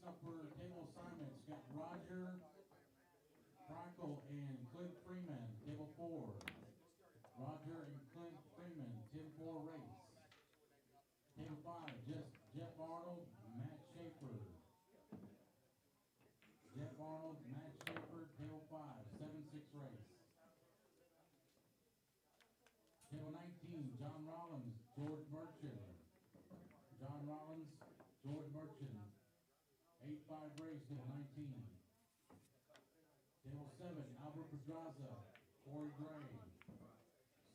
up for table assignments, got Roger, Frankel, and Clint Freeman, table 4. Roger and Clint Freeman, 10-4 race. Table 5, Jeff Arnold, Matt Schaefer. Jeff Arnold, Matt Schaefer, table 5, 7-6 race. Table 19, John Rollins, George Merchant. John Rollins, George Merchant, 8-5 race, table 19. Table 7, Albert Pedraza, Corey Gray,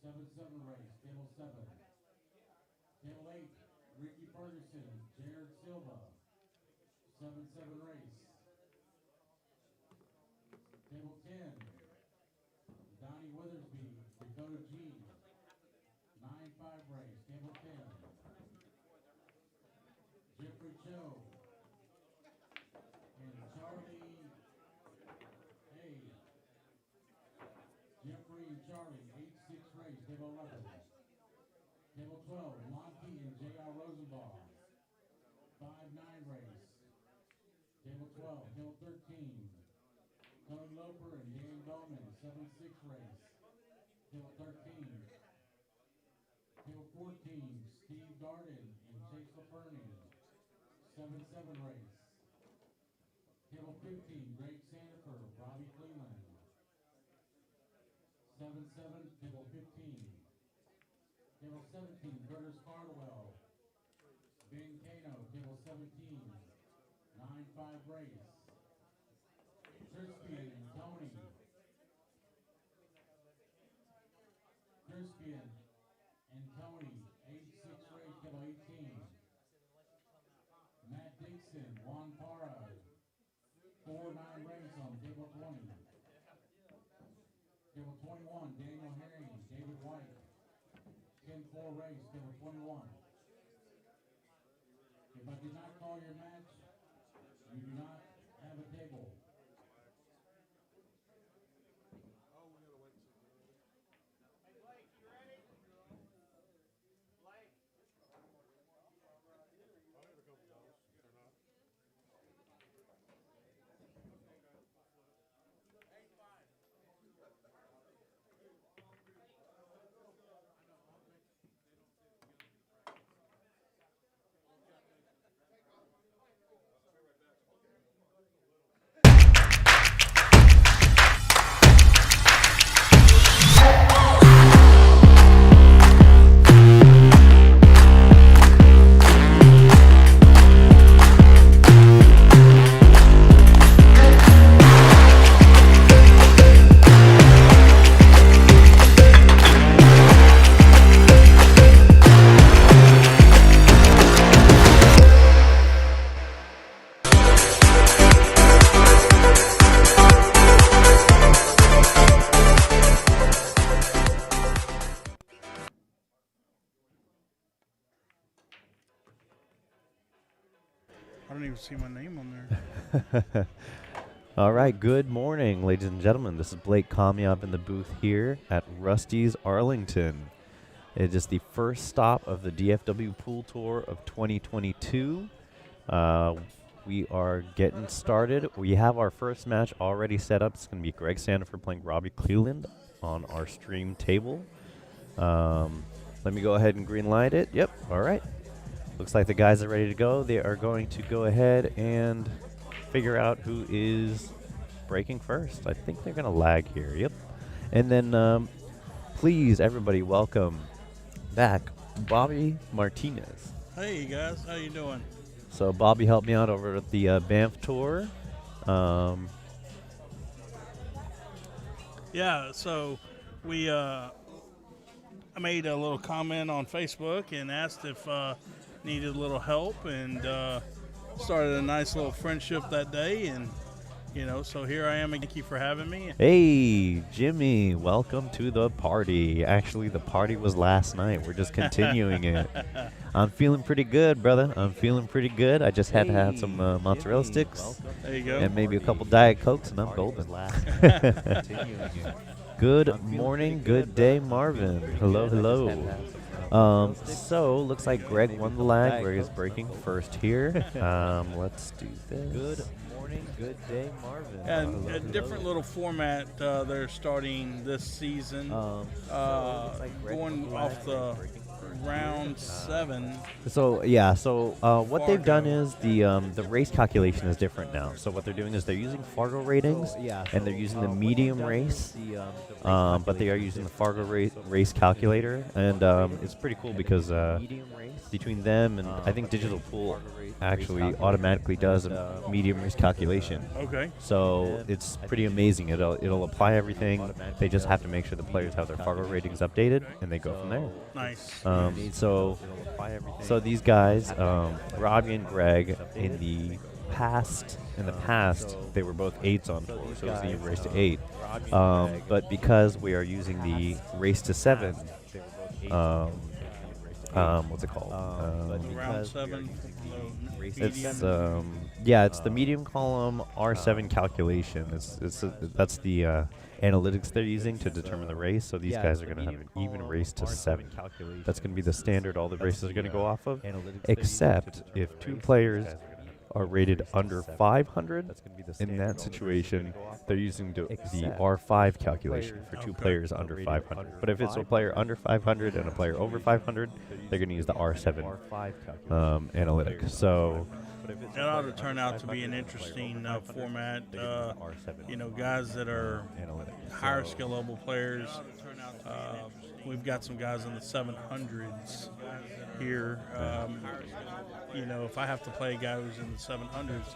7-7 race, table 7. Table 8, Ricky Ferguson, Jared Silva, 7-7 race. Table 10, Donnie Withersby, Dakota G, 9-5 race, table 10. Jeffrey Cho and Charlie A. Jeffrey and Charlie, 8-6 race, table 11. Table 12, Monty and J.R. Rosenbaum, 5-9 race. Table 12, table 13, Tony Loper and Dan Bowman, 7-6 race. Table 13. Table 14, Steve Garden and Chase LaFerny, 7-7 race. Table 15, Greg Sandifer, Robbie Cleveland, 7-7, table 15. Table 17, Curtis Cardwell, Ben Cano, table 17, 9-5 race. Crispian and Tony. Crispian and Tony, 8-6 race, table 18. Matt Dixon, Juan Parra, 4-9 race on table 20. Table 21, Daniel Herring, David White, 10-4 race, table 21. If I did not call your match, you do not have a table. I don't even see my name on there. All right, good morning, ladies and gentlemen. This is Blake Comey in the booth here at Rusty's Arlington. It is the first stop of the DFW Pool Tour of 2022. We are getting started. We have our first match already set up. It's going to be Greg Sandifer playing Robbie Cleveland on our stream table. Let me go ahead and green light it. Yep, all right. Looks like the guys are ready to go. They are going to go ahead and figure out who is breaking first. I think they're going to lag here. Yep. And then please, everybody, welcome back Bobby Martinez. Hey, guys. How you doing? So Bobby helped me out over at the Banff Tour. Yeah, so I made a little comment on Facebook and asked if needed a little help, and started a nice little friendship that day, and so here I am. Thank you for having me. Hey, Jimmy, welcome to the party. Actually, the party was last night. We're just continuing it. I'm feeling pretty good, brother. I'm feeling pretty good. I just had to have some mozzarella sticks. There you go. And maybe a couple Diet Cokes, and I'm golden. Good morning, good day, Marvin. Hello, hello. So looks like Greg won the lag. Greg is breaking first here. Let's do this. Good morning, good day, Marvin. And a different little format they're starting this season. Going off the round 7. So yeah, so what they've done is the race calculation is different now. So what they're doing is they're using Fargo ratings, and they're using the medium race, but they are using the Fargo race calculator, and it's pretty cool because between them and I think Digital Pool actually automatically does a medium race calculation. Okay. So it's pretty amazing. It'll apply everything. They just have to make sure the players have their Fargo ratings updated, and they go from there. Nice. So these guys, Robbie and Greg, in the past, they were both 8s on tour, so it was the race to 8. But because we are using the race to 7, what's it called? Round 7. It's it's the medium column R7 calculation. That's the analytics they're using to determine the race. So these guys are going to have an even race to 7. That's going to be the standard all the races are going to go off of, except if 2 players are rated under 500. In that situation, they're using the R5 calculation for 2 players under 500. But if it's a player under 500 and a player over 500, they're going to use the R7 analytic. So it ought to turn out to be an interesting format. Guys that are higher skill level players. We've got some guys in the 700s here. If I have to play a guy who's in the 700s,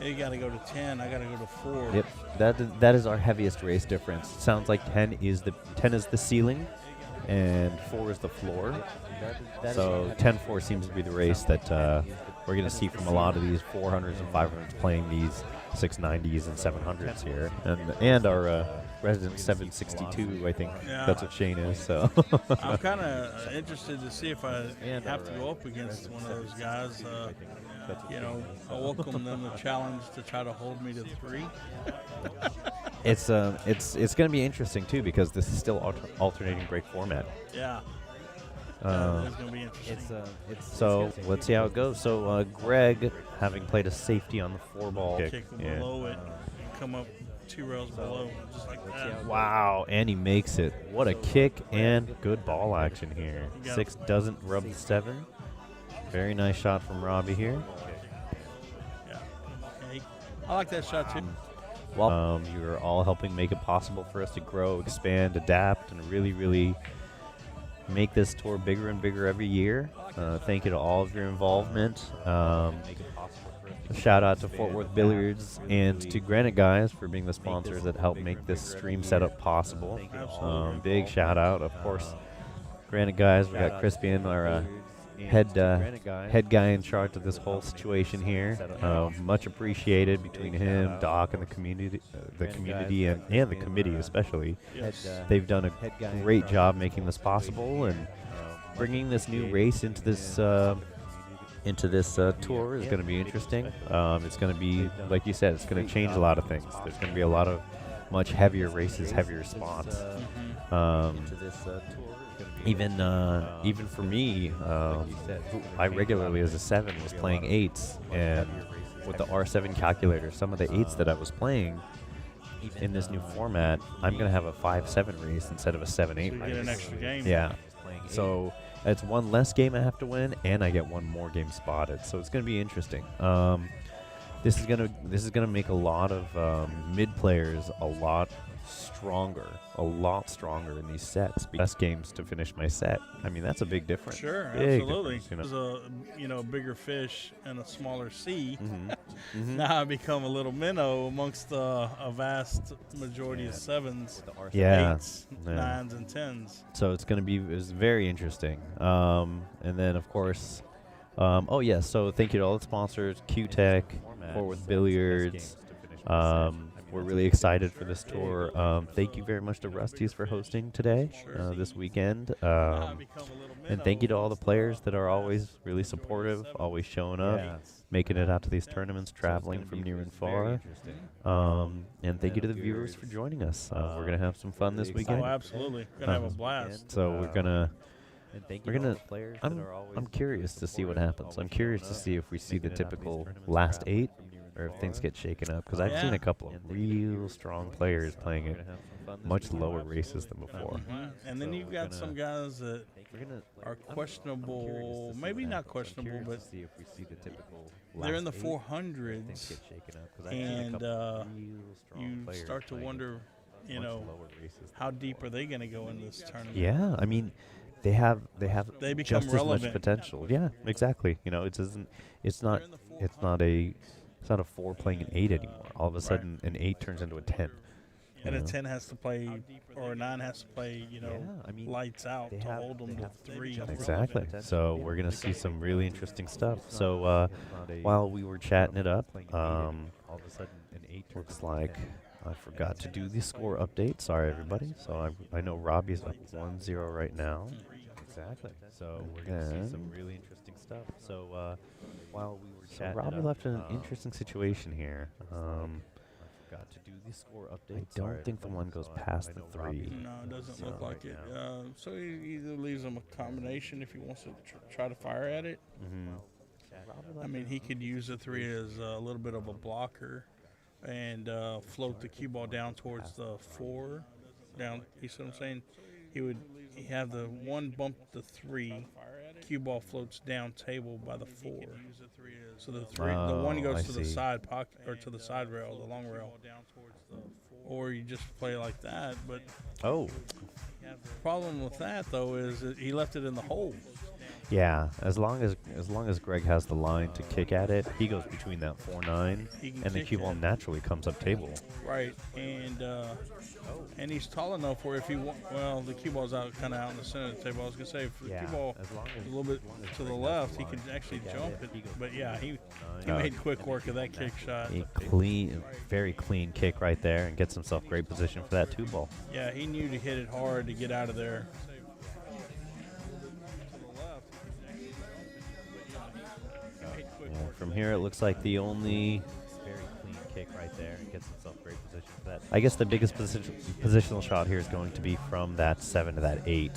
you got to go to 10. I got to go to 4. Yep, that is our heaviest race difference. Sounds like 10 is the ceiling, and 4 is the floor. So 10-4 seems to be the race that we're going to see from a lot of these 400s and 500s playing these 690s and 700s here, and our resident 762. I think that's what Shane is. So I'm kind of interested to see if I have to go up against one of those guys. I welcome them the challenge to try to hold me to 3. It's going to be interesting too, because this is still alternating break format. Yeah. It's going to be interesting. So let's see how it goes. So Greg, having played a safety on the 4-ball kick below it and come up 2 rails below, just like that. Wow, and he makes it. What a kick and good ball action here. 6 doesn't rub the 7. Very nice shot from Robbie here. Yeah. I like that shot too. You're all helping make it possible for us to grow, expand, adapt, and really, really make this tour bigger and bigger every year. Thank you to all of your involvement. Shout out to Fort Worth Billiards and to Granite Guys for being the sponsors that helped make this stream setup possible. Big shout out, of course, Granite Guys. We got Crispian, our head guy in charge of this whole situation here. Much appreciated between him, Doc, and the community, and the committee especially. They've done a great job making this possible, and bringing this new race into this tour is going to be interesting. It's going to be, like you said, it's going to change a lot of things. There's going to be a lot of much heavier races, heavier spots. Even for me, I regularly as a 7 was playing 8s, and with the R7 calculator, some of the 8s that I was playing in this new format, I'm going to have a 5-7 race instead of a 7-8 race. Get an extra game. Yeah. So it's one less game I have to win, and I get one more game spotted. So it's going to be interesting. This is gonna make a lot of mid players a lot stronger in these sets. Best games to finish my set. I mean, that's a big difference. Sure, big absolutely. Difference, There's a bigger fish and a smaller sea. Mm-hmm. Now I become a little minnow amongst a vast majority of 7s, 8s, 9s, and 10s. So it's very interesting. And then of course, so thank you to all the sponsors, Q-Tech, Fort Worth Billiards. We're really excited for this tour. Thank you very much to Rusty's for hosting today, this weekend. And thank you to all the players that are always really supportive, always showing up, making it out to these tournaments, traveling from near and far. And thank you to the viewers for joining us. We're going to have some fun this weekend. Oh, absolutely. Going to have a blast. So we're going to And thank We're you to all gonna. the players that are always I'm curious to see what supportive, happens. I'm always curious showing to up, see if we see the making it happen. typical Tournaments last travel 8, from near and or if things far. get shaken up. Because I've seen Yeah. a couple of And thank you to real viewers strong joining players us. playing We're it gonna have some fun this much weekend. lower races than before. And then So you've we're got gonna- some guys that We're gonna. are I'm curious questionable, to see maybe what not happens. I'm questionable, curious but to see if we see the typical. they're in the last 8, or if 400s, things get shaken up. 'Cause I've seen a and couple of real strong you players start to playing it wonder, you much know, lower races than how deep before. are they going to go in this tournament? Yeah, I mean, they have They become just as much relevant. potential. Yeah, exactly. You know, it's not it's not a 4 playing an 8 anymore. All of a sudden, an 8 turns into a 10. And you a know? 10 has to play, or a 9 has to play, Yeah, I mean, lights out they to have- hold them they to have 3. Exactly. So we're gonna see some really interesting stuff. So while we were chatting it up, all of a sudden an 8 turns looks into a like 10. I forgot to do the score update. Sorry, everybody. So I know Robbie's up 1-0 right now. Exactly. So we're gonna see some And- really interesting stuff. So while we were So chatting, Robbie it up, left in an interesting situation here. I forgot to do the score update. I don't think the one goes past the 3. No, it doesn't So look like right it. now- So he either leaves him a combination if he wants to try to fire at it. I mean, he could use the 3 as a little bit of a blocker and float the cue ball down towards the 4. Down, you see what I'm saying? He have the 1 bump the 3. Cue ball floats down table by the 4. So the 1 Oh, goes I to the see. side pocket or to the side rail, the long rail. Or you just play like that. But Oh, the problem with that though is that he left it in the hole. yeah. As long as Greg has the line to kick at it, he goes between that 4-9, He can and the kick cue ball it. naturally comes up table. Right, and he's tall enough where if he the cue ball's kind of out in the center of the table. I was gonna say if the cue ball as long was a little bit to the left, he could actually jump it. But yeah, he made quick work of that kick shot. Very clean kick right there, and gets himself great position for that 2 ball. Yeah, he knew to hit it hard to get out of there. Yeah, from here, it looks like the only. Very clean kick right there and gets himself great position for that. I guess the biggest positional shot here is going to be from that 7 to that 8.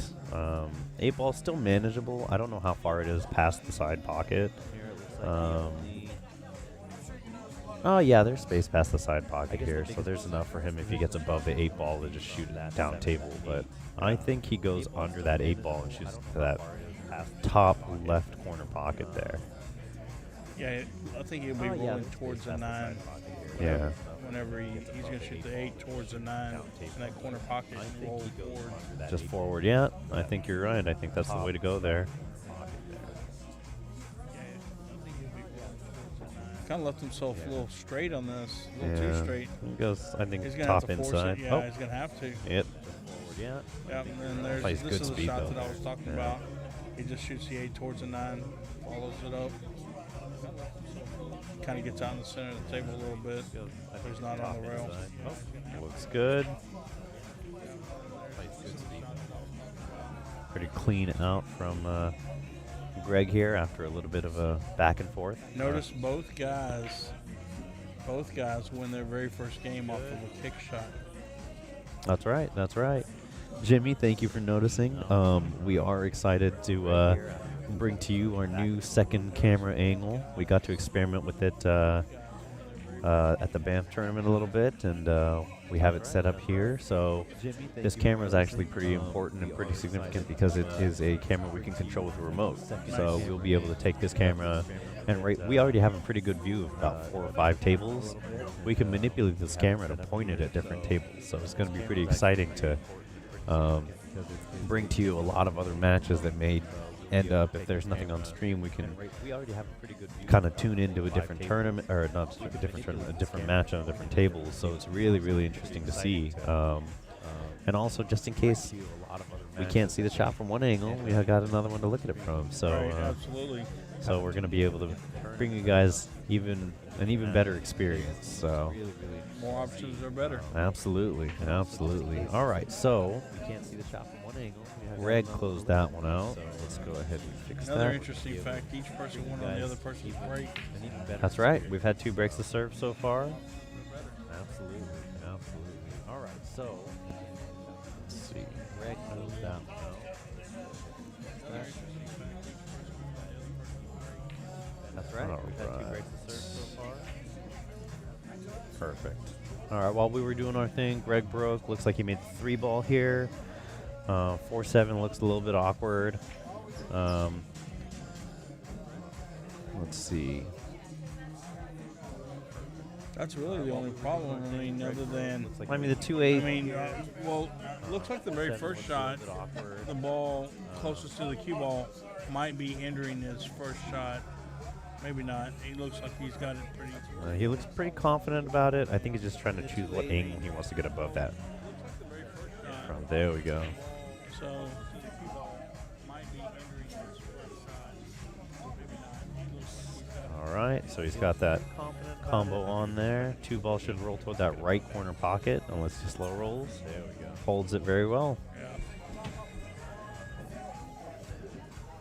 8 ball still manageable. I don't know how far it is past the side pocket. Here it looks like the Um, only Oh yeah, there's space past the side pocket guess the here, so biggest there's enough for him if he gets above the 8 ball to just shoot it down table. But I think he goes under that 8 ball and shoots to that top left corner pocket there. Yeah, I think he'll be rolling towards the 9. Yeah. Whenever he's going to shoot the 8 towards the 9 in that corner pocket and roll forward. Just forward, yeah. I think you're right. I think that's the way to go there. Kind of left himself a little straight on this, a little Yeah. too straight. He goes, I think, He's going to have top to force inside. it. Yeah, Oh, he's going to have to. yep. yeah. Yep, and then Plays this good is the speed, shot though. that I was talking Yeah. about. He just shoots the 8 towards the 9, follows it up. Kind of gets out in the center of the table a little bit, but he's not on the rail. Looks good. Pretty clean out from Greg here after a little bit of a back and forth. Notice both guys win their very first game off of a kick shot. That's right. That's right. Jimmy, thank you for noticing. We are excited to bring to you our new second camera angle. We got to experiment with it at the Banff tournament a little bit, and we have it set up here. So this camera is actually pretty important and pretty significant because it is a camera we can control with a remote. So we'll be able to take this camera and we already have a pretty good view of about 4 or 5 tables. We can manipulate this camera to point it at different tables. So it's going to be pretty exciting to bring to you a lot of other matches that may end up, if there's nothing on stream, we can kind of tune into a different tournament, or not a different tournament, a different match on different tables. So it's really, really interesting to see. And also, just in case we can't see the shot from one angle, we have got another one to look at it from. So, Absolutely. so we're going to be able to bring you guys an even better experience. So. More options are better. Absolutely, absolutely. All right, so We can't see the shot from one angle. Greg closed that one out. Let's go ahead and fix Another that. interesting fact, each person won on the other person's break. That's right. We've had 2 breaks to serve so far. Absolutely, absolutely. All right, so Let's see. Greg knows that one out. That's right. All We've had 2 right. breaks of serve so far. Perfect. All right, while we were doing our thing, Greg broke. Looks like he made the 3-ball here. 4-7 looks a little bit awkward. Let's see. That's really the only problem. I mean, other than, I mean, the I 2-8. mean, well, looks like the very 7 first looks shot, a little bit awkward. the ball closest to the cue ball might be hindering his first shot. Maybe not. He looks like he's got it pretty. He looks pretty confident about it. I think he's just trying to choose what angle he wants to get above that. There we go. So, the cue ball might be hindering his first shot. Maybe not. He looks like he's got it. All right, so he's got that combo on there. 2 balls should roll toward that right corner pocket unless he slow rolls. There we go. Holds it very well. Yeah.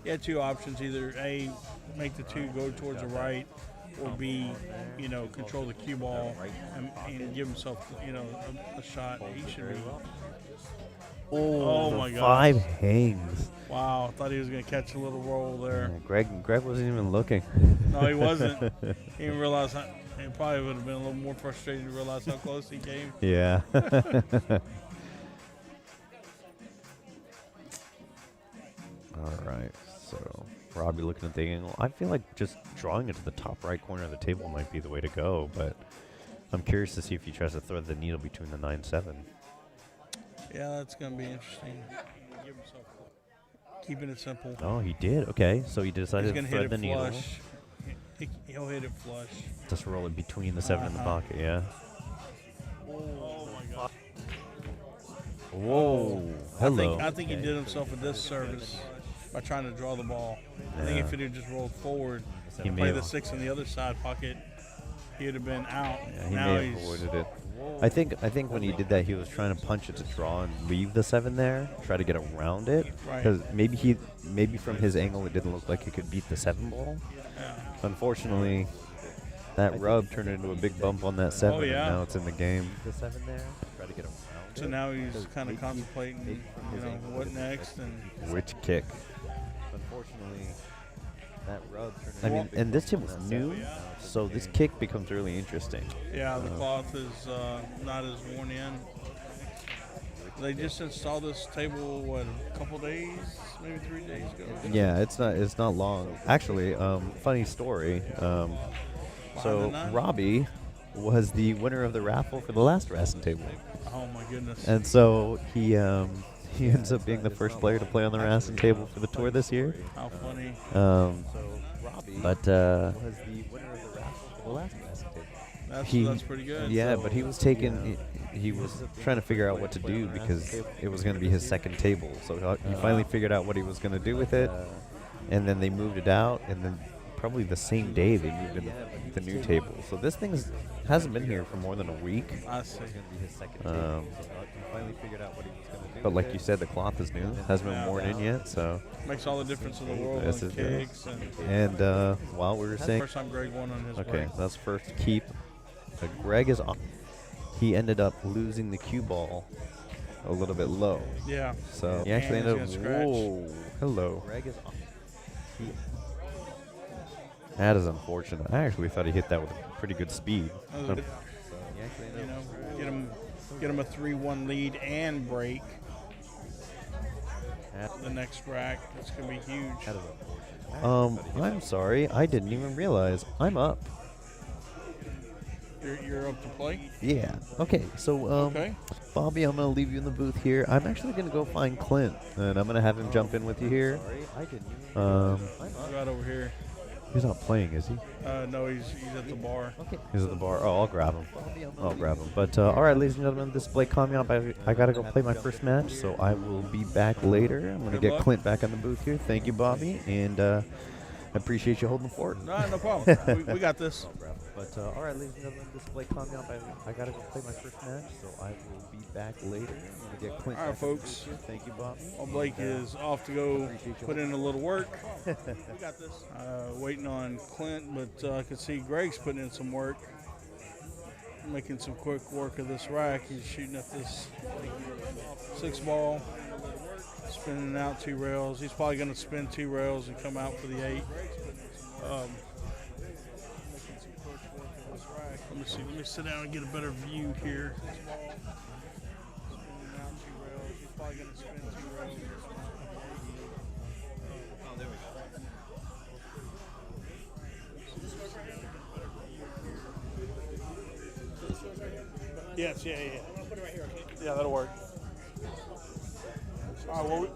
He had 2 options: either A, make the 2 go towards the right, or B, you know, control the cue ball and give himself, you know, a shot. He should be. Oh the my God! 5 hangs. Wow, I thought he was gonna catch a little roll there. Greg wasn't even looking. No, he wasn't. He didn't realize how. It probably would have been a little more frustrating to realize how close he came. Yeah. All right, so Robbie looking at the angle. I feel like just drawing it to the top right corner of the table might be the way to go, but I'm curious to see if he tries to thread the needle between the 9-7. Yeah, that's gonna be interesting. Give himself, keeping it simple. Oh, he did. Okay, so he He's decided to gonna hit thread it the needle. flush. He'll hit it flush. Just roll it between the 7 in the pocket. Yeah. Oh my God! Whoa. Hello. I think he did himself a disservice by trying to draw the ball. I think if it had just rolled forward He and may played have- the 6 in the other side pocket, he would have been out. Yeah, he now may have avoided it. I think when he did that, he was trying to punch it to draw and leave the 7 there, try to get around it. Right. Because maybe from his angle, it didn't look like he could beat the 7 ball. Yeah. Unfortunately, that rub turned into a big bump on that 7, Oh, yeah. and now it's in the game. The 7 there. Try to get around So it. now he's kind of contemplating, you know, what next, and Which kick? Unfortunately, that rub turned I into mean, a big and this bump team on was that new, 7. so this kick becomes really interesting. yeah, the cloth is not as worn in. They just installed this table, what, a couple days, maybe 3 days ago? Yeah, it's not long. Actually, funny story. So 5-9? Robbie was the winner of the raffle for the last Rassin table, Oh my goodness. and so he ends up being the first player to play on the Rassin table for the tour this year. How funny. Um, So Robbie but was the winner of the raffle for the last Rassin table. That's pretty good. yeah, but he was taking. He was trying to figure out what to do because it was going to be his second table. So he finally figured out what he was going to do with it, and then they moved it out, and then probably the same day they moved in the new table. So this thing hasn't been here for more than a week. I see. It's going to be his second Um, table. So he finally figured out what he was going to do. But like you said, the cloth is new, hasn't been Yeah. worn in yet. So, Makes all the difference in the world Yes, on it does. kicks. And and while we were that's the saying, first time Greg won on his okay, break. that's first keep. Greg is off. He ended up losing the cue ball a little bit low. Yeah. So he actually And ended he's up. gonna scratch. Whoa, hello. Greg is off. That is unfortunate. I actually thought he hit that with a pretty good speed. That was a- You know, get him a 3-1 lead and break the next rack. It's gonna be huge. That is unfortunate. I'm sorry. I didn't even realize. I'm up. You're up to play. Yeah. Okay. So, Okay. Bobby, I'm gonna leave you in the booth here. I'm actually gonna go find Clint, and I'm gonna have him jump in with you here. Sorry, I didn't even Right over here. He's not playing, is he? No, he's at the bar. Okay. He's at the bar. Oh, I'll grab him. I'll grab him. But all right, ladies and gentlemen, this is Blake Comyop. I gotta go play my first match, so I will be back later. I'm gonna Good get luck. Clint back on the booth here. Thank you, Bobby, and I appreciate you holding the fort. No problem. we got this. But all right, ladies and gentlemen, this is Blake Comyop. I gotta go play my first match, so I will be back later. I'm gonna get Clint. All right, back on the folks. booth here. Thank you, Bobby. Well, Blake is off to go put in a little work. We got this. Waiting on Clint, but I can see Greg's putting in some work, making some quick work of this rack. He's shooting at this 6 ball. Spinning out 2 rails. He's probably going to spin 2 rails and come out for the 8. Let me see. Let me sit down and get a better view here. Spinning out 2 rails. He's probably going to spin 2 rails. Oh, there we go. Yes, yeah. I'm gonna put it right here, okay? Yeah, that'll work. All right, well,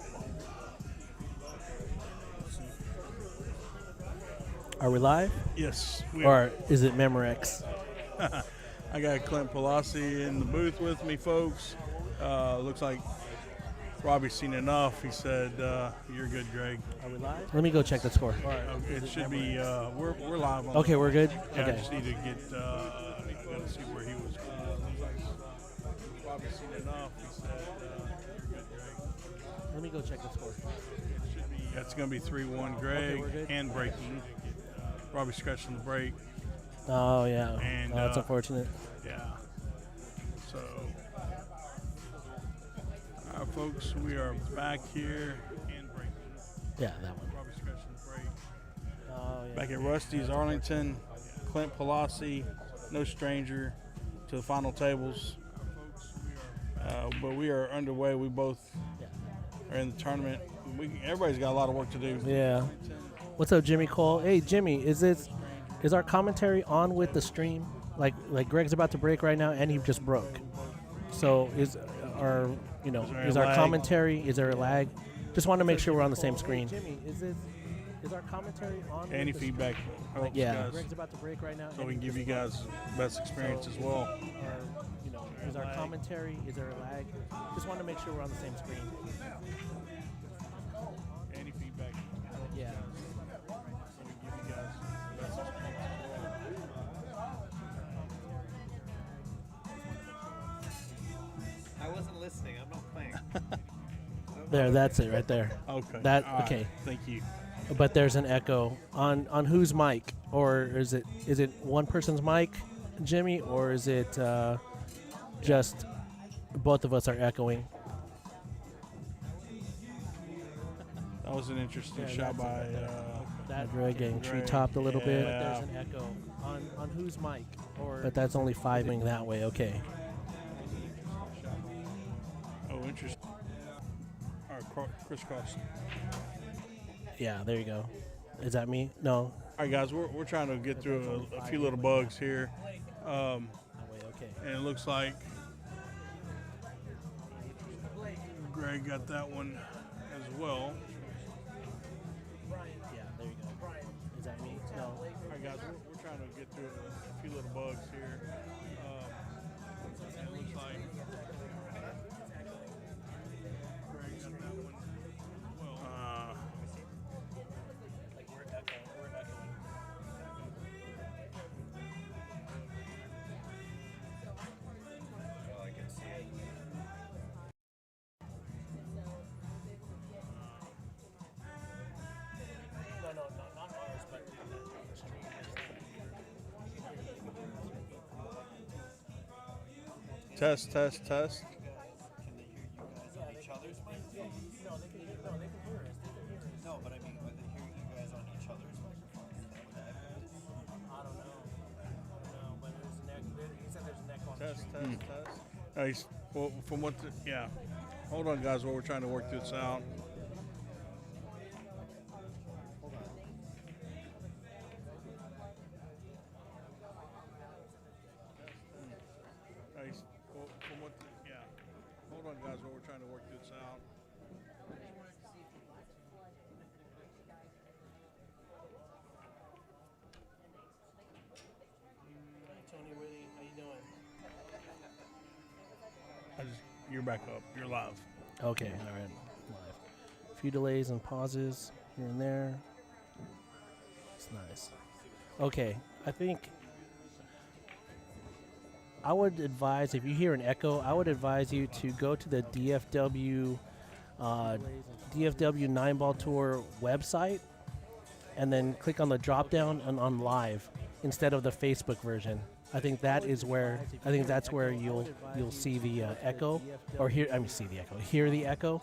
Are we live? yes. Or is it Memorex? I got Clint Pelosi in the booth with me, folks. Looks like Robbie's seen enough. He said, "You're good, Greg." Are we live? Let me go check the score. All right, it should be. We're live on. Okay, we're good. Yeah, Okay. I just need to get. Gotta see where he was. Looks like Robbie's seen enough. He said, "You're good, Greg." Let me go check the score. It should be. That's gonna be 3-1, Greg. we're good. Hand braking. Robbie scratching the brake. Oh yeah, And, that's unfortunate. Yeah. So, all right, folks, we are back here. Hand braking. Yeah, that one. Robbie scratching the brake. Oh yeah. Back at Rusty's, Arlington. Clint Pelosi, no stranger to the final tables. But we are underway. We both are in the tournament. Everybody's got a lot of work to do. Yeah. What's up, Jimmy Cole? Hey, Jimmy, is our commentary on with the stream? Like Greg's about to break right now, and he just broke. So is our lag? commentary? Is there a lag? Just want to make sure we're on the same screen. Jimmy, is our commentary on? Any feedback helps, guys, Greg's about to break right now, so we can give you guys the best experience as well. Is our commentary? Is there a lag? Just want to make sure we're on the same screen. Any feedback? Yeah. So we can give you guys the best experience as well. I wasn't listening. I'm not playing. There, that's it right there. Okay. That All right. okay. Thank you. But there's an echo on whose mic, or is it one person's mic, Jimmy, or is it just both of us are echoing? That was an interesting Yeah, shot that's by. it right that Greg getting tree topped a little bit. But there's an echo on whose mic, or but that's only 5 going that way. Okay. Oh, interesting. All right, crisscross. Yeah, there you go. Is that me? No. All right, guys, we're trying to get through a few little bugs here. That way, okay. And it looks like Greg got that one as well. Yeah, there you go. Is that me? No. All right, guys, we're trying to get through a few little bugs here. And it looks like Greg got that one as well. No, not ours, but Test. Can they hear you guys on each other's microphones? no, they can hear us. No, but I mean, are they hearing you guys on each other's microphones? Is that what that is? I don't know. No, but there's an echo. He said there's an echo on Test. the stream. Nice. Well, from what? Yeah. Hold on, guys. While we're trying to work this out. Hold on. Nice. Well, from what? Yeah. Hold on, guys. While we're trying to work this out. Tony Willie, how you doing? You're back up. You're live. Okay, all right. Live. A few delays and pauses here and there. It's nice. Okay, I think I would advise, if you hear an echo, I would advise you to go to the DFW 9-Ball Tour website and then click on the drop down and on live instead of the Facebook version. I think that's where you'll see the echo, or hear the echo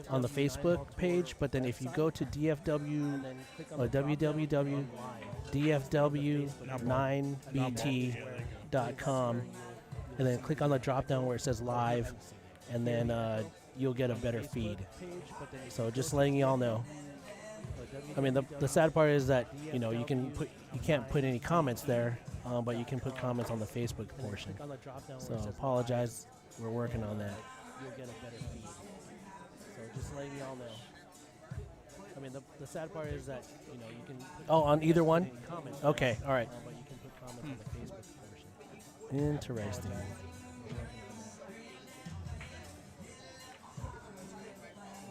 on the Facebook page. But then if you go to DFW www.dfw9bt.com and then click on the drop down where it says live, and then you'll get a better feed. So just letting y'all know. I mean, the sad part is that you can't put any comments there, but you can put comments on the Facebook portion. So apologize, we're working on that. You'll get a better feed. So just letting y'all know. I mean, the sad part is that you can. On either one. Okay, all right. But you can put comments on the Facebook portion. Interesting.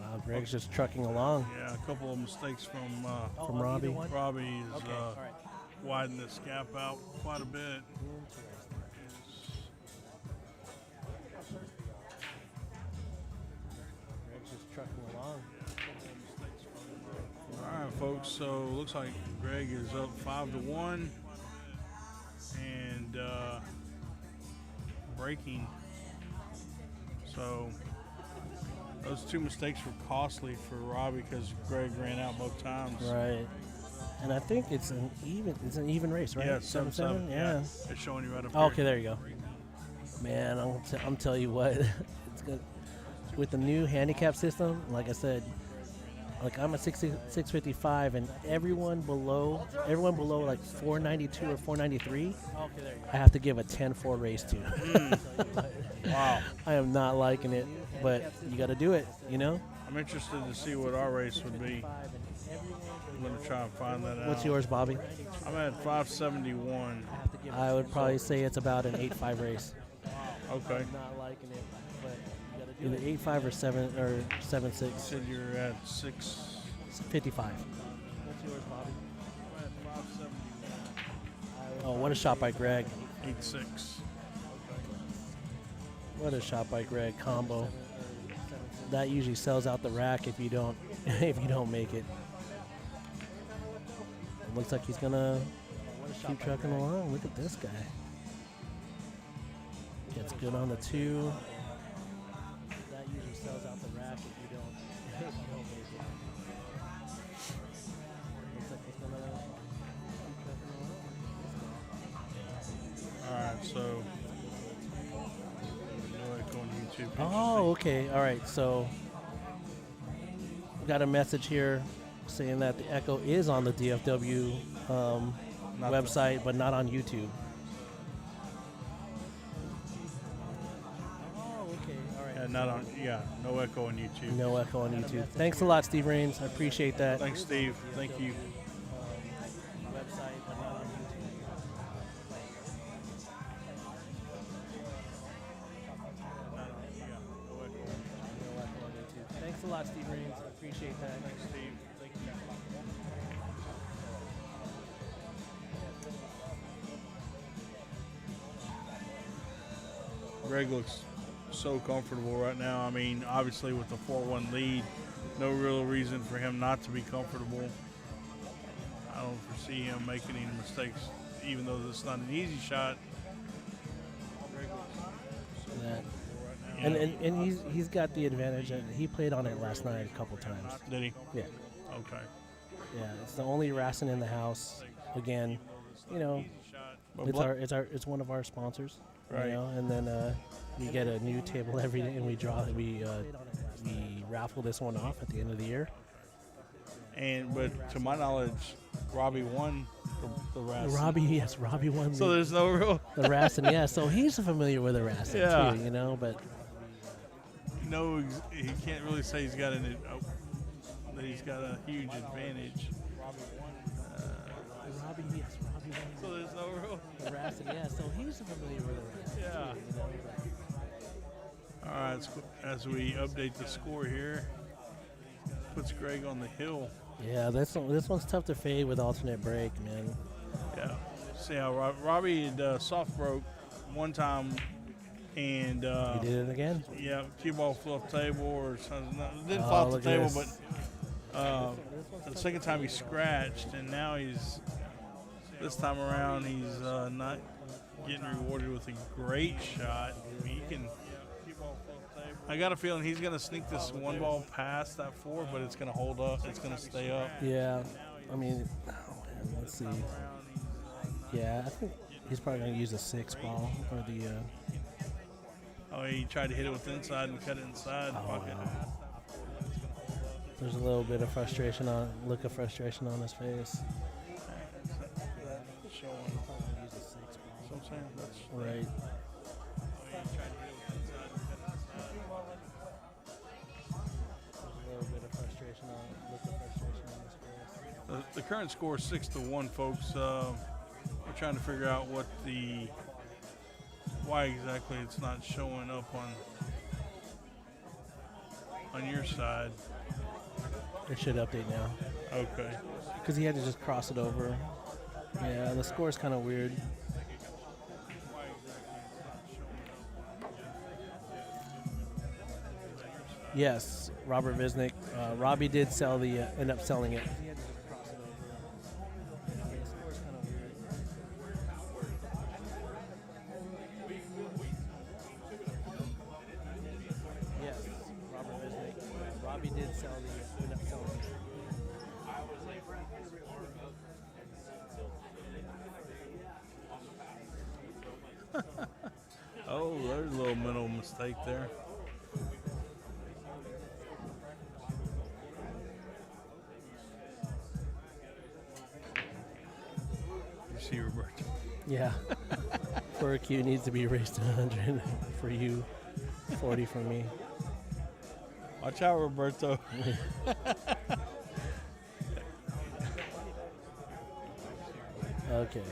Wow, Greg's just trucking along. Yeah, a couple of mistakes from Robbie. Robbie is All right. widened this gap out quite a bit. Greg's just trucking along. All right, folks. So looks like Greg is up 5-1, and breaking. So those two mistakes were costly for Robbie because Greg ran out both times. Right. And I think it's an even race, right? Yeah, 7-7. Yeah. It's showing you right up Oh, here. okay, there you go. Man, I'm telling you what, it's good. With the new handicap system, like I said, like I'm a 655, and everyone below like 492 or 493, I have to give a 10-4 race to. Wow. I am not liking it, but you got to do it, I'm interested to see what our race would be. I'm going to try and find that out. What's yours, Bobby? I'm at 571. I would probably say it's about an 8-5 race. Okay. Not liking it, but you gotta do either 8-5 or 7-6. You said you're at 655. 55. What's yours, Bobby? I'm at 571. Oh, what a shot by Greg. 8-6. What a shot by Greg. Combo. That usually sells out the rack if you don't make it. It looks like he's gonna keep trucking along. Look at this guy. Gets good on the 2. That usually sells out the rack if you don't make it. Looks like he's gonna keep trucking along. All right, so on YouTube. Oh, okay. All right. So we got a message here saying that the echo is on the DFW website, but not on YouTube. Oh, okay. All right. No echo on YouTube. No echo on YouTube. Thanks a lot, Steve Rains. I appreciate that. Thanks, Steve. Thank you. Website, but not on YouTube. Thanks a lot, Steve Rains. I appreciate that. Thanks, Steve. Thank you. Greg looks so comfortable right now. I mean, obviously with the 4-1 lead, no real reason for him not to be comfortable. I don't foresee him making any mistakes, even though this is not an easy shot. Greg looks so comfortable right now. And he's got the advantage that he played on it last night a couple times. Did he? Yeah. Okay. Yeah, it's the only Rassin in the house. Again, But it's one of our sponsors. Right. And then we get a new table every day, and we raffle this one off at the end of the year. But to my knowledge, Robbie won the Rassin. Robbie won. So there's no real the Rassin. Yeah, so he's familiar with the Rassin Yeah. too. But he can't really say he's got that he's got a huge advantage. Robbie won. So there's no real. The Rassin, yeah. So he's familiar with the Rassin. Yeah. All right, as we update the score here, puts Greg on the hill. Yeah, this one's tough to fade with alternate brake, man. Yeah. See how Robbie had soft broke one time, and He did it again. yeah, cue ball flew off the table or something. No, it didn't Oh, fall off the look at table, this. but the second time he scratched, and now this time around he's not getting rewarded with a great shot. I mean, he can. I got a feeling he's going to sneak this one ball past that 4, but it's going to hold up. It's going to stay up. Yeah, I mean, let's see. Yeah, I think he's probably going to use a 6 ball or the. Oh, he tried to hit it with inside and cut it inside. Fuck it. There's a little bit of frustration look of frustration on his face. Right. The current score is 6-1, folks. We're trying to figure out why exactly it's not showing up on your side. It should update now. Okay. Because he had to just cross it over. Yeah, the score is kind of weird. Yes, Robert Visnick. Robbie did end up selling it. Yes, Robert Visnick. Robbie did end up selling it. Oh, there's a little mental mistake there. You see, Roberto. Yeah. For a Q needs to be raised to 100. For you, 40 for me. Watch out, Roberto. Okay.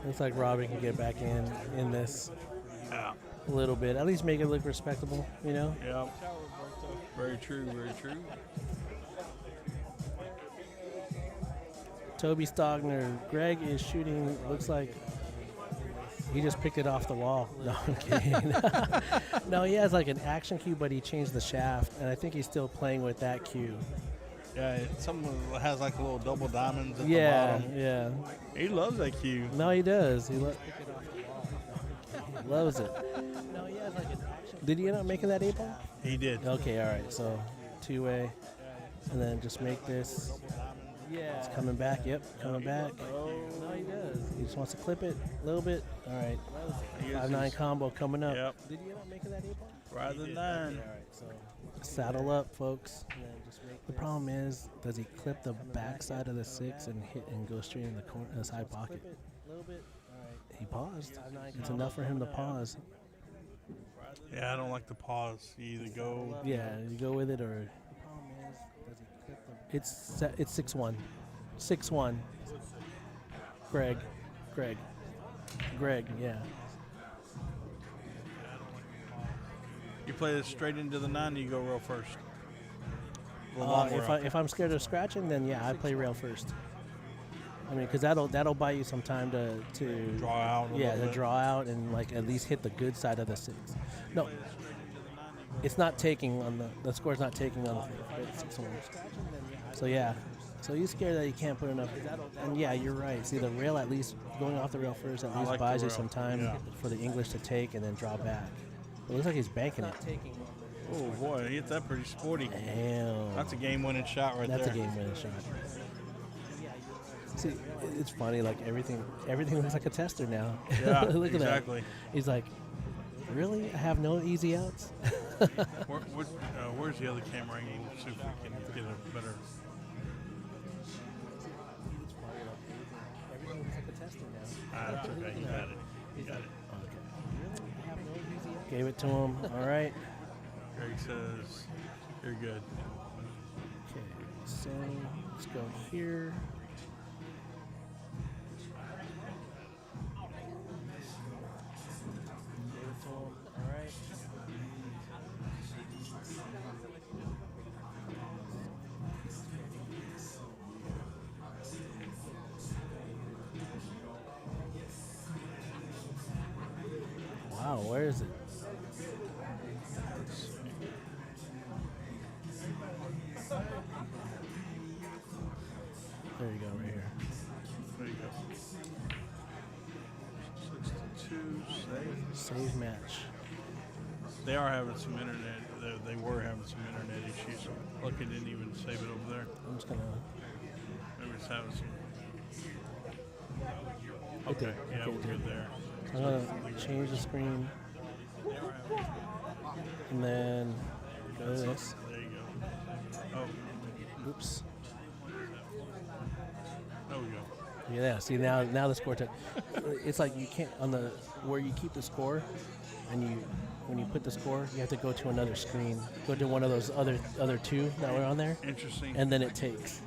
Looks like Robbie can get back in this Yeah. a little bit. At least make it look respectable, you know? Yeah. Very true, very true. Toby Stogner. Greg is shooting, looks like he just picked it off the wall. No, I'm kidding. No, he has like an action cue, but he changed the shaft, and I think he's still playing with that cue. Yeah, someone has like a little double diamonds at the Yeah, bottom. yeah. He loves that cue. No, he does. He loves pick it off the wall. He loves it. No, he has like an action. Did he end up making that 8-ball? He did. Okay, all right. So 2-way, and then just make this. Yeah. It's coming back. Yep, coming back. Oh. No, he does. He just wants to clip it a little bit. All right. 5-9 combo coming up. Yep. Did he end up making that 8-ball? Rather than 9. All right. So saddle up, folks. The problem is, does he clip the back side of the 6 and hit and go straight in the corner, the side pocket? He paused. It's enough for him to pause. Yeah, I don't like the pause. You either go. Yeah, you go with it or. It's 6-1. 6-1. Greg, yeah. You play this straight into the 9, or you go rail first? If I'm scared of scratching, then yeah, I play rail first. I mean, because that'll buy you some time to Draw out. Yeah, to draw out and like at least hit the good side of the 6. No, it's not taking on the score's not taking on the 6-1. So yeah, so you're scared that you can't put enough. And yeah, you're right. See, the rail at least going off the rail first at least like buys the you rail. some time Yeah. for the English to take and then draw back. It looks like he's banking it. Oh boy, he hit that pretty sporty. Damn. That's a game-winning shot right That's there. a game-winning shot. See, it's funny. Like everything looks like a tester now. Yeah, Look at exactly. that. He's like, really? I have no easy outs. Where's the other camera angle? See if we can get a better. Everything looks like a tester now. That's okay. You got it. You got it. Gave it to him. All right. Greg says, "You're good." Okay. So let's go here. Gave it to him. All right. Wow, where is it? There you go, right here. There you go. to save. Save match. They are having some internet. They were having some internet issues. Look, it didn't even save it over there. I'm just gonna. Maybe it's having some. It Okay, did. yeah, Okay, we're it good did. there. I'm gonna change the screen, and then go to this. There you go. Oh, Oops. there we go. Yeah. See now the score took. It's like you can't on the where you keep the score, and when you put the score, you have to go to another screen. Go to one of those other two that were on there, Interesting. and then it takes.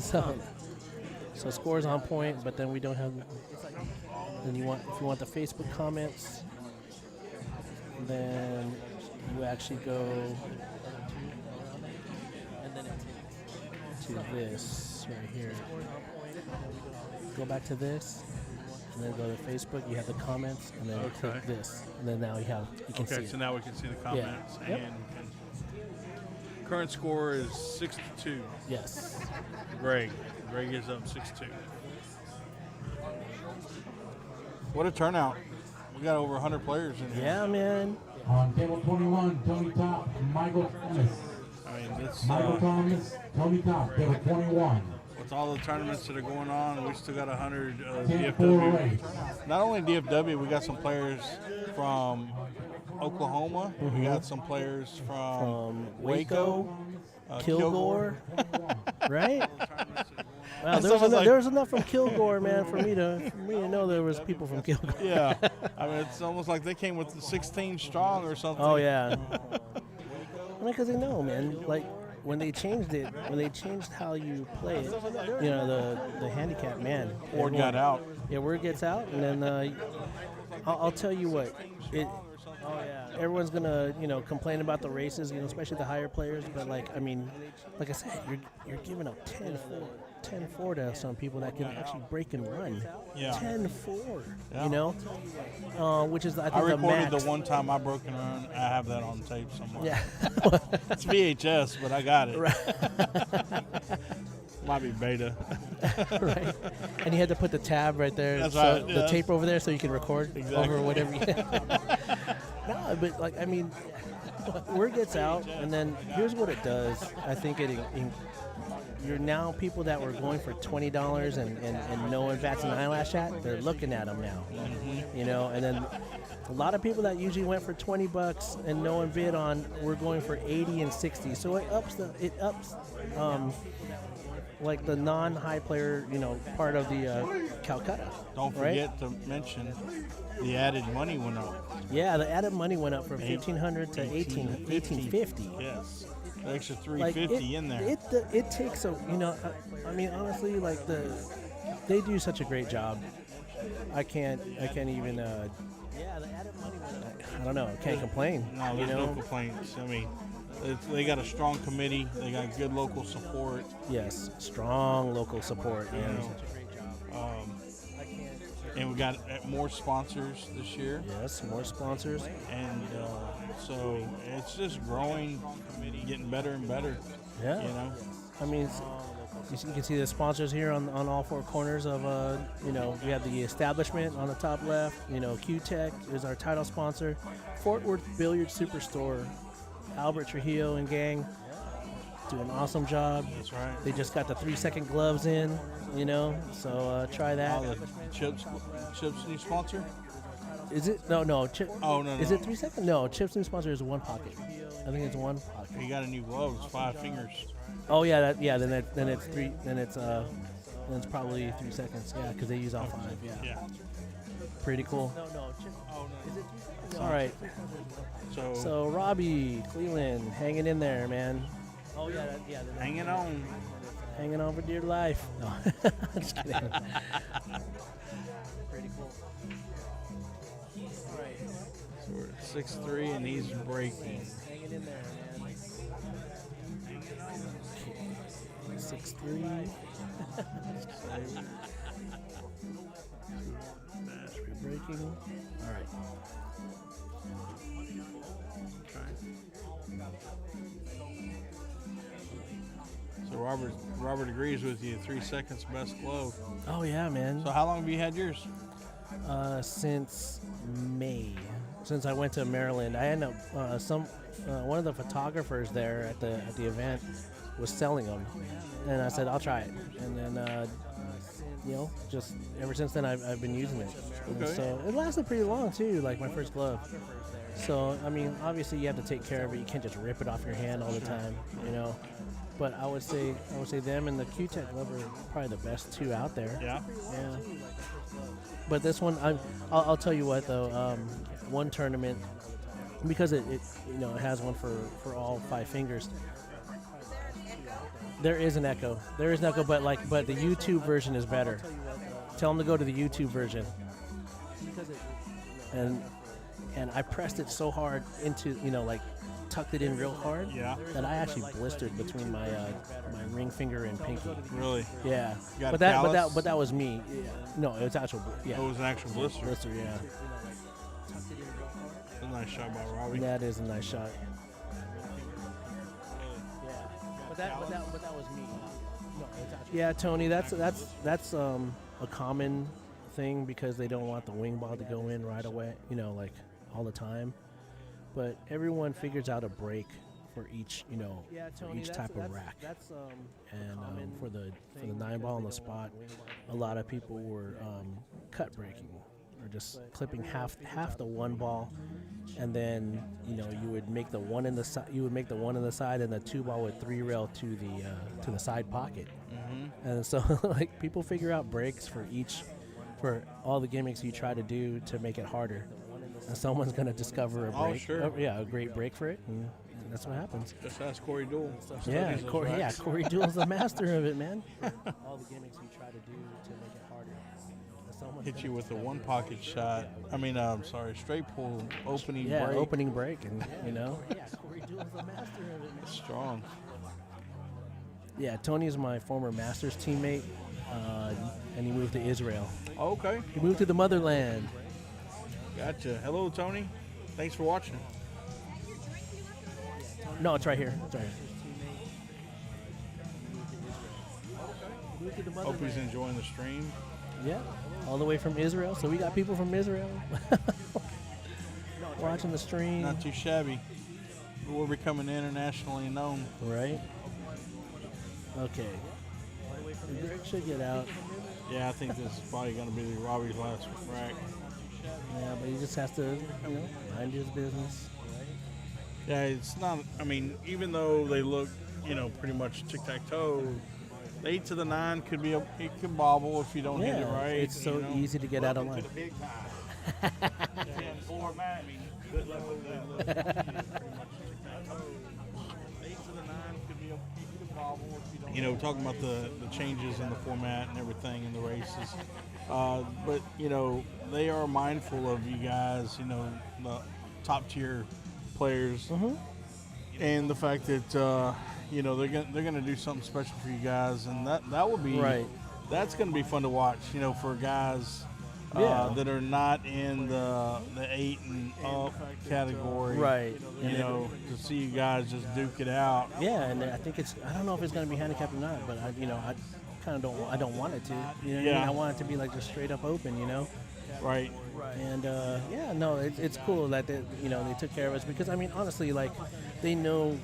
So score's on point, but then we don't have. Then if you want the Facebook comments, then you actually go and then it takes to this right here. Go back to this, and then go to Facebook. You have the comments, and then Okay. click this, and then now you can see Okay, it. so now we can see the comments, Yep. and we can. Current score is 6-2. Yes. Greg is up 6-2. What a turnout! We got over 100 players in here. Yeah, man. On table 21, Tony Top, Michael Thomas. I mean, this Michael Thomas, Tony Top, table 21. with all the tournaments that are going on, we still got 100 10-4 DFW. race. Not only DFW, we got some players from Oklahoma. We got some players from Waco, Kilgore. right? Wow, That's there was, almost like- there was enough from Kilgore, man, for me to know there was people from Kilgore. Yeah, I mean, it's almost like they came with 16 strong or something. Oh yeah. I mean, because they know, man. Like when they changed how you play it, the handicap, man. Word got out. Yeah, word gets out, and then I'll tell you what, everyone's gonna complain about the races, especially the higher players. But like I said, you're giving up 10-4 to some people that can actually break and run. Yeah. 10-4. Yeah. Which is I think I the recorded max. the one time I broke and run. I have that on tape somewhere. Yeah. It's VHS, but I got it. Right. Might be beta. Right. And you had to put the tab right there. That's so right, The yeah. tape over there so you can record Exactly. over whatever you No, but word gets out, and then here's what it does. I think you're now people that were going for $20 and no one bats an eyelash at, they're looking at them now. Mm-hmm. And then a lot of people that usually went for $20 and no one bid on, were going for 80 and 60. So it ups like the non-high player, part of the Calcutta. Don't forget to mention the added money went up. Yeah, the added money went up from $1,500 to $1,850. Yes, the extra $350 in there. It takes honestly, they do such a great job. I can't even. Yeah, the added money went up. I don't know. Can't complain. No, there's no complaints. I mean, they got a strong committee. They got good local support. Yes, strong local support. You Man. know, and we got more sponsors this year. Yes, more sponsors. And so it's just growing, getting better and better. Yeah. I mean, you can see the sponsors here on all four corners of, we have the establishment on the top left. Q-Tech is our title sponsor. Fort Worth Billiard Superstore, Albert Trujillo and gang do an awesome job. That's right. They just got the 3-second gloves in, so try that. All the Chips new sponsor? Is it? No. Oh, no. Is it 3 seconds? No, Chip's new sponsor is one pocket. I think it's one pocket. He got a new glove. It's 5 fingers. Oh yeah, then it's three. Then it's probably 3 seconds. Yeah, because they use all 5. Yeah. Pretty cool. No. Oh, no. Is it 3 seconds? All right. So Robbie Cleveland hanging in there, man. Oh yeah. hanging on. Hanging on for dear life. No, just kidding. Pretty cool. All right. So we're at 6-3 and he's breaking. Hanging in there, man. 6-3. Breaking. All right. So Robert agrees with you. 3 seconds best glove. Oh yeah, man. So how long have you had yours? Since May. Since I went to Maryland, I ended up one of the photographers there at the event was selling them, and I said I'll try it, and then just ever since then I've been using it. And Okay. so it lasted pretty long too, like my first glove. So I mean, obviously you have to take care of it. You can't just rip it off your hand all the time, But I would say them and the Q-Tech glove are probably the best two out there. Yeah. Yeah. But this one, I'll tell you what though. One tournament, because it has one for all 5 fingers. There is an echo. But the YouTube version is better. Tell them to go to the YouTube version. And I pressed it so hard into tucked it in real hard. Yeah. That I actually blistered between my ring finger and pinky. Really? Yeah. You got But a that callus? but that was me. Yeah. No, it was actual. Yeah. Oh, it was an actual blister. Blister. Yeah. A nice shot by Robbie. That is a nice shot. Yeah. But that was me. No, it's actually. Yeah, Tony. That's a common thing because they don't want the wing ball to go in right away. Like all the time. But everyone figures out a break for each, for each type of rack. And for the 9-ball on the spot, a lot of people were cut breaking or just clipping half the 1 ball, and then you would make the one in the side. You would make the one in the side, and the 2-ball would 3-rail to the side pocket. Mm-hmm. And so like people figure out breaks for all the gimmicks you try to do to make it harder. And someone's going to discover a break. Oh, sure. A great break for it, and that's what happens. Just ask Corey Dool. Yeah, Corey Dool's the master of it, man. All the gimmicks you try to do to make it harder. Hit you with a 1-pocket shot. Straight pull opening break. Yeah, opening break, and Corey Dool's the master of it, man. Strong. Yeah, Tony is my former Masters teammate, and he moved to Israel. Okay. He moved to the motherland. Gotcha. Hello, Tony. Thanks for watching. No, it's right here. Hope he's enjoying the stream. Yeah, all the way from Israel. So we got people from Israel watching the stream. Not too shabby. We're becoming internationally known. Right. Okay. Greg should get out. Yeah, I think this is probably going to be Robbie's last rack. Yeah, but he just has to, mind his business. Yeah, it's not. Even though they look, pretty much tic-tac-toe, the 8 to the 9 could be it can bobble if you don't hit it right. It's so easy to get out of line. Good luck with that. Talking about the changes in the format and everything in the races. But they are mindful of you guys, the top tier players, and the fact that they're gonna do something special for you guys, and that would be right. That's gonna be fun to watch, for guys that are not in the 8 and up category, right? To see you guys just duke it out. Yeah, and I think I don't know if it's gonna be handicapped or not, but I kind of don't want it to. I want it to be like just straight up open, Right. And it's cool that they took care of us because honestly, like they know,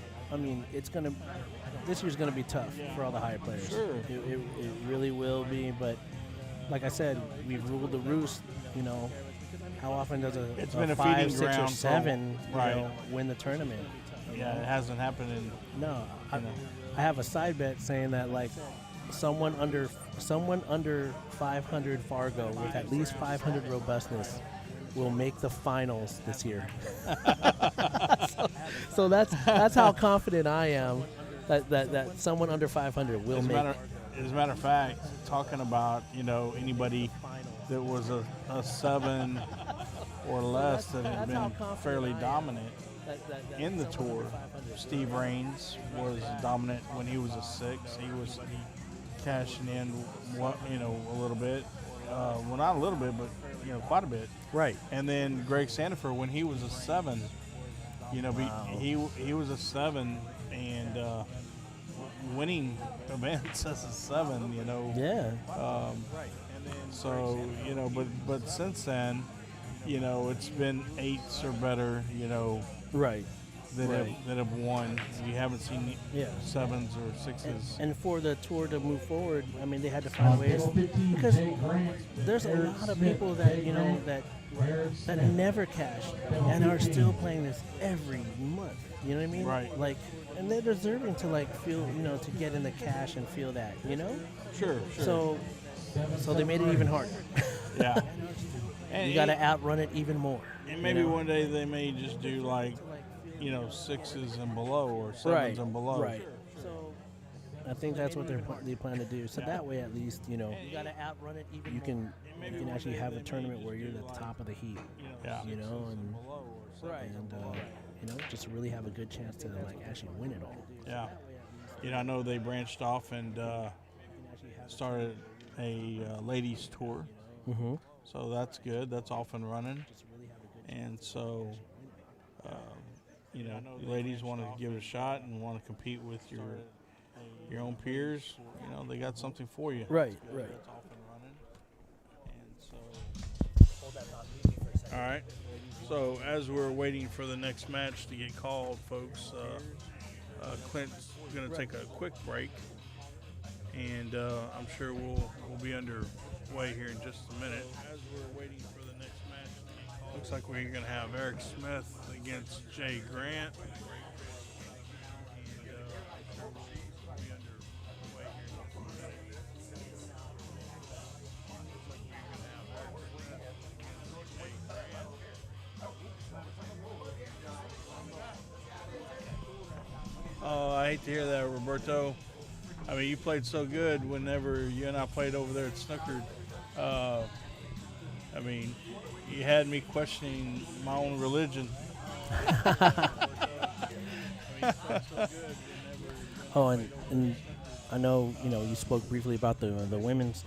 this year's gonna be tough for all the higher players. Sure. It really will be, but like I said, we've ruled the roost. How often does It's a been a 5, feeding 6, or ground 7 right. Win the tournament? Yeah, it hasn't happened in. No, I have a side bet saying that like someone under 500 Fargo with at least 500 robustness will make the finals this year. so that's how confident I am that someone under 500 will make. As a matter of fact, talking about anybody that was a 7 or less that had been fairly dominant in the tour. Steve Raines was dominant when he was a 6. He was cashing in, a little bit. Well, not a little bit, but quite a bit. Right. And then Greg Sandifer when he was a 7. Wow. He was a 7 and winning events as a 7. Yeah. So but since then, you know, it's been 8s or better, you know, Right. that Right. have won. You haven't seen Yeah. 7s or 6s. And for the tour to move forward, I mean, they had to find ways, because there's a lot of people that, you know, that never cash and are still playing this every month. You know what I mean? Right. Like, and they're deserving to like feel, you know, to get in the cash and feel that, you know. Sure. So they made it even harder. Yeah. And You got to outrun it even more. And maybe you know? one day they may just do like, you know, 6s and below or 7s and below. Right. So I think that's what they plan to do. So that way, at least, you know, you got to outrun it even. You can actually have a tournament where you're at the top of the heap. Yeah. You know, and you know, just really have a good chance to like actually win it all. Yeah. You know, I know they branched off and started a ladies tour. Mm-hmm. So that's good. That's off and running. And so, you know, you ladies want to give it a shot and want to compete with your own peers. You know, they got something for you. Right. That's off and running. And so, all right. So as we're waiting for the next match to get called, folks, Clint's going to take a quick break. And I'm sure we'll be underway here in just a minute. As we're waiting for the next match to get called, looks like we're going to have Eric Smith against Jay Grant. Oh, I hate to hear that, Roberto. I mean, you played so good whenever you and I played over there at Snooker. I mean, you had me questioning my own religion. Oh, and I know, you know, you spoke briefly about the women's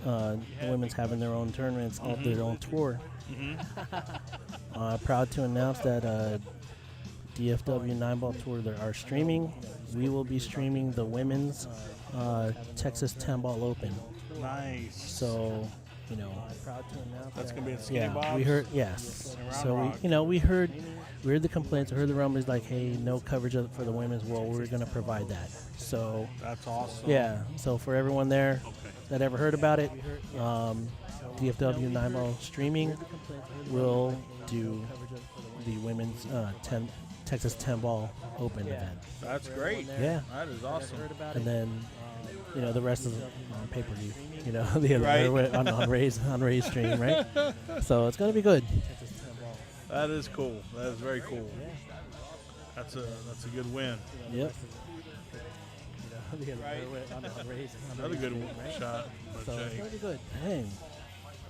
having their own tournaments, their own tour. Proud to announce that DFW 9-Ball Tour are streaming. We will be streaming the women's Texas 10-Ball Open. Nice. So, you know, proud to announce that's gonna be at Skinny Bob's. we heard So we heard the complaints. We heard the rumblings like, hey, no coverage for the women's. Well, we're gonna provide that. So that's awesome. Yeah. So for everyone there that ever heard about it, DFW 9-Ball streaming will do the women's Texas 10-Ball Open event. That's great. Yeah. That is awesome. And then, you know, the rest is on pay-per-view. You know, the Right. on Ray's stream, right? So it's gonna be good. That is cool. That is very cool. That's a good win. Yep. Right. Another good shot. So it's Jay. gonna be good. Dang.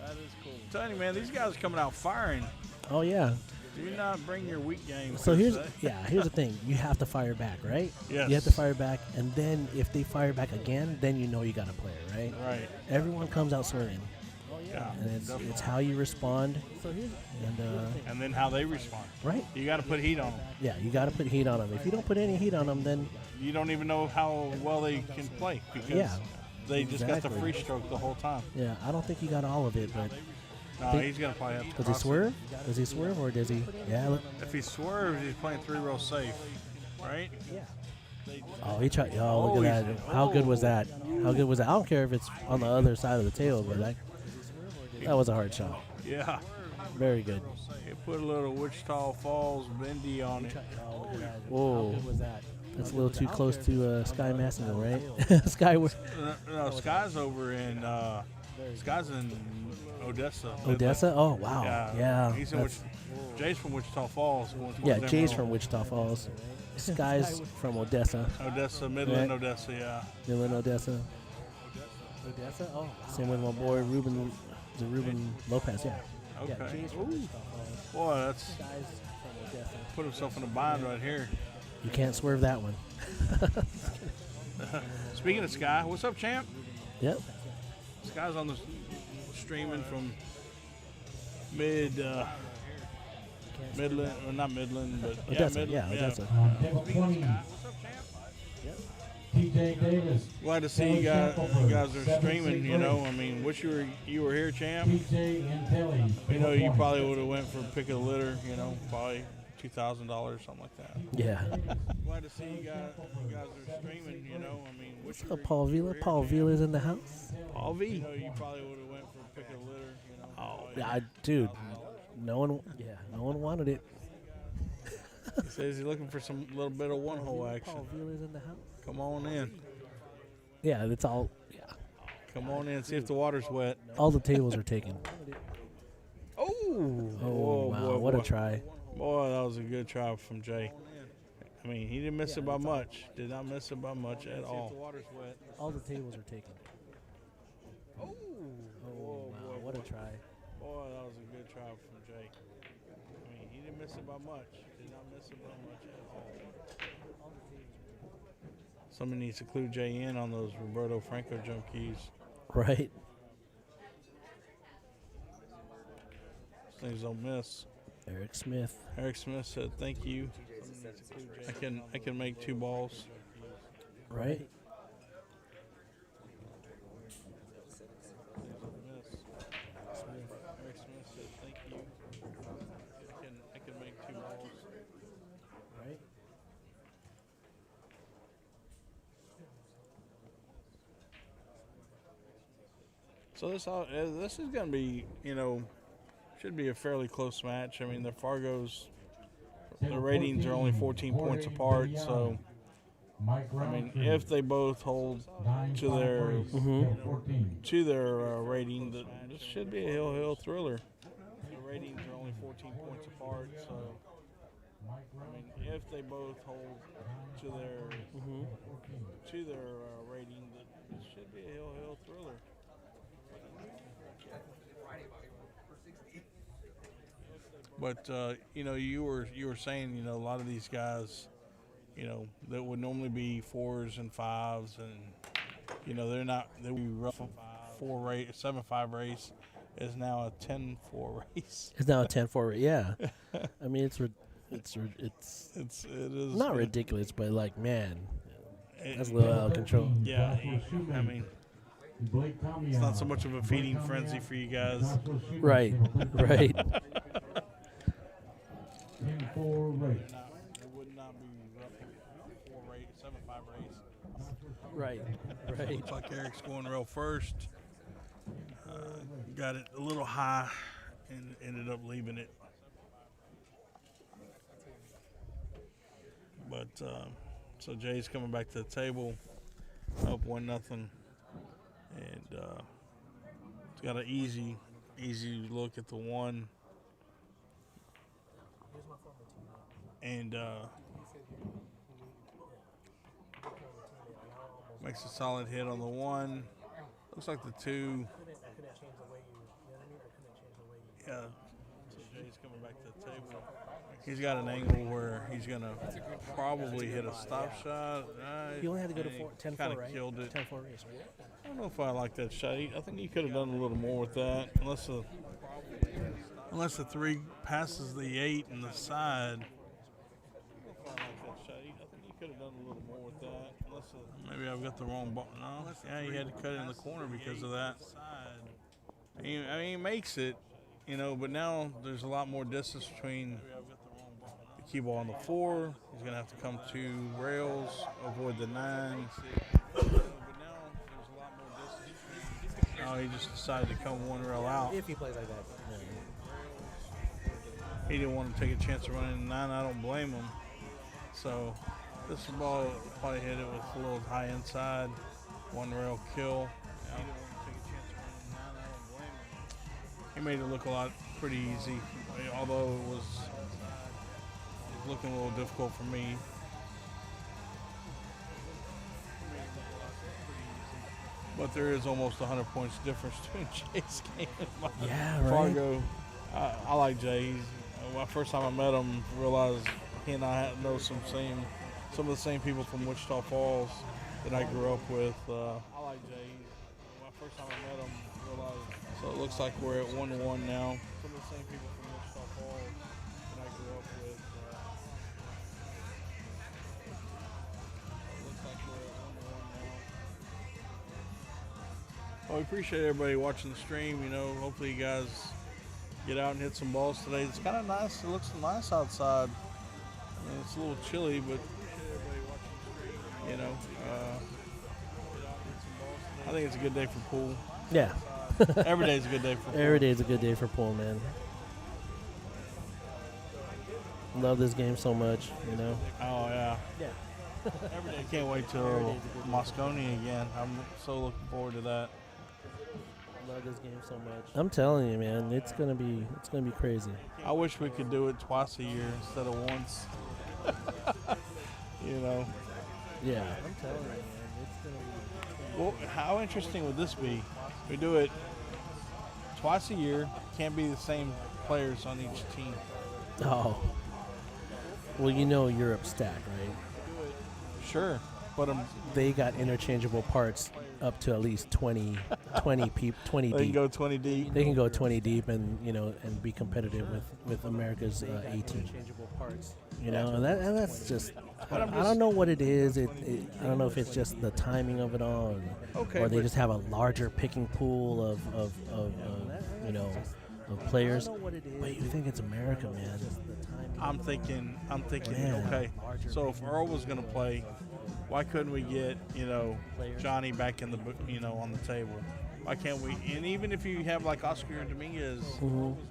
That is cool. I'm telling you, man, these guys are coming out firing. Oh yeah. Do not bring your weak game. So per here's se. here's the thing. You have to fire back, right? Yes. You have to fire back, and then if they fire back again, then you know you got a player, right? Right. Everyone comes out swinging, Yeah. and definitely. it's how you respond. And then how they respond. Right? You got to put heat on them. Yeah, you got to put heat on them. If you don't put any heat on them, then You don't even know how well they can play because they just got the exactly. free stroke the whole time. yeah, I don't think you got all of it. But No, he's going to probably have to does he cross it. swerve? Does he swerve or does he? Yeah. Look. If he swerves, he's playing 3-row safe, right? Yeah. Oh, he tried. Oh, look at he's- that. How good was that? How good was that? I don't care if it's on the other side of the table, but that was a hard shot. Yeah. Very good. He put a little Wichita Falls bendy on it. Whoa. That's a little too close to Sky Massengill, right? Sky. No, Sky's over in Sky's in Odessa. Odessa? Oh, wow. Yeah. He's in Jay's from Wichita Falls. Yeah, Jay's from Wichita Falls. Sky's from Odessa. Odessa, Midland, Right. Odessa, yeah. Midland, Odessa. Odessa? Oh, wow. Same with my boy Ruben Lopez, yeah. Okay. Yeah, Jay's from Wichita Falls. Boy, that's Sky's from Odessa. put himself in a bind right here. You can't swerve that one. Speaking of Sky, what's up, champ? Yep. Sky's on the streaming from Midland, or not Midland, but Odessa, Midland. yeah, Odessa. Speaking of Sky, what's up, champ? TJ Davis. Glad to see you guys are streaming. You know, I mean, wish you were here, champ. TJ and Telly. You know, you probably would have went for pick of the litter. You know, probably $2,000, something like that. Yeah. Glad to see you guys are streaming. You know, I mean, wish What's up, Paul Vila? Paul Vila's in the house. Paul V. You know, you probably would have went for pick of the litter. You know. Oh, yeah, dude. No one wanted it. He says he's looking for some little bit of one-hole action. Paul Vila's in the house. Come on in. Yeah, it's all. Yeah. Come on in. See if the water's wet. All the tables are taken. Oh. Oh, wow. What a try. Boy, that was a good try from Jay. I mean, he didn't miss it by much. Did not miss it by much at all. All the tables are taken. Oh, wow. What a try. Boy, that was a good try from Jay. I mean, he didn't miss it by much. Did not miss it by much at all. Somebody needs to clue Jay in on those Roberto Franco jump keys. Right. Things don't miss. Eric Smith. Eric Smith said, "Thank you. I can make 2 balls." Right. Eric Smith said, "Thank you. I can make 2 balls." Right. So this is going to be, you know, should be a fairly close match. I mean, the Fargos, the ratings are only 14 points apart, so I mean, if they both hold to their rating, this should be a hill thriller. The ratings are only 14 points apart, so I mean, if they both hold to their rating, this should be a hill thriller. But you know, you were saying, you know, a lot of these guys, you know, that would normally be 4s and 5s, and you know, they would be rough 7-5 race is now a 10-4 race. It's now a 10-4 race. Yeah. I mean, it is not ridiculous, but like, man, that's a little out of control. Yeah, I mean, it's not so much of a feeding frenzy for you guys. Right. Right. 10-4 race. It would not be rough 7-5 race. Right. Right. Looks like Eric's going rail first. Got it a little high and ended up leaving it. But so Jay's coming back to the table, up 1-0, and it's got an easy look at the 1. And makes a solid hit on the 1. Looks like the 2. Yeah. So Jay's coming back to the table. He's got an angle where he's going to probably hit a stop shot. You only had to go to 10-4, kind of right? killed it. 10-4 race. I don't know if I like that shot. I think he could have done a little more with that. Unless the 3 passes the 8 and the side. Could have done a little more with that. Maybe I've got the wrong ball. No, yeah, he had to cut it in the corner because of that. I mean, he makes it, you know, but now there's a lot more distance between the key ball and the 4. He's going to have to come 2 rails, avoid the 9. But now there's a lot more distance. Now he just decided to come 1 rail out. If he plays like that. He didn't want to take a chance of running the 9. I don't blame him. So this ball probably hit it with a little high inside, 1 rail kill. He didn't want to take a chance of running the 9. I don't blame him. He made it look a lot pretty easy, although it was looking a little difficult for me. But there is almost 100 points difference between Jay's game and mine. Yeah, right. Fargo, I like Jay. The first time I met him, realized he and I know some of the same people from Wichita Falls that I grew up with. I like Jay. First time I met him, realized. So it looks like we're at 1-1 now. Some of the same people from Wichita Falls that I grew up with. It looks like we're at 1-1 Well, we appreciate everybody watching the stream. You know, hopefully you guys get out and hit some balls today. It's kind of nice. It looks nice outside. I mean, it's a little chilly, but you know, I think it's a good day for pool. Yeah. Every day's a good day for pool. Every day is a good day for pool, man. Love this game so much, you know. Oh yeah. Yeah. Every day. Can't wait till Moscone again. I'm so looking forward to that. Love this game so much. I'm telling you, man, it's gonna be crazy. I wish we could do it twice a year instead of once. You know. Yeah. I'm telling you, man, it's gonna be. Well, how interesting would this be? We do it twice a year. Can't be the same players on each team. Oh. Well, you know Europe's stacked, right? Sure, but they got interchangeable parts up to at least 20 deep. They can go 20 deep. They can go 20 deep, and you know, and be competitive with America's 18. You know, and that's just. I don't know what it is. I don't know if it's just the timing of it all, or they just have a larger picking pool of you know, of players. But you think it's America, man? I'm thinking, Man. okay, so if Earl was going to play, why couldn't we get, you know, Johnny back in the, you know, on the table? Why can't we? And even if you have like Oscar and Dominguez,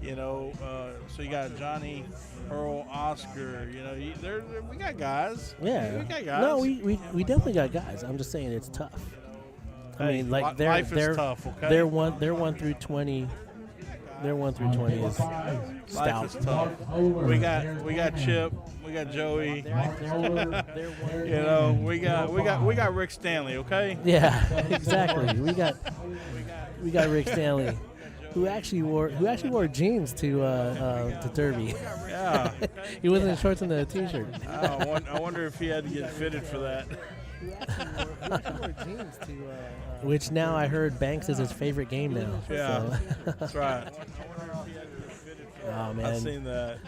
you know, so you got Johnny, Earl, Oscar, you know, we got guys. Yeah, we got guys. No, we definitely got guys. I'm just saying it's tough. I mean, like life is tough. Okay, they're 1 through 20. Their 1 through 20 is stout. Life is tough. We got Chip, we got Joey. You know, we got Rick Stanley. Okay. Yeah, exactly. We got Rick Stanley, who actually wore jeans to Derby. Yeah. He wasn't in shorts and a t-shirt. I wonder if he had to get fitted for that. Which now I heard Banks is his favorite game now. Yeah, so. That's right. Oh man, I've seen that.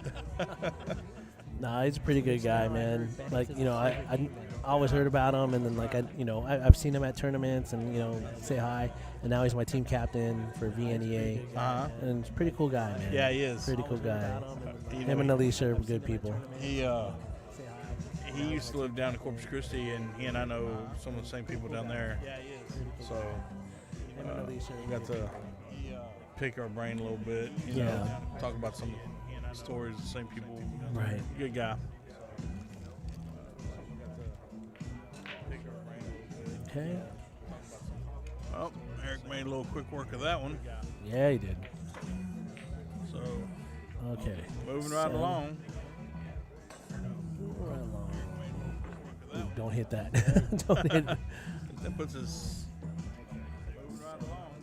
Nah, he's a pretty good guy, man. Like, you know, I always heard about him, and then like I've seen him at tournaments, and you know, say hi. And now he's my team captain for VNEA, and he's a pretty cool guy, man. Yeah, he is. Pretty cool guy. You Him know, and Alicia are good people. He used to live down in Corpus Christi, and he and I know some of the same people down there. Yeah, he is. So we got to pick our brain a little bit, you know, talk about some stories of the same people. Right. Good guy. Okay. Well, Eric made a little quick work of that one. Yeah, he did. So, okay. Moving right along. Right along. Ooh, don't hit that. Don't hit. That puts us moving right along.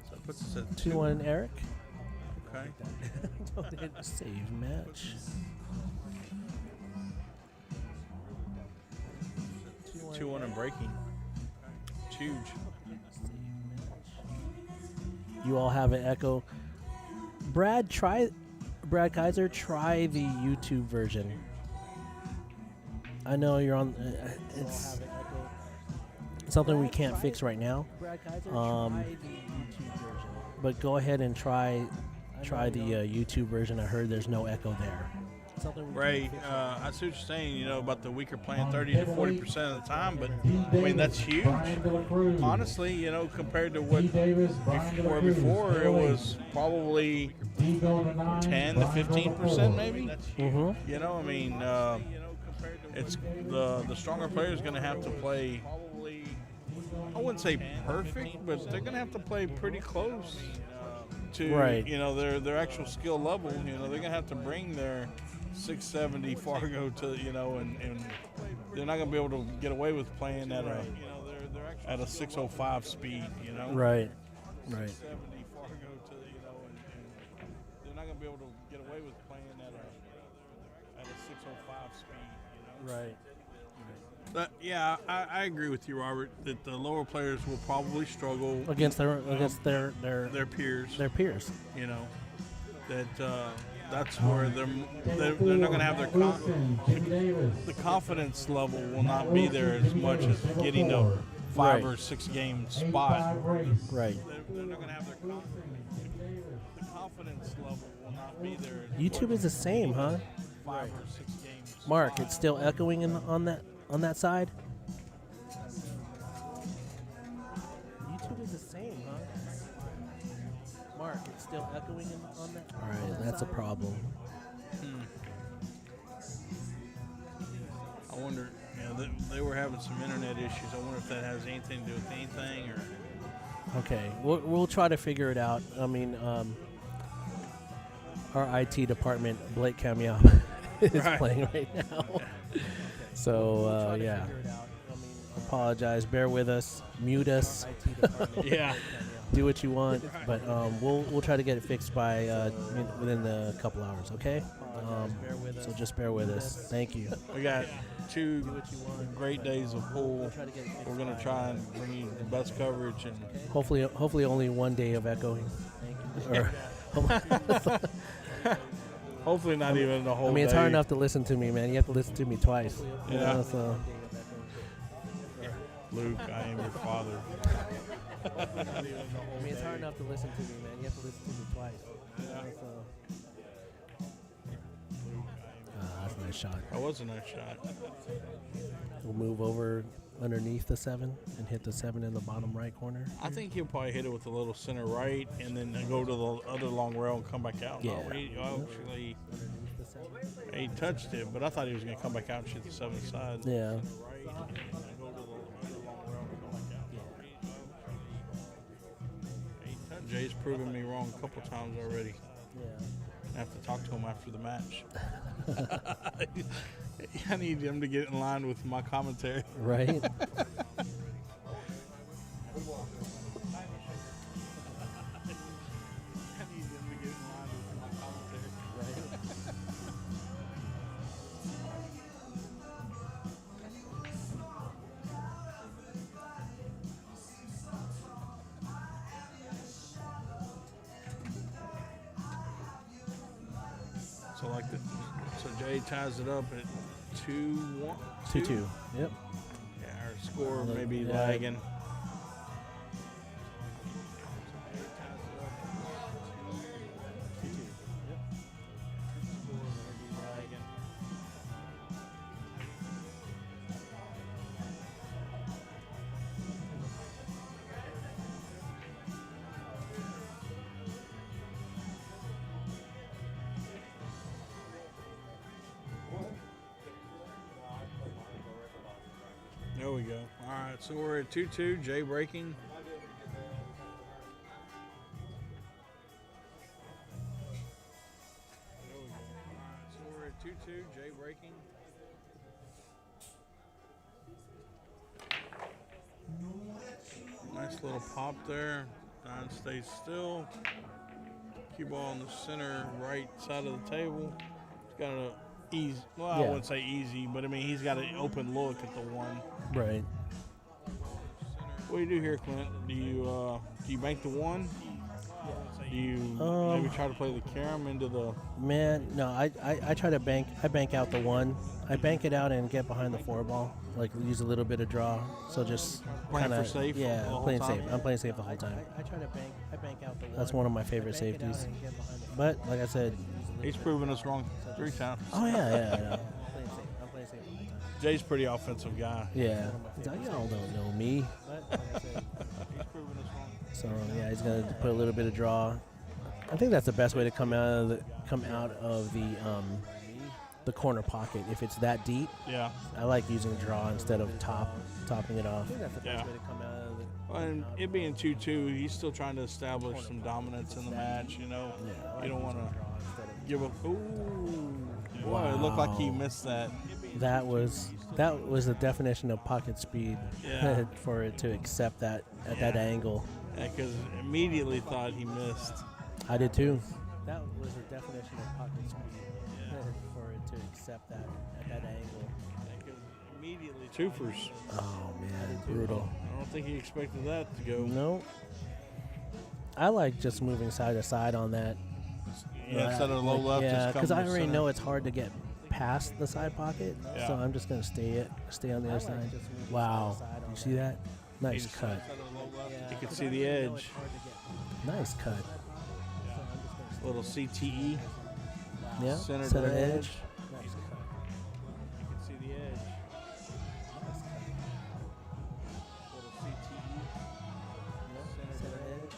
So that puts us at 2-1 Eric. Okay. Don't hit save match. 2-1 and breaking. It's huge. You all have an echo. Brad Kaiser, try the YouTube version. I know you're on. It's something we can't fix right now. But go ahead and try the YouTube version. I heard there's no echo there. Right. I see what you're saying, you know, about the weaker playing 30 to 40% of the time, but I mean, that's huge. Honestly, you know, compared to what before, it was probably 10 to 15% maybe. You know, I mean, it's the stronger player is going to have to play, I wouldn't say perfect, but they're going to have to play pretty close to, you know, their actual skill level. You know, they're going to have to bring their 670 Fargo to, you know, and they're not going to be able to get away with playing at a 605 speed, you know. Right. 670 Fargo to, you know, and they're not going to be able to get away with playing at a 605 speed, you know. Right. But yeah, I agree with you, Robert, that the lower players will probably struggle against their peers. Their peers. You know, that's where they're not going to have the confidence level will not be there as much as getting 5 Right. or 6 game spot. 85 race. Right. They're not going to have their the confidence level will not be there. YouTube is the same, huh? 5 or 6 games. Mark, it's still echoing on that side. YouTube is the same, huh? Mark, it's still echoing on that. All right, that's a problem. I wonder, they were having some internet issues. I wonder if that has anything to do with anything or. Okay, we'll try to figure it out. I mean, our IT department, Blake Kamiab, is playing right now. So yeah, apologize. Bear with us. Mute us. Yeah. Do what you want, but we'll try to get it fixed by within a couple hours. Okay. So just bear with us. Thank you. We got 2 great days of pool. We're going to try and bring you the best coverage. And Hopefully only one day of echoing. Or, hopefully not even the whole day. I mean, it's hard enough to listen to me, man. You have to listen to me twice. Yeah. You know, so. Luke, I am your father. I mean, it's hard enough to listen to me, man. You have to listen to me twice. You know, so. That's a nice shot. That was a nice shot. We'll move over underneath the 7 and hit the 7 in the bottom right corner. I think he'll probably hit it with a little center right and then go to the other long rail and come back out. Yeah. No, actually, he touched it, but I thought he was going to come back out and shoot the 7 side. Yeah. Right, and go to the other long rail and come back out. Jay's proven me wrong a couple times already. Yeah. I have to talk to him after the match. I need him to get in line with my commentary. Right? I need him to get in line with my commentary. So Jay ties it up at 2-1. 2-2. Yep. Yeah, our score may be Yeah. lagging. There we go. All right, so we're at 2-2. Jay breaking. There we go. All right, so we're at 2-2. Jay breaking. Nice little pop there. Don stays still. Cue ball in the center right side of the table. He's got a easy. Well, I Yeah. wouldn't say easy, but I mean he's got an open look at the one. Right. What do you do here, Clint? Do you bank the one? Do you maybe try to play the carom into the? Man, no, I try to bank out the 1. I bank it out and get behind the 4 ball. Like use a little bit of draw. So just Playing kinda, for safe the Yeah, whole playing time? safe. I'm playing safe the whole time. I try to bank out the 1. That's one of my favorite safeties. But like I said, He's proven us wrong 3 times. oh yeah. I'm playing safe the whole time. Jay's a pretty offensive guy. Yeah. Y'all don't know me. He's proven us wrong. So yeah, he's gonna put a little bit of draw. I think that's the best way to come out of the corner pocket. If it's that deep, Yeah. I like using draw instead of topping it off. I think that's the Yeah. best way to come out of Well, and it being 2-2, he's still trying to establish some dominance in the match. You know, you don't want to give up. Ooh, boy, it looked like he missed that. That was the definition of pocket speed. Yeah. For it to accept that at that angle. Because immediately thought he missed. I did too. That was the definition of pocket speed. For it to accept that at that angle. Immediately twofers. Oh man, brutal. I don't think he expected that to go. No. I like just moving side to side on that. Yeah, instead of low left, yeah, just because come I to already center. know it's hard to get past the side pocket, Yeah. so I'm just gonna stay on the other side. Wow, you see that? Nice cut. You can see the edge. Nice cut. Little CTE. Yeah. Center Center to edge. edge. Nice cut. You can see the edge. Little CTE. Center to edge.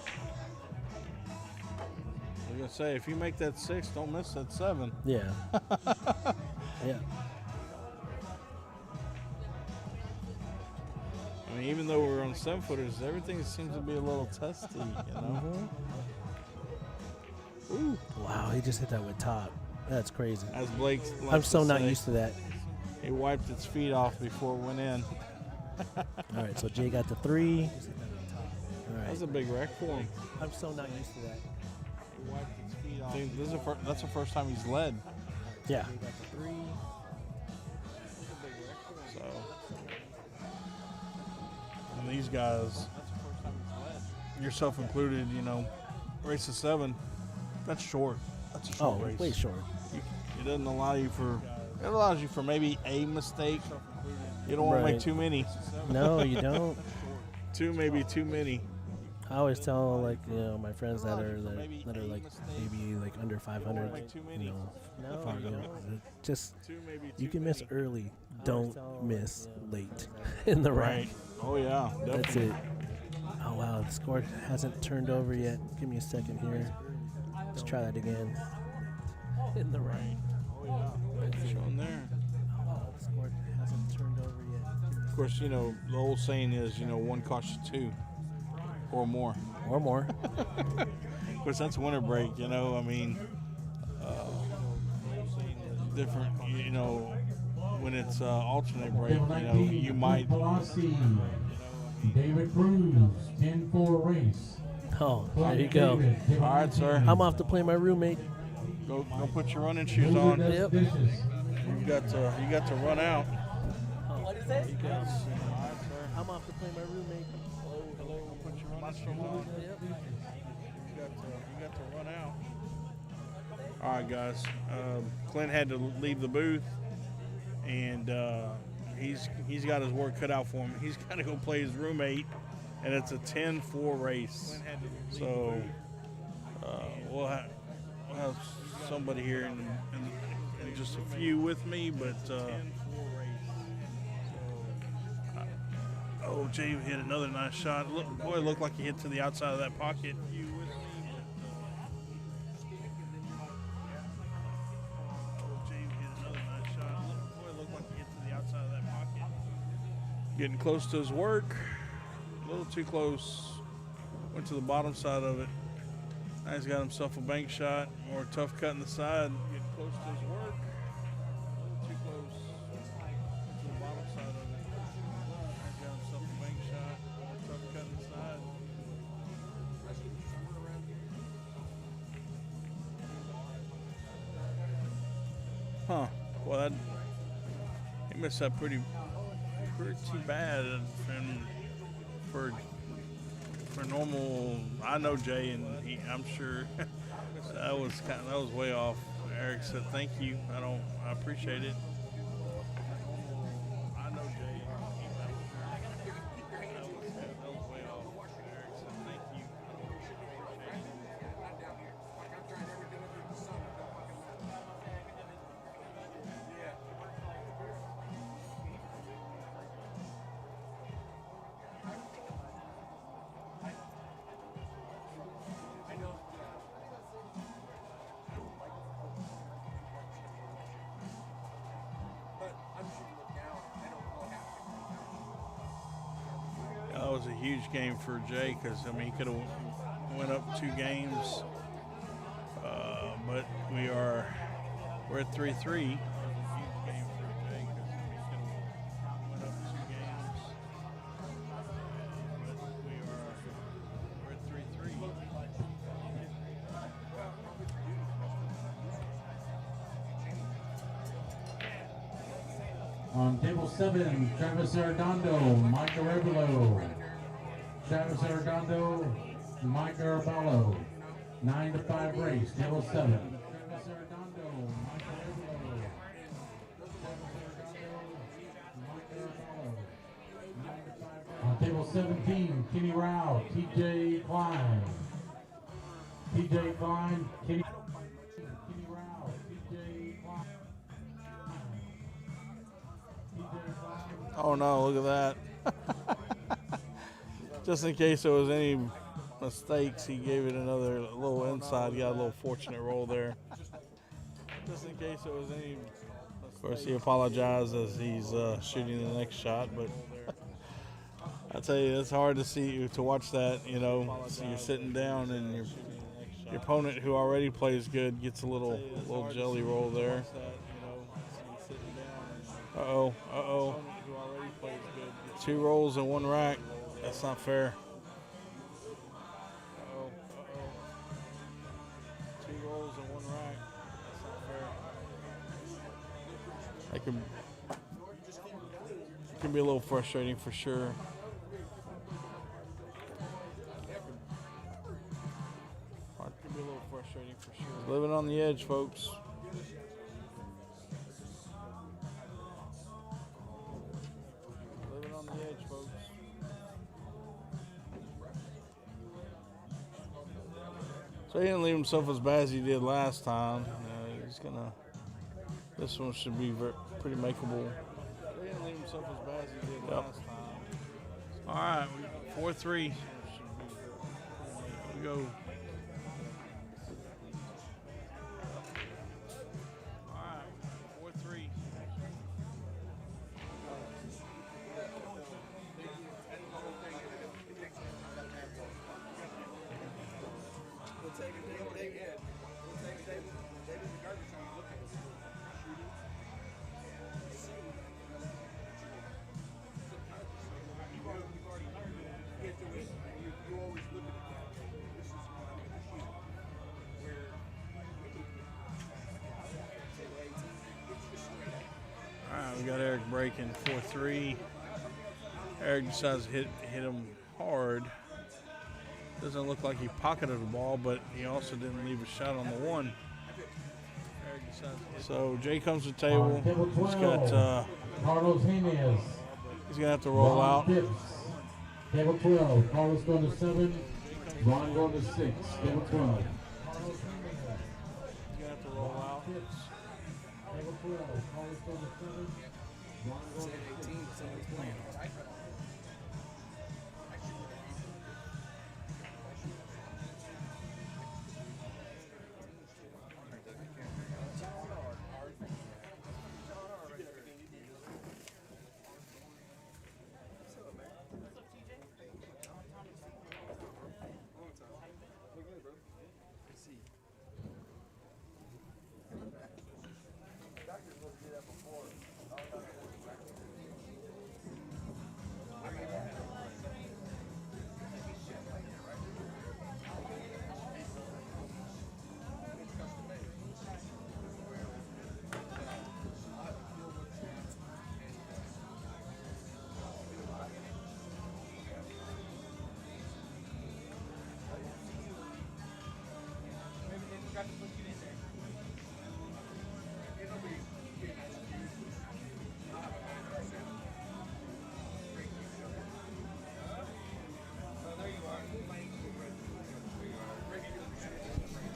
I was gonna say, if you make that 6, don't miss that 7. Yeah. Yeah. I mean, even though we're on 7-footers, everything seems to be a little testy, you know. Ooh. Wow, he just hit that with top. That's crazy. As Blake likes I'm so to not say, used to that. He wiped its feet off before it went in. All right, so Jay got the 3. All right. That's a big wreck for him. I'm so not used to that. He wiped its feet off. Dude, that's the first time he's led. Yeah. So, and these guys, yourself included, you know, race of 7, that's short. That's a short race. Way short. It doesn't allow you for. It allows you for maybe a mistake. You don't want to Right. make too many. No, you don't. 2 maybe too many. I always tell my friends that are like maybe like under 500, just you can miss early, don't miss late in the Right. rank. Oh yeah. Definitely. That's it. Oh wow, the score hasn't turned over yet. Give me a second here. Let's try that again. In the rank. Oh yeah. Showing there. Oh wow, the score hasn't turned over yet. Of course, you know the old saying is, you know, 1 costs you 2 or more. Or more. Of course, that's winter break. You know, I mean, different. You know, when it's alternate break, you know, you might. David Cruz, 10-4 race. Oh, there you go. All right, sir. I'm off to play my roommate. Go put your running shoes on. Yep. You got to run out. What is that? I'm off to play my roommate. Hello. Put your running shoes on. Yep. You got to run out. All right, guys. Clint had to leave the booth, and he's got his work cut out for him. He's got to go play his roommate, and it's a 10-4 race. So we'll have somebody here in just a few with me, but oh, Jay hit another nice shot. Boy, it looked like he hit to the outside of that pocket. Getting close to his work, a little too close. Went to the bottom side of it. Now he's got himself a bank shot or a tough cut in the side. Getting close to his work, a little too close. Went to the bottom side of it. Now he's got himself a bank shot or a tough cut in the side. Huh? Well, he missed that pretty bad, and for normal, I know Jay, and I'm sure that was way off. Eric said thank you. I appreciate it. I know Jay. That was way off. Eric said thank you. That was a huge game for Jay because, I mean, he could have went up 2 games, but we're at 3-3. That was a huge game for Jay because he could have went up 2 games, but we're at 3-3. On table 7, Travis Arredondo, Mike Arevalo. Travis Arredondo, Mike Arevalo. 9-5 race, table 7. Travis Arredondo, Mike Arevalo. Table 17, Kenny Rao, TJ Klein. TJ Klein, Kenny Rao, TJ Klein. TJ Klein. Oh no, look at that. Just in case there was any mistakes, he gave it another little inside. Got a little fortunate roll there. Just in case there was any mistakes. Of course, he apologized as he's shooting the next shot, but I tell you, it's hard to watch that. You know, so you're sitting down and your opponent, who already plays good, gets a little jelly roll there. Uh-oh. 2 rolls in 1 rack. That's not fair. 2 rolls in 1 rack. That's not fair. That can be a little frustrating for sure. Can be a little frustrating for sure. Living on the edge, folks. Living on the edge, folks. So he didn't leave himself as bad as he did last time. He's gonna. This one should be pretty makeable. He didn't leave himself as bad as he did last time. All right, 4-3. We go. All right, 4-3. All right, we got Eric breaking 4-3. Eric decides to hit him hard. Doesn't look like he pocketed the ball, but he also didn't leave a shot on the 1. So Jay comes to the table. Table 12, He's got Carlos Jimenez. he's gonna have to roll Ron out. Phipps. Table 12, Carlos going to 7. Ron going to 6. Table 12. He's gonna have to roll out. Table 12, Carlos going to 7. Ron going to 6.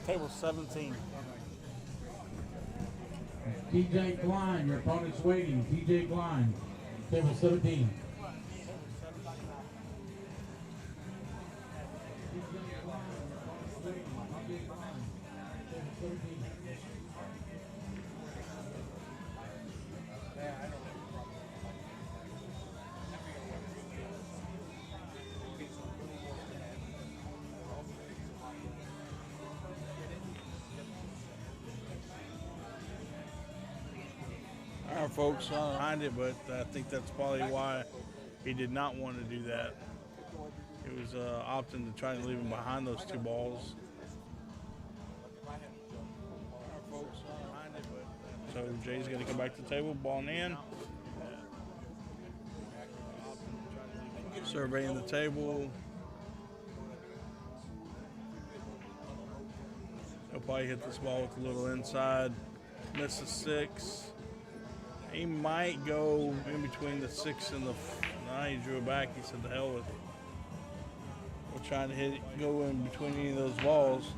Table 17. TJ Klein, your opponent's waiting. TJ Klein, table 17. All right, folks, behind it, but I think that's probably why he did not want to do that. He was opting to try and leave him behind those 2 balls. So Jay's going to come back to the table, ball in. Surveying the table. He'll probably hit this ball with a little inside. Misses 6. He might go in between the 6 and the Nah, he drew it back. He said, "The hell with it. We're trying to hit it, go in between any of those balls.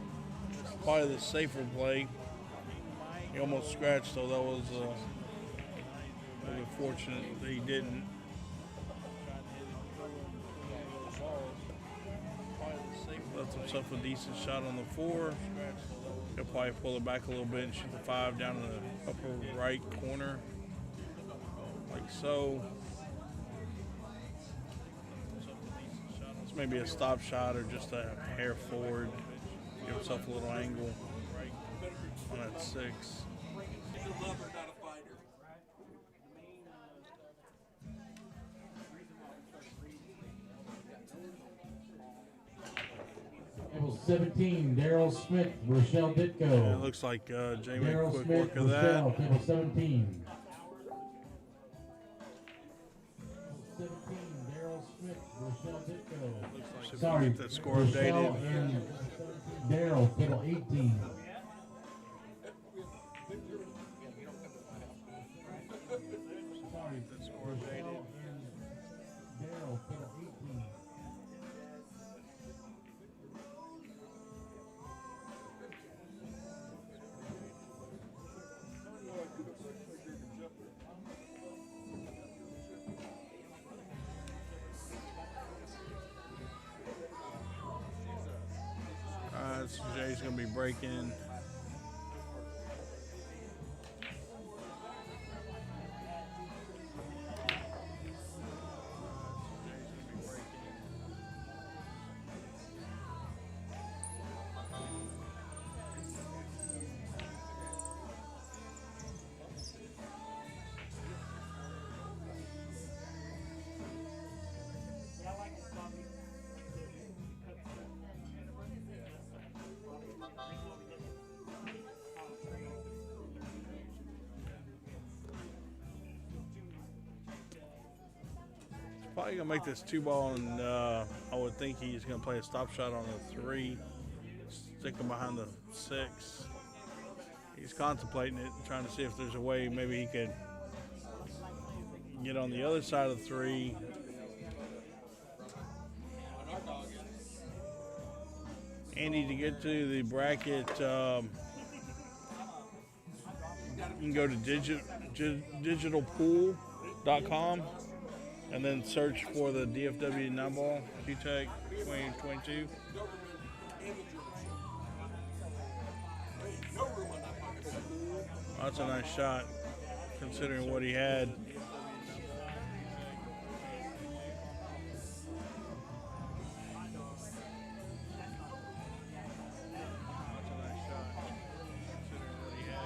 Probably the safer play." He almost scratched, though. That was really fortunate that he didn't. Left himself a decent shot on the 4. He'll probably pull it back a little bit and shoot the 5 down in the upper right corner, like so. It's maybe a stop shot or just a hair forward. Give himself a little angle on that 6. Table 17, Daryl Smith, Rochelle Ditko. Yeah, it looks like Jay made a Daryl quick Smith, work of Rochelle, that. table 17. 17, Daryl Smith, Rochelle Ditko. Should Sorry, get that score Rochelle updated. and Daryl, table 18. Sorry, That score updated. Rochelle and Daryl, table 18. So Jay's gonna be breaking. Probably gonna make this 2-ball, and I would think he's gonna play a stop shot on the 3, stick him behind the 6. He's contemplating it, trying to see if there's a way maybe he could get on the other side of the 3. Andy, to get to the bracket, you can go to digitalpool.com. and then search for the DFW 9-ball Q-Tech 2022. That's a nice shot, considering what he had.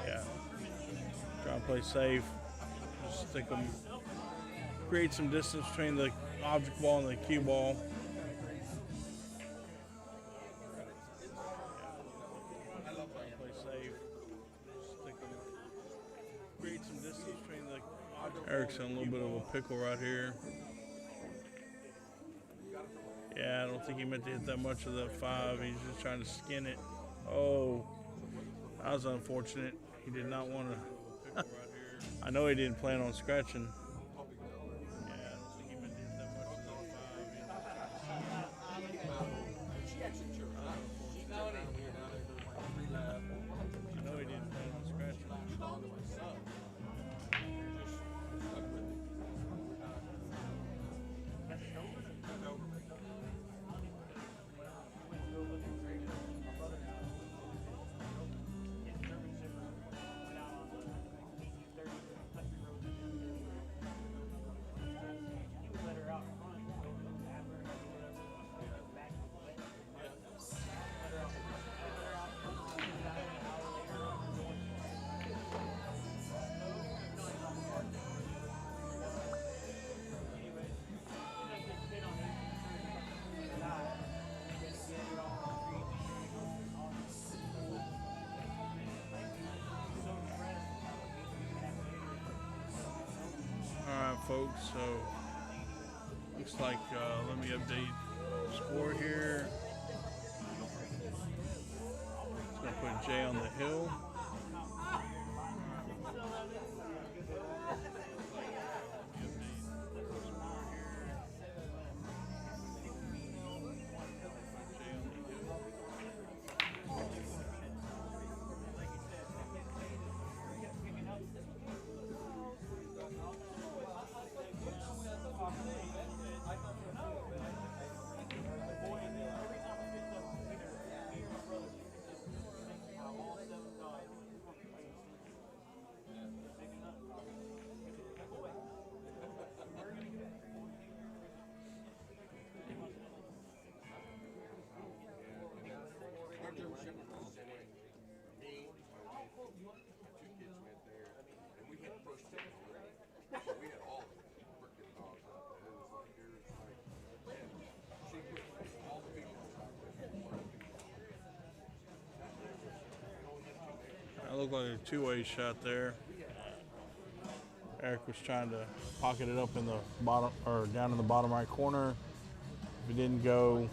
Yeah. Try and play safe. Just stick them. Create some distance between the object ball and the cue ball. Play safe. Create some distance between the object. Eric's in a little bit of a pickle right here. Yeah, I don't think he meant to hit that much of that 5. He's just trying to skin it. Oh, that was unfortunate. He did not want to. I know he didn't plan on scratching. Folks, so looks like let me update score here. Just gonna put Jay on the hill. Looked like a two-way shot there. Eric was trying to pocket it up in the bottom, or down in the bottom right corner. If it didn't go,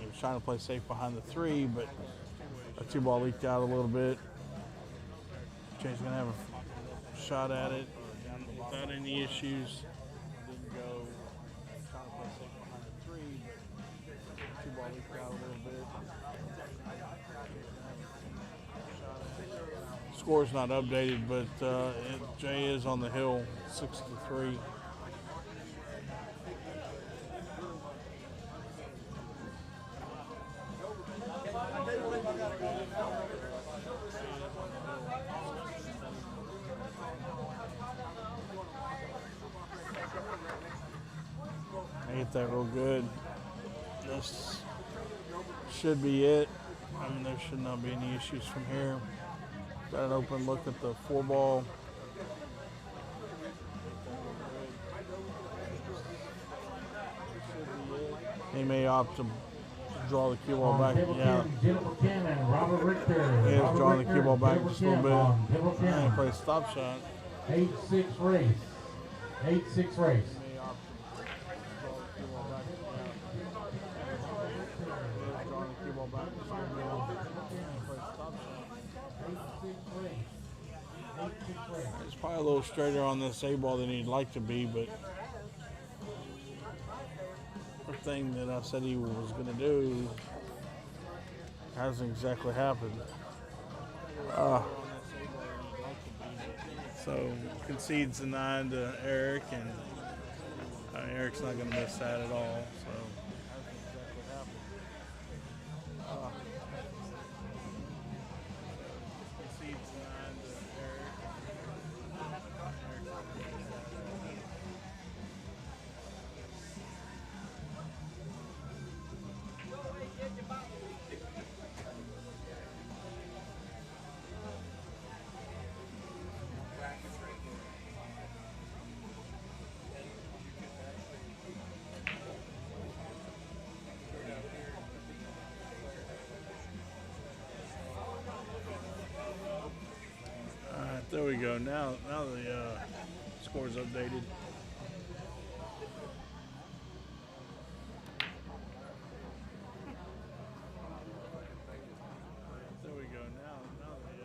he was trying to play safe behind the three, but a two ball leaked out a little bit. Jay's gonna have a shot at it without any issues. Didn't go. Trying to play safe behind the three, but two ball leaked out a little bit. Score's not updated, but Jay is on the hill, 6-3. I hit that real good. This should be it. I mean, there should not be any issues from here. Got an open look at the 4-ball. He may opt to draw the cue ball back. Yeah. He is drawing the cue ball back just a little bit. And he plays stop shot. 8-6 race. 8-6 race. It's probably a little straighter on this A ball than he'd like to be, but the thing that I said he was going to do hasn't exactly happened. So concedes the 9 to Eric, and Eric's not going to miss that at all. So. There we go. Now the score's updated. There we go. Now the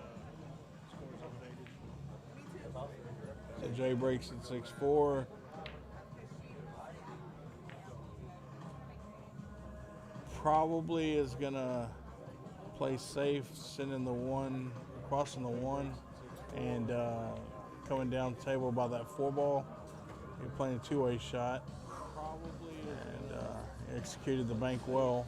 score's updated. So Jay breaks at 6-4. Probably is gonna play safe, sending the 1, crossing the 1. And coming down the table by that 4-ball, he playing a two-way shot, and executed the bank well.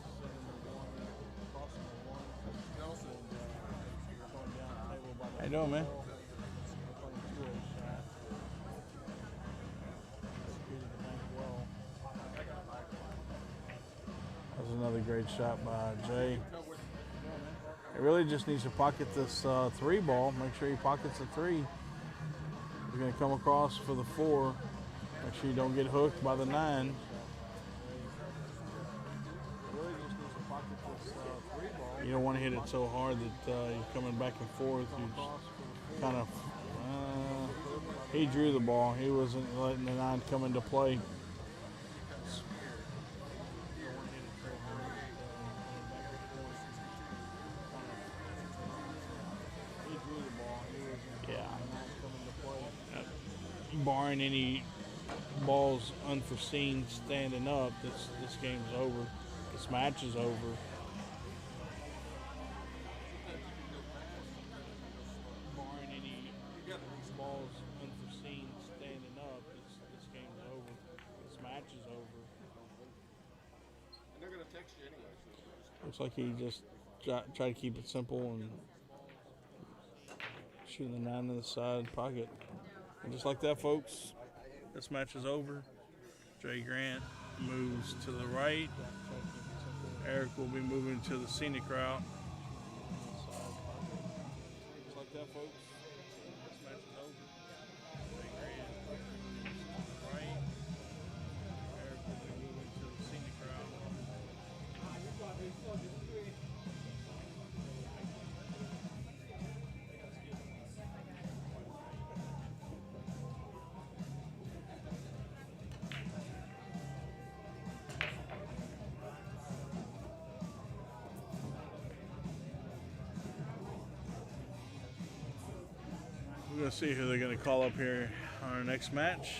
How you doing, man? That was another great shot by Jay. He really just needs to pocket this 3-ball. Make sure he pockets the 3. He's going to come across for the 4. Make sure you don't get hooked by the 9. You don't want to hit it so hard that you're coming back and forth. You kind of, he drew the ball. He wasn't letting the 9 come into play. Barring any balls unforeseen standing up, this game's over. This match is over. Barring any balls unforeseen standing up, this game's over. This match is over. And they're going to text you anyway. So looks like he just tried to keep it simple and shooting the 9 to the side pocket. And just like that, folks, this match is over. Jay Grant moves to the right. Eric will be moving to the scenic route. Just like that, folks, this match is over. Jay Grant moves to the right. Eric will be moving to the scenic route. Let's see who they're going to call up here on our next match.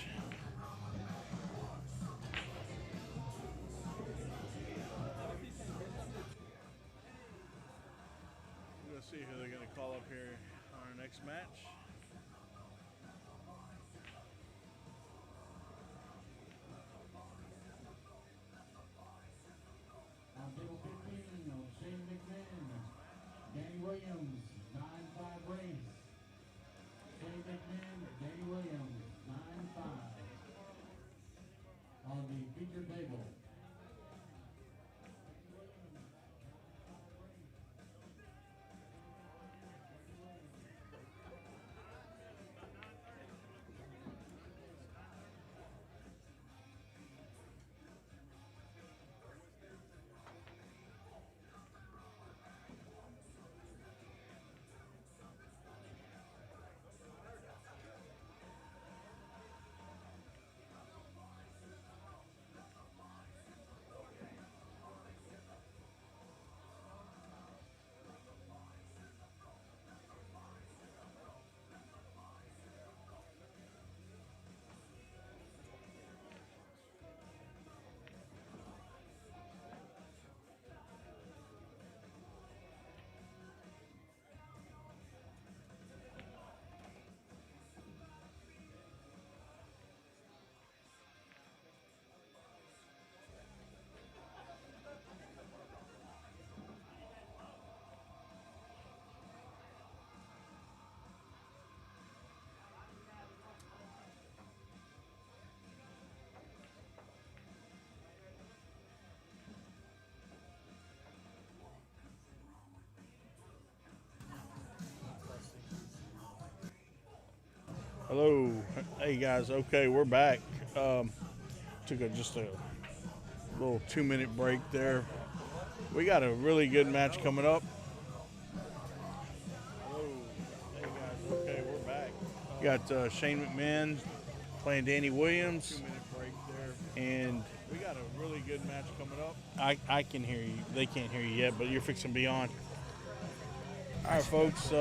Let's see who they're going to call up here on our next match. On table 15, Shane McMahon, Danny Williams, 9-5 race. Shane McMahon, Danny Williams, 9-5. On the feature table. Hello. Hey guys. Okay, we're back. Took just a little 2-minute break there. We got a really good match coming up. Hello. Hey guys. Okay, we're back. Got Shane McMahon playing Danny Williams. 2-minute break there. And we got a really good match coming up. I can hear you. They can't hear you yet, but you're fixing to be on. All right, folks.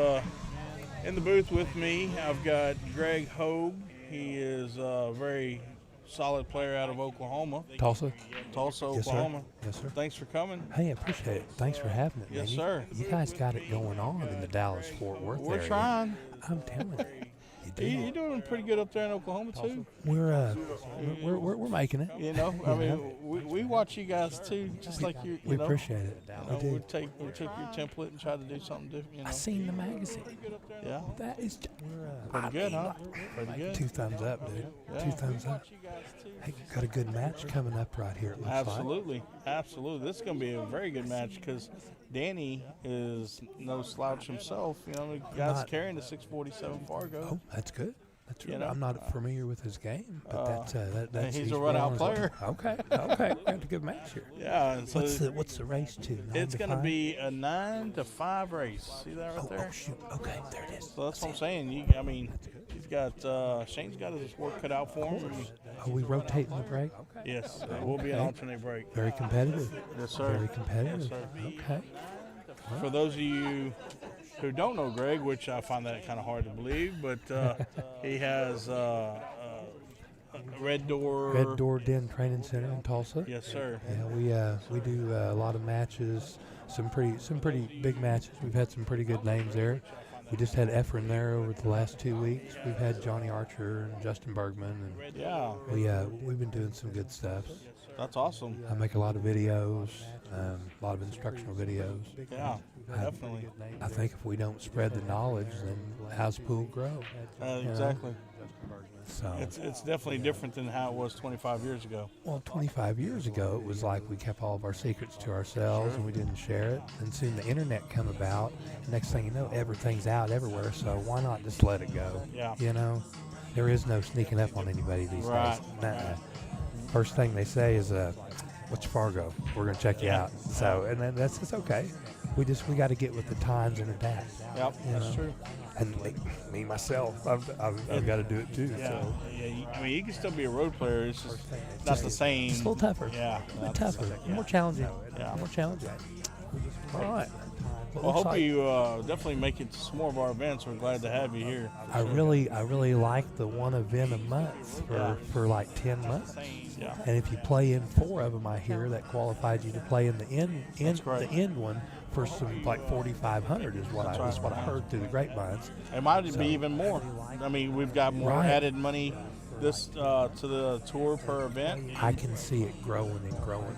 In the booth with me, I've got Greg Hogue. He is a very solid player out of Oklahoma. Tulsa, Tulsa, yes, Oklahoma. Sir. Yes, sir. Thanks for coming. Hey, I appreciate it. Thanks for having it, man. Yes, sir. You guys got it going on in the Dallas-Fort Worth area. We're trying. I'm telling you. You're doing pretty good up there in Oklahoma, too. We're making it. You know, I mean, we watch you guys, too, just like you We know. appreciate it. We took your template and tried to do something different, you know. I seen the magazine. Yeah. That is Pretty good, huh? Pretty good. 2 thumbs up, dude. Yeah. 2 thumbs up. Hey, got a good match coming up right here, it looks Absolutely. Absolutely. This is going to be a very good match because Danny is no slouch himself. You know, the guy's Not- carrying the 647 Fargo. like. Oh, that's good. That's You right. know, I'm not familiar with his game, but that's he's a run-out rolling his own. player. Okay, okay. Got a good match here. Yeah. And so What's the race to? 9 it's to going to 5? be a 9 to 5 race. See that right there? Oh, shoot. Okay, there it is. So that's what I'm saying. He's got Shane's got his work cut out for him. Are we rotating the break? Yes, it will be an alternate break. Very competitive. Yes, sir. Very competitive. Yes, sir. Okay. For those of you who don't know Greg, which I find that kind of hard to believe, but he has Red Door. Red Door Den Training Center in Tulsa. Yes, sir. Yeah, we do a lot of matches. Some pretty big matches. We've had some pretty good names there. We just had Efren there over the last 2 weeks. We've had Johnny Archer and Justin Bergman, and Yeah, we've been doing some good stuff. that's awesome. I make a lot of videos, a lot of instructional videos. Yeah, definitely. I think if we don't spread the knowledge, then how's pool grow? Exactly. So, It's definitely different than how it was 25 years ago. well, 25 years ago, it was like we kept all of our secrets to ourselves and we didn't share it. And soon the internet come about. Next thing you know, everything's out everywhere. So why not just let it go? Yeah. You know, there is no sneaking up on anybody these Right. days. Nuh-uh. First thing they say is, "What's your Fargo? We're gonna check you out." So, and then it's okay. We got to get with the times and adapt. Yep, You that's know? true. And me myself, I've got to do it too. Yeah, So. I mean, you can still be a road player. It's just not the same. It's a little tougher. Yeah, A little not the tougher. same. More challenging. Yeah. More challenging. All right. Well, I hope you definitely make it to some more of our events. We're glad to have you here. I really like the one event a month for like 10 months. Yeah. And if you play in 4 of them, I hear that qualifies you to play in the the end one for some like 4,500 is what I heard through the grapevines. It might be even more. I mean, we've got more added money this to the tour per event. I can see it growing and growing.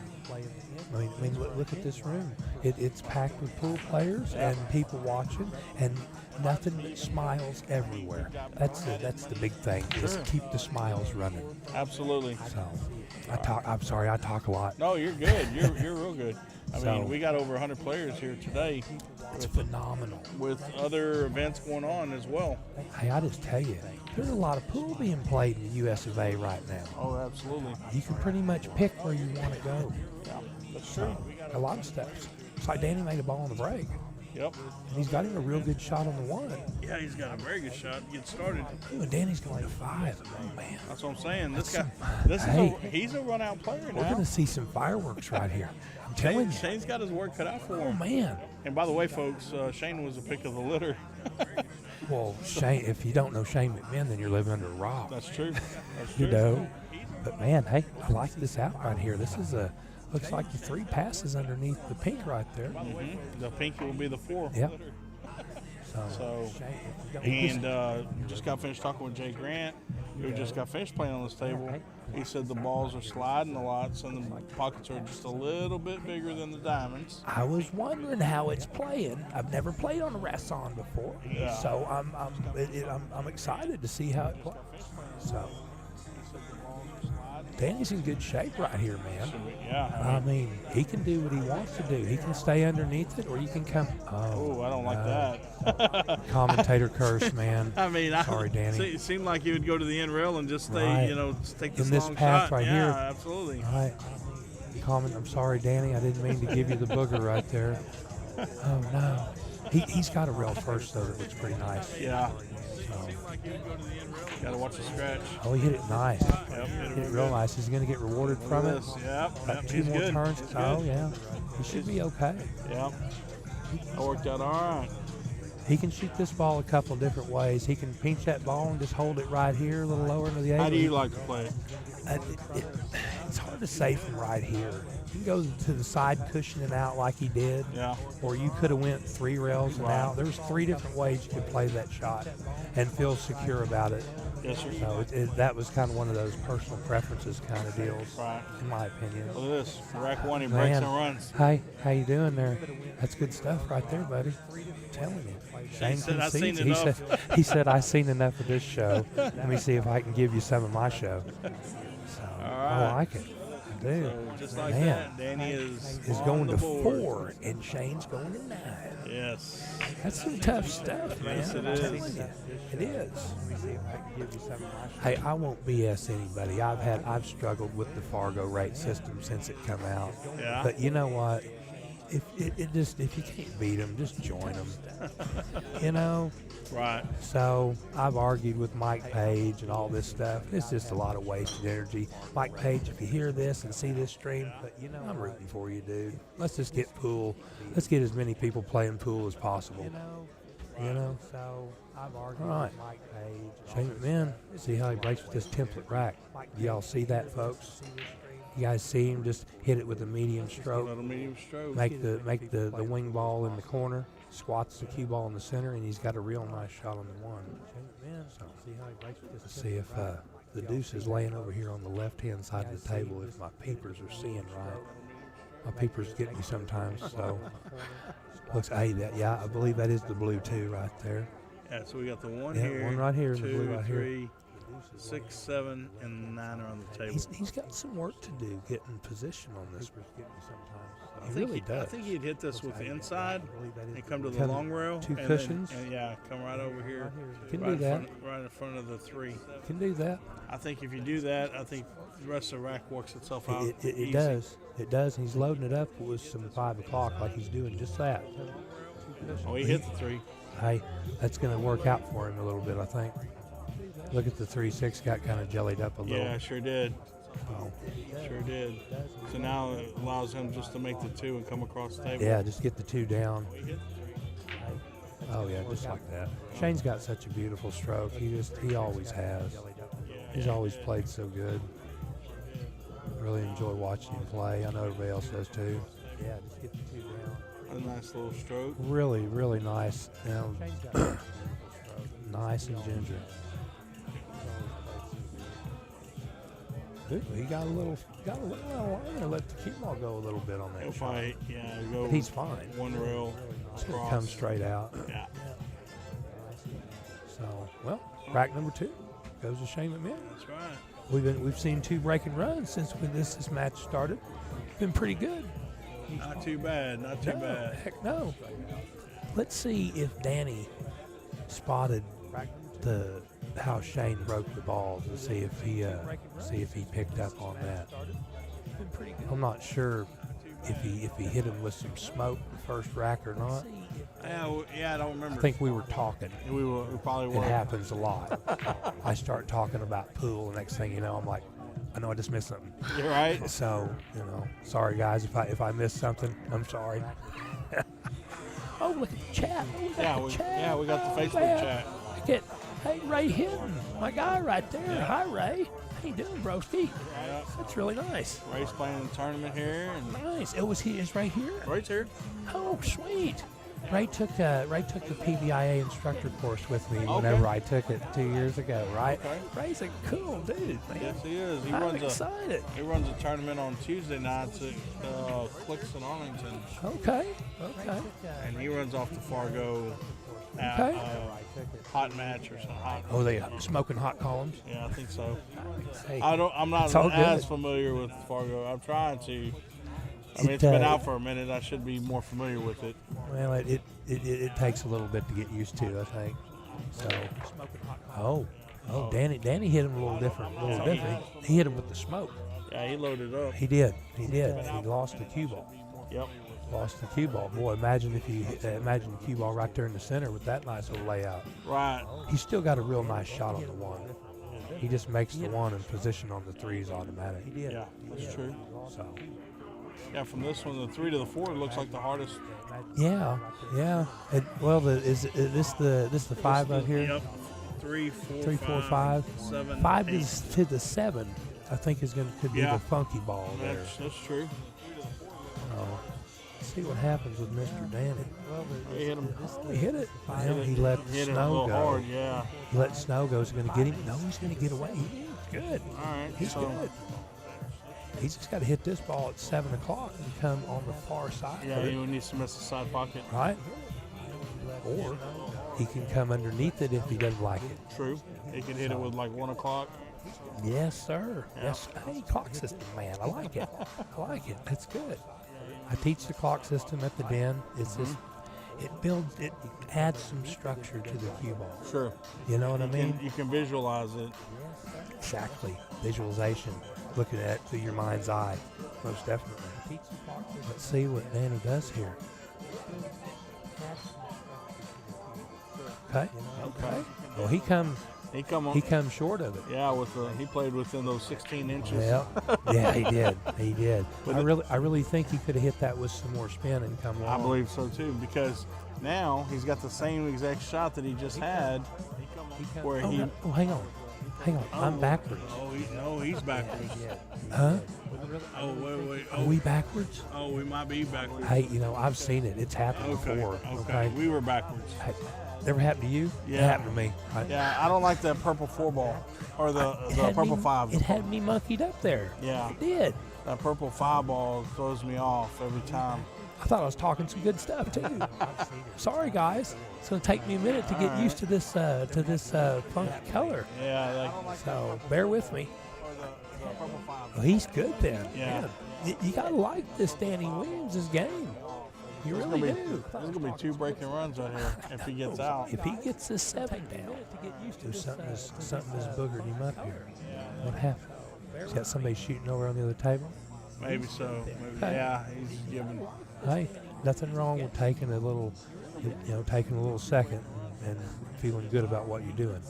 I mean, look at this room. It's packed with pool players and people watching, and nothing but smiles everywhere. That's the big thing. Just keep the smiles running. Absolutely. So, I'm sorry, I talk a lot. No, you're good. You're real good. I mean, we got over 100 players here today. It's phenomenal. With other events going on as well. Hey, I just tell you, there's a lot of pool being played in the U.S. of A. right now. Oh, absolutely. You can pretty much pick where you want to go. Yeah, that's true. A lot of steps. It's like Danny made a ball on the break. Yep. And he's got him a real good shot on the one. Yeah, he's got a very good shot to get started. Ooh, and Danny's going to 5. Oh, man. That's what I'm saying. He's a run-out player now. We're going to see some fireworks right here. I'm telling you. Shane's got his work cut out for him. Oh, man. And by the way, folks, Shane was a pick of the litter. Well, Shane, if you don't know Shane McMahon, then you're living under a rock. That's true. You know. But, man, hey, I like this out right here. This is looks like the 3 passes underneath the pink right there. Mm-hmm. The pink will be the 4. Yep. So, Shane, and just got finished talking with Jay Grant, who just got finished playing on this table. He said the balls are sliding a lot, so the pockets are just a little bit bigger than the diamonds. I was wondering how it's playing. I've never played on a Rasson before, so I'm excited to see how it plays. So. Danny's in good shape right here, man. Yeah. I mean, he can do what he wants to do. He can stay underneath it, or you can come. Oh, I don't like that. Commentator curse, man. I mean, sorry, Danny. It seemed like you would go to the end rail and just stay, just take this in this long path shot. right yeah, here. Absolutely. Right. I'm sorry, Danny. I didn't mean to give you the booger right there. Oh no. He's got a rail first though that looks pretty nice. Yeah. So. Got to watch the scratch. Oh, he hit it nice. Yep, hit it real nice. He's going to get rewarded from it. Yep. 2 more good. turns. He's Oh good. yeah. He should be okay. Yep. That worked out all right. He can shoot this ball a couple of different ways. He can pinch that ball and just hold it right here, a little lower into the 8. How do you like to play it? It's hard to say from right here. You can go to the side cushioning out like he did. Yeah. Or you could have went 3 rails and out. There's 3 different ways you could play that shot and feel secure about it. Yes, sir. So that was kind of one of those personal preferences kind of deals, right. in my opinion. Look at this. Rack 1, he breaks and runs. Hi, how you doing there? That's good stuff right there, buddy. I'm telling you. Shane said, "I've seen concedes. enough." He said, I've seen enough of this show. Let me see if I can give you some of my show. So, I like it. I do. So just like Man, that, Danny is going on the to board. 4, and Shane's going to 9. Yes. That's some tough stuff, man. Yes, it I'm is. telling you. It is. Hey, I won't BS anybody. I've struggled with the Fargo rate system since it come out. Yeah. But you know what? If you can't beat them, just join them. You know. Right. So I've argued with Mike Page and all this stuff. It's just a lot of wasted energy. Mike Page, if you hear this and see this stream, I'm rooting for you, dude. Let's just get pool. Let's get as many people playing pool as possible. You know. So I've argued with Mike Page. Shane McMahon, see how he breaks with this template rack. Do y'all see that, folks? You guys see him just hit it with a medium stroke. Little medium stroke. Make the wing ball in the corner. Squats the cue ball in the center, and he's got a real nice shot on the 1. So, let's see if the deuce is laying over here on the left-hand side of the table. If my peepers are seeing right, my peepers get me sometimes. So, looks I believe that is the blue 2 right there. Yeah, so we got the 1 Yeah, here. 1 right here, 2, the blue right 3, here. 6, 7, and 9 are on the table. He's got some work to do getting position on this. I think he'd hit this with the inside and come to the Come long rail. 2 and cushions. Then, come right over here. Can right do that. Right in front of the 3. Can do that. I think if you do that, I think the rest of the rack works itself out. It easy. does. It does. He's loading it up with some 5 o'clock like he's doing just that. Oh, he hit the 3. Hey, that's going to work out for him a little bit, I think. Look at the 3-6 got kind of jellied up a little. Yeah, sure did. Oh. Sure did. So now it allows him just to make the 2 and come across the table. Yeah, just get the 2 down. Oh yeah, just like that. Shane's got such a beautiful stroke. He always has. He's always played so good. Really enjoy watching him play. I know everybody else does too. Yeah, just get the two down. A nice little stroke. Really, really nice. Nice and ginger. Ooh, he got a little line. Let the cue ball go a little bit on that If shot. go. He's fine. One rail. It's going to across. come straight out. Yeah. So, well, rack number 2 goes to Shane McMahon. That's right. We've seen 2 breaking runs since this match started. Been pretty good. Not too bad. Not too bad. Heck no. Let's see if Danny spotted how Shane broke the balls and see if he picked up on that. I'm not sure if he hit him with some smoke the first rack or not. Yeah, I don't remember. I think we were talking. We probably It were. happens a lot. I start talking about pool, the next thing you know, I'm like, I know I just missed something. You're right. So, sorry guys if I missed something. I'm sorry. Oh, look at the chat. Yeah, we got the Facebook chat. Look at, hey, Ray Hinton, my guy right there. Yeah. Hi, Ray. How you doing, broski? Yeah. That's really nice. Ray's playing the tournament here, and Nice. Is Ray here? Ray's here. Oh, sweet. Ray took the PBIA instructor course with me whenever I took it 2 years ago, right? Okay. Ray's a cool dude, man. Yes, he is. I'm excited. He runs a tournament on Tuesday nights at Clicks in Arlington, Okay. and he runs off the Fargo Okay. hot match or something. Oh, they smoking hot columns? Yeah, I think so. Hey, I'm not it's all as good. familiar with Fargo. I'm trying to. I mean, It, it's been uh, out for a minute. I should be more familiar with it. Well, it takes a little bit to get used to, I think. So, Danny hit him a little different. He hit him with the smoke. Yeah, he loaded up. He did. He lost the cue ball. Yep. Lost the cue ball. Boy, imagine the cue ball right there in the center with that nice little layout. Right. He's still got a real nice shot on the one. He just makes the one and position on the threes automatic. Yeah, that's true. So. Yeah, from this one, the 3 to the 4 looks like the hardest. Yeah. Is this the 5 up here? Yep. 3, 4, 3, 4, 5. 7, 5 8. is to the 7. I think could be Yeah. the funky ball there. That's true. Let's see what happens with Mr. Danny. He hit him. He hit it. Well, he let Hit him a snow little go. hard. Yeah. He let snow go. Is he going to get him? No, he's going to get away. He's good. All right. He's so, good. He's just got to hit this ball at 7 o'clock and come on the far side. Yeah, of it, he needs to miss the side pocket. right? Or he can come underneath it if he doesn't like it. True. He can hit it with like 1 o'clock. Yes, sir. Yeah. Yes. Hey, clock system, man. I like it. I like it. That's good. I teach the clock system at the den. It's just it adds some structure to the cue ball. Sure. You know what I mean? You can visualize it. Exactly. Visualization. Looking at it through your mind's eye. Most definitely. Let's see what Danny does here. Okay. Well, he comes short of it. Yeah, he played within those 16 inches. Yeah, he did. But I really think he could have hit that with some more spin and come I long. believe so too, because now he's got the same exact shot that he just had, where he. Oh, hang on. I'm backwards. He's backwards. Huh? Oh, wait. Are we backwards? Oh, we might be backwards. Hey, I've seen it. It's happened before. Okay. We were backwards. Hey, never happened to you? Yeah. It happened to me. Yeah, I don't like that purple 4 ball or the purple 5. It had me monkeyed up there. Yeah. It did. That purple 5 ball throws me off every time. I thought I was talking some good stuff too. Sorry, guys. It's going to take me a minute to get used to this funky color. Yeah, So bear with me. the purple 5. Well, he's good then. Yeah. Man, you got to like this Danny Williams' game. You really do. There's gonna be 2 breaking runs out here if he gets out. If he gets this 7 down, there's something that's boogered him up here. What happened? He's got somebody shooting over on the other table. Maybe so. Maybe, Okay. yeah, he's giving. Hey, nothing wrong with taking a little second and feeling good about what you're doing.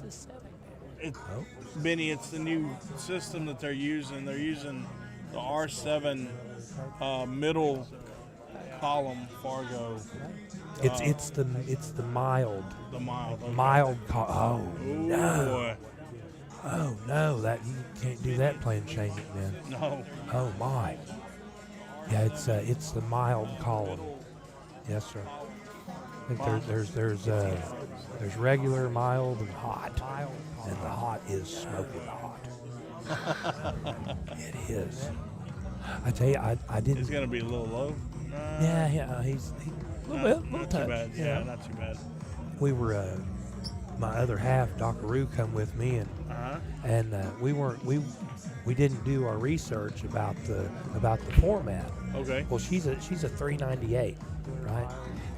Benny, it's the new system that they're using. They're using the R7 middle column Fargo. It's the mild. The mild. Okay. Mild. Oh Ooh, no. boy. Oh no. That you can't do that playing Shane McMahon. No. Oh my. Yeah, it's the mild column. Yes, sir. I think there's regular, mild, and hot. And the hot is smoking hot. It is. I tell you, I didn't. It's gonna be a little low. Yeah, he's a little bit, not too bad. Yeah, not too bad. We were my other half, Dockaroo, come with me, and we didn't do our research about the format. Okay. Well, she's a 398, right?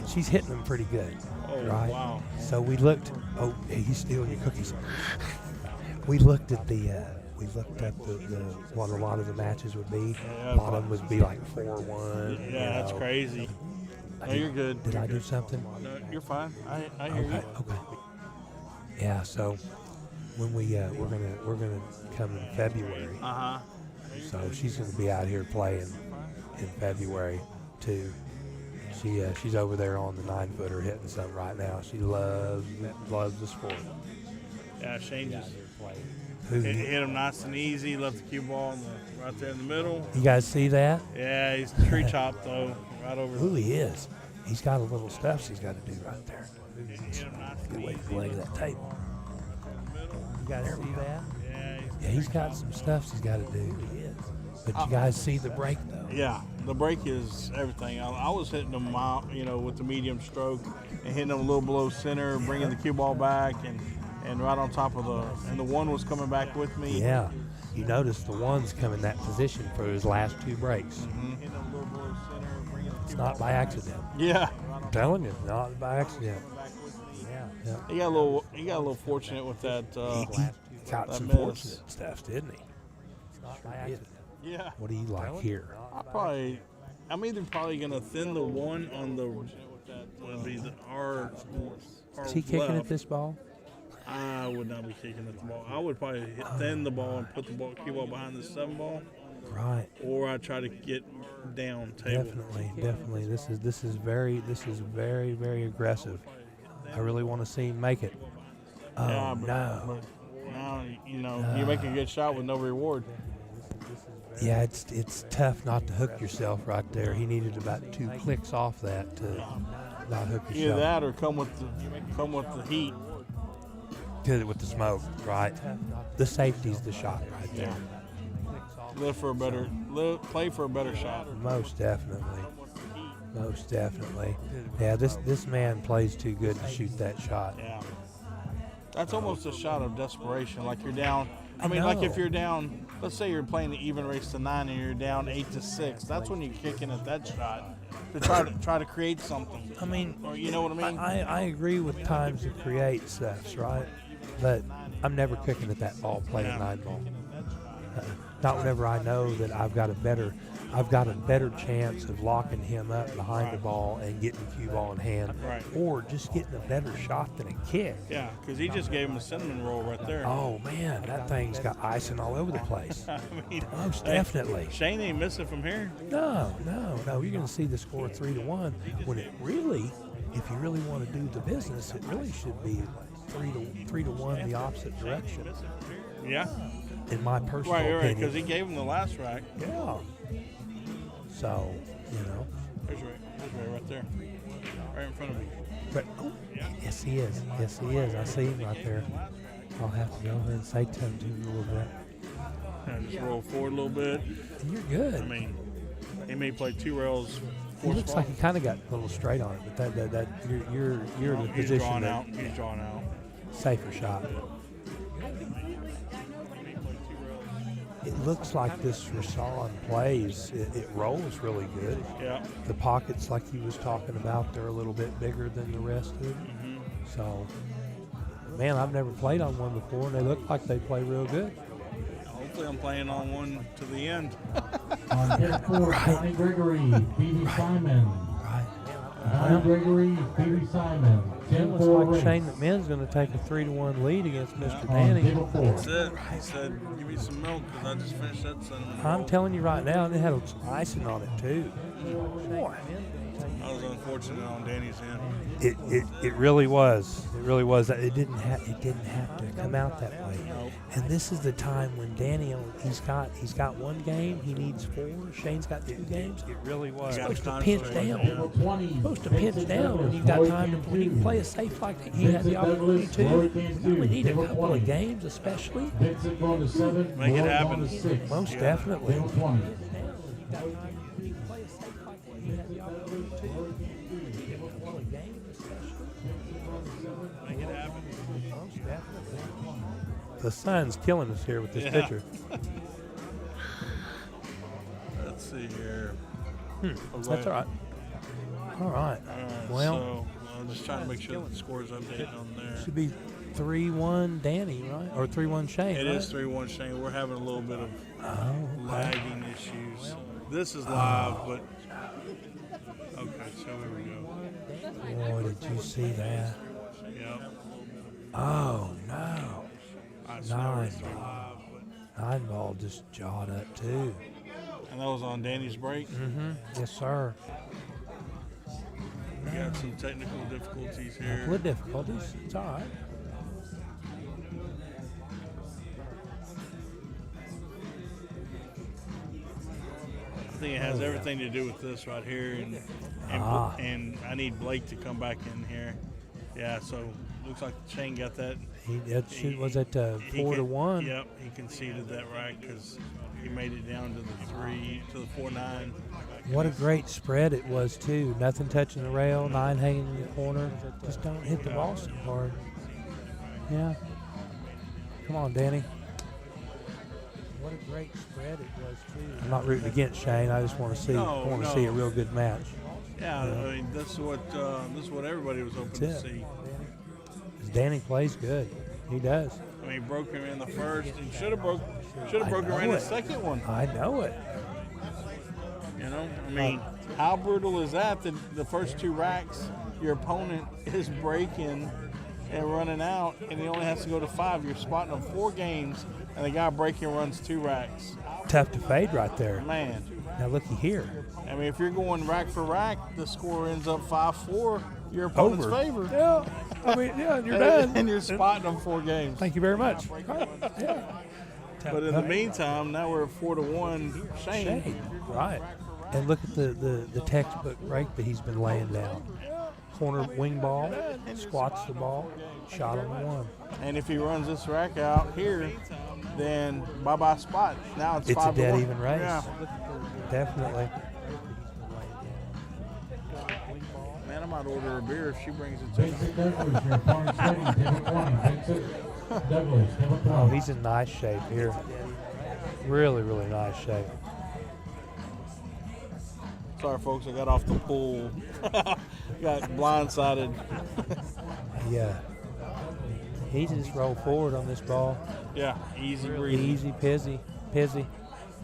She's hitting them pretty good, Oh, right? wow. So we looked. Oh, hey, he's stealing your cookies. We looked at the what a lot of the matches would be. Yeah, A lot of them would be like 4-1. Yeah, that's crazy. No, you're good. Did You're I do good. something? No, you're fine. I hear Okay, you. okay. Yeah, so when we're gonna come in February. So she's gonna be out here playing in February too. She's over there on the 9-footer hitting something right now. She loves the sport. Yeah, Shane just Who, hit him nice and easy. Left the cue ball right there in the middle. you guys see that? Yeah, he's tree chopped though, right over. Who he is? He's got a little stuff he's got to do right there. Hit him nice and Good way easy. to leg that table. You guys see that? Yeah, He's got some stuff he's got to do. But you guys see the break though. Yeah, the break is everything. I was hitting them out, with the medium stroke and hitting them a little below center, bringing the cue ball back and right on top of and the one was coming back with me. Yeah. You notice the one's come in that position for his last two breaks. Hitting them a little below center, bringing the It's cue not ball by accident. Yeah. I'm telling you, not by accident. Yeah. He got a little fortunate with that. He got that some miss. fortunate stuff, didn't he? Sure did. Yeah. What do you like here? I'm either probably gonna thin the one on the would be our Is he kicking at left. this ball? I would not be kicking at the ball. I would probably thin the ball and put the cue ball behind the 7 ball, Right. or I try to get down table. Definitely. This is very, very aggressive. I really want to see him make it. Oh Yeah, but no. now you're making a good shot with no reward. Yeah, it's tough not to hook yourself right there. He needed about 2 clicks off that to not hook Either yourself. that or come with the heat. Did it with the smoke, right? The safety's the shot right there. Play for a better shot. Most definitely. Yeah, this man plays too good to shoot that shot. Yeah. That's almost a shot of desperation. Like you're down. I like know. if you're down, let's say you're playing the even race to 9 and you're down 8-6. That's when you're kicking at that shot to try to create something. I mean, Or you know what I mean? I agree with times to create stuff, right? But I'm never kicking at that ball playing 9 ball. Not whenever I know that I've got a better chance of locking him up behind the ball and getting the cue ball in hand, Right. or just getting a better shot than a kick. Yeah, because he just gave him a cinnamon roll right there. Oh man, that thing's got icing all over the place. I mean, Most hey, definitely. Shane ain't missing from here. No. You're going to see the score 3-1 when it really, if you really want to do the business, it really should be 3-1 the opposite direction. Yeah. In my personal Right, opinion. because he gave him the last rack. Yeah. So, There's Ray right there. Right in front of me. But, yes, he is. I see him right there. I'll have to go over and say to him a little bit. And just roll forward a little bit. And you're good. I mean, he may play 2 rails. He looks like he kind of got a little straight on it, but that you're in a He's position drawn that out. He's drawn out. safer shot. It looks like this Rasan plays. It rolls really good. Yeah. The pockets, like he was talking about, they're a little bit bigger than the rest of it. Mm-hmm. So, man, I've never played on one before, and they look like they play real good. Hopefully I'm playing on one to the end. On hit 4, Johnny Gregory, Petey Simon. Right. Johnny Gregory, Petey Simon. It looks like Shane McMahon's going to take a 3-1 lead against Mr. Danny. Table 4. That's it. He said, give me some milk because I just finished that cinnamon roll. I'm telling you right now, they had some icing on it too. Boy. I was unfortunate on Danny's end. It really was. It really was. It didn't have to come out that way. And this is the time when Danny he's got one game. He needs 4. Shane's got 2 games. It really was. You gotta Supposed to pinch concentrate. down. Table 20. Supposed to pinch down when you've got time to when you can play a safe like that. He had the opportunity to. You only need a couple of games, especially. Vincent going to 7. Make it Lloyd happen. going to 6. Most definitely. Table 20. Make it happen. The sun's killing us here with this Yeah. picture. Let's see here. That's all right. All right. Well, so I'm just trying to make sure that the score is updated on there. should be 3-1 Danny, right? Or 3-1 Shane. It right? is 3-1 Shane. We're having a little bit of Oh, lagging issues. This is live, but okay. So here we go. boy, did you see that? Yep. Oh no! I saw Nine it ball. live, but 9 ball just jawed up too. and that was on Danny's break. Mm-hmm. Yes, sir. We got some technical difficulties Couple here. of difficulties. It's all right. I think it has everything to do with this right here, and I need Blake to come back in here. Yeah, so looks like Shane got that. Was it He 4-1? Yep, he conceded that right because he made it down to the 4-9. What a great spread it was too. Nothing touching the rail, 9 hanging in the corner. Just don't hit the ball so hard. Yeah. Come on, Danny. What a great spread it was too. I'm not rooting against Shane. I just want to see see a real good match. Yeah, I mean this is what everybody was hoping to That's it. see. 'Cause Danny plays good. He does. I mean, he broke him in the first, and should have broken him in the second one. I know it. You know, I mean, how brutal is that? That the first 2 racks, your opponent is breaking and running out, and he only has to go to 5. You're spotting him 4 games, and the guy breaking runs 2 racks. Tough to fade right there. Man, Now looky here. I mean, if you're going rack for rack, the score ends up 5-4, your opponent's Over. favor. Yeah. I mean, yeah, you're done. And you're spotting them 4 games. Thank you very much. Yeah. But in the meantime, now we're at 4-1 Shane. Shade. Right. And look at the textbook break that he's been laying down. Corner wing ball, squats the ball, shot on the 1. And if he runs this rack out here, then bye-bye spot. Now it's It's a 5-1. dead even race. Yeah. Definitely. Man, I might order a beer if she brings it to me. Vincent Douglas, your opponent's ready. Table 20. Vincent Douglas, table 20. Oh, he's in nice shape here. Really, really nice shape. Sorry, folks, I got off the pool. Got blindsided. Yeah. He just rolled forward on this ball. Yeah, easy breezy. Easy peasy.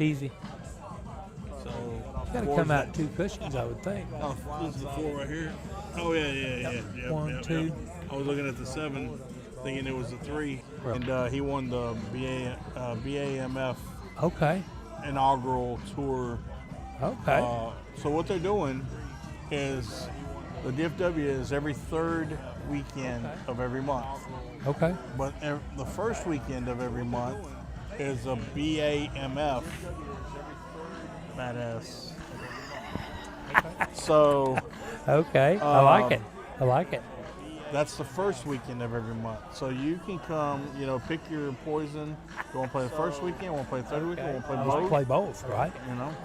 Peasy. So, Got to come out 2 cushions, I would think. oh, this is the 4 right here. Oh, yeah. Yep, 1, yep, 2. yep. I was looking at the 7, thinking it was the 3. Right. And he won the BAMF Okay. inaugural tour. Okay. So what they're doing is the DFW is every 3rd weekend of every month. Okay. But the first weekend of every month is a BAMF. Badass. So Okay. I like it. I like it. that's the first weekend of every month. So you can come, pick your poison. You want to play the first weekend, want to play the 3rd weekend, want to play Let's both. play both, right?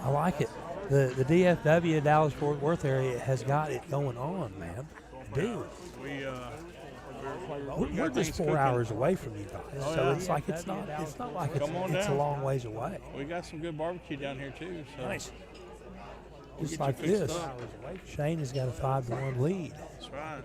I like it. The DFW Dallas-Fort Worth area has got it going on, man. Dude, we're just 4 hours away from you guys, so it's like it's not like it's a long ways away. We got some good barbecue down here too. So Nice. we'll Just get you like fixed this, up. Shane has got a 5-1 lead. That's right.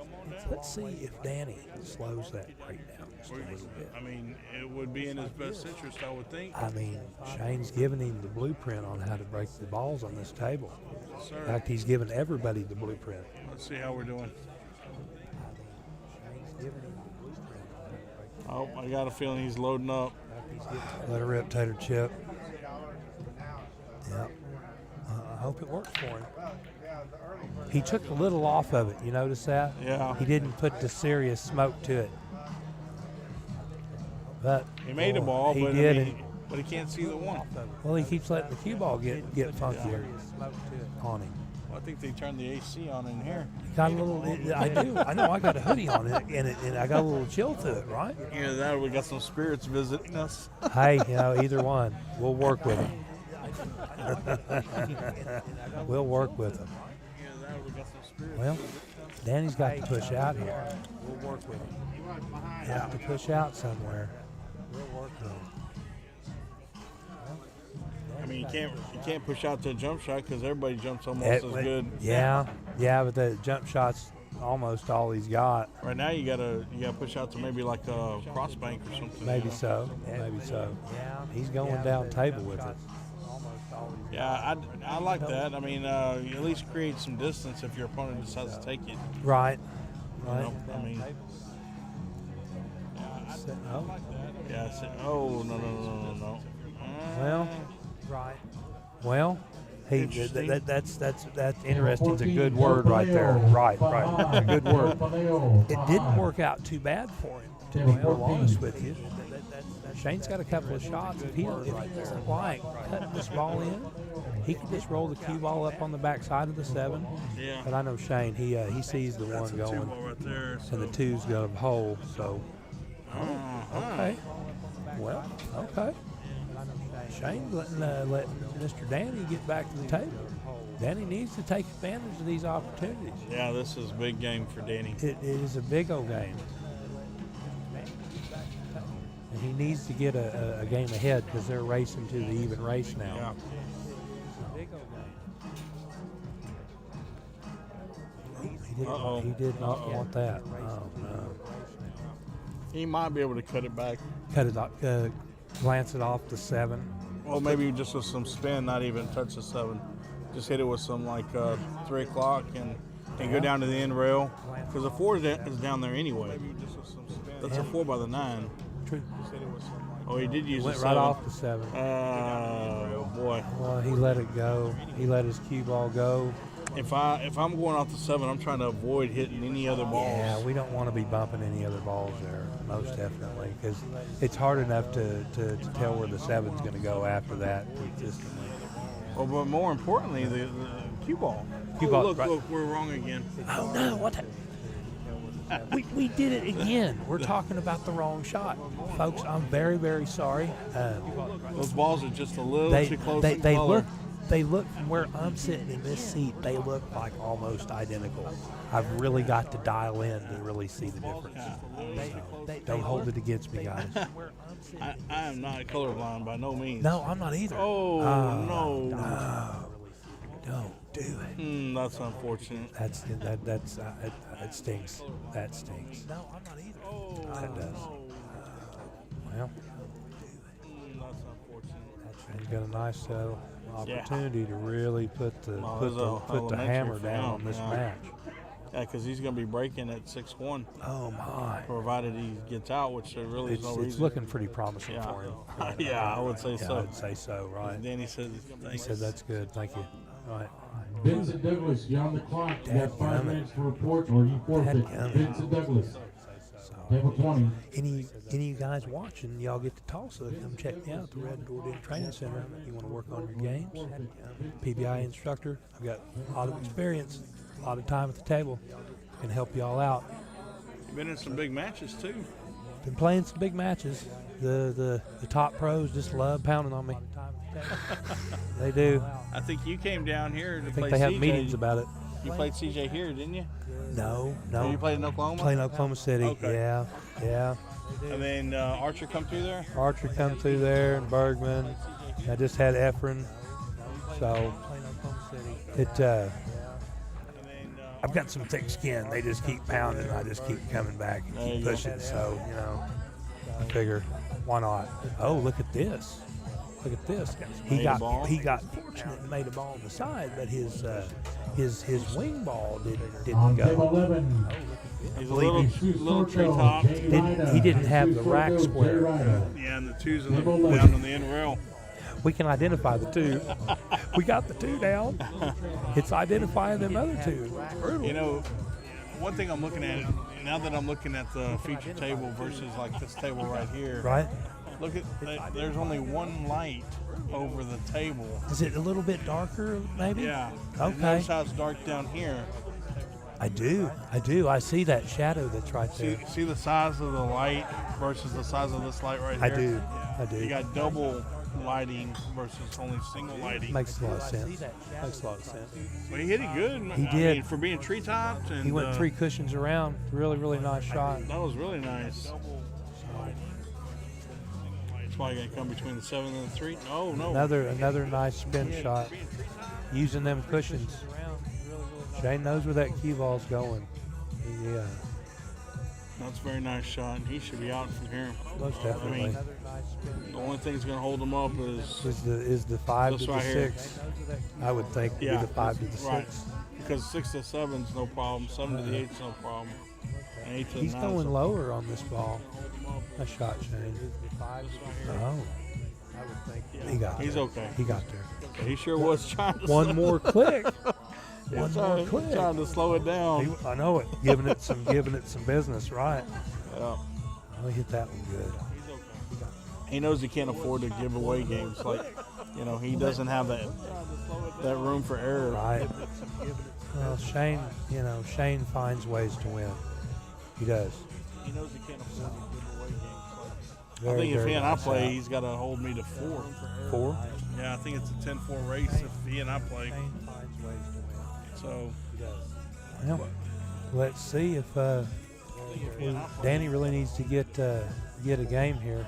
Let's see if Danny slows that right down just a little bit. I mean, it would be in his best interest, I would think. I mean, Shane's giving him the blueprint on how to break the balls on this table. Yes, sir. In fact, he's giving everybody the blueprint. Let's see how we're doing. Oh, I got a feeling he's loading up. Let her rip, Tater Chip. Yep. I hope it works for him. He took a little off of it. You notice that? Yeah. He didn't put the serious smoke to it. But He made a ball, he but did. I mean, but he can't see the one. Well, he keeps letting the cue ball get funkier on him. Well, I think they turned the AC on in here. Got a little. I do. I know. I got a hoodie on it, and I got a little chill to it, right? Either that or we got some spirits visiting us. Hey, either one. We'll work with him. We'll work with him. Either that or we got some spirits. Well, Danny's got to push out here. We'll work with him. Have to push out somewhere. We'll work with him. I mean, you can't push out to a jump shot because everybody jumps almost as good. Yeah, but the jump shot's almost all he's got. Right now, you gotta push out to maybe like a cross bank or something. Maybe so. He's going down table with it. Yeah, I like that. I mean, you at least create some distance if your opponent decides to take it. Right. You know, I mean, I like that. Yeah. Oh no. Well, that's interesting. It's a good word right there. Right. A good word. It didn't work out too bad for him, to be real honest with you. Shane's got a couple of shots. If he doesn't like cutting this ball in, he could just roll the cue ball up on the backside of the 7. Yeah. But I know Shane, he sees the one going, Right there, so. and the 2's got a hole. So, okay. Well, okay. Shane's letting Mr. Danny get back to the table. Danny needs to take advantage of these opportunities. Yeah, this is a big game for Danny. It is a big old game. And he needs to get a game ahead because they're racing to the even race now. Yeah. He did not want that. Oh, no. He might be able to cut it back. Cut it off, glance it off the 7. Well, maybe just with some spin, not even touch the 7. Just hit it with some like 3 o'clock and go down to the end rail. Because the 4 is down there anyway. That's a 4 by the 9. True. Oh, he did use Went the right 7. off the 7. Oh boy. Well, he let it go. He let his cue ball go. If I'm going off the 7, I'm trying to avoid hitting any other balls. Yeah, we don't want to be bumping any other balls there, most definitely, because it's hard enough to tell where the 7's going to go after that consistently. Well, but more importantly, the cue ball. Cue ball, Look, right. look, we're wrong again. Oh no! What? We did it again. We're talking about the wrong shot, folks. I'm very, very sorry. Those balls are just a little too close in they color. look from where I'm sitting in this seat. They look like almost identical. I've really got to dial in to really see the difference. They hold it against me, guys. I am not colorblind by no means. No, I'm not either. Oh, no. Don't do it. That's unfortunate. That stinks. That stinks. No, I'm not either. That does. Well, That's unfortunate. he's got a nice opportunity to really put the hammer down on this match. Yeah, because he's going to be breaking at 6-1. Oh my! Provided he gets out, which there really is no reason. It's looking pretty promising Yeah. for him. Yeah, I would say so. I would say so. Right. Danny said, He said that's good. Thank you. All right. Vincent Douglas, you're on the clock. You have 5 Dadgummit. minutes to report or you forfeit. Dadgummit. Vincent Douglas, table 20. Any of you guys watching, y'all get to Tulsa, come check me out at the Red Door Training Center. You want to work on your games? PBI instructor. I've got a lot of experience, a lot of time at the table. Can help y'all out. You've been in some big matches, too. Been playing some big matches. The top pros just love pounding on me. They do. I think you came down here to I play think they have CJ. meetings about it. You played CJ here, didn't you? No. Oh, you played in Oklahoma? Playing Oklahoma City. Okay. Yeah. And then Archer come through there? Archer come through there and Bergman. I just had Efren. So I've got some thick skin. They just keep pounding. I just keep coming back and keep pushing. So, I figure, why not? Oh, look at this. Look at this. Made a ball. He got fortunate and made a ball on the side, but his wing ball didn't On go. table 11, He's a little tree top. He didn't have the rack square. Yeah, and the two's in the, down on the end rail. We can identify the two. We got the two down. It's identifying them other two. Brutal. You know, one thing I'm looking at now that I'm looking at the feature table versus like this table right here. Right? Look at there's only one light over the table. Is it a little bit darker, maybe? Yeah. Okay. Notice how it's dark down here. I do. I see that shadow that's right there. See the size of the light versus the size of this light right here? I do. You got double lighting versus only single lighting. Makes a lot of sense. Well, he hit it good. He I did. mean, for being tree topped. And He went 3 cushions around. Really nice shot. That was really nice. It's probably going to come between the 7 and the 3. Oh, no. Another nice spin shot. Using them cushions. Shane knows where that cue ball's going. Yeah. That's a very nice shot, and he should be out from here. Most definitely. I mean, the only thing that's going to hold him up Is the 5 to this the right here. 6. I would think would be the 5 to the 6. Right. Because 6 to 7 is no problem, 7 to the 8 is no problem, and 8 to the 9 He's is going no lower on this ball. Nice shot, Shane. Oh. He got He's there. okay. He got there. He sure was trying to One more click. One more click. Trying to slow it down. I know it. Giving it some business, right? Yeah. Oh, he hit that one good. He knows he can't afford to give away games. Like, you know, he doesn't have that room for error. Right. Well, Shane finds ways to win. He does. He knows he can't afford to give away games. Very, I think if very he and I nice play, shot. he's got to hold me to 4. 4? Yeah, I think it's a 10-4 race if he and I play. Shane finds ways to win. So, Well, let's see if Danny really needs to get a game here.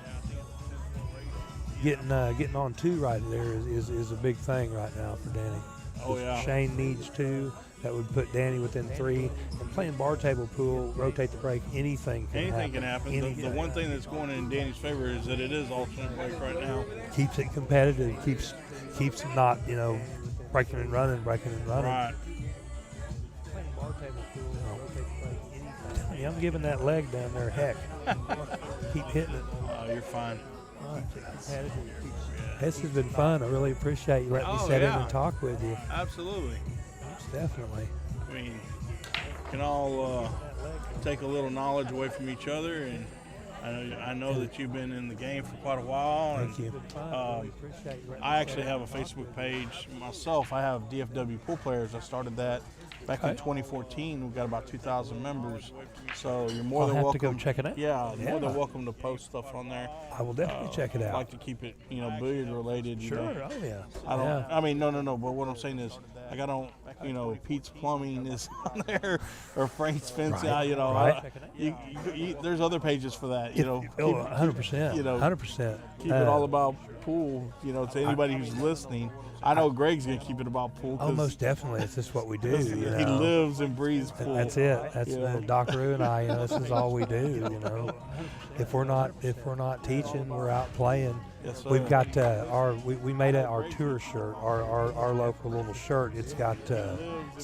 Getting on 2 right there is a big thing right now for Danny. Oh, yeah. Shane needs 2. That would put Danny within 3. And playing bar table pool, rotate the break, anything can happen. The one thing that's going in Danny's favor is that it is alternate break right now. Keeps it competitive. Keeps it not breaking and running. Right. Yeah, I'm giving that leg down there heck. Keep hitting it. You're fine. This has been fun. I really appreciate you letting me sit in and talk with you. Absolutely. Definitely. I mean, we can all take a little knowledge away from each other, and I know that you've been in the game for quite a while. Thank you. I actually have a Facebook page myself. I have DFW Pool Players. I started that back in 2014. We've got about 2,000 members. So you're more than welcome. I'll have to go check it out. Yeah, more than welcome to post stuff on there. I will definitely check it out. I like to keep it, billiard related. Sure. Oh yeah. I don't. I mean, no. But what I'm saying is, like, I don't. Pete's Plumbing is on there, or Frank's Fencing. Right. There's other pages for that. 100%. 100%. Keep it all about pool. To anybody who's listening. I know Greg's gonna keep it about pool. Oh, most definitely. It's just what we do. He lives and breathes pool. That's it. That's Dr. Rue and I. This is all we do. If we're not teaching, we're out playing. Yes, sir. We've got we made our tour shirt, our local little shirt. It's got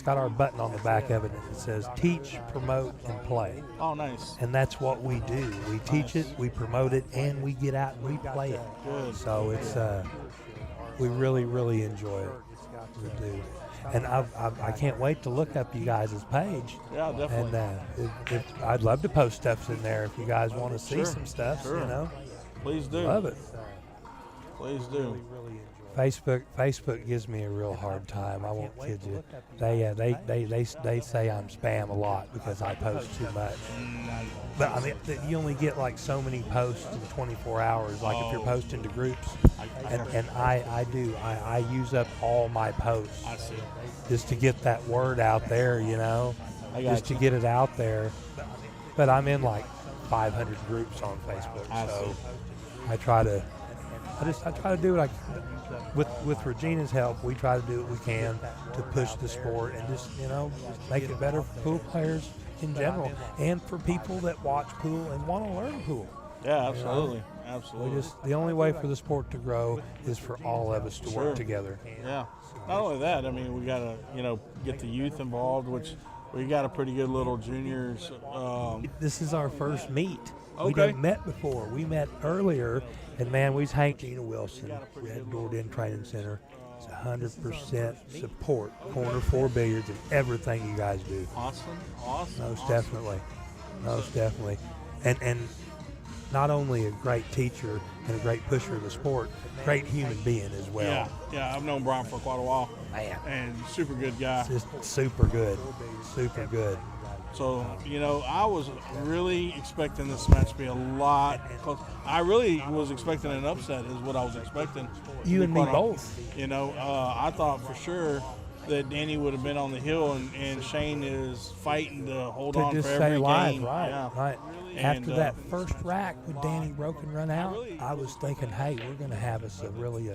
our button on the back of it. It says "Teach, Promote, and Play." Oh, nice. And that's what we do. We teach it, we promote it, and we get out and we play it. Good. So it's we really enjoy it. We do. And I can't wait to look up you guys' page. Yeah, definitely. And I'd love to post stuff in there if you guys want to see some stuff. Sure. Please do. Love it. Please do. Facebook gives me a real hard time. I won't kid you. They say I'm spam a lot because I post too much. But I mean, you only get like so many posts in 24 hours. Like if you're posting to groups, and I use up all my posts just to get that word out there. To get it out there. But I'm in like 500 groups on Facebook, so I try to do what I can. With Regina's help, we try to do what we can to push the sport and just make it better for pool players in general and for people that watch pool and want to learn pool. Yeah, absolutely, absolutely. The only way for the sport to grow is for all of us to Sure. work together. Yeah. Not only that, I mean, we got to, get the youth involved, which we got a pretty good little juniors. This is our first meet. We Okay. done met before. We met earlier, and man, we was hanging. Gina Wilson, Red Door Den Training Center. It's 100% support, corner 4 billiards, and everything you guys do. Awesome. Most definitely. And not only a great teacher and a great pusher of the sport, great human being as well. Yeah, I've known Brian for quite a while. Man. And super good guy. Just super good. Super good. So, I was really expecting this match to be a lot close. I really was expecting an upset is what I was expecting. You and me both. I thought for sure that Danny would have been on the hill, and Shane is fighting to hold on just for stay every alive, game. right, Yeah. right. And, After that first rack with Danny broken run out, I was thinking, hey, we're going to have us a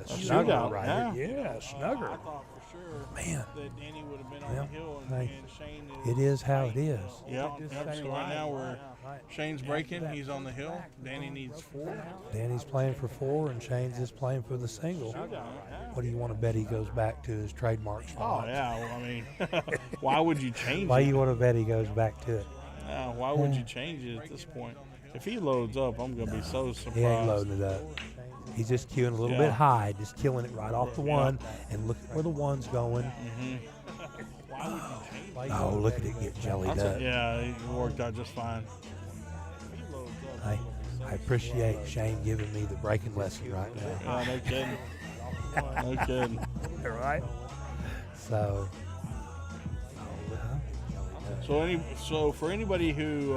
snugger shootout, right here. Yeah, snugger. I thought for sure Man. that Danny would have been on Well, the hill, hey, and Shane it is how it is. Yeah. So right now Shane's breaking. He's on the hill. Danny needs 4. Danny's playing for 4, and Shane's just playing for the single. What do you want to bet he goes back to his trademark spot? Oh yeah. Well, I mean, why would you change Why it? you want to bet he goes back to it? Why would you change it at this point? If he loads up, I'm gonna be so surprised. He ain't loading it up. He's just queuing a little bit high, just killing it right off the one, and look at where the one's going. Why would you change it? Oh, look at it get jellied up. Yeah, it worked out just fine. I appreciate Shane giving me the breaking lesson right now. Yeah, no kidding. No kidding. Right? So, So for anybody who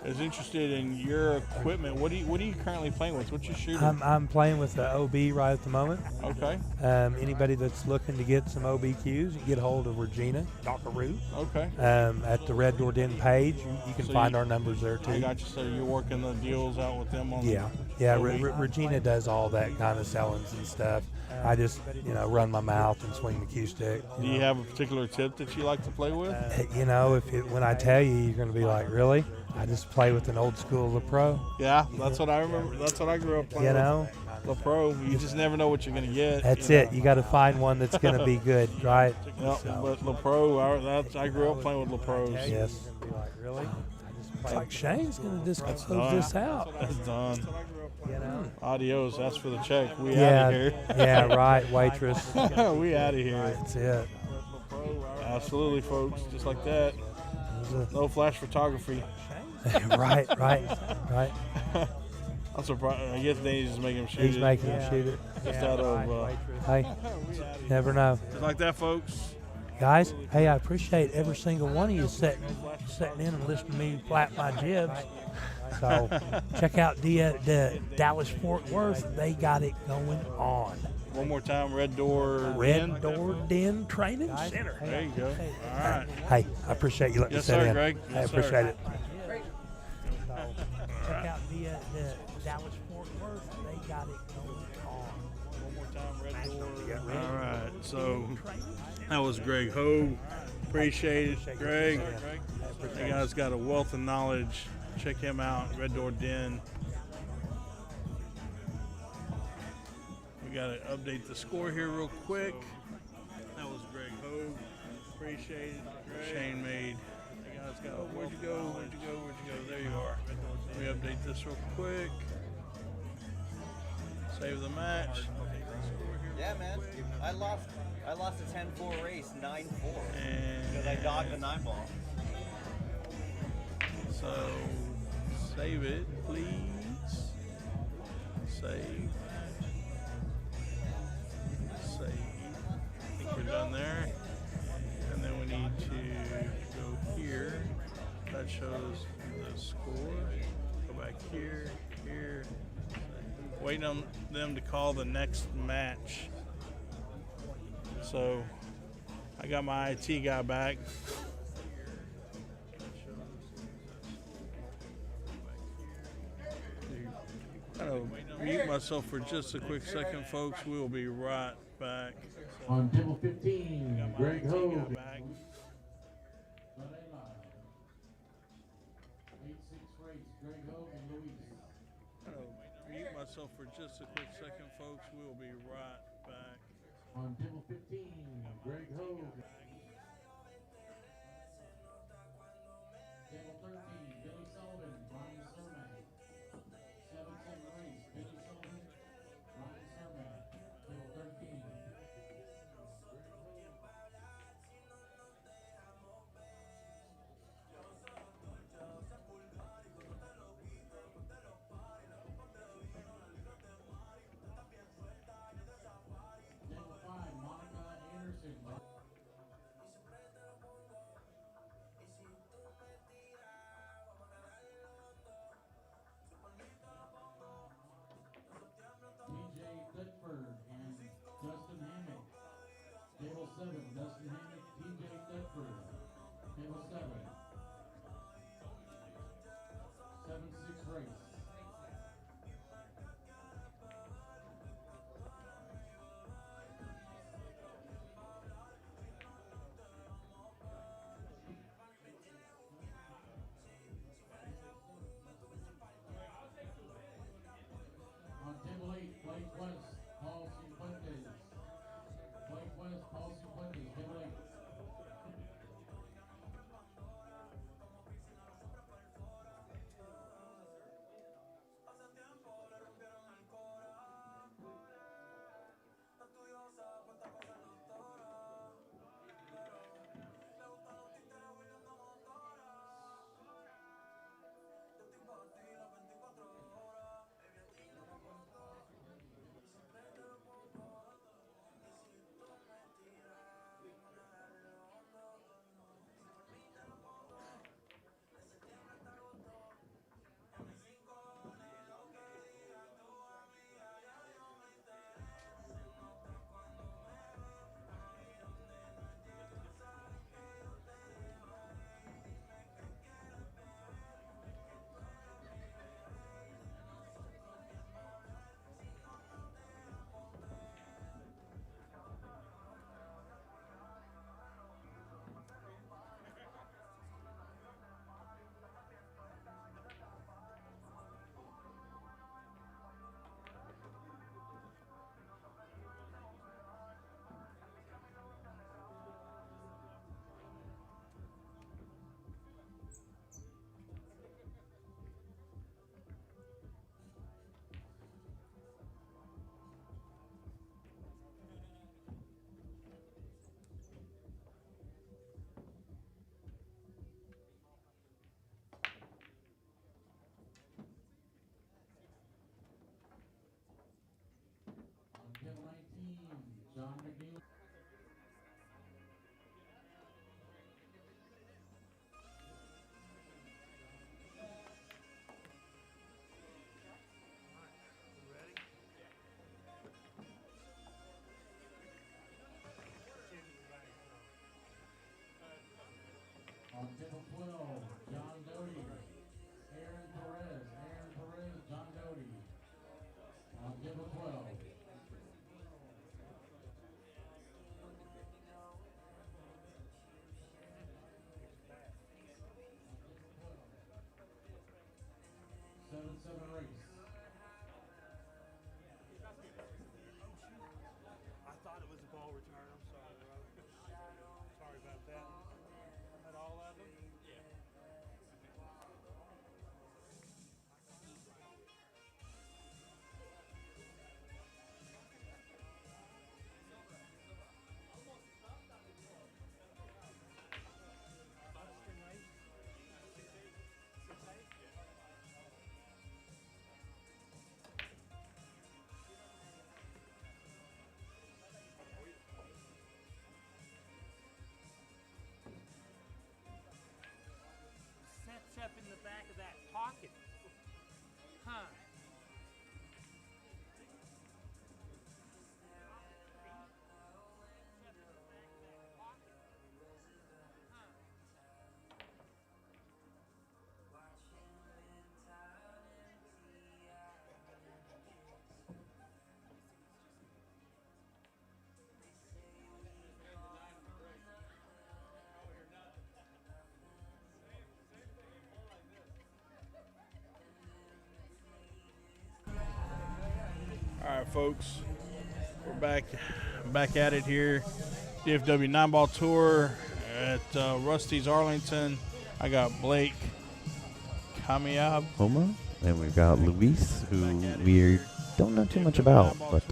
is interested in your equipment, what are you currently playing with? What's your shooter? I'm playing with the OB right at the moment. Okay. Anybody that's looking to get some OBQs, you can get a hold of Regina Dockaroo. Okay. At the Red Door Den page. You can find our numbers there too. I got you. So you're working the deals out with them on Yeah. Regina does all that kind of sellings and stuff. I just, run my mouth and swing the cue stick. Do you have a particular tip that you like to play with? When I tell you, you're going to be like, really? I just play with an old school LaPro. Yeah, that's what I remember. That's what I grew up playing with. LaPro. You just never know what you're going to get. That's it. You got to find one that's going to be good, right? Yep, but LaPro, I grew up playing with LaPros. Yes. Really? It's like Shane's going to just close this out. That's done. Adios. That's for the check. We Yeah, out of here. yeah, right, waitress. We out of here. That's it. Absolutely, folks. Just like that. No flash photography. right. I'm surprised. I guess Danny's just making him shoot He's it. making him shoot it. Just out of. Hey, never know. Just like that, folks. Guys, hey, I appreciate every single one of you sitting in and listening to me flap my jibs. So check out the Dallas Fort Worth. They got it going on. One more time, Red Door Den Training Center. There you go. All right. Hey, I appreciate you letting me sit in. Greg. I Yes, appreciate sir. it. Check out the Dallas Fort Worth. They got it going on. One more time, Red Door. All right. So that was Greg Ho. Appreciate it, Greg. You guys got a wealth of knowledge. Check him out, Red Door Den. We got to update the score here real quick. That was Greg Ho. Appreciate it. Shane made. You guys got. Where'd you go? There you are. Let me update this real quick. Save the match. Yeah, man. I lost a 10-4 race, 9-4, because I dogged the 9-ball. So, save it, please. Save. I think we're done there. And then we need to go here. That shows the score. Go back here. Waiting on them to call the next match. So, I got my IT guy back. Mute myself for just a quick second, folks. We will be right back. On table 15, Greg Ho. 8-6 race, Greg Ho and Luis. So for just a quick second, folks, we will be right back. On table 15, Greg Hogue. Table 13, Billy Sullivan, Brian Cermak. 7-7 race, Billy Sullivan, Brian Cermak. Table 13. Table 5, Monica Anderson. TJ Thetford and Dustin Hammock. Table 7, Dustin Hammock, TJ Thetford. Table 7. 7-6 race. On table 8, Blake West, Paul Cifuentes. Blake West, Paul Cifuentes, table 8. On table 19, John McNeil. On table 12, John Doty. Aaron Perez, John Doty. On table 12. Seven race. I thought it was a ball return. I'm sorry, brother. Sorry about that. Had all of them? Yeah. folks. We're back at it here. DFW 9-ball tour at Rusty's Arlington. I got Blake Kamiab. Homa, and we've got Luis, who we don't know too much about, but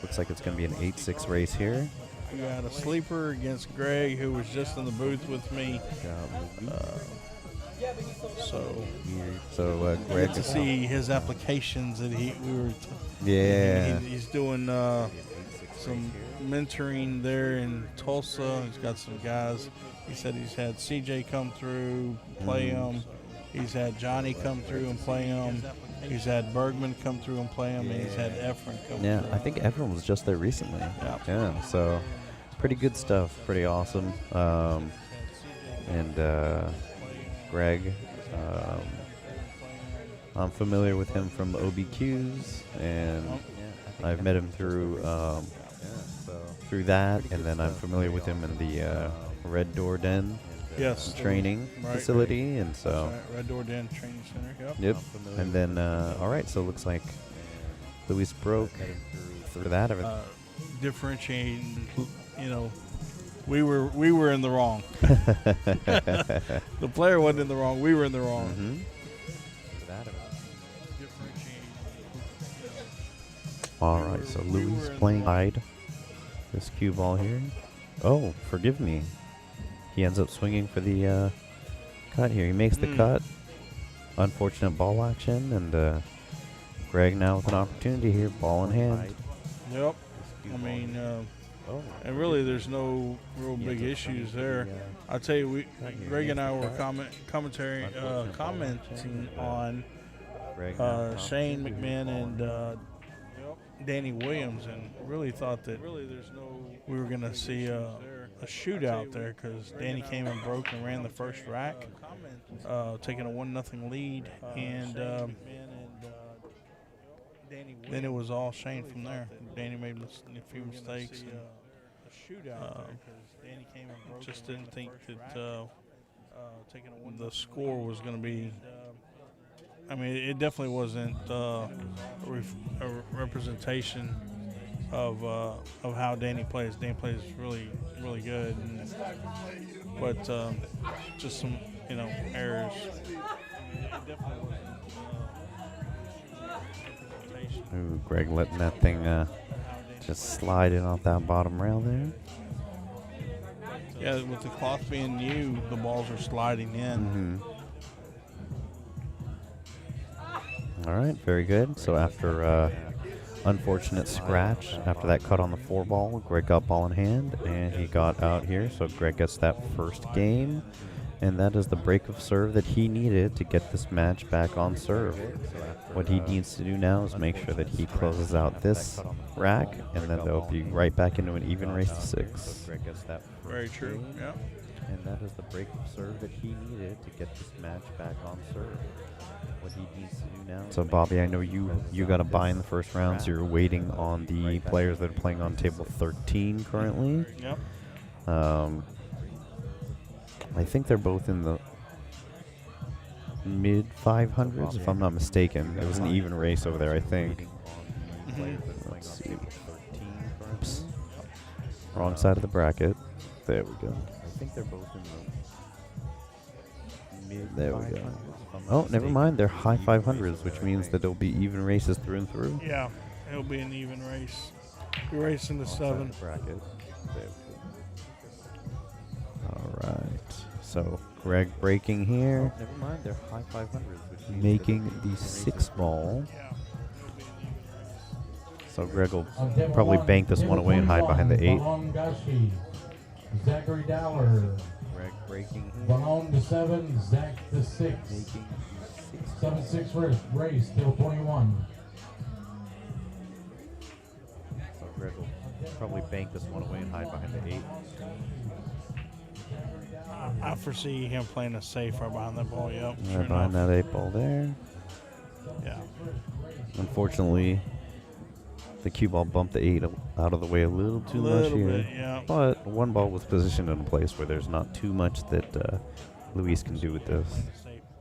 looks like it's going to be an 8-6 race here. I got a sleeper against Greg, who was just in the booth with me. So Greg, get to see his applications that he's doing some mentoring there in Tulsa. He's got some guys. He said he's had CJ come through, play him. He's had Johnny come through and play him. He's had Bergman come through and play him, and he's had Efren come through. Yeah, I think Efren was just there recently. Yeah, so pretty good stuff, pretty awesome. And Greg, I'm familiar with him from OBQs, and I've met him through that, and then I'm familiar with him in the Red Door Den training facility, and so Red Door Den Training Center. Yep. And then all right, so it looks like Luis broke for that. Differentiating, we were in the wrong. The player wasn't in the wrong. We were in the wrong. Mm-hmm. All right, so Luis playing hide this cue ball here. Oh, forgive me. He ends up swinging for the cut here. He makes the cut. Unfortunate ball action, and Greg now with an opportunity here, ball in hand. Yep. I mean, and really there's no real big issues there. I'll tell you, Greg and I were commenting on Shane McMahon and Danny Williams, and really thought that we were going to see a shootout there, because Danny came and broke and ran the first rack, taking a 1-0 lead, and then it was all Shane from there. Danny made a few mistakes. Just didn't think that the score was going to be. I mean, it definitely wasn't a representation of how Danny plays. Danny plays really, really good, but just some errors. It definitely wasn't representation. Ooh, Greg letting that thing just slide in off that bottom rail there. Yeah, with the cloth being new, the balls are sliding in. Mm-hmm. All right, very good. So after unfortunate scratch, after that cut on the 4-ball, Greg got ball in hand, and he got out here. So Greg gets that first game, and that is the break of serve that he needed to get this match back on serve. What he needs to do now is make sure that he closes out this rack, and then they'll be right back into an even race to 6. Greg gets that very true, yeah. And that is the break of serve that he needed to get this match back on serve. What he needs to do now. So Bobby, I know you got a bye in the first round, so you're waiting on the players that are playing on table 13 currently. Yep. I think they're both in the mid 500s, if I'm not mistaken. It was an even race over there, I think. Let's see. Oops. Wrong side of the bracket. There we go. I think they're both in the mid. There we go. Oh, never mind. They're high 500s, which means that it'll be even races through and through. Yeah, it'll be an even race. We're racing to 7. Bracket. All right. So Greg breaking here. Never mind. They're high 500s, which means making the 6-ball. So Greg will probably bank this one away and hide behind the 8. Zachary Dowler. Greg breaking here. Balone to 7, Zach to 6. 7-6 race till 21. So Greg will probably bank this one away and hide behind the 8. I foresee him playing a safe right behind that ball. Yep. Right behind that 8 ball there. Yeah. Unfortunately, the cue ball bumped the 8 out of the way a little too much here. Bit, yeah. But one ball was positioned in a place where there's not too much that Luis can do with this.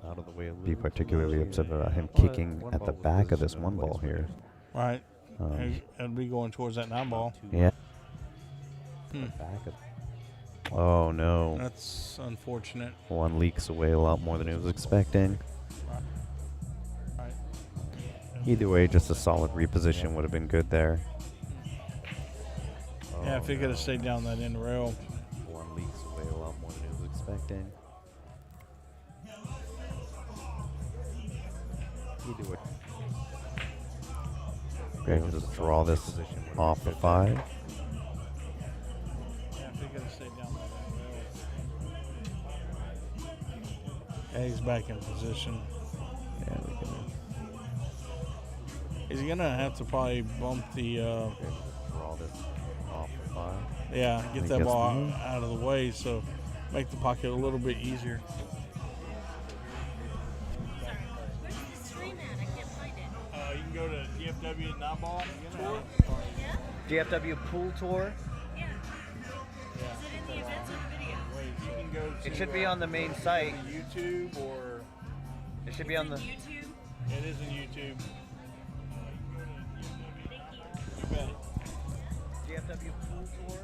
Out of the way. Be particularly upset about him kicking at the back of this 1 ball here. Right. That'd be going towards that 9 ball. Yeah. Hmm. Oh no. That's unfortunate. One leaks away a lot more than he was expecting. Right. Either way, just a solid reposition would have been good there. Yeah, if he could have stayed down that end rail. One leaks away a lot more than he was expecting. Either way. Okay, we'll just draw this off the 5. Yeah, if he could have stayed down that end rail. Yeah, he's back in position. Yeah, we can. He's gonna have to probably bump the. Okay, we'll just draw this off the 5. Yeah, get He that gets ball the- out of the way, so make the pocket a little bit easier. You can go to DFW 9 ball tour. DFW Pool Tour. Yeah. You can go to, It should be on the main site. YouTube or It should be on the. it is in YouTube. You bet. DFW Pool Tour.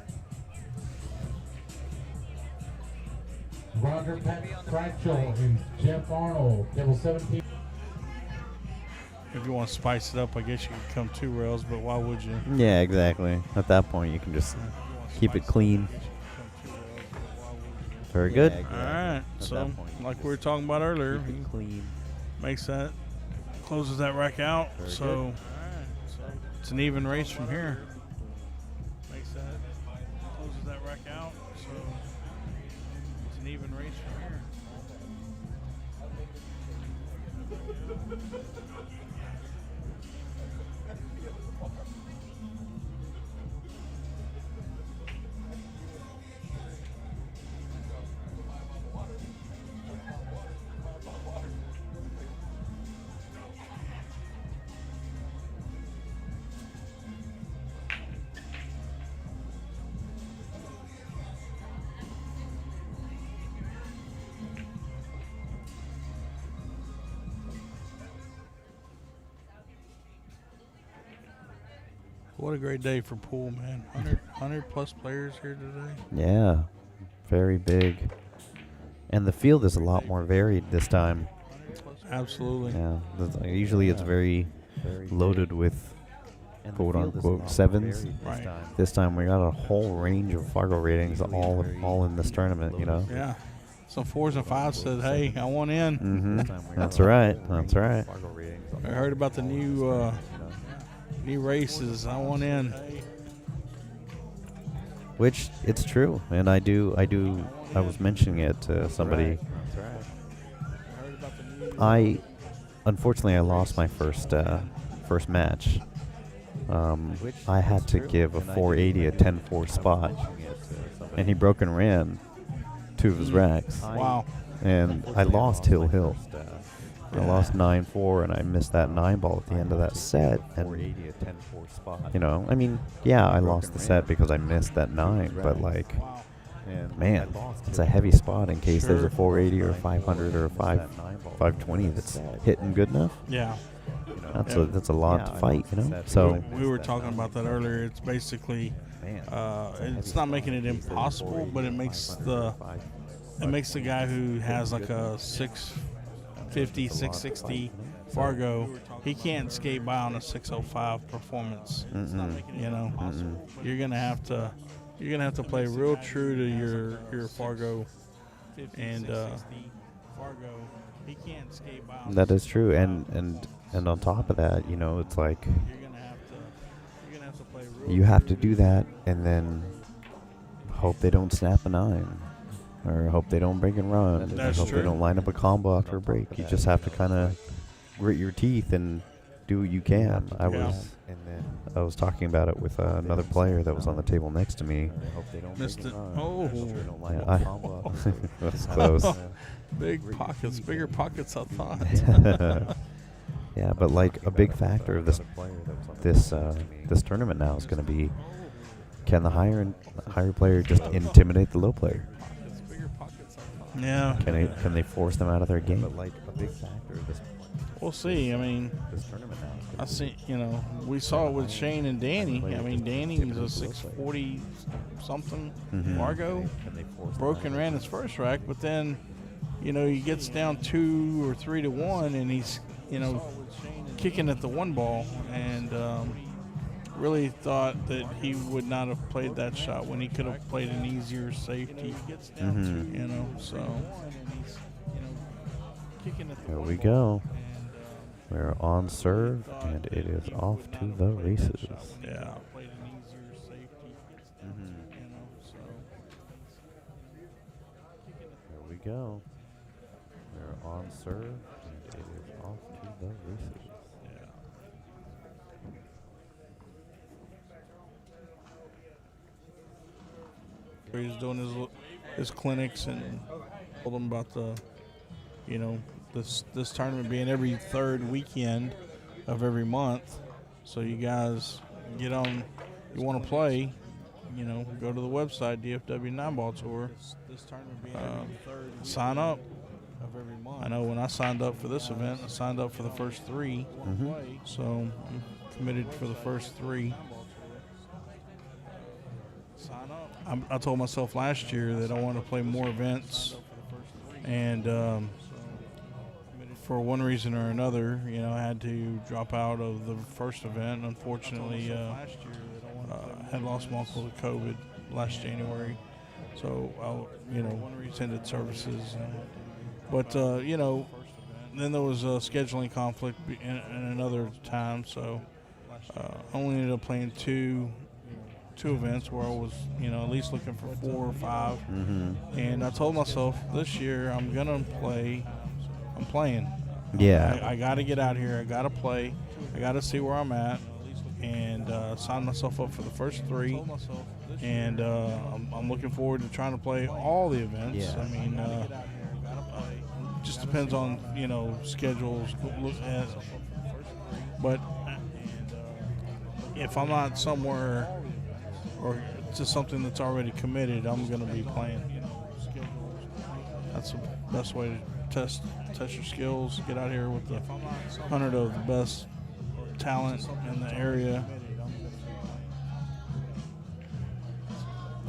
Roger Cratchell and Jeff Arnold, table 17. If you want to spice it up, I guess you could come 2 rails, but why would you? Yeah, exactly. At that point, you can just keep it clean. Very good. All right. So, like we were talking about earlier, he Clean. makes that, closes that rack out. Very So, it's an even race from here. Makes that, closes that rack out. So, it's an even race from here. What a great day for pool, man. 100 plus players here today. Yeah, very big. And the field is a lot more varied this time. Absolutely. Yeah, usually it's very loaded with quote-unquote 7s. Right. This time we got a whole range of Fargo ratings all in this tournament, you know? Yeah. Some 4s and 5s said, hey, I want in. Mm-hmm. That's right. That's right. I heard about the new races. I want in. Which, it's true. And I was mentioning it to somebody. Unfortunately, I lost my first match. I had to give a 480 a 10-4 spot, and he broke and ran 2 of his racks. Wow. And I lost Hill. I lost 9-4, and I missed that 9 ball at the end of that set. And, you know, I mean, yeah, I lost the set because I missed that 9, but like, man, it's a heavy spot in case there's a 480 or a 500 or a 520 that's hitting good enough. Yeah. That's a lot to fight, you know. So we were talking about that earlier. It's basically, it's not making it impossible, but it makes the guy who has like a 650, 660 Fargo, he can't skate by on a 605 performance. You know, you're gonna have to play real true to your Fargo, and Fargo, he can't skate by. That is true, and on top of that, you know, it's like you're gonna have to play real. You have to do that, and then hope they don't snap a 9. Or hope they don't break and run. That's hope true. they don't line up a combo after a break. You just have to kind of grit your teeth and do what you can. I was talking about it with another player that was on the table next to me. Missed it. Oh. That's close. Big pockets, bigger pockets, I thought. Yeah, but like a big factor of this tournament now is going to be, can the higher player just intimidate the low player? Yeah. Can they force them out of their game? But like a big factor of this We'll see. I mean, this tournament now. I see. We saw it with Shane and Danny. I mean, Danny was a 640 something Largo. Broke and ran his first rack, but then, he gets down 2 or 3 to 1, and he's, kicking at the one ball, and really thought that he would not have played that shot when he could have played an easier safety. So here we go. We're on serve, and it is off to the races. Yeah. Here we go. We're on serve, and it is off to the races. He's doing his clinics and told him about this tournament being every third weekend of every month. So you guys get on. You want to play? Go to the website DFW 9-Ball Tour. Sign up. I know when I signed up for this event, I signed up for the first 3. So I'm committed for the first 3. I told myself last year that I wanted to play more events, and for one reason or another, I had to drop out of the first event. Unfortunately, had lost my uncle to COVID last January, so I attended services. But then there was a scheduling conflict in another time, so I only ended up playing two events where I was, at least looking for 4 or 5. And I told myself this year I'm playing. Yeah. I got to get out here. I got to play. I got to see where I'm at. And signed myself up for the first 3. And I'm looking forward to trying to play all the events. Yeah. I mean, just depends on, schedules. But if I'm not somewhere or to something that's already committed, I'm going to be playing. That's the best way to test your skills. Get out here with the 100 of the best talent in the area.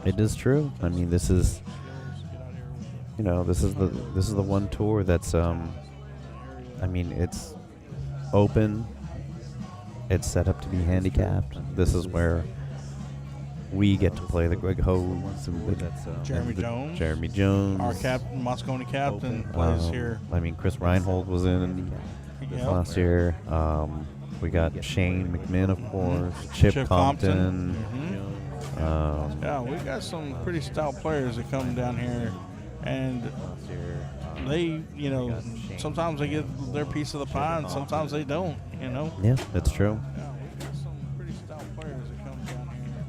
It is true. I mean, this is the one tour that's it's open. It's set up to be handicapped. This is where we get to play the Greg Hodes and Jeremy Jones. Our Moscone captain plays here. I mean, Chris Reinhold was in last year. We got Shane McMinn, of course. Chip Compton. Yeah, we got some pretty stout players that come down here, and they, sometimes they get their piece of the pie, and sometimes they don't. Yeah, that's true. Yeah, we got some pretty stout players that come down here,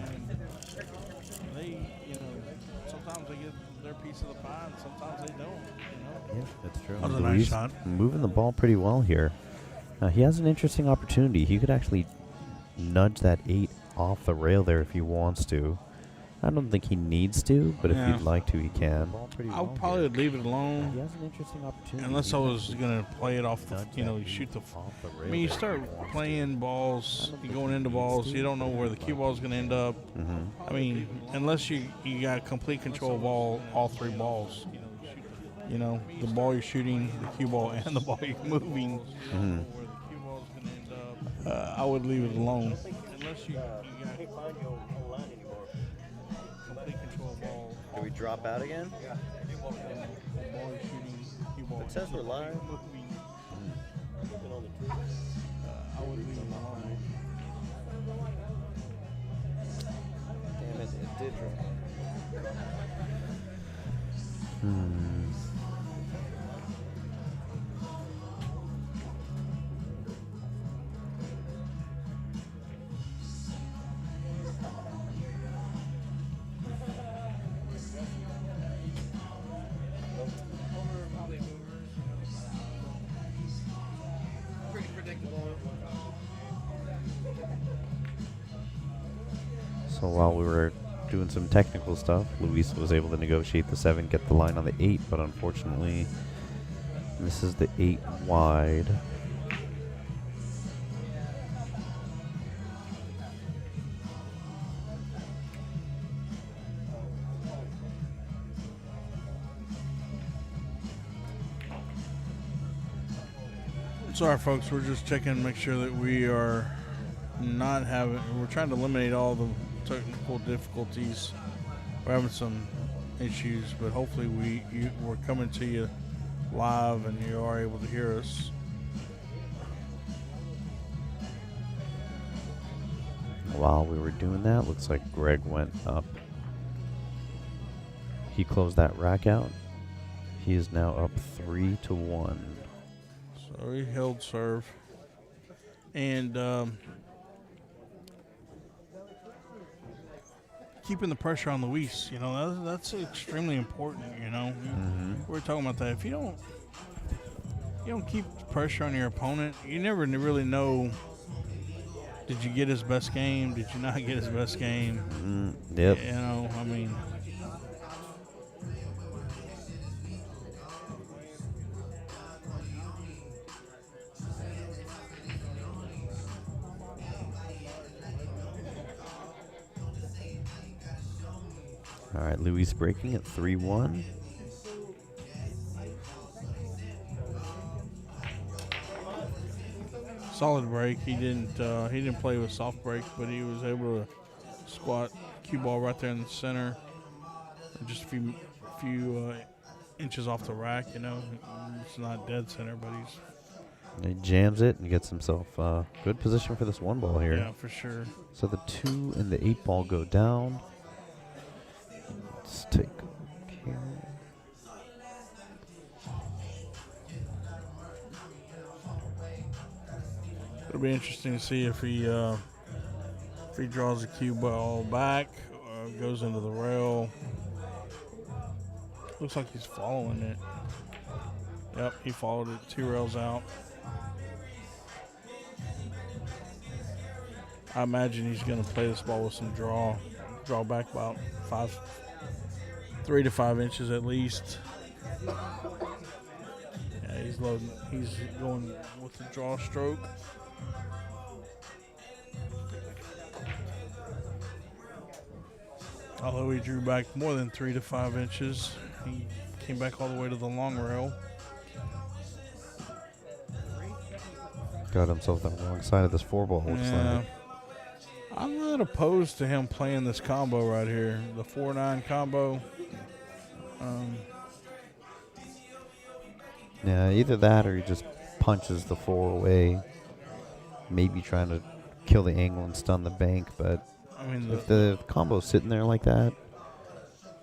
and they, sometimes they get their piece of the pie, and sometimes they don't. Yeah, that's true. That was a nice shot. Moving the ball pretty well here. He has an interesting opportunity. He could actually nudge that 8 off the rail there if he wants to. I don't think he needs to, but if he'd like to, he can. I would probably leave it alone. He has an interesting opportunity. Unless I was going to play it off the, shoot the. I mean, you start playing balls, you're going into balls, you don't know where the cue ball is going to end up. I mean, unless you got complete control of all 3 balls. The ball you're shooting, the cue ball, and the ball you're moving. I would leave it alone. Unless you got complete control of ball. Do we drop out again? Yeah. It says we're live. I would leave it alone. Damn it, it did drop. So while we were doing some technical stuff, Luis was able to negotiate the 7, get the line on the 8, but unfortunately This is the 8 wide. Sorry, folks. We're just checking to make sure that we are not having. We're trying to eliminate all the technical difficulties. We're having some issues, but hopefully we're coming to you live and you are able to hear us. While we were doing that, looks like Greg went up. He closed that rack out. He is now up 3-1. So he held serve. And keeping the pressure on Luis, you know, that's extremely important, you know. We're talking about that. If you don't keep pressure on your opponent, you never really know, did you get his best game? Did you not get his best game? Yep. You know, I mean. All right, Luis breaking at 3-1. Solid break. He didn't play with soft break, but he was able to squat cue ball right there in the center, just a few inches off the rack. You know, it's not dead center, but he jams it and gets himself good position for this 1 ball here. Yeah, for sure. So the 2 and the 8 ball go down. Let's take care. It'll be interesting to see if he draws the cue ball back or goes into the rail. Looks like he's following it. Yep, he followed it 2 rails out. I imagine he's going to play this ball with some draw back about 3 to 5 inches at least. Yeah, he's loading. He's going with the draw stroke. Although he drew back more than 3 to 5 inches, he came back all the way to the long rail. Got himself on the wrong side of this 4 ball. Yeah. I'm not opposed to him playing this combo right here, the 4-9 combo. Yeah, either that or he just punches the 4 away, maybe trying to kill the angle and stun the bank. But I mean, if the combo's sitting there like that,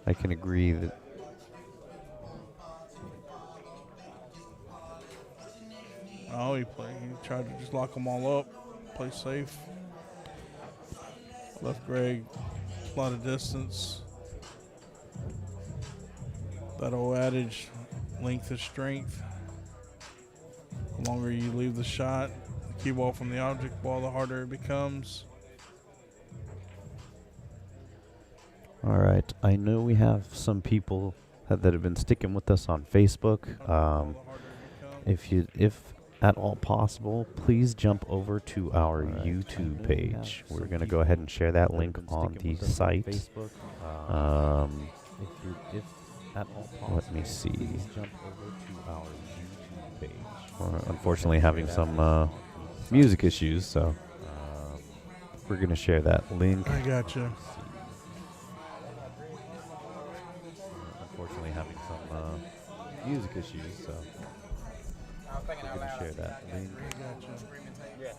I can agree that. Oh, he tried to just lock them all up, play safe. Left Greg a lot of distance. That old adage, length is strength. The longer you leave the shot, the cue ball from the object ball, the harder it becomes. All right, I know we have some people that have been sticking with us on Facebook. If at all possible, please jump over to our YouTube page. We're going to go ahead and share that link on the site. Let me see. Jump over to our YouTube page. We're unfortunately having some music issues, so we're going to share that link. I gotcha. Unfortunately having some music issues, so we're going to share that link. Yeah.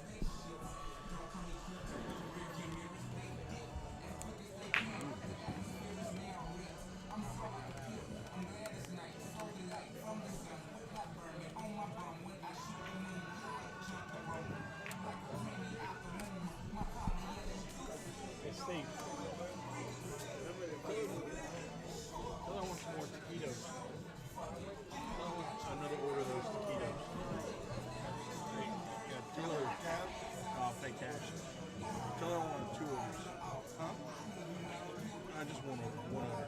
Hey, Steve. Tell her I want some more taquitos. Another order of those taquitos. Yeah, tell her cash. I'll pay cash. Tell her I want 2 orders. Huh? I just want 1 order.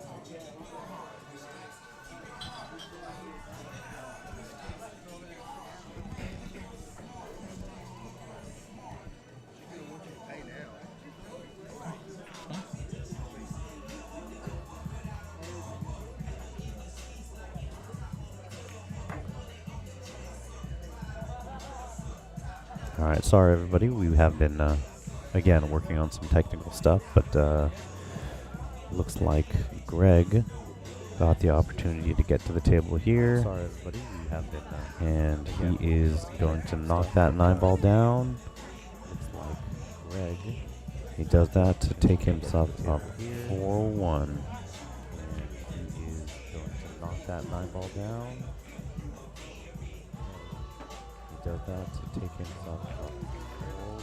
All right, sorry everybody. We have been again working on some technical stuff, but looks like Greg got the opportunity to get to the table here. Sorry everybody. We have been and he is going to knock that 9-ball down. Looks like Greg. He does that to take himself up 4-1. And he is going to knock that 9-ball down. He does that to take himself up 4-1.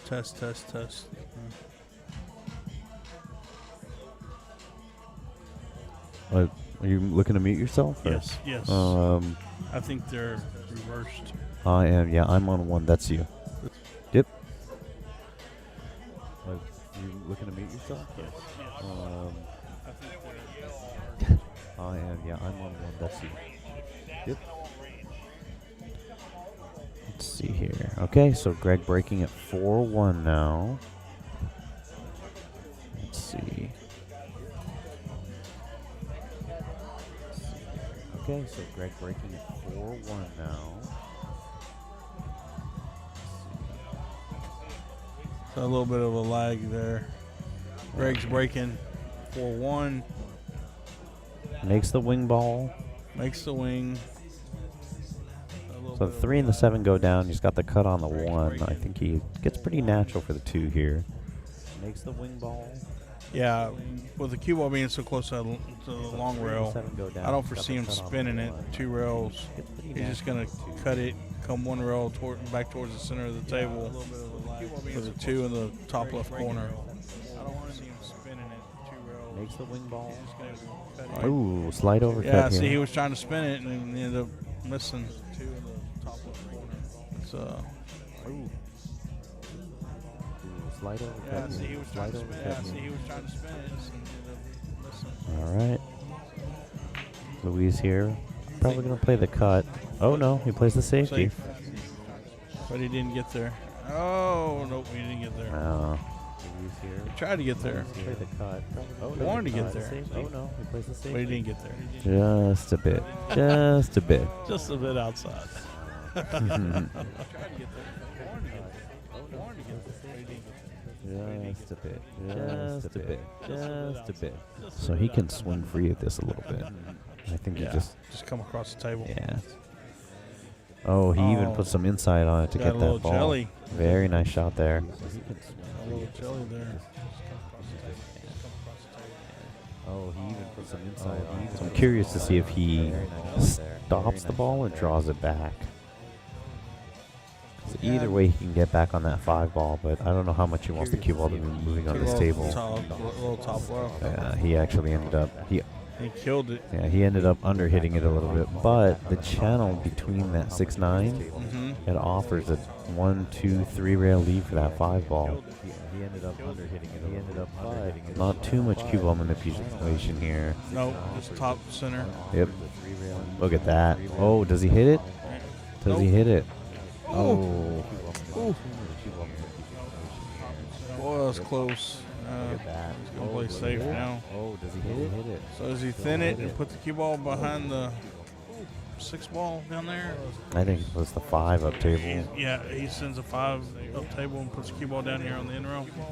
Test. Are you looking to mute yourself? Or? Yes. I think they're reversed. I am. Yeah, I'm on 1. That's you. Yep. Are you looking to mute yourself? Yes. I think they're. I am. Yeah, I'm on 1. That's you. Yep. Let's see here. Okay, so Greg breaking at 4-1 now. Let's see. Okay, so Greg breaking at 4-1 now. So a little bit of a lag there. Greg's breaking 4-1. Makes the wing ball. Makes the wing. So the 3 and the 7 go down. He's got the cut on the 1. I think he gets pretty natural for the 2 here. Makes the wing ball. Yeah, with the cue ball being so close to the long rail, I don't foresee him spinning it 2 rails. He's just going to cut it, come 1 rail back towards the center of the table for the 2 in the top left corner. I don't want to see him spinning it 2 rails. Makes the wing ball. Ooh, slide overcut here. Yeah, see, he was trying to spin it and he ended up missing 2 in the top left corner. It's Ooh, slide overcut. Yeah, see, he was trying to spin it. Yeah, see, he was trying to spin it and ended up missing. All right. Louise here. Probably going to play the cut. Oh, no. He plays the safety. Safe. But he didn't get there. Oh, nope, he didn't get there. No. He tried to get there. Play the cut. He wanted to get there. Oh, no. He plays the safety. But he didn't get there. Just a bit. Just a bit. Just a bit outside. Just a bit. Just a bit. Just a bit. So he can swing free at this a little bit. I think he just come across the table. Yeah. Oh, he even put some inside on it to get that ball. Jelly. Very nice shot there. A little jelly there. Oh, he even put some inside on it. So I'm curious to see if he stops the ball or draws it back. So either way, he can get back on that 5 ball, but I don't know how much he wants the cue ball to be moving on this table. Little top left. Yeah, he actually ended up. He killed it. Yeah, he ended up under hitting it a little bit, but the channel between that 6-9, it offers a 1, 2, 3 rail lead for that 5 ball. He ended up under hitting it. He ended up under hitting it. Not too much cue ball manipulation here. No, just top center. Yep. Look at that. Oh, does he hit it? Does he hit it? Oh. Boy, that was close. He's going to play safe now. Oh, does he hit it? So does he thin it and put the cue ball behind the 6 ball down there? I think it was the 5 up table. Yeah, he sends a 5 up table and puts the cue ball down here on the end rail. I think it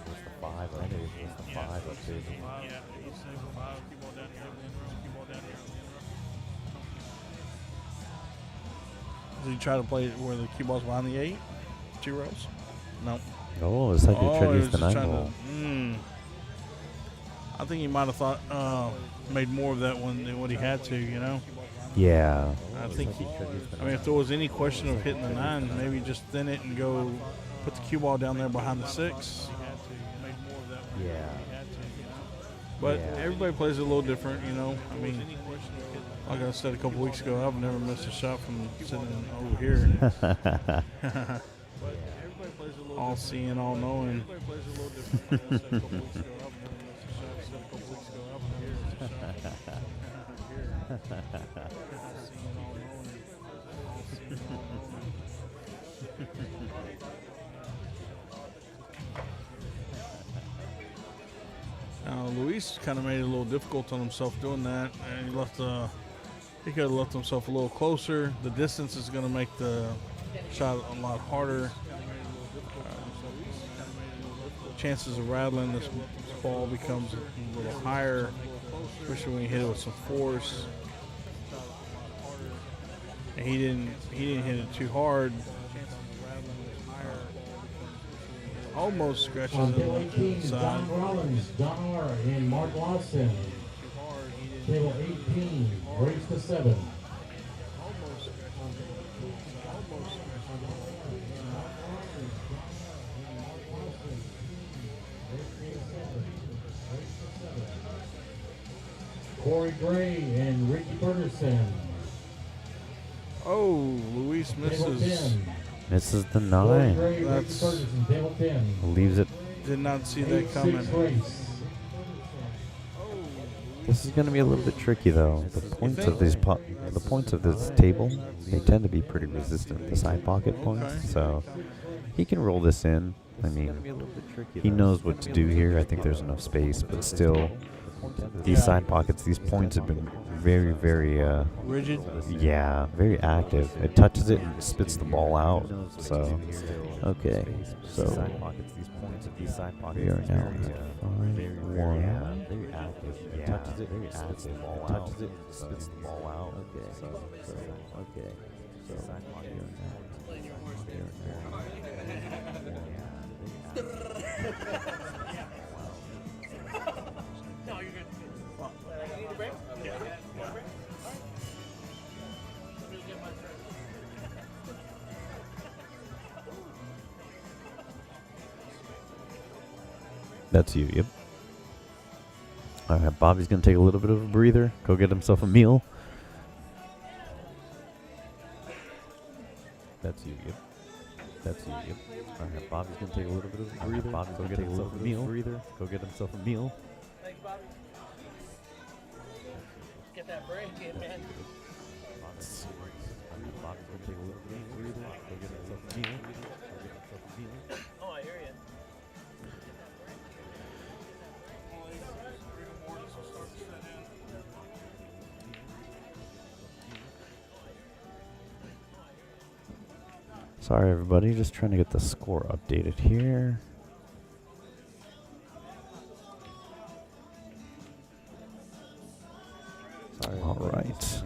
was the 5 up table. It was the 5 up table. Yeah, he sends a 5 cue ball down here on the end rail, cue ball down here on the end rail. Does he try to play it where the cue ball's behind the 8? 2 rows? Nope. Oh, it's like they tried to use the 9 ball. I think he might have thought, made more of that one than what he had to, you know? Yeah. I think if there was any question of hitting the 9, maybe just thin it and go put the cue ball down there behind the 6. Yeah. But everybody plays it a little different, you know? I mean, like I said a couple weeks ago, I've never missed a shot from sitting over here. All seeing, all knowing. Now, Luis kind of made it a little difficult on himself doing that, and he could have left himself a little closer. The distance is going to make the shot a lot harder. Chances of rattling this ball becomes a little higher, especially when you hit it with some force. And he didn't hit it too hard. Almost scratches On the table 18, side. John Rollins, John R. and Mark Lawson. Table 18, race to 7. Corey Gray and Ricky Ferguson. Oh, Luis Table misses. 10. Misses the Corey 9. Gray, Ricky That's- Ferguson, table 10. Leaves it. Did not see that 8-6 coming. race. This is going to be a little bit tricky, though. The points of these the points of this table, they tend to be pretty resistant. The side pocket points, Okay. so he can roll this in. I mean, he knows what to do here. I think there's enough space, but still, these side pockets, these points have been very, very, Rigid. yeah, very active. It touches it and spits the ball out. So, okay, so we are now at 5-1. Very active. Yeah, touches it, very spits the ball out. Touches it, spits the ball out. Okay, so okay, so we are No, you're good. Need a break? Yeah. Want a break? That's you, yep. All right, Bobby's going to take a little bit of a breather, go get himself a meal. That's you, yep. That's you, yep. All right, Bobby's going to take a little bit of a breather. Bobby's going to take a little bit of a meal. Breather. Go get himself a meal. Thanks, Bobby. Get that break in, man. Bobby's going to take a little bit of a breather. Go get himself a meal. Oh, I hear you. Sorry, everybody. Just trying to get the score updated here. All right.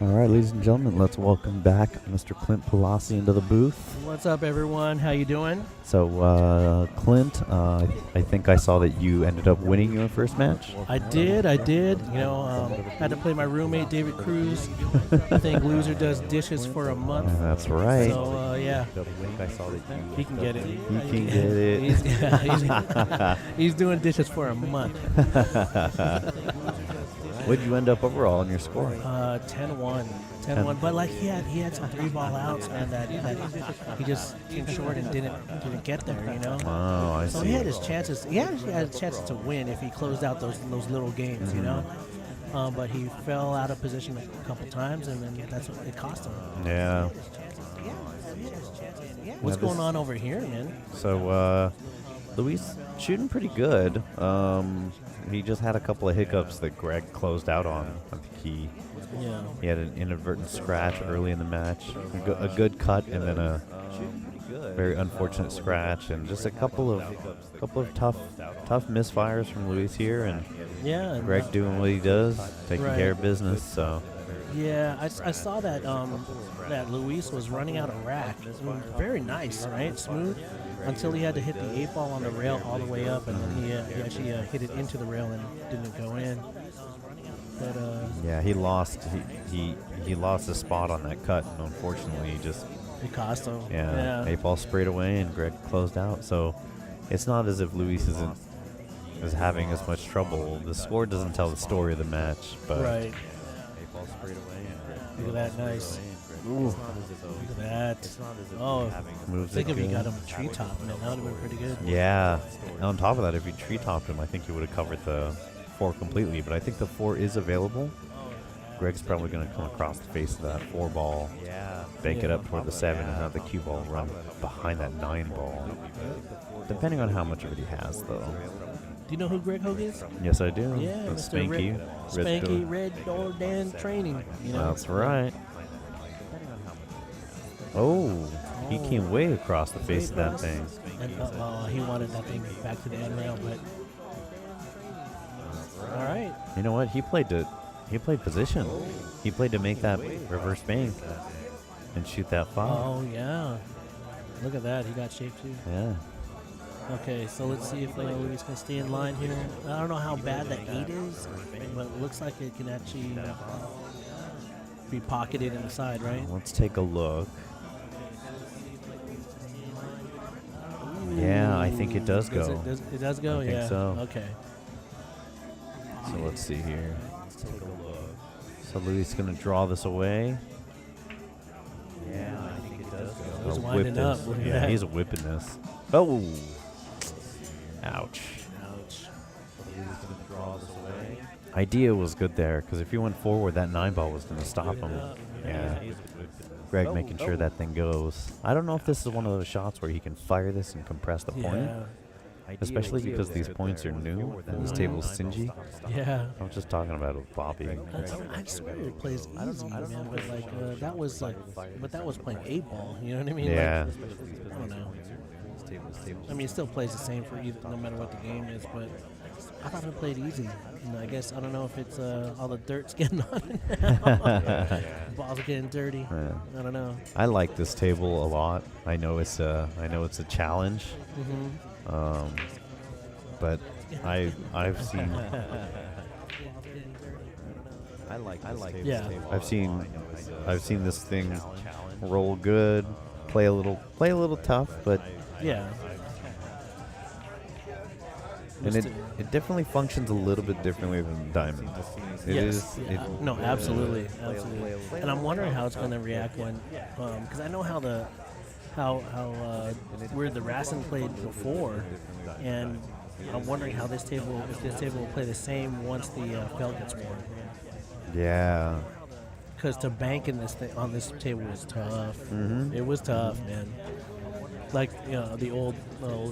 All right, ladies and gentlemen, let's welcome back Mr. Clint Pelosi into the booth. What's up, everyone? How you doing? So, Clint, I think I saw that you ended up winning your first match. I did. You know, had to play my roommate, David Cruz. I think loser does dishes for a month. That's right. So, yeah. I saw that you. He can get it. He can get it. He's doing dishes for a month. What'd you end up overall in your score? 10-1. 10-1. But like he had some 3-ball outs, and that he just came short and didn't get there, you know. Oh, I see. So he had his chances. He actually had chances to win if he closed out those little games, you know. But he fell out of position a couple times, and then that's what it cost him. Yeah. What's going on over here, man? So, Luis shooting pretty good. He just had a couple of hiccups that Greg closed out on. I think he had an inadvertent scratch early in the match, a good cut, and then a very unfortunate scratch, and just a couple of tough misfires from Luis here, and Greg doing what he does, taking care of business. So. Yeah, I saw that that Luis was running out of rack. Very nice, right? Smooth, until he had to hit the 8-ball on the rail all the way up, and then he actually hit it into the rail and didn't go in. But yeah, he lost a spot on that cut, and unfortunately, it cost him. Yeah, 8-ball sprayed away, and Greg closed out. So it's not as if Luis is having as much trouble. The score doesn't tell the story of the match, but. Right. Straight away. Look at that, nice. Ooh, look at that. Oh, I think if he got him a treetop, man, that would have been pretty good. Yeah. On top of that, if he tree topped him, I think he would have covered the 4 completely, but I think the 4 is available. Greg's probably going to come across the face of that 4 ball, bank it up toward the 7, and have the cue ball run behind that 9 ball. Depending on how much of it he has, though. Do you know who Greg Hogue is? Yes, I do. Yeah, That's Mr. Spanky. Red Door Dan Training. You know? That's right. Oh, he came way across the face of that thing. And he wanted that thing back to the end rail, but all right. You know what? He played position. He played to make that reverse bank and shoot that 5. Oh yeah, look at that. He got shape too. Yeah. Okay, so let's see if Louis can stay in line here. I don't know how bad that 8 is, but it looks like it can actually be pocketed in the side, right? Let's take a look. Yeah, I think it does go. It does go? I think Yeah. so. Okay. So let's see here. So Louis is going to draw this away. Yeah, I think it does go. He's winding up. Look at Yeah, that. he's whipping this. Oh. Ouch. Idea was good there, because if he went forward, that 9 ball was going to stop him. Yeah. Greg making sure that thing goes. I don't know if this is one of those shots where he can fire this and compress the point. Yeah. Especially because these points are new and this table's stingy. Yeah. I was just talking about it with Bobby. I swear it plays easy, man. But like that was playing 8 ball. You know what I mean? Yeah. Like, I don't know. I mean, it still plays the same for either, no matter what the game is. But I thought it played easy. And I guess I don't know if it's all the dirt's getting on it now. Balls are getting dirty. Yeah. I don't know. I like this table a lot. I know it's a challenge. But I've seen Yeah. I've seen this thing roll good, play a little tough, but Yeah. and it definitely functions a little bit differently than Diamond. It Yes. is. Yeah. No, absolutely. And I'm wondering how it's going to react when, because I know how where the Racing played before, and I'm wondering how if this table will play the same once the felt gets worn. Yeah. Because to bank in on this table was tough. It was tough, man. Like the old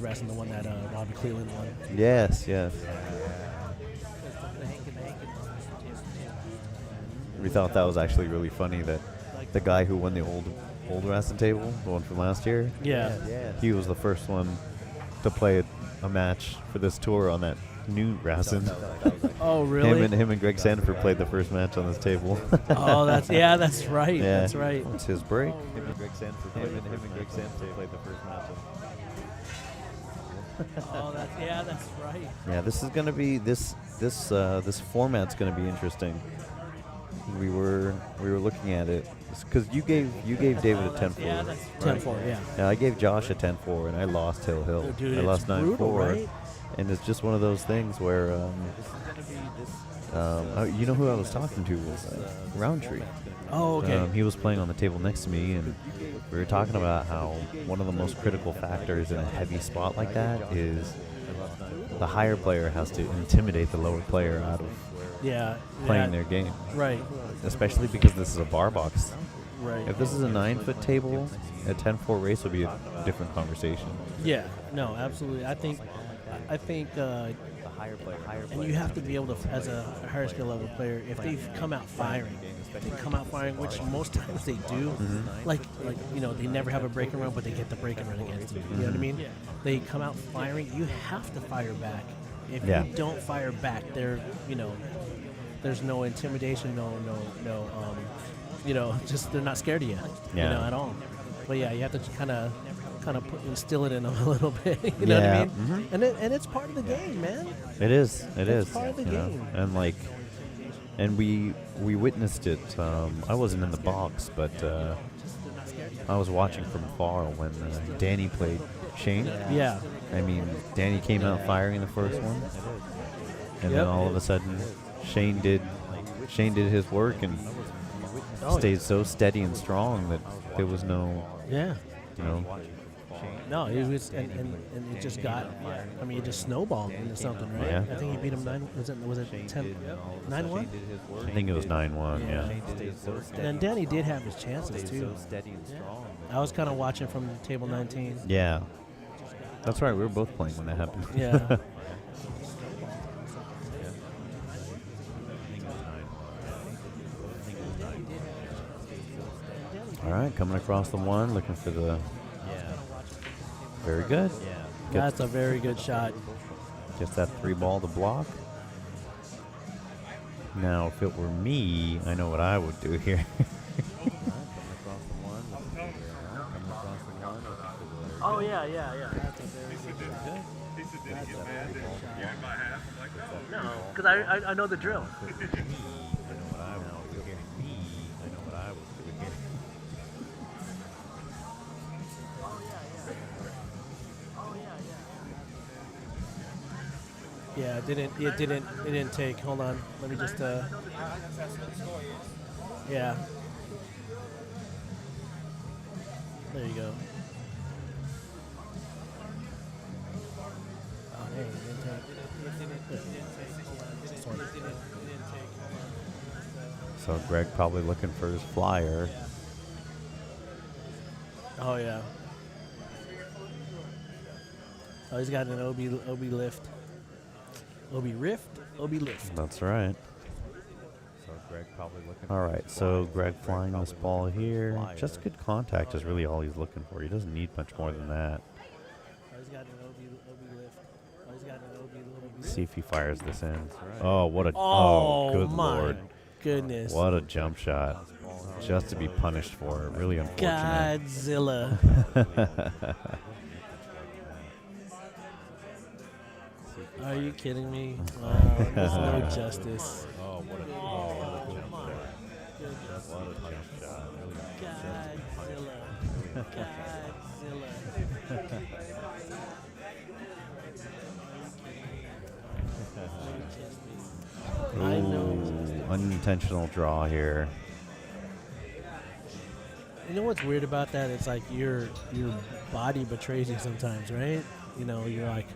Racing, the one that Robbie Cleveland won. Yes. We thought that was actually really funny that the guy who won the old Racing table, the one from last year, he was the first one to play a match for this tour on that new Racing. Oh, really? Him and Greg Sanford played the first match on this table. Oh, that's right. Yeah. That's right. It's his break. Him and Greg Sanford played the first match. Oh, that's right. Yeah, this is gonna be this format's gonna be interesting. We were looking at it because you gave David a 10-4. Yeah, that's 10-4. Yeah. Yeah, I gave Josh a 10-4, and I lost Hill. Dude, I lost 9-4, right? and it's just one of those things where you know who I was talking to was Roundtree. Oh, okay. He was playing on the table next to me, and we were talking about how one of the most critical factors in a heavy spot like that is the higher player has to intimidate the lower player out of playing their game. Right. Especially because this is a bar box. Right. If this is a 9-foot table, a 10-4 race would be a different conversation. Yeah. No, absolutely. I think the higher player, and you have to be able to, as a higher skill level player, if they come out firing, which most times they do, like they never have a breaking run, but they get the breaking run against you. You know what I mean? They come out firing, you have to fire back. If you don't fire back, there's no intimidation, just they're not scared of you, at all. But yeah, you have to kind of instill it in them a little bit. You know what I mean? And it's part of the game, man. It is. It's part of the game. And we witnessed it. I wasn't in the box, but I was watching from afar when Danny played Shane. Yeah. I mean, Danny came out firing the first one, and then all of a sudden, Shane did his work and stayed so steady and strong that there was no, No, he was, and it just got. I mean, it just snowballed into something, right? Yeah. I think he beat him 9. Was it 10? 9-1? I think it was 9-1. Yeah. And Danny did have his chances too. I was kind of watching from table 19. Yeah. That's right. We were both playing when that happened. Yeah. All right, coming across the one, looking for the. Very good. That's a very good shot. Just that 3 ball to block. Now, if it were me, I know what I would do here. Oh yeah. That's a very good shot. No, because I know the drill. Yeah, it didn't take. Hold on, let me just. Yeah. There you go. Oh, dang, it didn't take. So Greg probably looking for his flyer. Oh yeah. Oh, he's got an OB lift. OB rift, OB lift. That's right. So Greg probably looking. All right, so Greg flying this ball here. Just good contact is really all he's looking for. He doesn't need much more than that. Oh, he's got an OB lift. Oh, he's got an OB lift. See if he fires this in. Oh, what a good my lord. Goodness. What a jump shot. Just to be punished for it. Really unfortunate. Godzilla. Are you kidding me? Wow, there's no justice. Oh, what a jump shot. What a jump shot. Godzilla. I know. Unintentional draw here. You know what's weird about that? It's like your body betrays you sometimes, right? You know, you're like,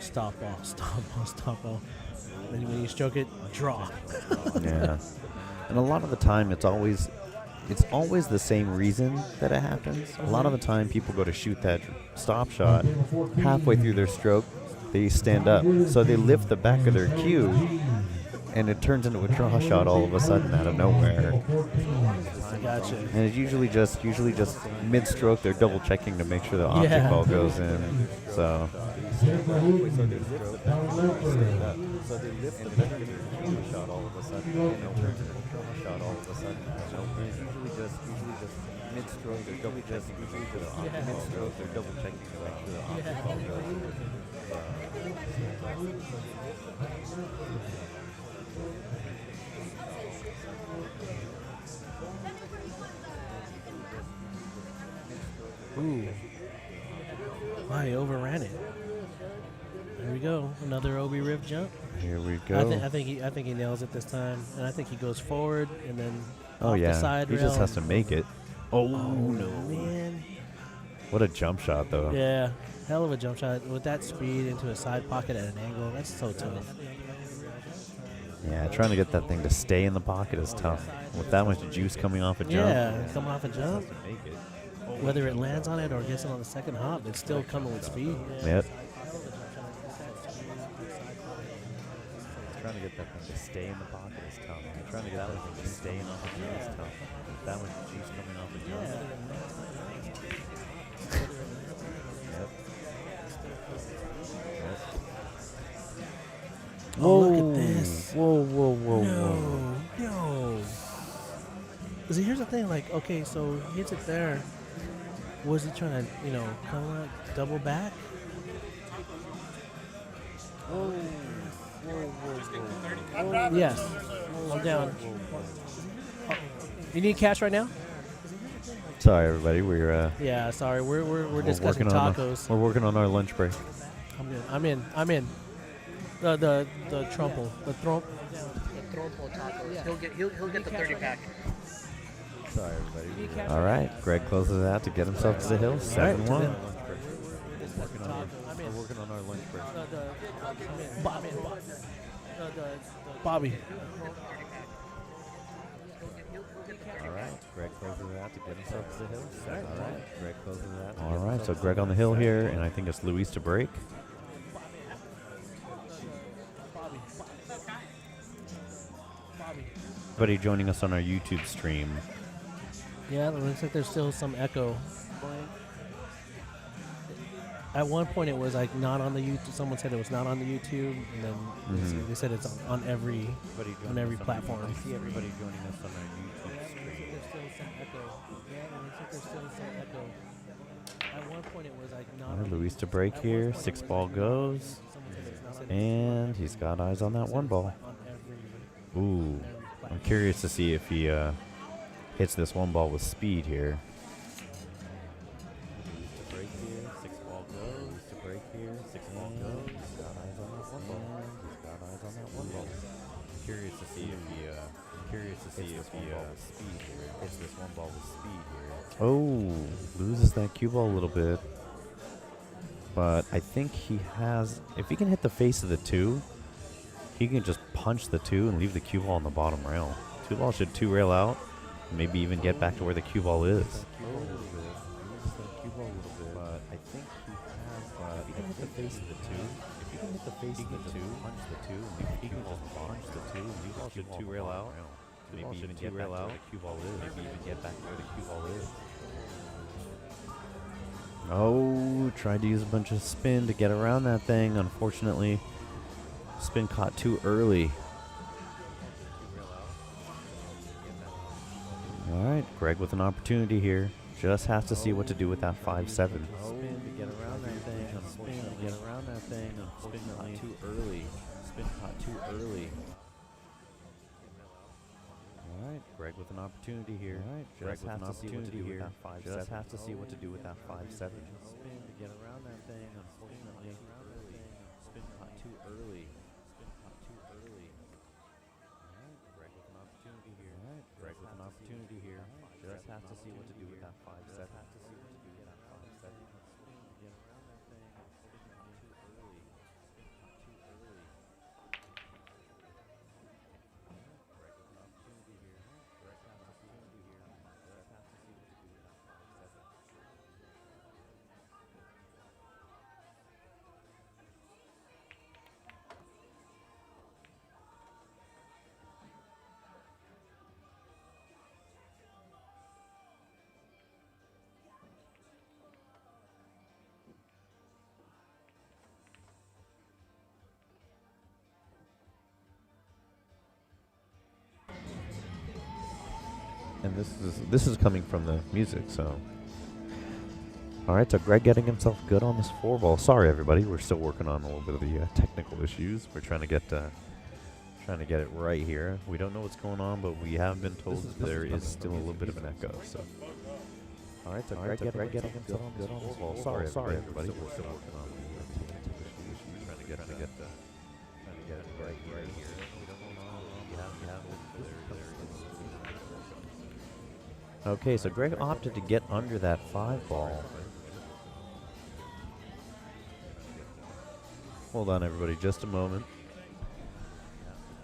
stop ball. And when you stroke it, draw. Yeah. And a lot of the time, it's always the same reason that it happens. A lot of the time, people go to shoot that stop shot. Halfway through their stroke, they stand up. So they lift the back of their cue, and it turns into a draw shot all of a sudden out of nowhere. I gotcha. And it's usually just mid-stroke, they're double checking to make sure the object ball goes in. So. So they lift the back of their cue shot all of a sudden, and it turns into a draw shot all of a sudden. So it's usually just mid-stroke, they're double checking to make sure the object ball goes in. Ooh. Wow, he overran it. There we go. Another OB rift jump. Here we go. I think he nails it this time, and I think he goes forward and then off the side rail. He just has to make it. Oh no, man! What a jump shot, though. Yeah, hell of a jump shot with that speed into a side pocket at an angle. That's so tough. Yeah, trying to get that thing to stay in the pocket is tough. With that much juice coming off a jump. Yeah, coming off a jump. Whether it lands on it or gets it on the second hop, it's still coming with speed. Yep. Trying to get that thing to stay in the pocket is tough. Trying to get that thing to stay in off the jump is tough. With that much juice coming off the jump. Yep. Oh, look at this. Whoa. No. See, here's the thing. Like, okay, so he hits it there. Was he trying to, come out, double back? Whoa. Yes. I'm down. Oh, you need cash right now? Sorry, everybody. We're yeah. Sorry, we're discussing tacos. We're working on our lunch break. I'm good. I'm in. The trompo. The trompo tacos. He'll get the 30 pack. Sorry, everybody. All right, Greg closes it out to get himself to the hill. 7-1. We're working on our lunch break. Bobby. All right, Greg closes it out to get himself to the hill. All right, Greg closes it out. All right, so Greg on the hill here, and I think it's Luis to break. Everybody joining us on our YouTube stream. Yeah, it looks like there's still some echo. At one point, it was like not on the YouTube. Someone said it was not on the YouTube, and then they said it's on every platform. I see everybody joining us on our YouTube stream. There's still some echo. Yeah, it looks like there's still some echo. At one point, it was like not. All right, Luis to break here. 6 ball goes, and he's got eyes on that 1 ball. Ooh, I'm curious to see if he hits this 1 ball with speed here. To break here, 6 ball goes. To break here, 6 ball goes. He's got eyes on that 1 ball. He's got eyes on that 1 ball. Curious to see if he hits this 1 ball with speed here. Oh, loses that cue ball a little bit. But I think he has, if he can hit the face of the 2, he can just punch the 2 and leave the cue ball on the bottom rail. 2 ball should 2 rail out, maybe even get back to where the cue ball is. But I think he has, if he can hit the face of the 2, if he can hit the face of the 2, punch the 2, and leave the cue ball punch the 2, and cue ball should 2 rail out, maybe even get back to where the cue ball is. Maybe even get back to where the cue ball is. Oh, tried to use a bunch of spin to get around that thing. Unfortunately, spin caught too early. All right, Greg with an opportunity here. Just has to see what to do with that 5-7. Spin to get around that thing. Spin to get around that thing. Spin caught too early. Spin caught too early. All right, Greg with an opportunity here. All right, Greg with an opportunity here. Just has to see what to do with that 5-7. Spin to get around that thing. Unfortunately, spin caught too early. Spin caught too early. All right, Greg with an opportunity here. All right, Greg with an opportunity here. Just has to see what to do with that 5-7. Has to see what to do with that 5-7. Spin to get around that thing. Spin caught too early. Spin caught too early. And this is coming from the music, so. All right, so Greg getting himself good on this 4 ball. Sorry, everybody, we're still working on a little bit of the technical issues. We're trying to get it right here. We don't know what's going on, but we have been told that there is still a little bit of an echo. So. All right, so Greg getting himself good on this 4 ball. Sorry, everybody, we're still working on the technical issues. We're trying to get it right here. We don't know. Okay, so Greg opted to get under that 5 ball. Hold on, everybody, just a moment.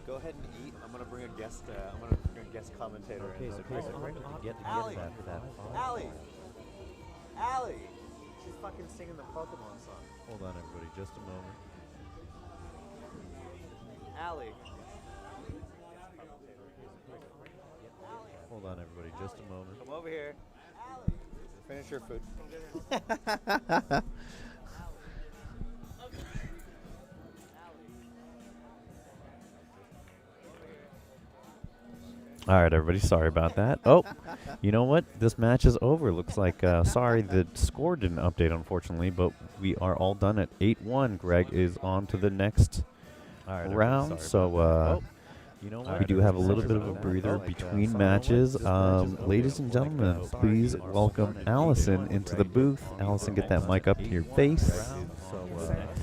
Go ahead and eat. I'm gonna bring a guest. I'm gonna bring a guest commentator. Okay, so Greg opted to get Allie. that 5. Allie, she's fucking singing the Pokemon song. Hold on, everybody, just a moment. Allie. Hold on, everybody, just a moment. Come over here. Finish your food. All right, everybody, sorry about that. Oh, you know what? This match is over. Looks like, sorry, the score didn't update, unfortunately, but we are all done at 8-1. Greg is on to the next round, so You know what? we do have a little bit of a breather between matches. Ladies and gentlemen, please welcome Allison into the booth. Allison, get that mic up to your face.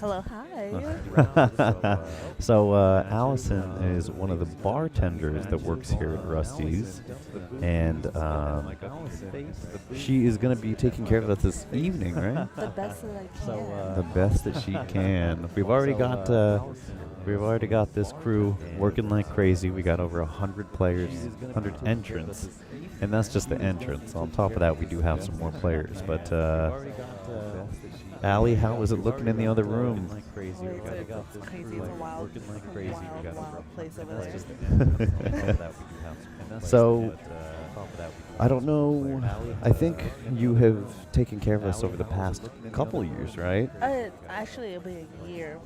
Hello, hi. So Allison is one of the bartenders that works here at Rusty's, and she is going to be taking care of us this evening, right? The best that I can. The best that she can. We've already got this crew working like crazy. We got over 100 players, 100 entrants, and that's just the entrance. On top of that, we do have some more players. But Allie, how was it looking in the other room? It's crazy. It's a wild place over there. So, I don't know. I think you have taken care of us over the past couple years, right? Actually, it'll be a year.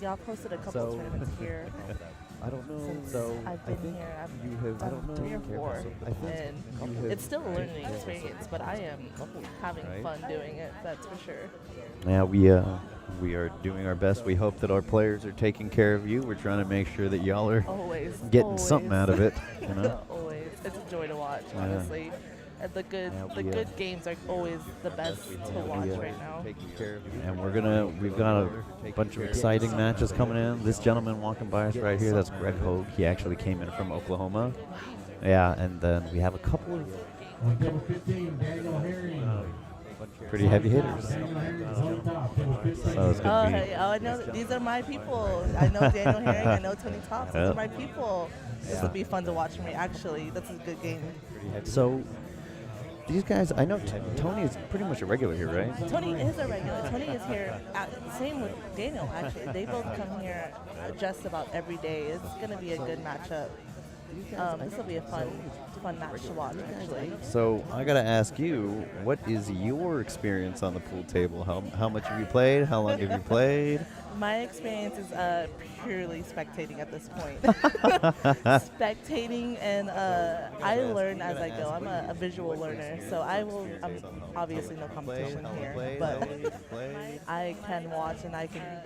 Y'all posted a couple tournaments here. I don't know. Since So I've been here, I've done 3 or 4, and it's still a learning experience. But I am having fun doing it. That's for sure. Yeah, we are doing our best. We hope that our players are taking care of you. We're trying to make sure that y'all are getting something out of it. You know? Always, it's a joy to watch. Honestly. And the good games are always the best to watch right now. And we've got a bunch of exciting matches coming in. This gentleman walking by us right here, that's Greg Hogue. He actually came in from Oklahoma. Yeah, and then we have a couple of pretty heavy hitters. So it's gonna be I know these are my people. I know Daniel Herring. I know Tony Tops. These are my people. This will be fun to watch for me. Actually, that's a good game. So. These guys, I know Tony is pretty much a regular here, right? Tony is a regular. Tony is here. Same with Daniel, actually. They both come here just about every day. It's going to be a good matchup. This will be a fun match to watch, actually. So I got to ask you, what is your experience on the pool table? How much have you played? How long have you played? My experience is purely spectating at this point. Spectating, and I learn as I go. I'm a visual learner, so I'm obviously no competition here, but I can watch and I can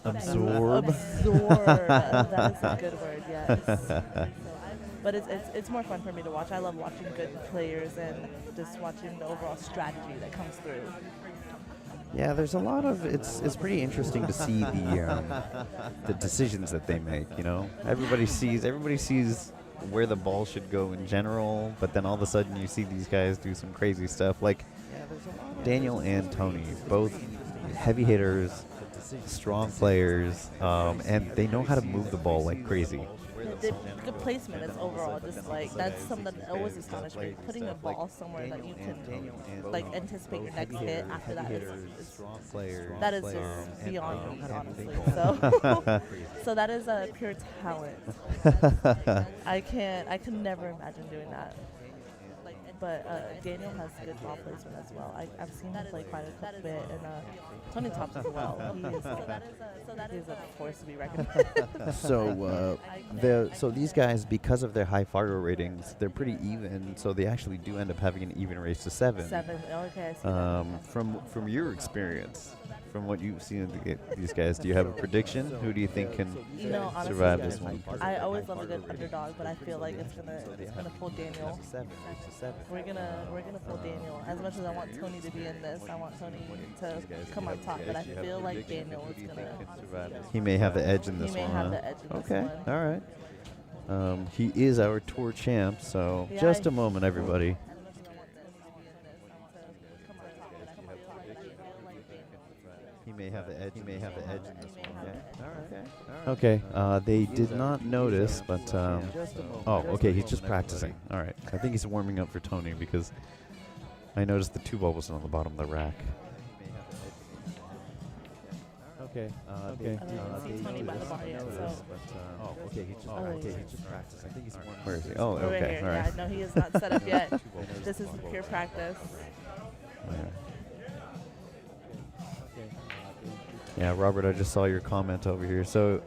absorb. That is a good word, yes. But it's more fun for me to watch. I love watching good players and just watching the overall strategy that comes through. Yeah, there's a lot of it's pretty interesting to see the decisions that they make. You know, everybody sees where the ball should go in general, but then all of a sudden you see these guys do some crazy stuff. Like Daniel and Tony, both heavy hitters, strong players, and they know how to move the ball like crazy. The good placement is overall just like, that's something that always astonished me. Putting a ball somewhere that you can like anticipate your next hit after that is that is just beyond me, honestly. So that is a pure talent. I can never imagine doing that. But Daniel has good ball placement as well. I've seen him play quite a bit, and Tony Tops as well. He is a force to be reckoned with. So these guys, because of their high Fargo ratings, they're pretty even. So they actually do end up having an even race to 7. 7. Okay, I see that. From your experience, from what you've seen of these guys, do you have a prediction? Who do you think can survive this one? I always love a good underdog, but I feel like it's gonna pull Daniel. We're gonna pull Daniel. As much as I want Tony to be in this, I want Tony to come on top, but I feel like Daniel is gonna. He may have the edge in this one. He may have the edge in this one. Okay, all right. He is our tour champ, so just a moment, everybody. He may have the edge. He may have the edge in this one. Okay. They did not notice, but okay. He's just practicing. All right. I think he's warming up for Tony because I noticed the 2 ball wasn't on the bottom of the rack. Okay. Tony by the bar yet, so. He's just practicing. I think he's warming up. Where is he? Oh, Over okay. here. All right. Yeah, no, he is not set up yet. This is pure practice. Yeah, Robert, I just saw your comment over here. So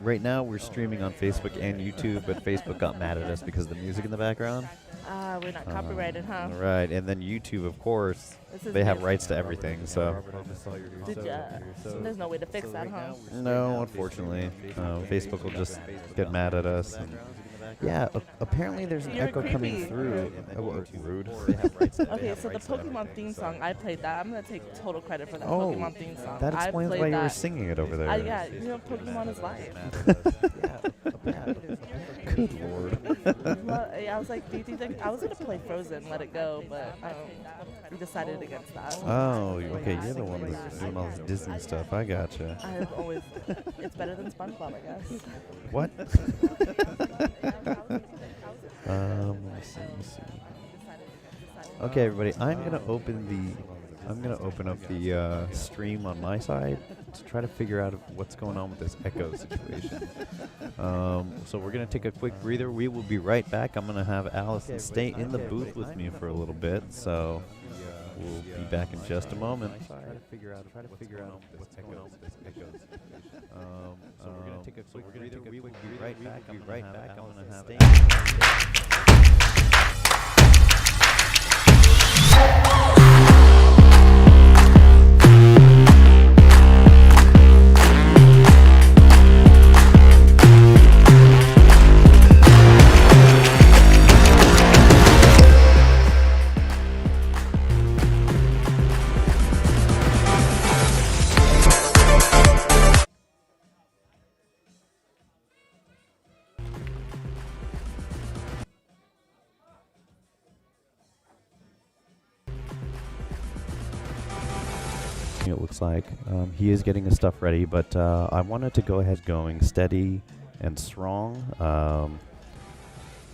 right now we're streaming on Facebook and YouTube, but Facebook got mad at us because of the music in the background. We're not copyrighted, huh? Right, and then YouTube, of course, they have rights to everything. So there's no way to fix that, huh? No, unfortunately, Facebook will just get mad at us. Yeah, apparently there's an You're echo coming creepy. through. Rude. Okay, so the Pokemon theme song, I played that. I'm gonna take total credit for that Oh, Pokemon theme song. that I explains played why you that. were singing it over there. Yeah, you know, Pokemon is life. Good lord. Well, I was like, do you think that I was gonna play Frozen, Let It Go, but we decided against that. Oh, okay, you're the one that's doing all this Disney stuff. I gotcha. I've always, it's better than SpongeBob, I guess. What? Let me see. Okay, everybody, I'm gonna open up the stream on my side to try to figure out what's going on with this echo situation. So we're gonna take a quick breather. We will be right back. I'm gonna have Allison stay in the booth with me for a little bit. So we'll be back in just a moment. Try to figure out what's going on with this echo situation. So we're gonna take a quick breather. We will be right back. I'm gonna have it looks like he is getting his stuff ready, but I wanted to go ahead going steady and strong,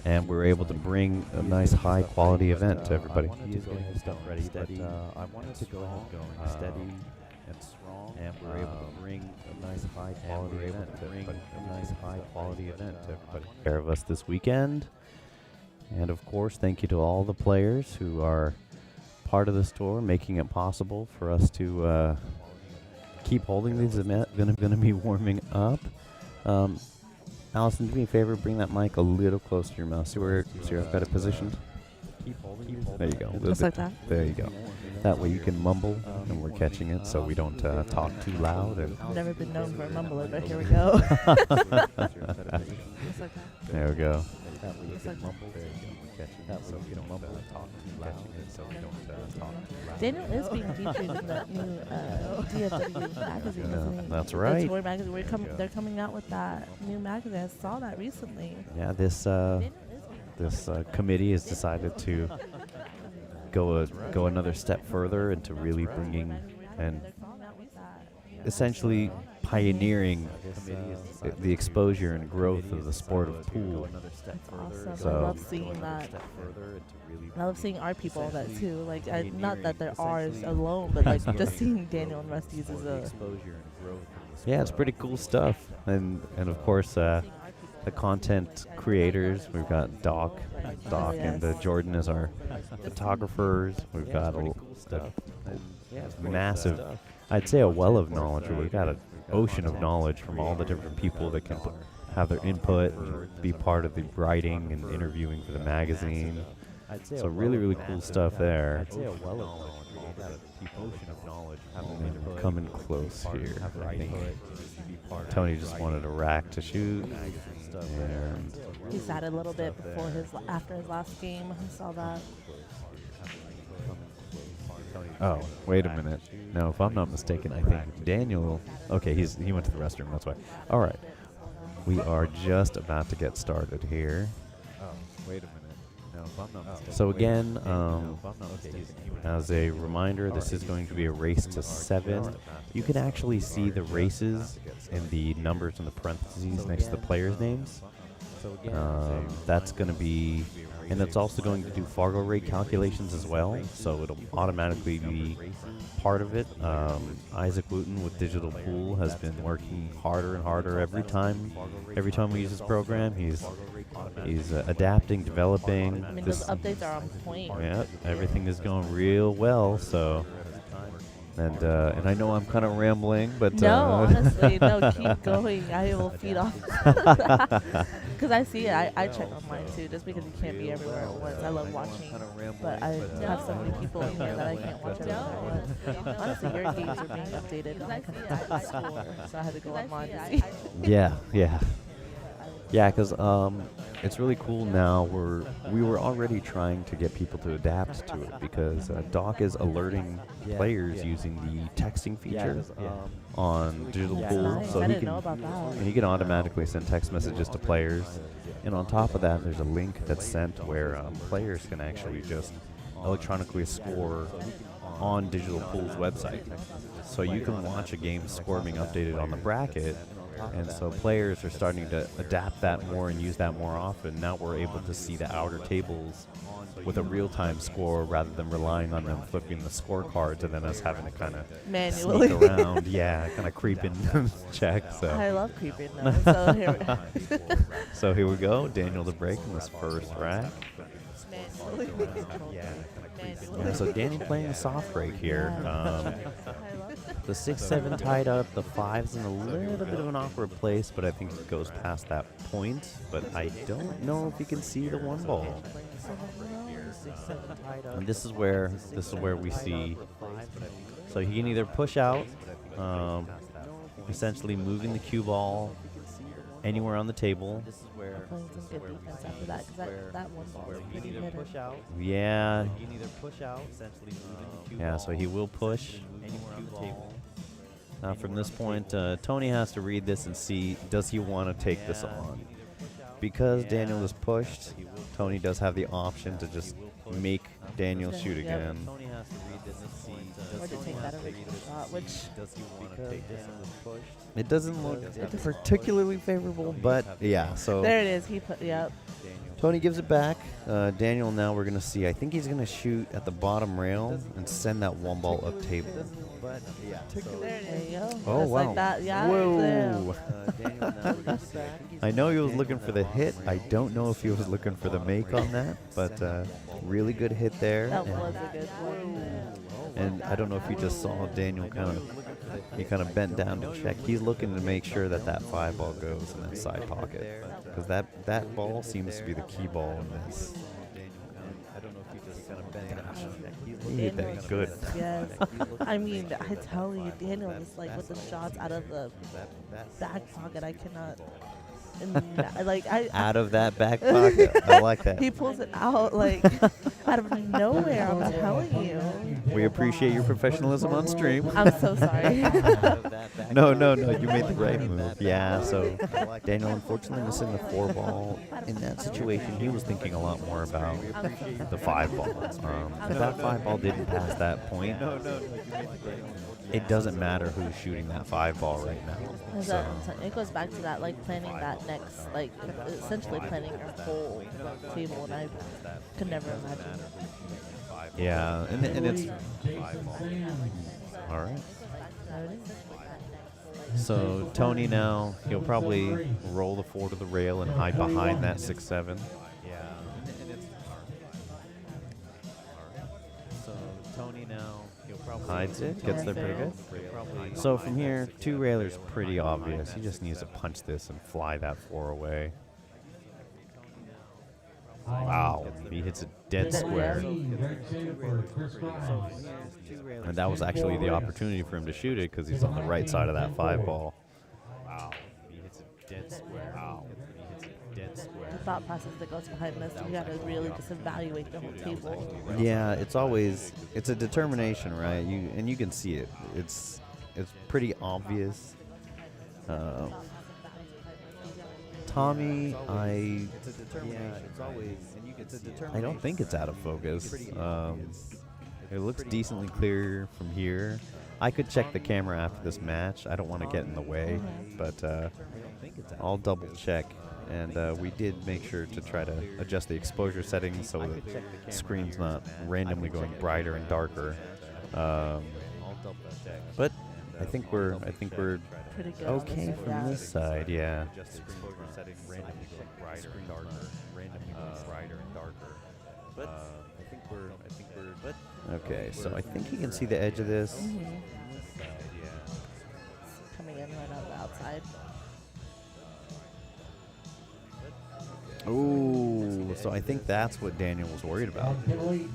and we were able to bring a nice high quality event to everybody. He is getting his stuff ready, but I wanted to go ahead going steady and strong, and we were able to bring a nice high quality event to everybody. Care of us this weekend, and of course, thank you to all the players who are part of this tour, making it possible for us to keep holding these events. Going to be warming up. Allison, do me a favor, bring that mic a little closer to your mouth. See where I've got it positioned? There you go. Just like that? There you go. That way you can mumble, and we're catching it, so we don't talk too loud. And I've never been known for a mumbler, but here we go. Just like that. there we go. Just like that. Daniel is being featured in that new DFW magazine, isn't he? That's right. The tour magazine. They're coming out with that new magazine. I saw that recently. Yeah, this committee has decided to go another step further into really bringing and essentially pioneering the exposure and growth of the sport of pool. That's awesome. So I love seeing that. I love seeing our people that too. Like, not that they're ours alone, but like just seeing Daniel and Rusty's is a. Yeah, it's pretty cool stuff, and of course the content creators. We've got Doc, and Jordan as our photographers. We've got a massive, I'd say, a well of knowledge. We've got an ocean of knowledge from all the different people that can have their input and be part of the writing and interviewing for the magazine. So really, really cool stuff there. Coming close here. I think Tony just wanted a rack to shoot. And He sat a little bit after his last game. I saw that. oh, wait a minute. No, if I'm not mistaken, I think Daniel. Okay, he went to the restroom. That's why. All right, we are just about to get started here. Oh, wait a minute. No, if I'm not mistaken. So again, as a reminder, this is going to be a race to 7. You can actually see the races and the numbers in the parentheses next to the players' names. That's going to be, and it's also going to do Fargo rate calculations as well, so it'll automatically be part of it. Isaac Wooten with Digital Pool has been working harder and harder every time we use this program. He's adapting, developing. I mean, those updates are on point. Yeah, everything is going real well. So, and I know I'm kind of rambling, but no, honestly, no, keep going. I will feed off because I see it. I check on mine too, just because you can't be everywhere at once. I love watching, but I have so many people in here that I can't watch everywhere at once. Honestly, your games are being updated, and I couldn't find the score, so I had to go online to see. yeah. Yeah, because it's really cool now. We were already trying to get people to adapt to it because Doc is alerting players using the texting feature on Digital Pool, Nice. so I he didn't can know about that. he can automatically send text messages to players. And on top of that, there's a link that's sent where players can actually just electronically score on Digital Pool's website. So you can watch a game score being updated on the bracket. And so players are starting to adapt that more and use that more often. Now we're able to see the outer tables with a real-time score rather than relying on them flipping the scorecards and then us having to kind of Manually. sneak around. Yeah, kind of creep in and check. So. I love creeping though. So here, So here we go. Daniel the break in this first rack. manually. Yeah, so Daniel playing a soft break here. I love The 6-7 tied up. The 5's in a little bit of an awkward place, but I think it goes past that point. But I don't know if you can see the 1 ball. And this is where we see. So he can either push out, essentially moving the cue ball anywhere on the table. playing some good defense after that because that 1 ball was pretty hidden. Yeah. Yeah, so he will push. Now from this point, Tony has to read this and see, does he want to take this on? Because Daniel is pushed, Tony does have the option to just make Daniel shoot again. Or to take that original shot, which It doesn't look particularly favorable, but yeah, so there it is. He put, yep. Tony gives it back. Daniel, now we're going to see. I think he's going to shoot at the bottom rail and send that 1 ball up table. There you go. Oh, Just wow. like that. Yeah. Whoa. I know he was looking for the hit. I don't know if he was looking for the make on that, but really good hit there. That was a good one. And I don't know if you just saw Daniel kind of bent down to check. He's looking to make sure that 5 ball goes in that side pocket, because that ball seems to be the key ball in this. He hit that good. Yes. I mean, I tell you, Daniel is like with the shots out of the back pocket. I cannot. Out of that back pocket. I like that. He pulls it out like out of nowhere. I'm telling you. We appreciate your professionalism on stream. I'm so sorry. No, you made the right move. Yeah, so Daniel unfortunately missing the 4 ball. In that situation, he was thinking a lot more about the 5 ball. If that 5 ball didn't pass that point, it doesn't matter who's shooting that 5 ball right now. So. It goes back to that, like planning that next, like essentially planning your whole table, and I could never imagine. Yeah, and it's all right. So Tony now, he'll probably roll the 4 to the rail and hide behind that 6-7. Yeah. So Tony now, he'll probably hides it, gets there pretty good. So from here, 2 railers pretty obvious. He just needs to punch this and fly that 4 away. Wow, he hits it dead square. And that was actually the opportunity for him to shoot it because he's on the right side of that 5 ball. Wow, he hits it dead square. Wow, he hits it dead square. The thought process that goes behind this, you got to really just evaluate the whole table. Yeah, it's a determination, right? You can see it. It's pretty obvious. Tommy, I don't think it's out of focus. It looks decently clear from here. I could check the camera after this match. I don't want to get in the way, but I'll double check. And we did make sure to try to adjust the exposure settings so the screen's not randomly going brighter and darker. But I think we're Pretty good okay from this side, yeah. Okay, so I think you can see the edge of this. Coming in right out the outside. Ooh, so I think that's what Daniel was worried about.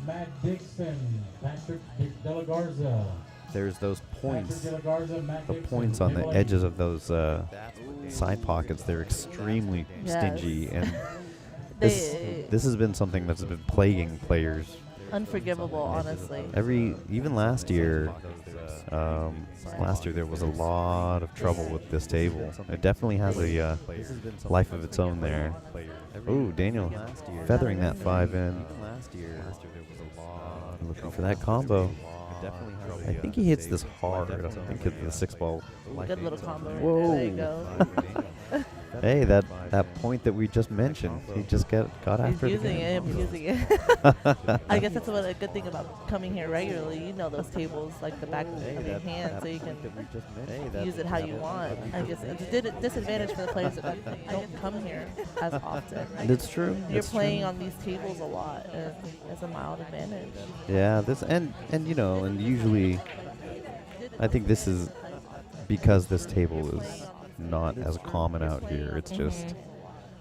Matt Dixon, Patrick Delagarza. there's those points, After Garza, Matt the Dixon, points on the middle edges of those side pockets. They're extremely Yes. stingy, and They this has been something that's been plaguing players. unforgivable, honestly. Even last year, there was a lot of trouble with this table. It definitely has a life of its own there. Ooh, Daniel feathering that 5 in. Looking for that combo. I think he hits this hard. I don't think it's the 6-ball. Good little combo. Whoa. There you go. Hey, that point that we just mentioned, he just got after He's it using again. it. He's using it. I guess that's a good thing about coming here regularly. You know those tables like the back of your hand, so you can use it how you want. I guess it's a disadvantage for the players that don't come here as often. That's true. You're It's playing true. on these tables a lot, and it's a mild advantage. Yeah, this and usually, I think this is because this table is not as common out here. It's just,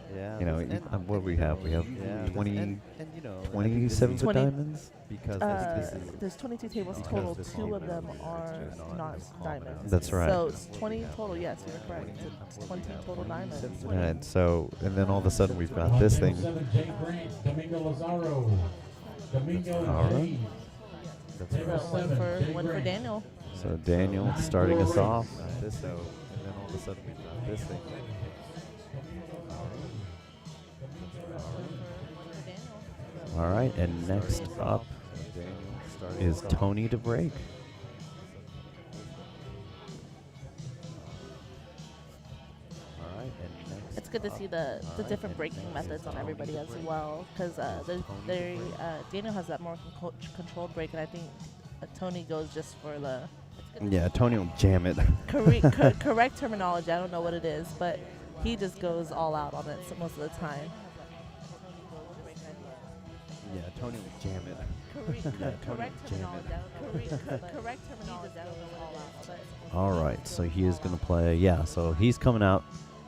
what do we have? We have 27 foot 20 diamonds. There's 22 tables total. 2 of them are not diamonds. That's right. So it's 20 total. Yes, you're correct. It's 20 total diamonds. And then all of a sudden we've got this thing. 7, Jake Grant, Domingo Lazaro. Domingo All right. Jade. So Table 7, Jake one for Grant. Daniel. So Daniel starting us off. And then all of a sudden we've got this thing. All right, and next up is Tony to break. It's good to see the different breaking methods on everybody as well, because Daniel has that more controlled break, and I think Tony goes just for the Yeah, Tony will jam it. correct terminology. I don't know what it is, but he just goes all out on it most of the time. Yeah, Tony will jam it. Correct terminology. Correct terminology. I don't know all out, but All right, so he is going to play. Yeah, so he's coming out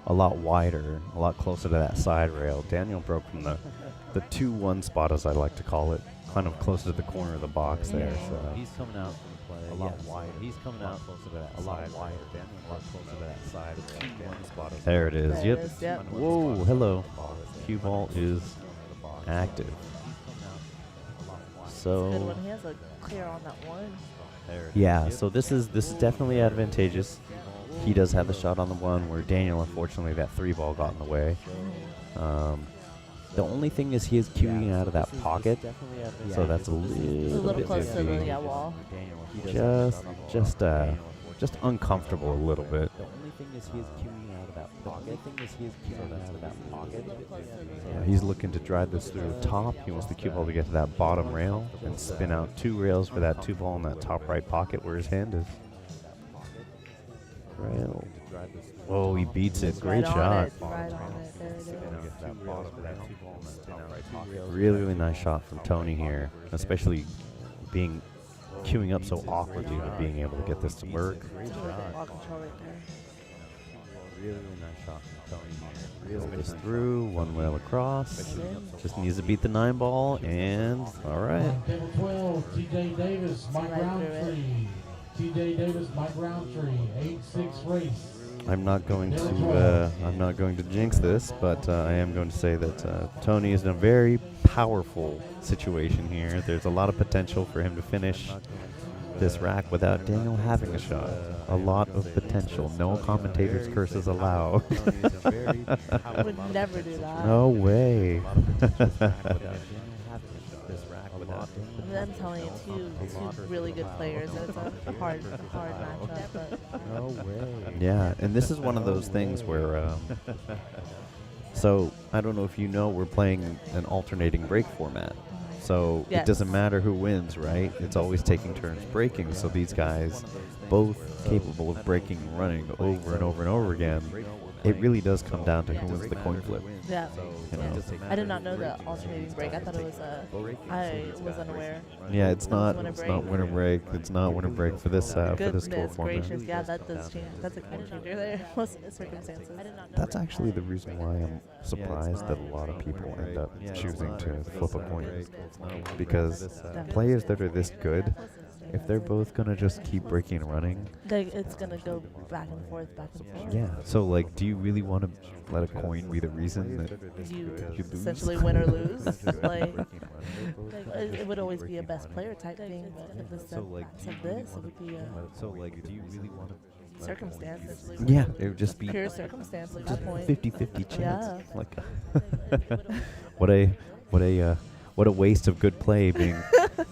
a lot wider, a lot closer to that side rail. Daniel broke from the 2-1 spot, as I like to call it, kind of closer to the corner of the box there. So he's coming out a lot wider. He's coming out closer to that side. Daniel a lot closer to that side. 2-1 spot. There it is. There Yep. it is, yep. Whoa, hello. Cue ball is active. So good one. He has a clear on that one. yeah, so this is definitely advantageous. He does have the shot on the one where Daniel, unfortunately, that 3-ball got in the way. The only thing is he is queuing out of that pocket, so that's a little bit close to the iffy. wall. Just uncomfortable a little bit. The only thing is he is queuing out of that pocket. He's looking to drive this through the top. He wants the cue ball to get to that bottom rail and spin out 2 rails for that 2-ball in that top right pocket where his hand is. Rail. Whoa, he beats it. Great shot. Right on it. There it is. Really, really nice shot from Tony here, especially being queuing up so awkwardly but being able to get this to work. Ball control right there. Really, really nice shot from Tony here. Roll this through, 1 rail across. Just needs to beat the 9-ball, and all right. Table 12, TJ Davis, Mike Right through Roundtree. TJ Davis, Mike Roundtree, 8-6 race. I'm not going to jinx this, but I am going to say that Tony is in a very powerful situation here. There's a lot of potential for him to finish this rack without Daniel having a shot. A lot of potential. No commentators' curses allowed. I would never do that. No way. I'm telling you, two really good players. It's a hard matchup. But No way. Yeah, and this is one of those things where, so I don't know if you know, we're playing an alternating break format. So Yes. it doesn't matter who wins, right? It's always taking turns breaking. So these guys, both capable of breaking and running over and over and over again. It really does come down to who wins the coin flip. yeah. You know? I did not know the alternating break. I thought it was I was unaware. Yeah, it's not. winner It's break. not winner break. It's not winner break for this tour Goodness format. gracious, yeah, that does change. That's a game changer there. Most circumstances. I did not know That's actually the reason why I'm surprised that a lot of people end up choosing to flip a coin. Because players that are this good if they're both gonna just keep breaking and running, Like it's gonna go back and forth, back and forth. yeah. So like, do you really want to let a coin be the reason that You you lose? essentially win or lose. like it would always be a best player type thing, but if it's So, like, do you really this, it would be a So like, do you really want to? circumstance. Yeah, it would just be Pure circumstance at just that point. 50-50 chance. Yeah. Like, what a waste of good play being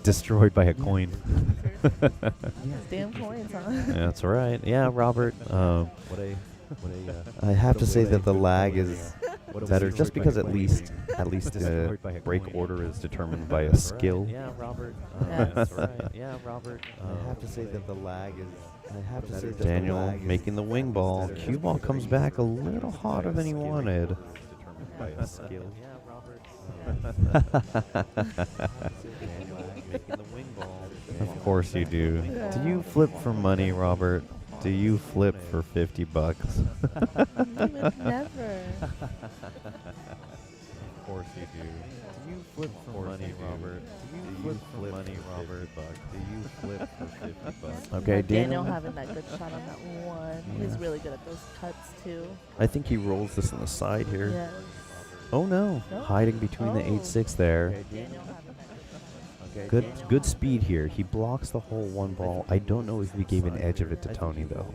destroyed by a coin. Damn coins, huh? That's right. Yeah, Robert. I have to say that the lag is better, just because at least the break order is determined by a skill. Yeah, Robert. That's right. Yeah, Robert. I have to say that the lag is. I have to say that Daniel making the wing ball. Cue ball comes back a little hotter than he wanted. by a skill. Yeah, Robert. Making the wing ball. Of course you do. Do you flip for money, Robert? Do you flip for $50? You would never. Of course you do. Do you flip for money, Robert? Do you flip for money, Robert? Do you flip for $50? Okay, Daniel having that good shot on that one. He's really good at those cuts too. I think he rolls this on the side here. Yes. Oh no, hiding between the 8-6 there. Good speed here. He blocks the whole one ball. I don't know if he gave an edge of it to Tony though.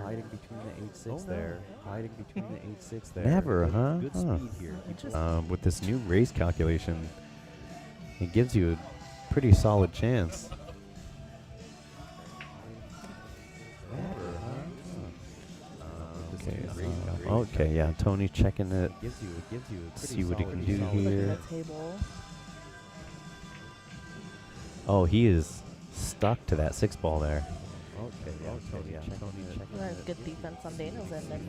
Hiding between the 8-6 there. Hiding between the 8-6 there. Never, huh? Good speed here. With this new race calculation, it gives you a pretty solid chance. Okay, yeah, Tony checking it. See what he can do here. Oh, he is stuck to that 6 ball there. Okay, yeah, Tony checking That's good defense on Daniel's end. Then.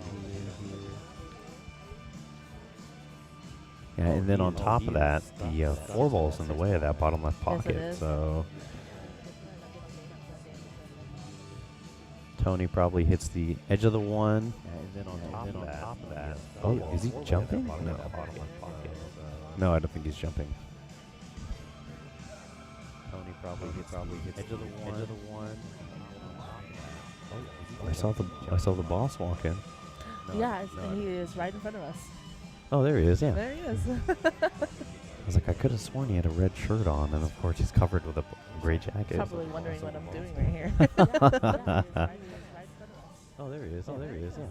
Yeah, and then on top of that, the 4 ball's in the way of that bottom left pocket. is. So Tony probably hits the edge of the 1. and then on top of that. Oh, is he jumping? No. No, I don't think he's jumping. Tony probably hits edge of the 1. I saw the boss walk in. Yeah, and he is right in front of us. Oh, there he is. Yeah. There he is. I was like, I could have sworn he had a red shirt on, and of course he's covered with a gray jacket. Probably wondering what I'm doing right here. Oh, there he is. Yeah.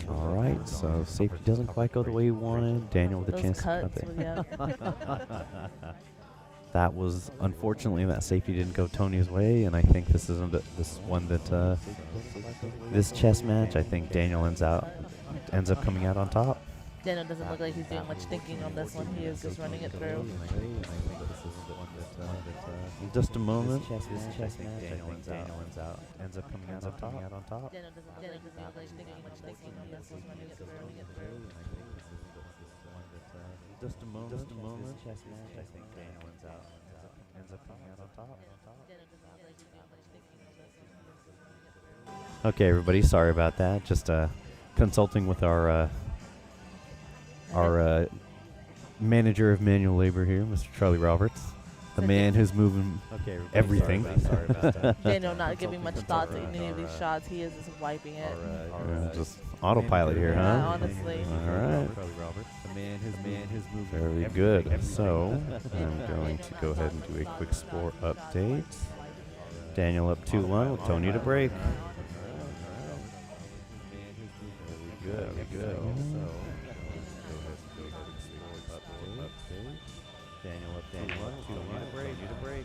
All right, so safety doesn't quite go the way he wanted. Daniel with a Those chance cuts, to cut it. yeah. That was, unfortunately, that safety didn't go Tony's way, and I think this is one that this chess match, I think Daniel ends up coming out on top. Daniel doesn't look like he's doing much thinking on this one. He is just running it through. Just a moment. This chess match, Daniel ends up coming out on top. Daniel doesn't look like thinking much thinking. He is just running it through. Just a moment. This chess match, I think Daniel ends up coming out on top. Okay, everybody, sorry about that. Just consulting with our manager of manual labor here, Mr. Charlie Roberts, the man who's moving everything. Sorry about that. Daniel not giving much thought to any of these shots. He is just wiping it. Just autopilot here, Yeah, huh? honestly. All right. The man who's moving. Very good. So I'm going to go ahead and do a quick score update. Daniel up 2-1 with Tony to break. Very good. Daniel up 2-1. Tony to break.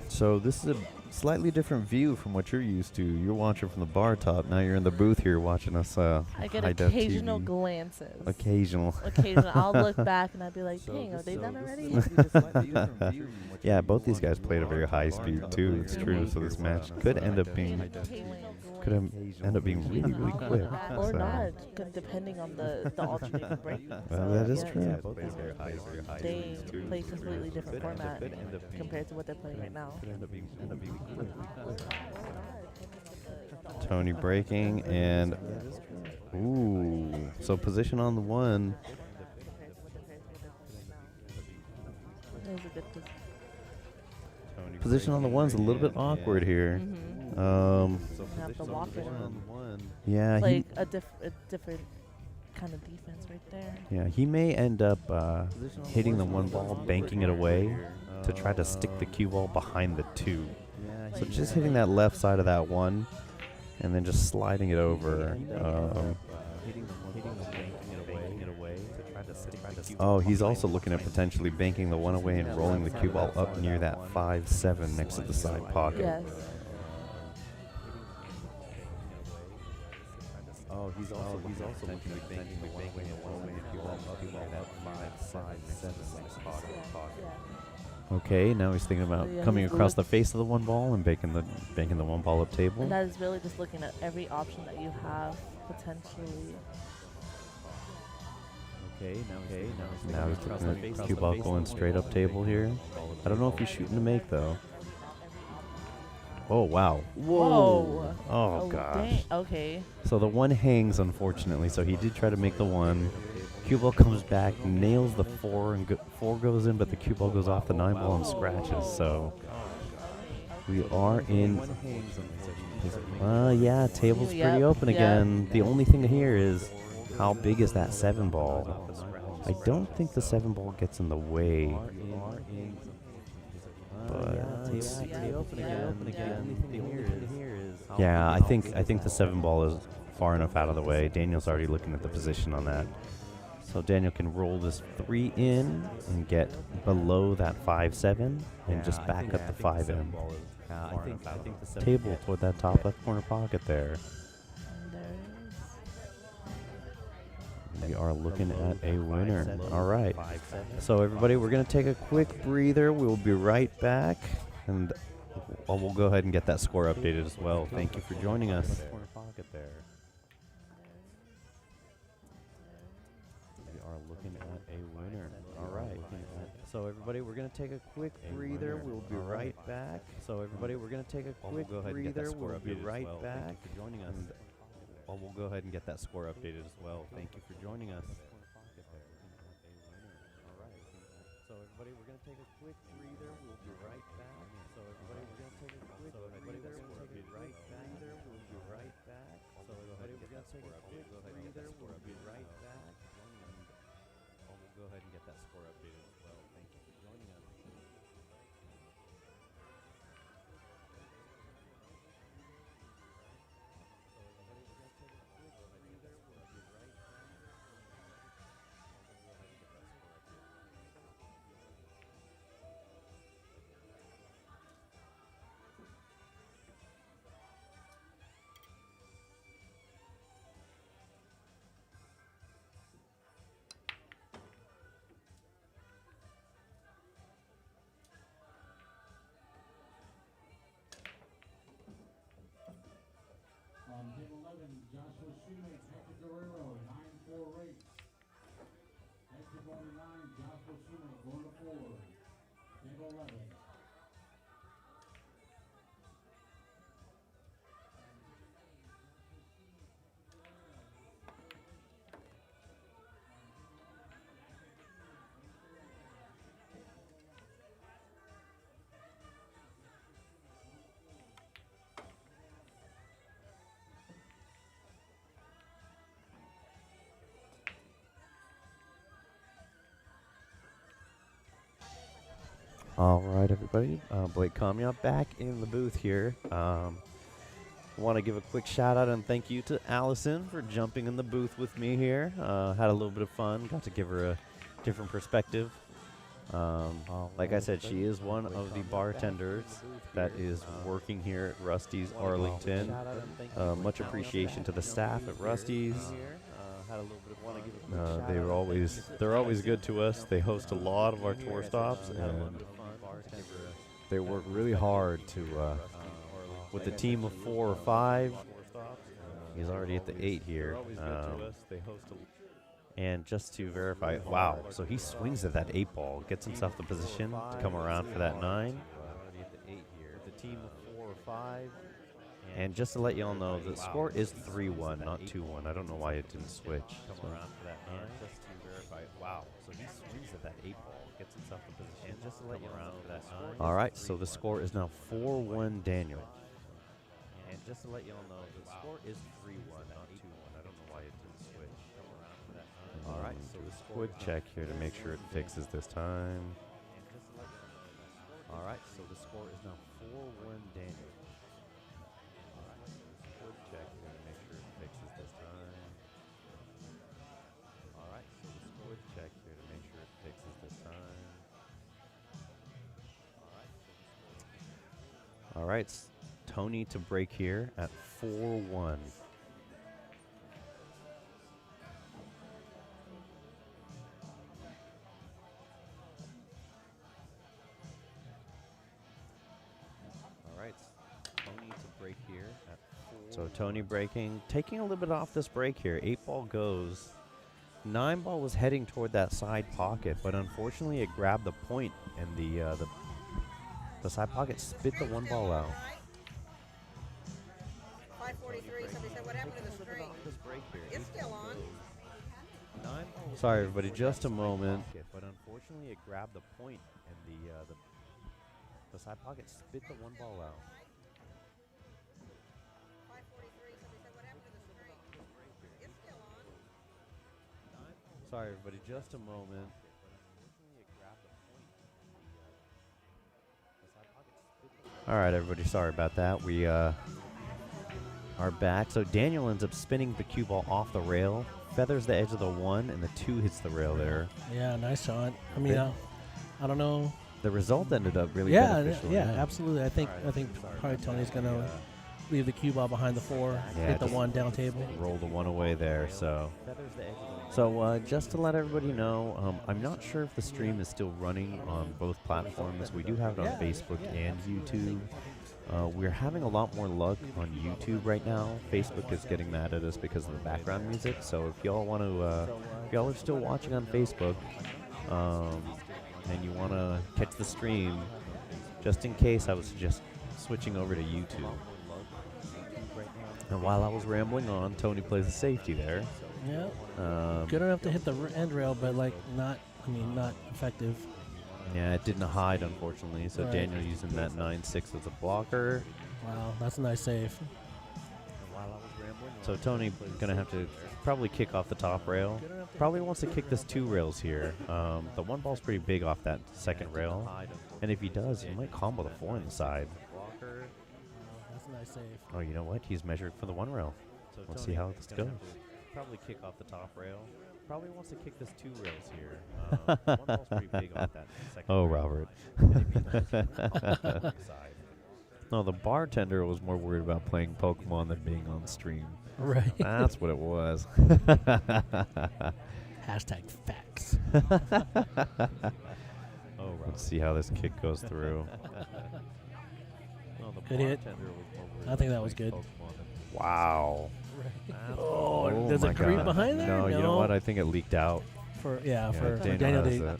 So this is a slightly different view from what you're used to. You're watching from the bar top. Now you're in the booth here watching us. I get high-def occasional TV. glances. Occasional. I'll look back and I'd be like, dang, are they done already? Yeah, both these guys played a very high speed too. It's true. So this match could end up being really, really quick. Or So, not, depending on the alternating break. Well, that is true. They play completely different format compared to what they're playing right now. Tony breaking and ooh, so position on the 1. It was a good position. Position on the one's a little bit awkward here. You have to walk it on. Yeah, Like a different kind of defense right there. yeah, he may end up hitting the one ball, banking it away to try to stick the cue ball behind the two. So just hitting that left side of that one, and then just sliding it over. Oh, he's also looking at potentially banking the one away and rolling the cue ball up near that 5-7 next to the side pocket. Yes. Oh, he's also looking at banking the one away and rolling the cue ball up near that 5-7 next to the side pocket. Okay, now he's thinking about coming across the face of the one ball and banking the one ball up table. And that is really just looking at every option that you have potentially. Now he's looking at cue ball going straight up table here. I don't know if he's shooting to make though. Oh wow! Whoa! Oh gosh! Dang. Okay. So the one hangs unfortunately. So he did try to make the one. Cue ball comes back, nails the 4, and 4 goes in, but the cue ball goes off the 9 ball and scratches. So we are in. Yeah, table's pretty open again. The only thing here is how big is that 7 ball? I don't think the 7 ball gets in the way. But yeah, I think the 7 ball is far enough out of the way. Daniel's already looking at the position on that. So Daniel can roll this 3 in and get below that 5-7 and just back up the 5 in. I think the table toward that top left corner pocket there. We are looking at a winner. All right. So everybody, we're going to take a quick breather. We'll be right back, and we'll go ahead and get that score updated as well. Thank you for joining us. So everybody, we're going to take a quick breather. We'll be right back. So everybody, we're going to take a quick breather. We'll be right back. Thank you for joining us. We'll go ahead and get that score updated as well. Thank you for joining us. So everybody, we're going to take a quick breather. We'll be right back. So everybody, we're going to take a quick breather. We'll be right back. We'll be right back. So everybody, we're going to take a quick breather. We'll be right back. We'll go ahead and get that score updated as well. Thank you for joining us. On table 11, Joshua Shoemake, Hector Guerrero, 9-4 race. Hector going to 9, Joshua Shoemake going to 4. Table 11. All right, everybody. Blake Comia back in the booth here. Want to give a quick shout out and thank you to Allison for jumping in the booth with me here. Had a little bit of fun. Got to give her a different perspective. Like I said, she is one of the bartenders that is working here at Rusty's Arlington. Much appreciation to the staff at Rusty's. They're always good to us. They host a lot of our tour stops, and they work really hard to with the team of 4 or 5. He's already at the 8 here. And just to verify, wow, so he swings at that 8 ball, gets himself the position to come around for that 9. The team of 4 or 5. And just to let you all know, the score is 3-1, not 2-1. I don't know why it didn't switch. So. Right. Wow. So he swings at that 8 ball, gets himself in position, just to let you around for that 9. All right. So the score is now 4-1 Daniel. And just to let you all know, the score is 3-1, not 2-1. I don't know why it didn't switch. All right. So the score. Quick check here to make sure it fixes this time. All right. So the score is now 4-1 Daniel. All right. Quick check here to make sure it fixes this time. All right, so the score check here to make sure it fixes this time. All right, Tony to break here at 4-1. All right, Tony to break here at 4. So Tony breaking, taking a little bit off this break here. 8 ball goes. 9 ball was heading toward that side pocket, but unfortunately it grabbed the point, and the side pocket spit the 1 ball out. 543. Somebody said, "What happened to the string?" It's still on. Sorry, everybody, just a moment. But unfortunately it grabbed the point, and the side pocket spit the 1 ball out. 543. Somebody said, "What happened to the string?" It's still on. Sorry, everybody, just a moment. All right, everybody, sorry about that. We are back. So Daniel ends up spinning the cue ball off the rail, feathers the edge of the 1, and the 2 hits the rail there. Yeah, nice shot. I mean, I don't know. The result ended up really beneficial. Yeah, absolutely. I think probably Tony's gonna leave the cue ball behind the 4, hit the 1 down table, roll the 1 away there. So just to let everybody know, I'm not sure if the stream is still running on both platforms. We do have it on Facebook and YouTube. We're having a lot more luck on YouTube right now. Facebook is getting mad at us because of the background music. So if y'all want to, if y'all are still watching on Facebook, and you want to catch the stream, just in case, I was just switching over to YouTube. And while I was rambling on, Tony plays the safety there. Yeah. Good enough to hit the end rail, but not effective. Yeah, it didn't hide, unfortunately. So Daniel using that 9-6 as a blocker. Wow, that's a nice save. So Tony gonna have to probably kick off the top rail. Probably wants to kick this 2 rails here. The 1 ball's pretty big off that second rail, and if he does, he might combo the 4 inside. That's a nice save. Oh, you know what? He's measured for the 1 rail. Let's see how this goes. Probably kick off the top rail. Probably wants to kick this 2 rails here. 1 ball's pretty big off that second rail. Robert. No, the bartender was more worried about playing Pokemon than being on stream. Right. That's what it was. Hashtag facts. Let's see how this kick goes through. Good hit. I think that was good. Wow. Oh, does it creep behind there? No, you know what? I think it leaked out. For Daniel to,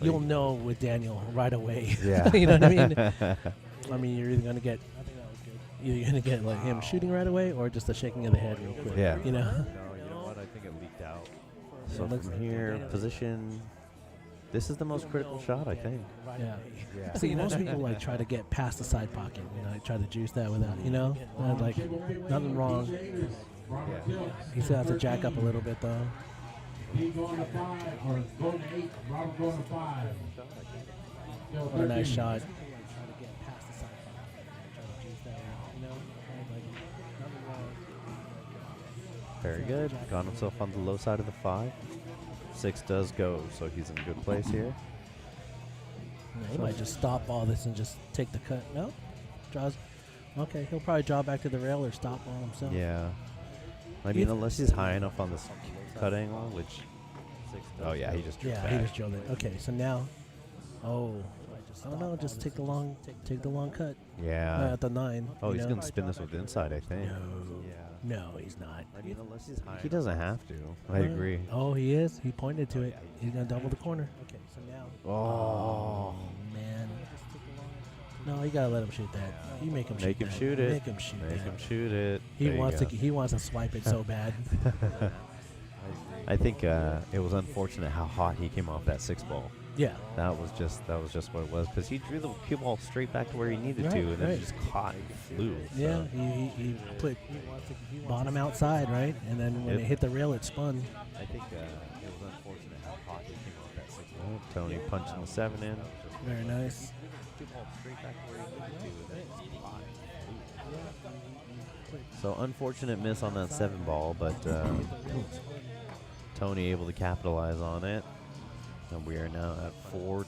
you'll know with Daniel right away. Yeah. You know what I mean? I mean, you're either gonna get, either gonna get like him shooting right away, or just a shaking of the head real quick. Yeah. You know. No, you know what? I think it leaked out. So from here, position. This is the most critical shot, I think. Yeah. See, most people like try to get past the side pocket. You know, try to juice that without, you know, like nothing wrong. He still has to jack up a little bit though. He going to 5 or going to 8. Robert going to 5. What a nice shot. Very good. Got himself on the low side of the 5. 6 does go, so he's in a good place here. Yeah, he might just stop all this and just take the cut. No? Draws. Okay, he'll probably draw back to the rail or stop all himself. Yeah. I mean, unless he's high enough on this cut angle, which... Oh, yeah, he just drew back. He just drilled it. Okay, so now... Oh. I don't know, just take the long cut. Yeah. At the 9. Oh, he's going to spin this with inside, I think. No, he's not. I mean, unless he's high. He doesn't have to. I agree. Oh, he is. He pointed to it. He's going to double the corner. Okay, so now. Oh, man. No, you got to let him shoot that. You make him shoot Make him shoot it. Make him shoot Make him shoot it. He wants to swipe it so bad. I think it was unfortunate how hot he came off that 6 ball. Yeah. That was just what it was, because he drew the cue ball straight back to where he needed to, and then it just caught and flew. Yeah, So. he put bottom outside, right? And then when it hit the rail, it spun. I think it was unfortunate how hot he came off that 6 ball. Tony punching the 7 in. Very nice. So unfortunate miss on that 7 ball, but Tony able to capitalize on it. And we are now at 4-2.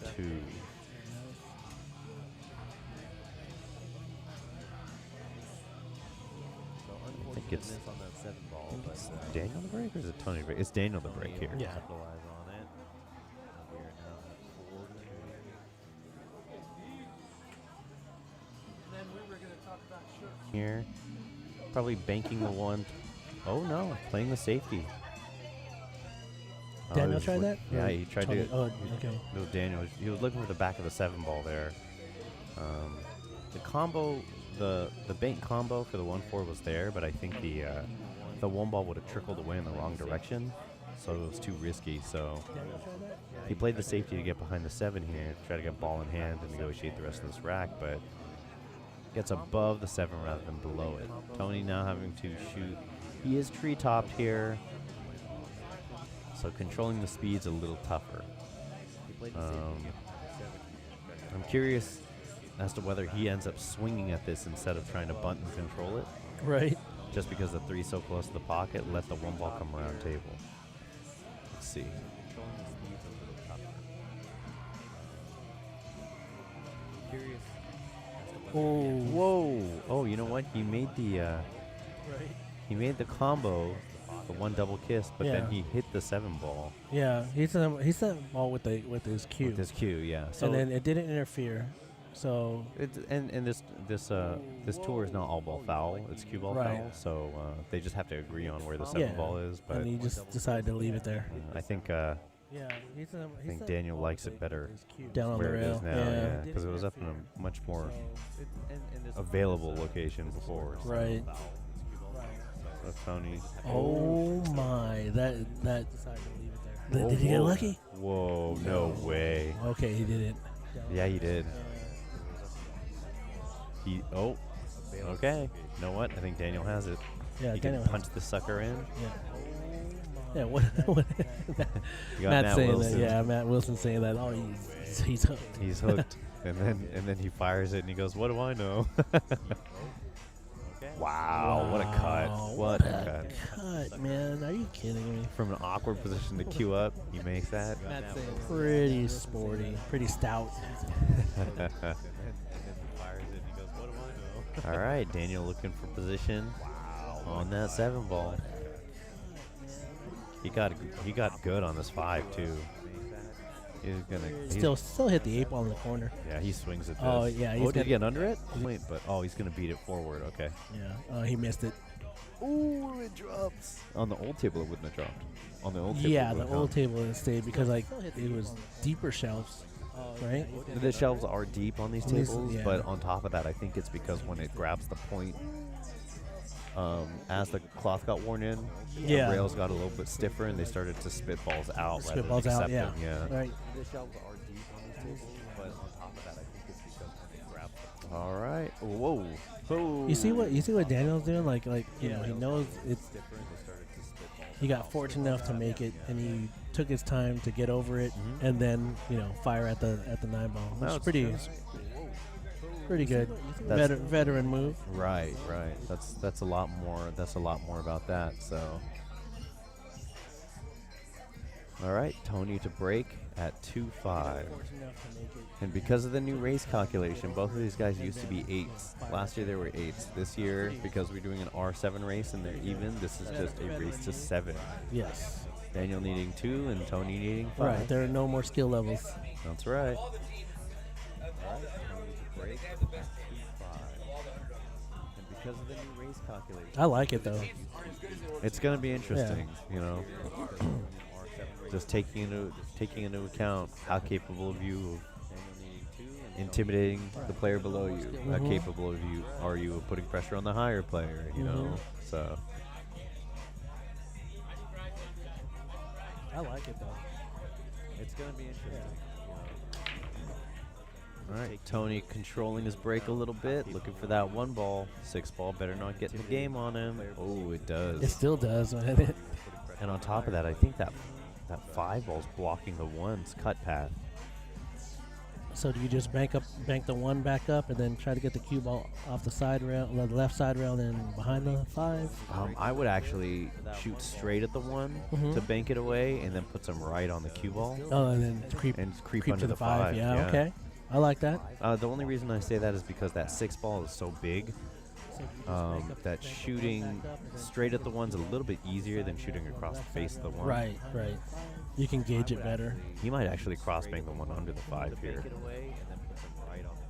I think it's Daniel the break, or is it Tony the break? It's Daniel the break here. Yeah. Capitalize on it. And we are now at 4-2. Here. Probably banking the one. Oh no, playing the safety. Daniel tried that? Yeah, he tried to. Oh, okay. It was Daniel. He was looking for the back of the 7 ball there. The combo, the bank combo for the 1-4 was there, but I think the 1 ball would have trickled away in the wrong direction, so it was too risky. So he played the safety to get behind the 7 here, try to get ball in hand and negotiate the rest of this rack, but gets above the 7 rather than below it. Tony now having to shoot. He is tree-topped here, so controlling the speed's a little tougher. I'm curious as to whether he ends up swinging at this instead of trying to bunt and control it. Right. Just because the 3's so close to the pocket, let the 1 ball come around table. Let's see. Oh. Whoa! Oh, you know what? He made the he made the combo, the 1 double kiss, but then he hit the 7 ball. Yeah, he sent the ball with his cue. With his cue, yeah. So and then it didn't interfere. So this tour is not all ball foul; it's cue ball foul. So they just have to agree on where the 7 ball is. But and he just decided to leave it there. I think I think Daniel likes it better down on the where rail. it is now, because it was up in a much more available location before. So. Right. So Tony. Oh my! That. Whoa, did he get lucky? Whoa! No way. Okay, he didn't. Yeah, he did. Okay. You know what? I think Daniel has it. Yeah, he Daniel can punch the sucker in. Yeah. Yeah, what Matt's saying Wilson. that. Yeah, Matt Wilson saying that. Oh, he's hooked. He's hooked. and then he fires it and he goes, "What do I know?" Wow, what a cut. What a cut, man. Are you kidding me? From an awkward position to queue up, he makes that. Matt's saying pretty sporty, pretty stout. All right, Daniel looking for position on that 7 ball. He got good on this 5 too. He's gonna still hit the 8 ball in the corner. Yeah, he swings at this. Oh yeah, did he get under it? Wait, but he's gonna beat it forward. Okay. Yeah. He missed it. Ooh, it drops. On the old table, it wouldn't have dropped. On the old table. Yeah, the old table it stayed because it was deeper shelves, right? The shelves are deep on these tables, but on top of that, I think it's because when it grabs the point, as the cloth got worn in, the rails got a little bit stiffer and they started to spit balls out rather than accept them. Yeah. Right. The shelves are deep on these tables, but on top of that, I think it's because when it grabs the point. All right. Whoa. Whoa. You see what Daniel's doing? Like he knows it's. He got fortunate enough to make it, and he took his time to get over it, and then fire at the 9 ball. Which is pretty good. Veteran move. Right. That's a lot more. That's a lot more about that. So, all right, Tony to break at 2-5. And because of the new race calculation, both of these guys used to be 8s. Last year they were 8s. This year, because we're doing an R7 race and they're even, this is just a race to 7. Yes. Daniel needing 2 and Tony needing 5. Right. There are no more skill levels. That's right. Because of the new race calculation. I like it though. It's going to be interesting, just taking into account how capable of you of intimidating the player below you, how capable are you of putting pressure on the higher player, So like it though. It's going to be interesting. All right, Tony controlling his break a little bit, looking for that 1 ball. 6 ball better not get in the game on him. Oh, it does. It still does, man. And on top of that, I think that 5 ball's blocking the 1's cut path. So do you just bank the 1 back up, and then try to get the cue ball off the side rail, the left side rail, and behind the 5? I would actually shoot straight at the 1 to bank it away, and then put some right on the cue ball. Oh, and then creep under to the 5. Yeah, okay. I like that. The only reason I say that is because that 6 ball is so big that shooting straight at the 1's a little bit easier than shooting across the face of the 1. Right. You can gauge it better. He might actually cross bank the 1 under the 5 here.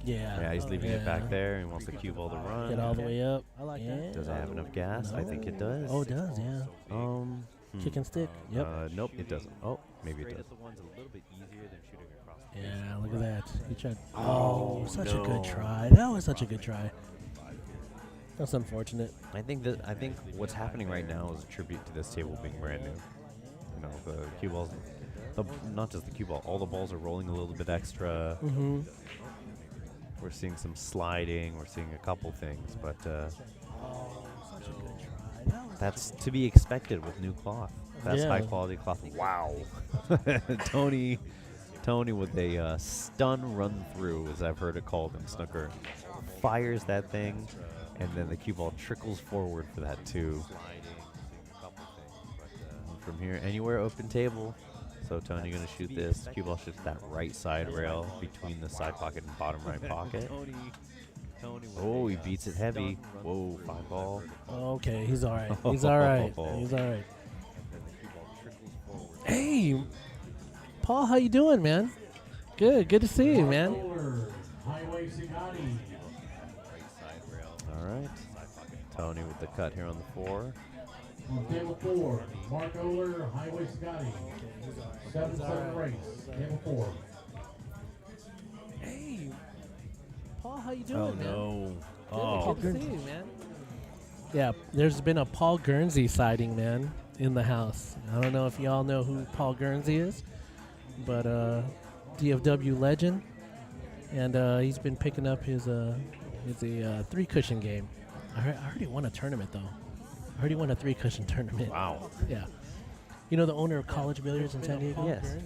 Yeah. Yeah, he's leaving it back there and wants the cue ball to run. Get all the way up. I like that. Does it have enough gas? I think it does. Oh, it does, yeah. Kick and stick. Yep. Nope, it doesn't. Oh, maybe it does. Yeah, look at that. He tried. Oh, such a good try. That was such a good try. That's unfortunate. I think what's happening right now is a tribute to this table being brand new. You know, the cue balls, not just the cue ball, all the balls are rolling a little bit extra. Mm-hmm. We're seeing some sliding. We're seeing a couple things, but such a good try. that's to be expected with new cloth. That's Yeah. high quality cloth. Wow, Tony with a stun run through, as I've heard it called in snooker, fires that thing, and then the cue ball trickles forward for that 2. From here, anywhere open table. So Tony gonna shoot this. Cue ball shoots that right side rail between the side pocket and bottom right pocket. Oh, he beats it heavy. Whoa, 5 ball. Okay, he's all right. He's all right. He's all right. Hey, Paul, how you doing, man? Good to see you, man. Highway Sagati. All right. Tony with the cut here on the 4. On table 4, Mark Oler, Highway Scotty. 7-7 race, table 4. Hey, Paul, how you doing, Oh, man? no. Good to see you, man. Yeah, there's been a Paul Guernsey sighting, man, in the house. I don't know if y'all know who Paul Guernsey is, but DFW legend, and he's been picking up his 3-cushion game. I heard he won a tournament though. I heard he won a 3-cushion tournament. Wow. Yeah. You know the owner of College Billiards in San Diego? Yes.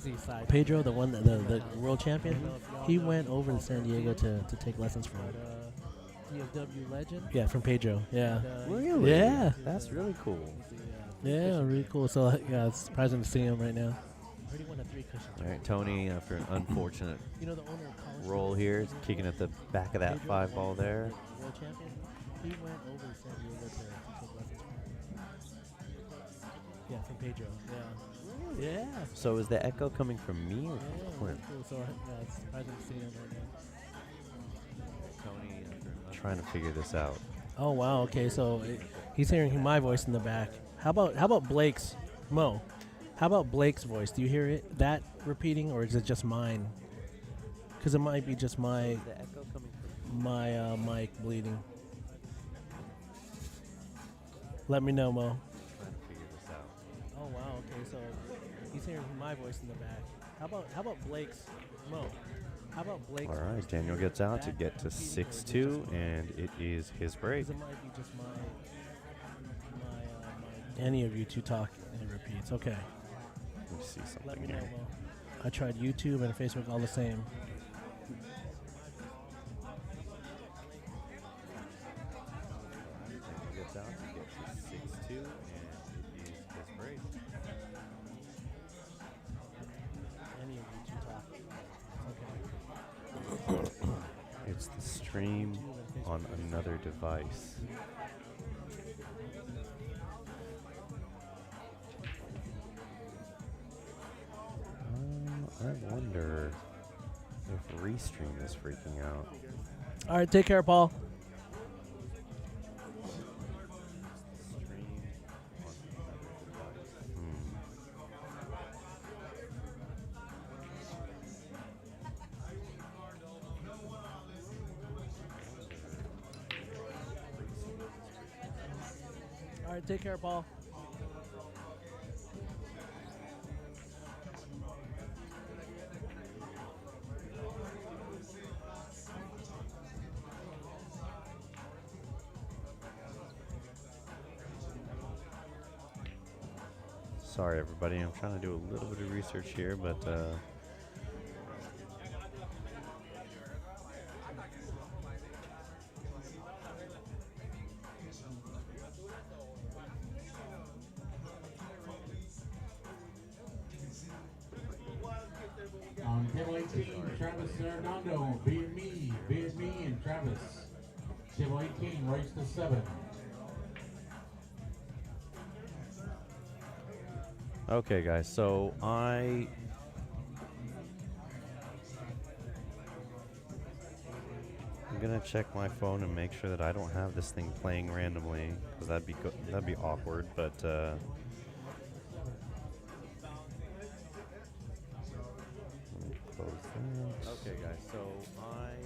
Pedro, the one, the world champion. He went over to San Diego to take lessons from DFW legend. Yeah, from Pedro. Yeah. Really? Yeah. That's really cool. Yeah, really cool. So yeah, it's surprising to see him right now. Already won a 3-cushion. All right, Tony, after an unfortunate You know the owner of College roll here, is kicking at the back of that 5 ball there. World champion. He went over to San Diego to take lessons from. Yeah, from Pedro. Yeah. Yeah. So is the echo coming from me or from Clint? Cool. So yeah, it's surprising to see him right now. Tony, trying to figure this out. Oh wow. Okay, so he's hearing my voice in the back. How about Blake's, Mo? How about Blake's voice? Do you hear that repeating, or is it just mine? Because it might be just my mic bleeding. Let me know, Mo. Trying to figure this out. Oh wow. Okay, so he's hearing my voice in the back. How about Blake's, Mo? How about Blake's? All right, Daniel gets out to get to 6-2, and it is his break. 'Cause it might be just my any of you two talk and it repeats. Okay. Let me see Let something me know, here. Mo. I tried YouTube and Facebook all the same. Daniel gets out to get to 6-2, and it is his break. Any of you two talk. Okay. It's the stream on another device. I wonder if Restream is freaking out. All right, take care, Paul. Stream on another device. All right, take care, Paul. Sorry, everybody. I'm trying to do a little bit of research here, but On table 18, Travis Arnando, Be It Me, and Travis. Table 18, race to 7. okay, guys. So I'm gonna check my phone and make sure that I don't have this thing playing randomly, because that'd be awkward. But let me close that. Okay, guys. So I'm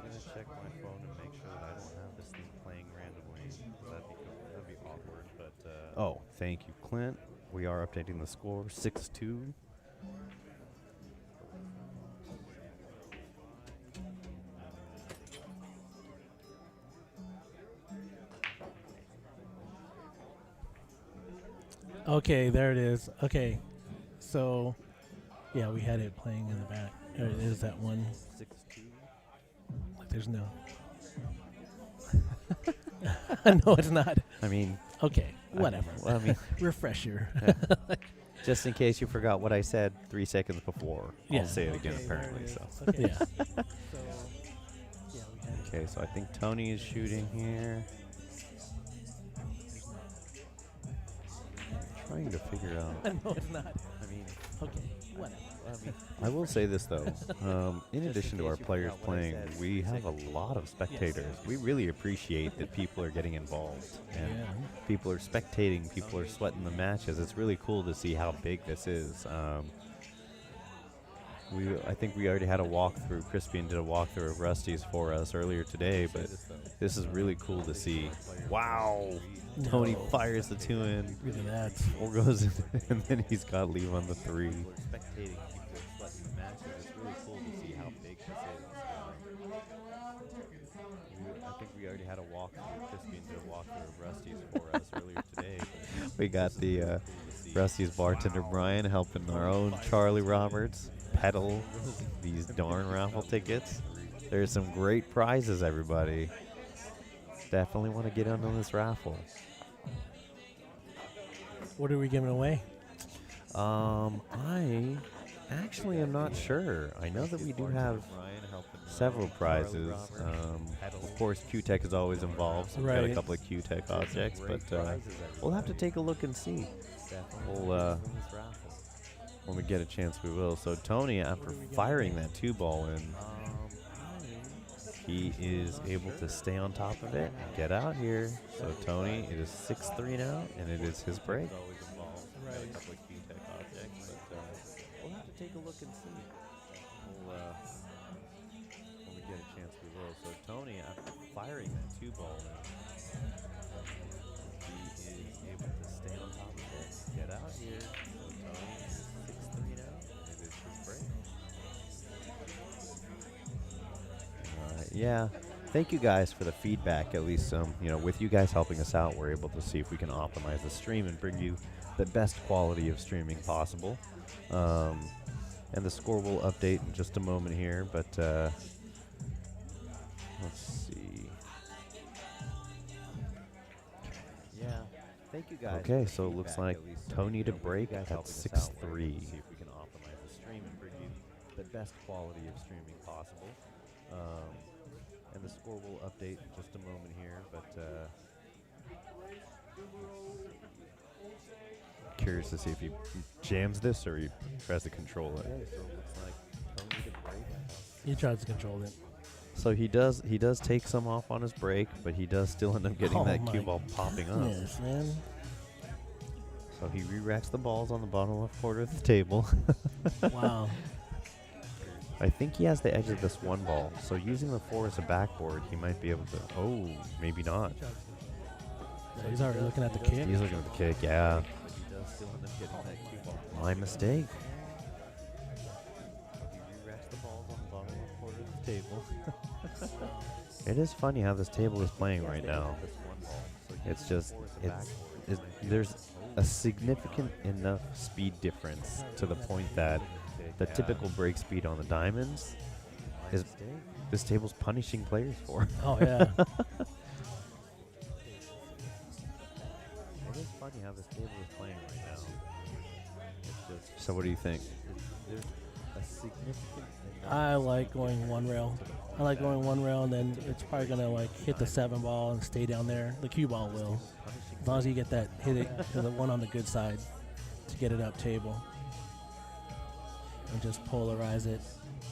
gonna check my phone and make sure that I don't have this thing playing randomly, 'cause that'd be awkward. But oh, thank you, Clint. We are updating the score, 6-2. Okay, there it is. Okay, so yeah, we had it playing in the back. There it is, that one. 6-2. Like, there's no. No, it's not. I mean, Okay, whatever. Well, I mean, Refresher. just in case you forgot what I said 3 seconds before, Yeah. I'll say it again. Okay, Apparently, so. Yeah. Okay, so I think Tony is shooting here. Trying to figure out. No, it's not. I mean, Okay, whatever. I will say this though. In addition to our players playing, we have a lot of spectators. We really appreciate that people are getting involved and Yeah. people are spectating. People are sweating the matches. It's really cool to see how big this is. I think we already had a walkthrough. Crispian did a walkthrough of Rusty's for us earlier today, but this is really cool to see. Wow! Tony fires the 2 in. Look at that. 4 goes in, and then he's got leave on the 3. Spectating, people are sweating the matches. It's really cool to see how big this is. I think we already had a walkthrough. Crispian did a walkthrough of Rusty's for us earlier today. We got the Rusty's bartender Brian helping our own Charlie Roberts peddle these darn raffle tickets. There's some great prizes, everybody. Definitely want to get in on this raffle. What are we giving away? I actually am not sure. I know that we do have several prizes. Of course, Q-Tech is always involved, so we've got a Right. couple of Q-Tech objects, but we'll have to take a look and see. We'll, when we get a chance, we will. So Tony, after firing that 2 ball in, he is able to stay on top of it and get out here. So Tony, it is 6-3 now, and it is his break. Right. A couple of Q-Tech objects, but we'll have to take a look and see. We'll, when we get a chance, we will. So Tony, after firing that 2 ball in, he is able to stay on top of it, get out here. So Tony is 6-3 now, and it is his break. Yeah, thank you guys for the feedback. At least, with you guys helping us out, we're able to see if we can optimize the stream and bring you the best quality of streaming possible. And the score will update in just a moment here, but let's see. Yeah, thank you guys. Okay, so it looks like Tony to break at 6-3. See if we can optimize the stream and bring you the best quality of streaming possible. And the score will update in just a moment here, but curious to see if he jams this or he tries to control it. Okay, so it looks like Tony to break. He tries to control it. So he does take some off on his break, but he does still end up getting that cue ball popping up. Yes, man. So he re-racks the balls on the bottom left corner of the table. Wow. I think he has the edge of this 1 ball, so using the 4 as a backboard, he might be able to. Oh, maybe not. So he's already looking at the kick. He's looking at the kick, yeah. But he does still end up getting that cue ball. My mistake. He re-racks the balls on the bottom left corner of the table. It is funny how this table is playing right now. It's just, there's a significant enough speed difference to the point that the typical break speed on the diamonds is this table's punishing players for. Oh, yeah. It is funny how this table is playing right now. It's just, so what do you think? There's a significant enough I like going one rail. I like going one rail, and then it's probably going to like hit the 7 ball and stay down there. The cue ball will. As long as you get that, hit it to the one on the good side to get it up table. And just polarize it.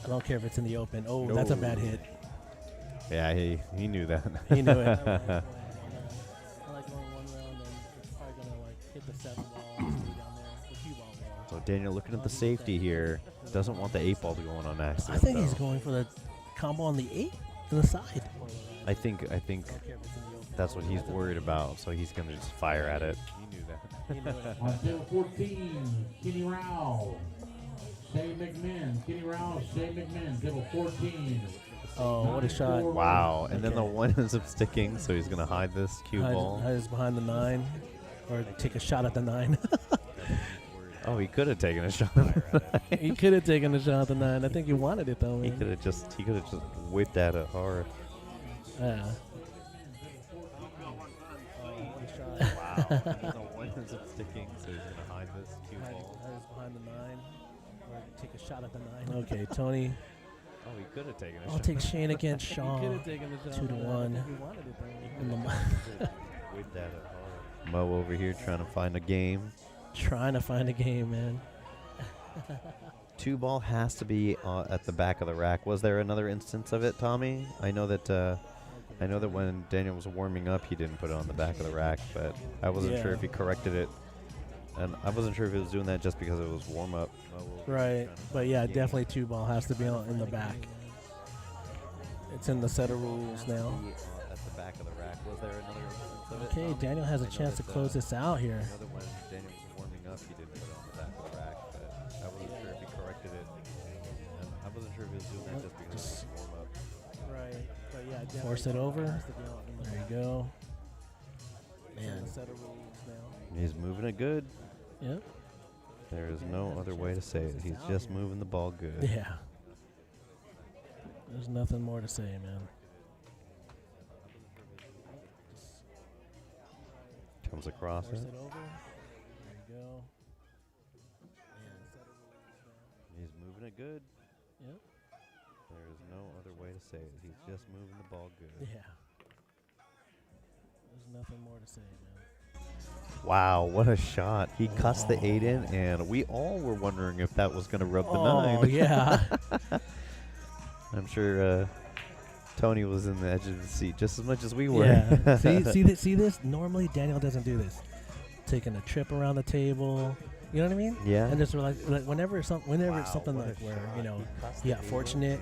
I don't care if it's in the open. Oh, that's a bad hit. Yeah, he knew that. He knew it. I like going one rail, and then it's probably going to like hit the 7 ball and stay down there. The cue ball will. So Daniel looking at the safety here. Doesn't want the 8 ball to go on accident. I think he's though. going for the combo on the 8 to the side. I think that's what he's worried about, so he's going to just fire at it. He knew that. On table 14, Kenny Rao, Shay McMahon. Kenny Rao, Shay McMahon, table 14. Oh, what a shot. Wow, and then the 1 ends up sticking, so he's going to hide this cue ball. Hide is behind the 9, or take a shot at the 9. Oh, he could have taken a shot. He could have taken a shot at the 9. I think he wanted it though. He Man. could have just whipped at it hard. Yeah. Wow. And then the 1 ends up sticking, so he's going to hide this cue ball. Hide is behind the 9, or take a shot at the 9. Okay, Tony. Oh, he could have taken a shot. I'll take Shane against Shaw. 2-1. Whipped at it hard. Mo over here trying to find a game. Trying to find a game, man. 2 ball has to be at the back of the rack. Was there another instance of it, Tommy? I know that when Daniel was warming up, he didn't put it on the back of the rack, but I wasn't sure if he corrected it, and I wasn't sure if he was doing that just because it was warm up. Right, but yeah, definitely 2 ball has to be in the back. It's in the set of rules now. At the back of the rack. Was there another instance of it? Okay, Daniel has a chance to close this out here. I know that when Daniel was warming up, he didn't put it on the back of the rack, but I wasn't sure if he corrected it. And I wasn't sure if he was doing that just because it was warm up. Right, but yeah, force it over. There you go. Man, set of rules now. He's moving it good. Yep. There is no other way to say it. He's just moving the ball good. Yeah. There's nothing more to say, man. Comes across Force it. it over. There you go. Man, set of rules now. He's moving it good. Yep. There is no other way to say it. He's just moving the ball good. Yeah. There's nothing more to say, man. Wow, what a shot. He cuts the 8 in, and we all were wondering if that was going to rub the 9. Oh, yeah. I'm sure Tony was in the edge of the seat just as much as we were. Yeah. see this? Normally, Daniel doesn't do this. Taking a trip around the table. You know what I mean? Yeah. And just like whenever it's something like where, you know, he got fortunate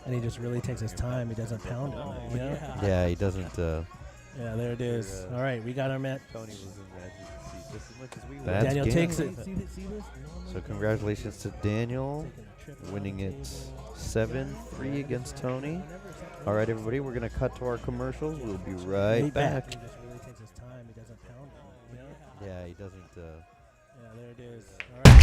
and he just really takes his time. He doesn't pound it. You know? Yeah, he doesn't. Yeah, there it is. All right, we got our Matt. Tony was in the edge of the seat just as much as we were. Daniel takes it. So congratulations to Daniel, winning it 7-3 against Tony. All right, everybody, we're going to cut to our commercials. We'll be right back. He just really takes his time. He doesn't pound it. You know? Yeah, he doesn't. Yeah, there it is. All right.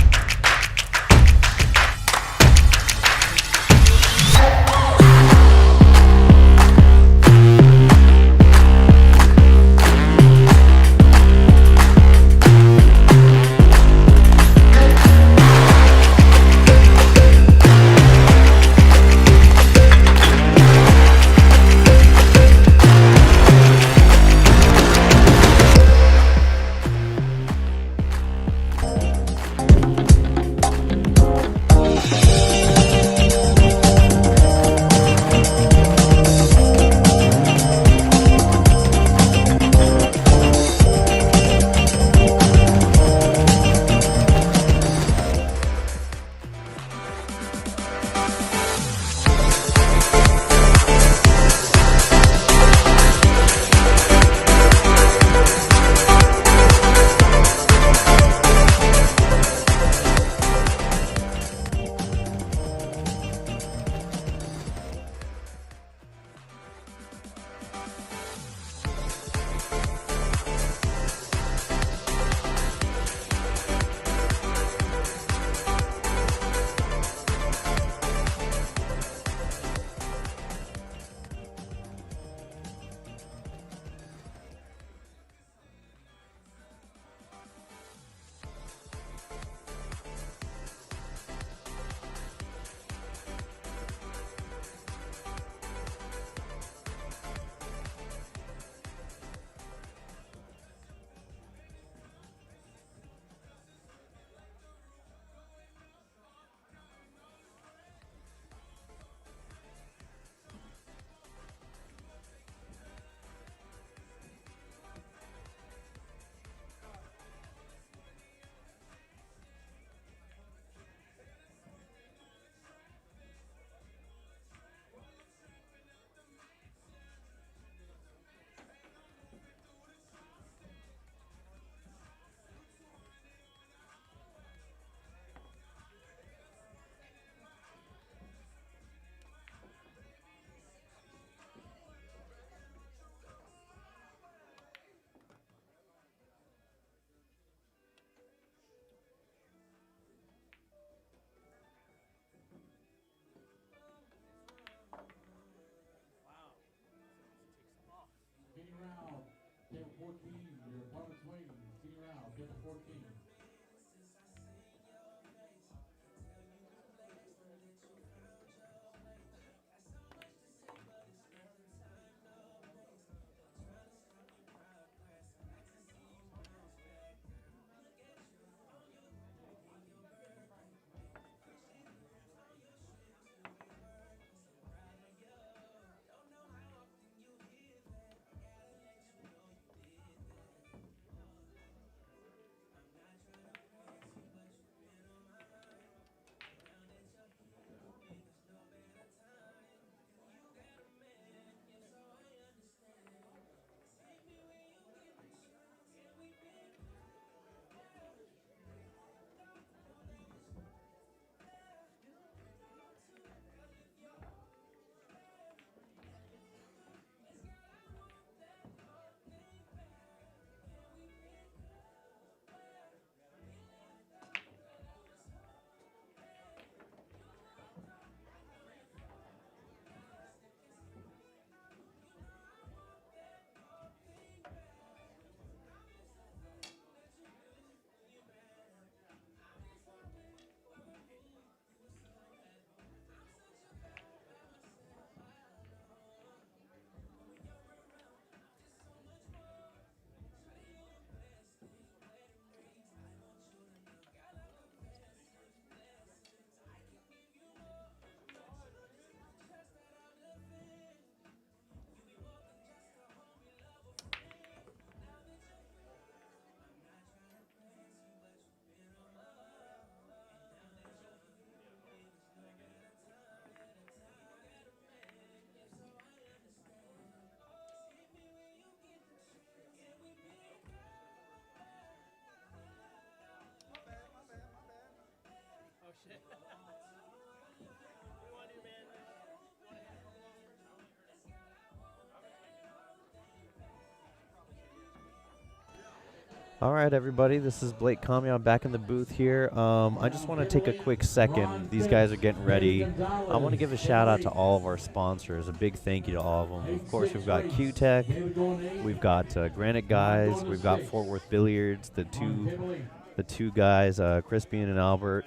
14. All right, everybody. This is Blake Comey back in the booth here. I just want to take a quick second. These guys are getting ready. I want to give a shout out to all of our sponsors. A big thank you to all of them. Of course, we've got Q-Tech, we've got Granite Guys, we've got Fort Worth Billiards. The two guys, Crispian and Albert,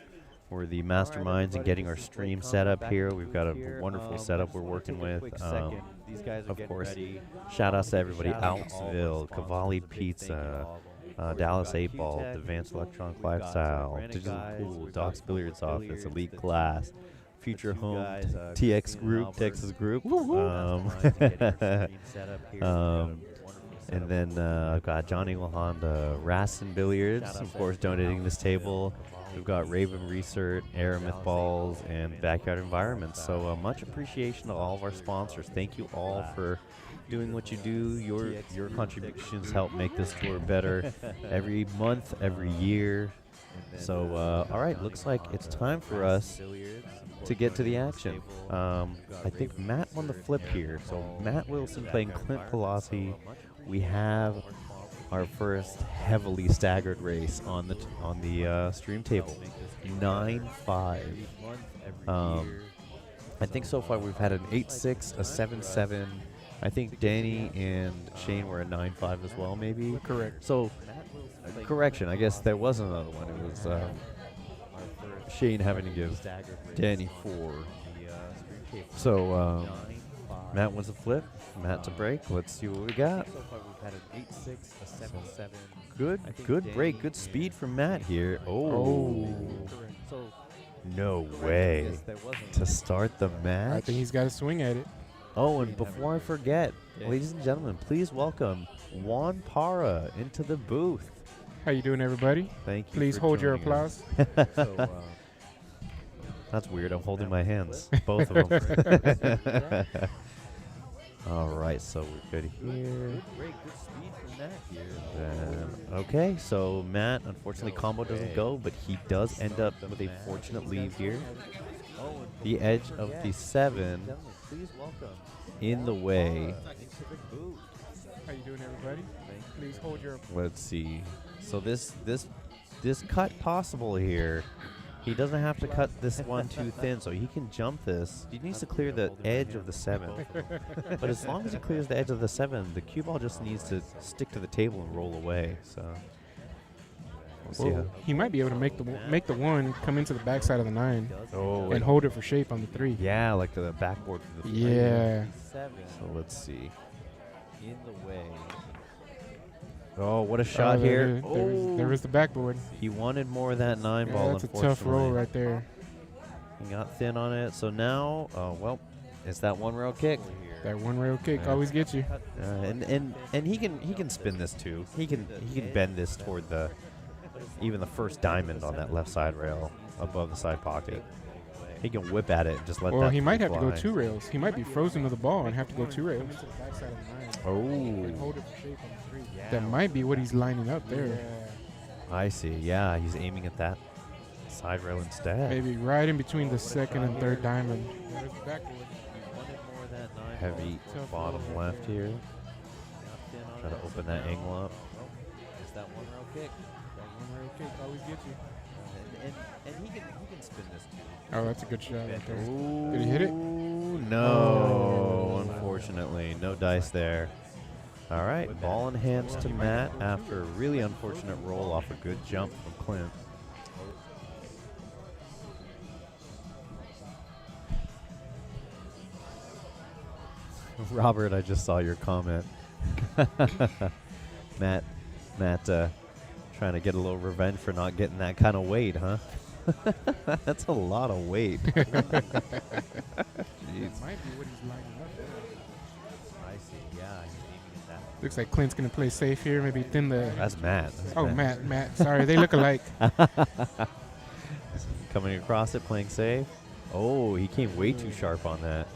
were the masterminds in getting our stream set up here. We've got a wonderful setup we're working with. Of course, shout outs to everybody: Altsville, Cavalli Pizza, Dallas 8 Ball, Advanced Electronic Lifestyle, Digital Pool, Doc's Billiards Office, Elite Class, Future Home, TX Group, Texas Group. And then I've got Johnny Lahonda, Rassin Billiards, of course, donating this table. We've got Raven Research, Aramith Balls, and Backyard Environments. So much appreciation to all of our sponsors. Thank you all for doing what you do. Your contributions help make this tour better every month, every year. So, all right, looks like it's time for us to get to the action. I think Matt won the flip here. So Matt Wilson playing Clint Pelosi. We have our first heavily staggered race on the stream table, 9-5. I think so far we've had an 8-6, a 7-7. I think Danny and Shane were at 9-5 as well, maybe. Correct. So, correction. I guess there was another one. It was Shane having to give Danny 4. So Matt wins a flip. Matt to break. Let's see what we got. So far we've had an 8-6, a 7-7. Good break. Good speed from Matt here. Oh. No way. To start the match. I think he's got to swing at it. Oh, and before I forget, ladies and gentlemen, please welcome Juan Parra into the booth. How you doing, everybody? Thank you. Please hold your applause. That's weird. I'm holding my hands, both of them. All right, so we're good here. Good break, good speed from Matt here. Okay, so Matt, unfortunately, combo doesn't go, but he does end up with a fortunate leave here. The edge of the 7 in the way. How you doing, everybody? Please hold your. Let's see. So this cut possible here. He doesn't have to cut this one too thin, so he can jump this. He needs to clear the edge of the 7. But as long as he clears the edge of the 7, the cue ball just needs to stick to the table and roll away. So We'll see how. He might be able to make the one, come into the backside of the 9, Oh, and hold it for shape on the 3. yeah, like the backboard for the 3. Yeah. So let's see. In the way. Oh, what a shot here. There is the backboard. He wanted more of that 9 ball, That's a unfortunately. tough roll right there. He got thin on it. So now, well, it's that one rail kick. That one rail kick always gets you. And he can spin this too. He can bend this toward even the first diamond on that left side rail above the side pocket. He can whip at it and just let that. Well, he might have to go fly. 2 rails. He might be frozen to the ball and have to go 2 rails. Oh. And hold it for shape on the 3. That might be what he's lining up there. I see. Yeah, he's aiming at that side rail instead. Maybe right in between the 2nd and 3rd diamond. There's the backboard. Heavy bottom left here. Try to open that angle up. It's that one rail kick. That one rail kick always gets you. And he can spin this too. Oh, that's a good shot right there. Did he hit it? No, unfortunately. No dice there. All right, ball in hands to Matt after a really unfortunate roll off a good jump from Clint. Robert, I just saw your comment. Matt, trying to get a little revenge for not getting that kind of weight, huh? That's a lot of weight. Jeez. It might be what he's lining up there. I see. Yeah, he's aiming at that. Looks like Clint's going to play safe here. Maybe thin the... That's Matt. Matt. Sorry, they look alike. Coming across it, playing safe. Oh, he came way too sharp on that.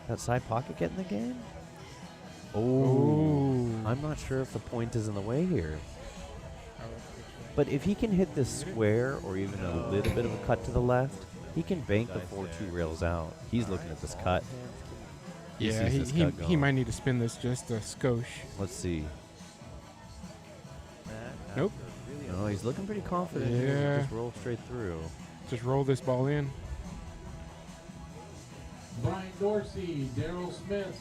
That side pocket get in the game? Oh, I'm not sure if the point is in the way here. But if he can hit this square or even a little bit of a cut to the left, he can bank the 4-2 rails out. He's looking at this cut. Yeah, he might need to spin this just a skosh. Let's see. Nope. No, he's looking pretty confident. Yeah. Just roll straight through. Just roll this ball in. Brian Dorsey, Daryl Smith.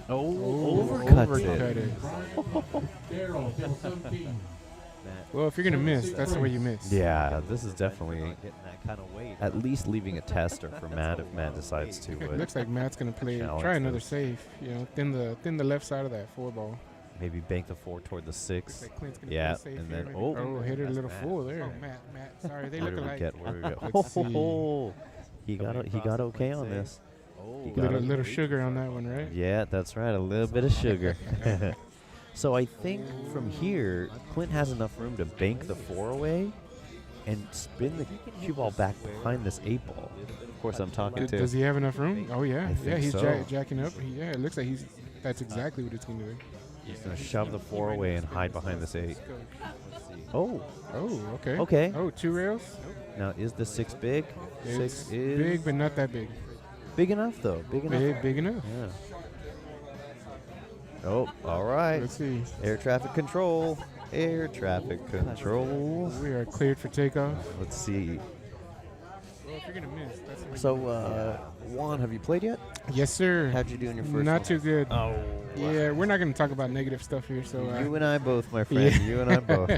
Overcuts it. Daryl, table 17. Well, if you're going to miss, that's the way you miss. Yeah, this is definitely at least leaving a tester for Matt if Matt decides to. It looks like Matt's going to try another save. You know, thin the left side of that 4 ball. Maybe bank the 4 toward the 6. Like Clint's gonna Yeah, play safe and here, then maybe. Hit it a little full there. Oh, Matt. Sorry, they Where look do we alike. get? Where do we get? Let's see. He got okay on this. Little sugar on that one, right? Yeah, that's right. A little bit of sugar. So I think from here, Clint has enough room to bank the 4 away and spin the cue ball back behind this 8 ball. Of course, I'm talking to. Does he have enough room? Oh yeah, think he's so. Jacking up. It looks like that's exactly what it's going to do. He's going to shove the 4 away and hide behind this 8. Oh, okay. Okay. Oh, 2 rails. Now, is the 6 big? It's 6 is big, but not that big. Big enough, though. Big enough. Big enough. Yeah. Oh, all right. Let's see. Air traffic control. Air traffic control. We are cleared for takeoff. Let's see. Well, if you're gonna miss, that's the way So, you Juan, have you played yet? Yes, sir. How'd you do in your first Not one? too good. Oh. Yeah, we're not gonna talk about negative stuff here. So You and I both, my friend. Yeah. You and I both.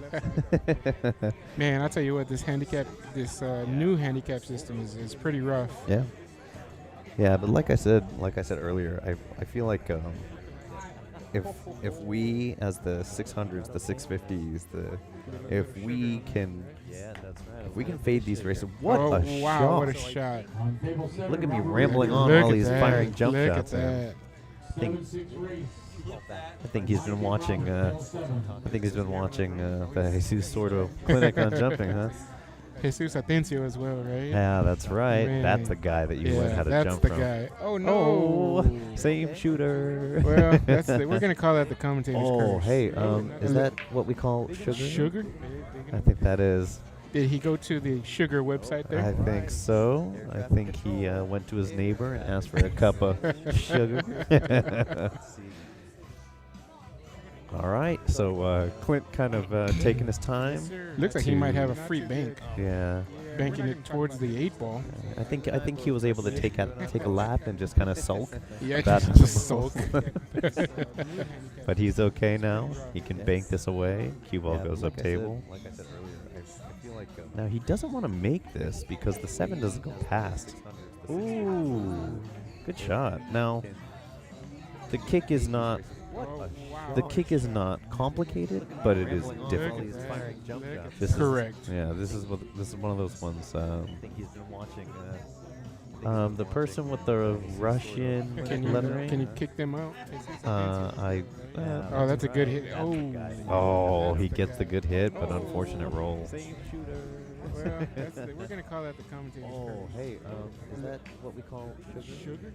Man, I'll tell you what, this new handicap system is pretty rough. Yeah. Yeah, but like I said earlier, I feel like if we as the 600s, the 650s, if we can fade these races, what a wow, shot! what a shot! Look at me rambling on while he's firing jump Look shots. At that. I think he's been watching. The Jesus Sordo clinic on jumping, huh? Jesus Atencio as well, right? Yeah, that's right. Man. That's the guy that you learned how to jump that's from. the guy. Oh no! Oh, same shooter. Well, we're gonna call that the commentator's curse. Oh, hey, is that what we call sugar? Sugar? I think that is. Did he go to the sugar website there? I think so. I think he went to his neighbor and asked for a cup of sugar. All right, so Clint kind of taking his time. Looks like he might have a free bank. Yeah. banking it towards the 8-ball. I think he was able to take a lap and just kind of sulk. Yeah, That- just sulk. But he's okay now. He can bank this away. Cue ball goes up table. Like I said earlier, I feel like Now he doesn't want to make this because the 7 doesn't go past. Ooh, good shot. Now the kick is not complicated, but it is difficult. This Correct. This is one of those ones. I think he's been watching. The person with the Russian lettering. Can you kick them out? Oh, that's a good hit. Oh, he gets the good hit, but unfortunate roll. Well, we're gonna call that the commentator's curse. Hey, is that what we call Sugar?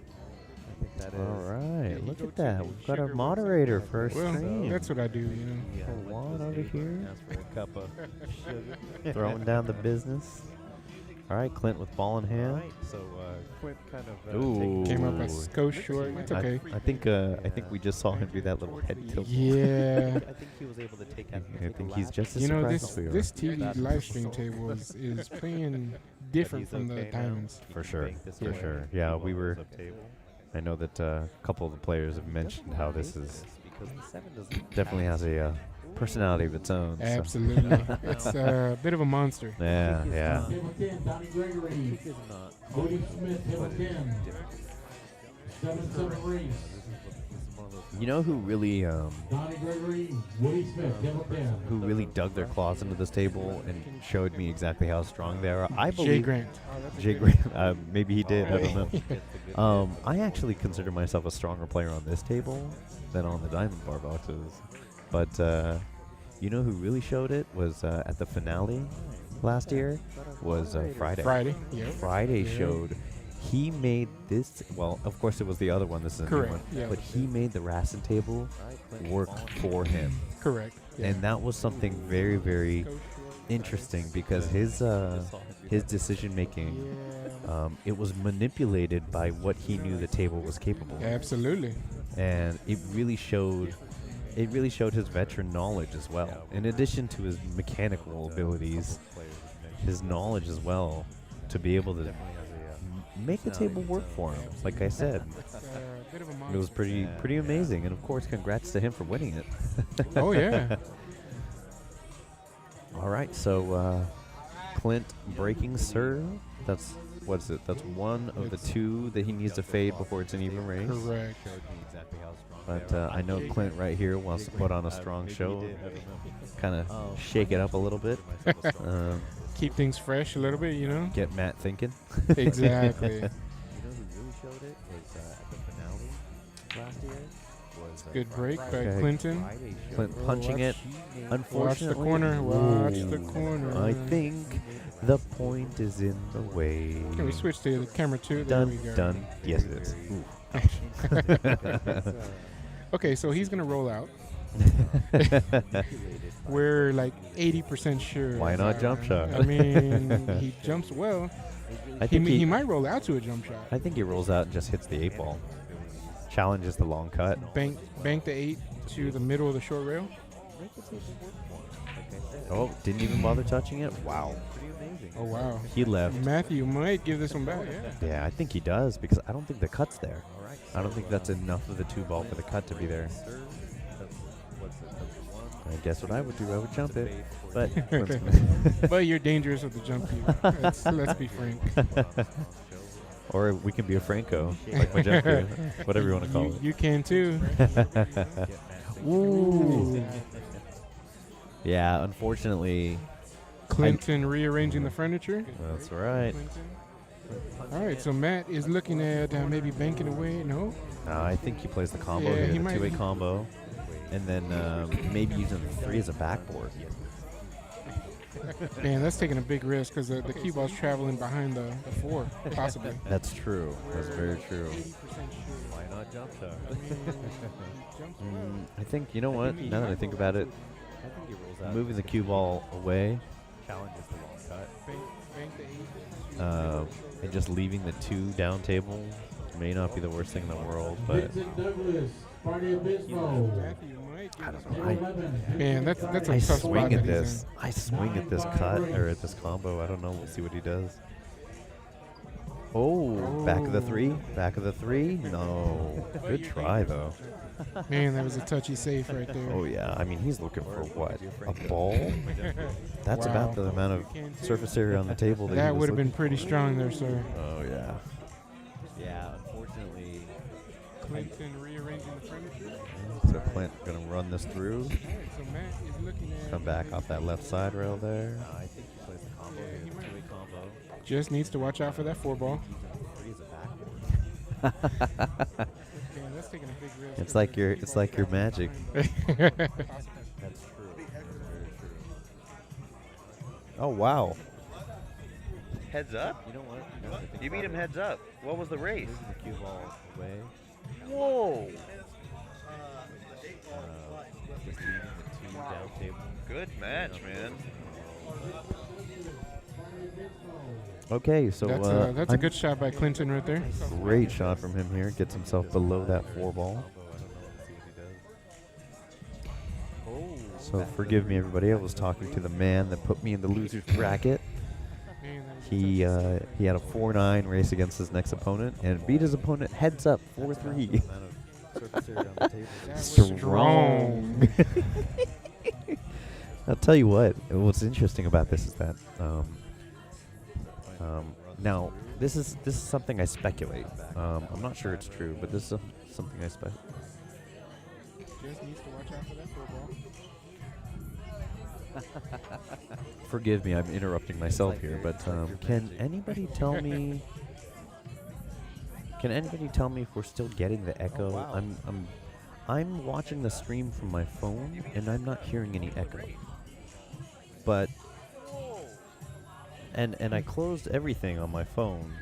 I think that is. All right, look at that. We've got our moderator for our stream. That's what I do, you know. Juan over here. Ask for a cup of sugar. Throwing down the business. All right, Clint with ball in hand. So Quint kind of Ooh. Came up a skosh short. It's okay. I think we just saw him do that little head tilt. Yeah. I think he was able to take out. I think he's just as You know, surprised as we are. this TV live stream table is playing different from the Diamonds. For sure, for sure. Yeah, we were. I know that a couple of the players have mentioned how this is definitely has a personality of its own. So. Absolutely. It's a bit of a monster. Yeah, yeah. Table 10, Donnie Gregory. Woody Smith, table 10. 7-7 race. You know who really Donnie Gregory, Woody Smith, table 10. who really dug their claws into this table and showed me exactly how strong they are? I believe Jay Grant. Jay Grant. Maybe he did. I don't know. I actually consider myself a stronger player on this table than on the diamond bar boxes. But you know who really showed it was at the finale last year was Friday. Friday, yeah. Friday showed he made this. Well, of course it was the other one. This is a Correct, new one. yeah. But he made the Rassin table work for him. Correct. Yeah. And that was something very, very interesting because his decision making, it was manipulated by what he knew the table was capable of. Absolutely. And it really showed his veteran knowledge as well. In addition to his mechanical abilities, his knowledge as well to be able to make the table work for him. Like I said, it was pretty amazing. And of course, congrats to him for winning it. Oh yeah. All right, so Clint breaking serve. That's one of the two that he needs to fade before it's an even race. Correct. But I know Clint right here wants to put on a strong show, kind of shake it up a little bit. Keep things fresh a little bit, you know? Get Matt thinking. Exactly. You know who really showed it was at the finale last year. Good break by Clinton. Clint punching it. Unfortunately, Watch the corner. Watch the corner. I think the point is in the way. Can we switch to the camera 2? There Done. we go. Done. Yes, it is. Okay, so he's gonna roll out. We're like 80% sure. Why not jump shot? I mean, he jumps well. I think He might roll out to a jump shot. I think he rolls out and just hits the 8 ball. Challenges the long cut. Bank the 8 to the middle of the short rail. Oh, didn't even bother touching it? Wow. Oh, wow. He left. Matthew might give this one back, yeah. Yeah, I think he does because I don't think the cut's there. I don't think that's enough of the 2 ball for the cut to be there. I guess what I would do, I would jump it. But but you're dangerous with the jump cue. Let's be frank. Or we can be a Franco, like my jump cue, whatever you want to call it. You can too. Ooh. Yeah, unfortunately. Clinton rearranging the furniture. That's right. All right, so Matt is looking at maybe banking away. No? I think he plays the combo Yeah, here, he the might. 2-way combo. And then maybe using the 3 as a backboard. Man, that's taking a big risk because the cue ball's traveling behind the 4, possibly. That's true. That's very true. Why not jump shot? I think, you know what? Now that I think about it, moving the cue ball away Challenges the long cut. and just leaving the 2 down table may not be the worst thing in the world, but Vincent Douglas, Party of Bismo. Matthew might I don't know. Man, that's a I tough spot swing that at he's this. I swing at this cut or at this combo. I don't know. We'll see what he does. Oh, back of the three. Back of the three. No. Good try, though. in. Man, that was a touchy safe right there. Oh, yeah. I mean, he's looking for what? A ball? That's Wow. about the amount of surface area on the table that, That would have been pretty strong there, sir. Oh, yeah. Yeah, unfortunately. Clinton rearranging the furniture. So Clint going to run this through. All right, so Matt is looking at Come back off that left side rail there. I think he plays the combo here, the two-way combo. just needs to watch out for that 4-ball. Man, that's taking a big risk. It's like your magic. That's true. Very true. Oh wow. Heads up? You know what? You beat him heads up. What was the race? The cue ball away. Whoa. Just leaving the two down table. Good match, man. Okay, so that's a good shot by Clinton right there. Great shot from him here. Gets himself below that 4-ball. So forgive me, everybody. I was talking to the man that put me in the loser's bracket. He had a 4-9 race against his next opponent and beat his opponent heads up 4-3. Strong. I'll tell you what. What's interesting about this is that now this is something I speculate. I'm not sure it's true, but this is something I speculate. Just needs to watch out for that 4-ball. Forgive me, I'm interrupting myself here, but can anybody tell me? Can anybody tell me if we're still getting the echo? Oh, wow. I'm watching the stream from my phone, and I'm not hearing any echo. But and I closed everything on my phone,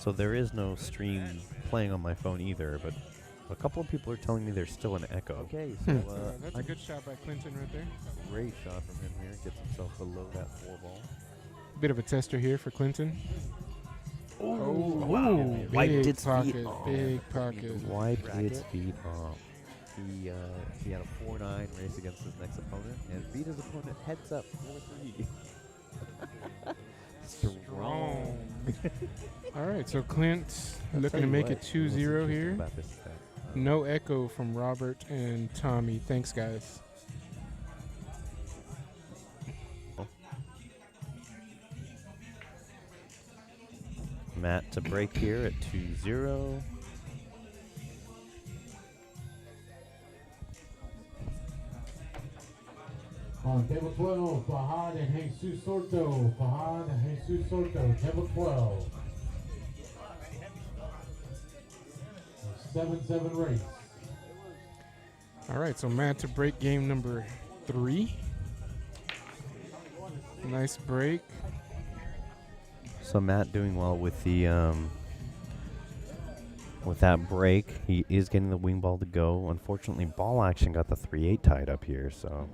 so there is no stream playing on my phone either. But a couple of people are telling me there's still an echo. Okay, so That's a good shot by Clinton right there. Great shot from him here. Gets himself below that 4-ball. Bit of a tester here for Clinton. Oh, wow. Wiped Big its pocket, feet off. big pocket. Wiped its feet off. He had a 4-9 race against his next opponent and beat his opponent heads up 4-3. Strong. All right, so Clint looking to make it 2-0 here. No echo from Robert and Tommy. Thanks, guys. Matt to break here at 2-0. On table 12, Fahad and Jesus Sorto. Fahad and Jesus Sorto, table 12. 7-7 race. All right, so Matt to break game number 3. Nice break. So Matt doing well with the with that break. He is getting the wing ball to go. Unfortunately, ball action got the 3-8 tied up here. So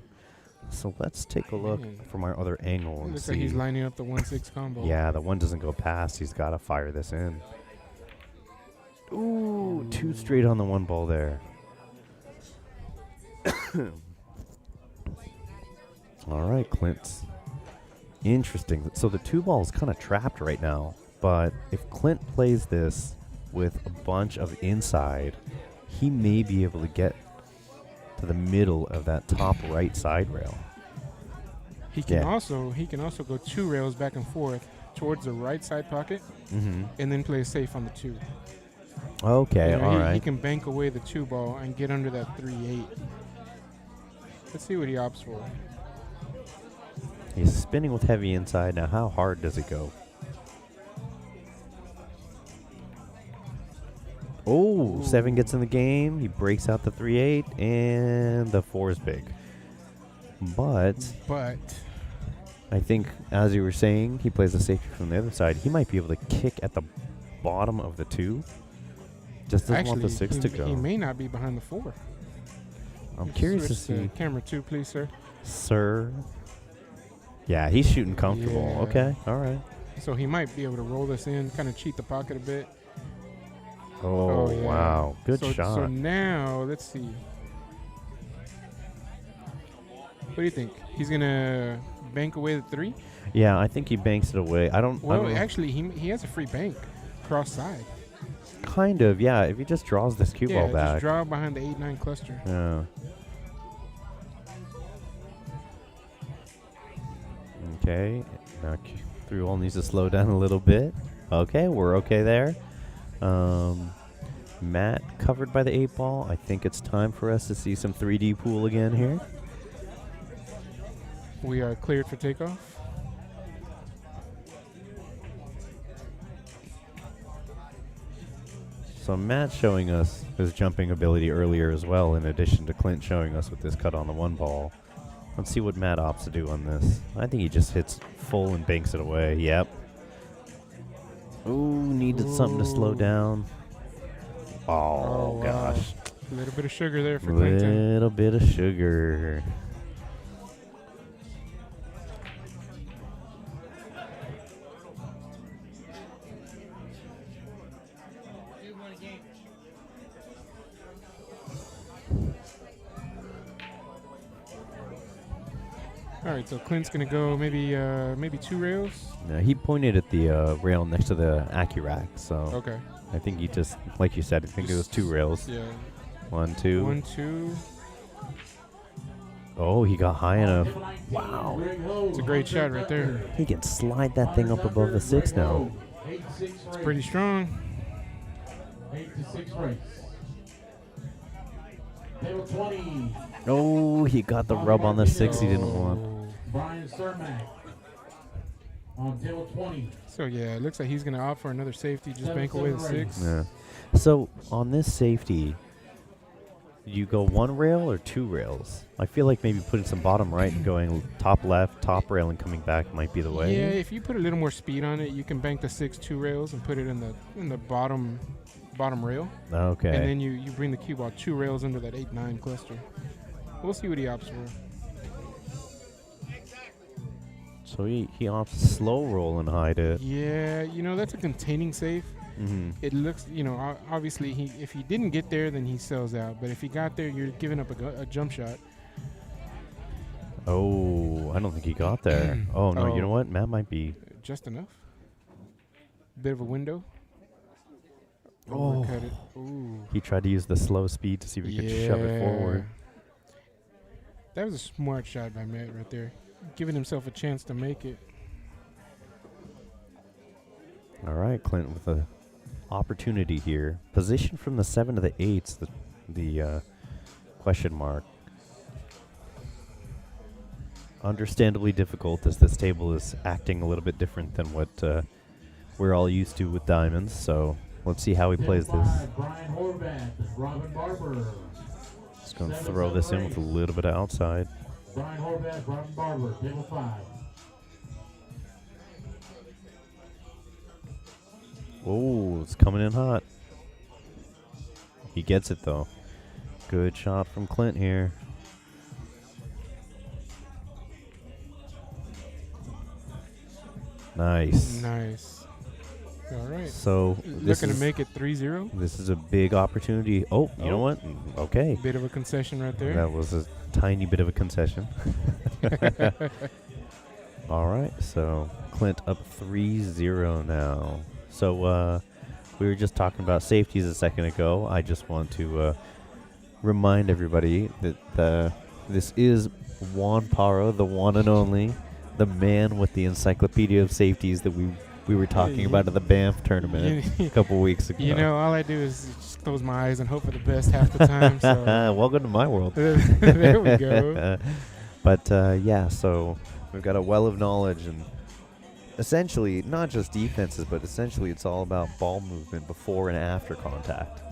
let's take a look from our other angle and Looks see. like he's lining up the 1-6 combo. Yeah, the one doesn't go past. He's got to fire this in. Ooh, 2 straight on the 1 ball there. All right, Clint. Interesting. So the 2 ball is kind of trapped right now. But if Clint plays this with a bunch of inside, he may be able to get to the middle of that top right side rail. He can also go 2 rails back and forth towards the right side pocket, and then play safe on the 2. Okay, all right. He can bank away the 2 ball and get under that 3-8. Let's see what he opts for. He's spinning with heavy inside. Now, how hard does it go? Oh, 7 gets in the game. He breaks out the 3-8, and the 4 is big. But I think, as you were saying, he plays the safety from the other side. He might be able to kick at the bottom of the 2. Just doesn't want the 6 to go. He may not be behind the 4. I'm curious to see. Camera 2, please, sir. Sir. Yeah, he's shooting comfortable. Yeah. Okay, all right. So he might be able to roll this in, kind of cheat the pocket a bit. Oh, yeah. wow. Good shot. So now, let's see. What do you think? He's gonna bank away the 3? Yeah, I think he banks it away. I don't. Well, I don't actually, he has a free bank cross side. kind of. Yeah, if he just draws this cue ball Yeah, back. just draw behind the 8-9 cluster. Yeah. Okay. Now through all needs to slow down a little bit. Okay, we're okay there. Matt covered by the 8 ball. I think it's time for us to see some 3D pool again here. We are cleared for takeoff. So Matt showing us his jumping ability earlier as well, in addition to Clint showing us with this cut on the 1 ball. Let's see what Matt opts to do on this. I think he just hits full and banks it away. Yep. Ooh, needed something to slow down. Oh, gosh. Wow. A little bit of sugar there for Clinton. Little bit of sugar. All right, so Clint's gonna go maybe 2 rails. No, he pointed at the rail next to the Accurac, so Okay. I think he just, like you said, I think it was 2 rails. Yeah. 1, 2. 1, 2. Oh, he got high enough. Wow. It's a great shot right there. He can slide that thing up above the 6 now. It's pretty strong. 8 to 6 race. Table 20. Oh, he got the rub on the 6 he didn't want. Brian Cermak on table 20. So yeah, it looks like he's gonna opt for another safety. Just bank away the 6. Yeah. So on this safety, you go 1 rail or 2 rails? I feel like maybe putting some bottom right and going top left, top rail, and coming back might be the way. Yeah, if you put a little more speed on it, you can bank the 6 2 rails and put it in the bottom rail. Okay. And then you bring the cue ball 2 rails into that 8-9 cluster. We'll see what he opts for. So he opts slow roll and hide it. Yeah, that's a containing safe. Mm-hmm. It looks, obviously if he didn't get there, then he sells out. But if he got there, you're giving up a jump shot. Oh, I don't think he got there. Oh, no, you know what? Matt might be. Just enough. Bit of a window. Oh. Overcut it. Ooh. He tried to use the slow speed to see if he could shove it forward. That was a smart shot by Matt right there. Giving himself a chance to make it. All right, Clint with a opportunity here. Position from the 7 to the 8's the question mark. Understandably difficult as this table is acting a little bit different than what we're all used to with diamonds. So let's see how he plays this. Brian Horvath, Robin Barber. Just going to throw this in with a little bit of outside. Brian Horvath, Robin Barber, table 5. Oh, it's coming in hot. He gets it, though. Good shot from Clint here. Nice. Nice. All right. So looking to make it 3-0. This is a big opportunity. Oh, you know what? Okay. Bit of a concession right there. That was a tiny bit of a concession. All right. So Clint up 3-0 now. So we were just talking about safeties a second ago. I just want to remind everybody that this is Juan Paro, the one and only, the man with the encyclopedia of safeties that we were talking about at the Banff tournament a couple weeks ago. All I do is just close my eyes and hope for the best half the time. So. Welcome to my world. There we go. But yeah, so we've got a well of knowledge, and essentially not just defenses, but essentially it's all about ball movement before and after contact.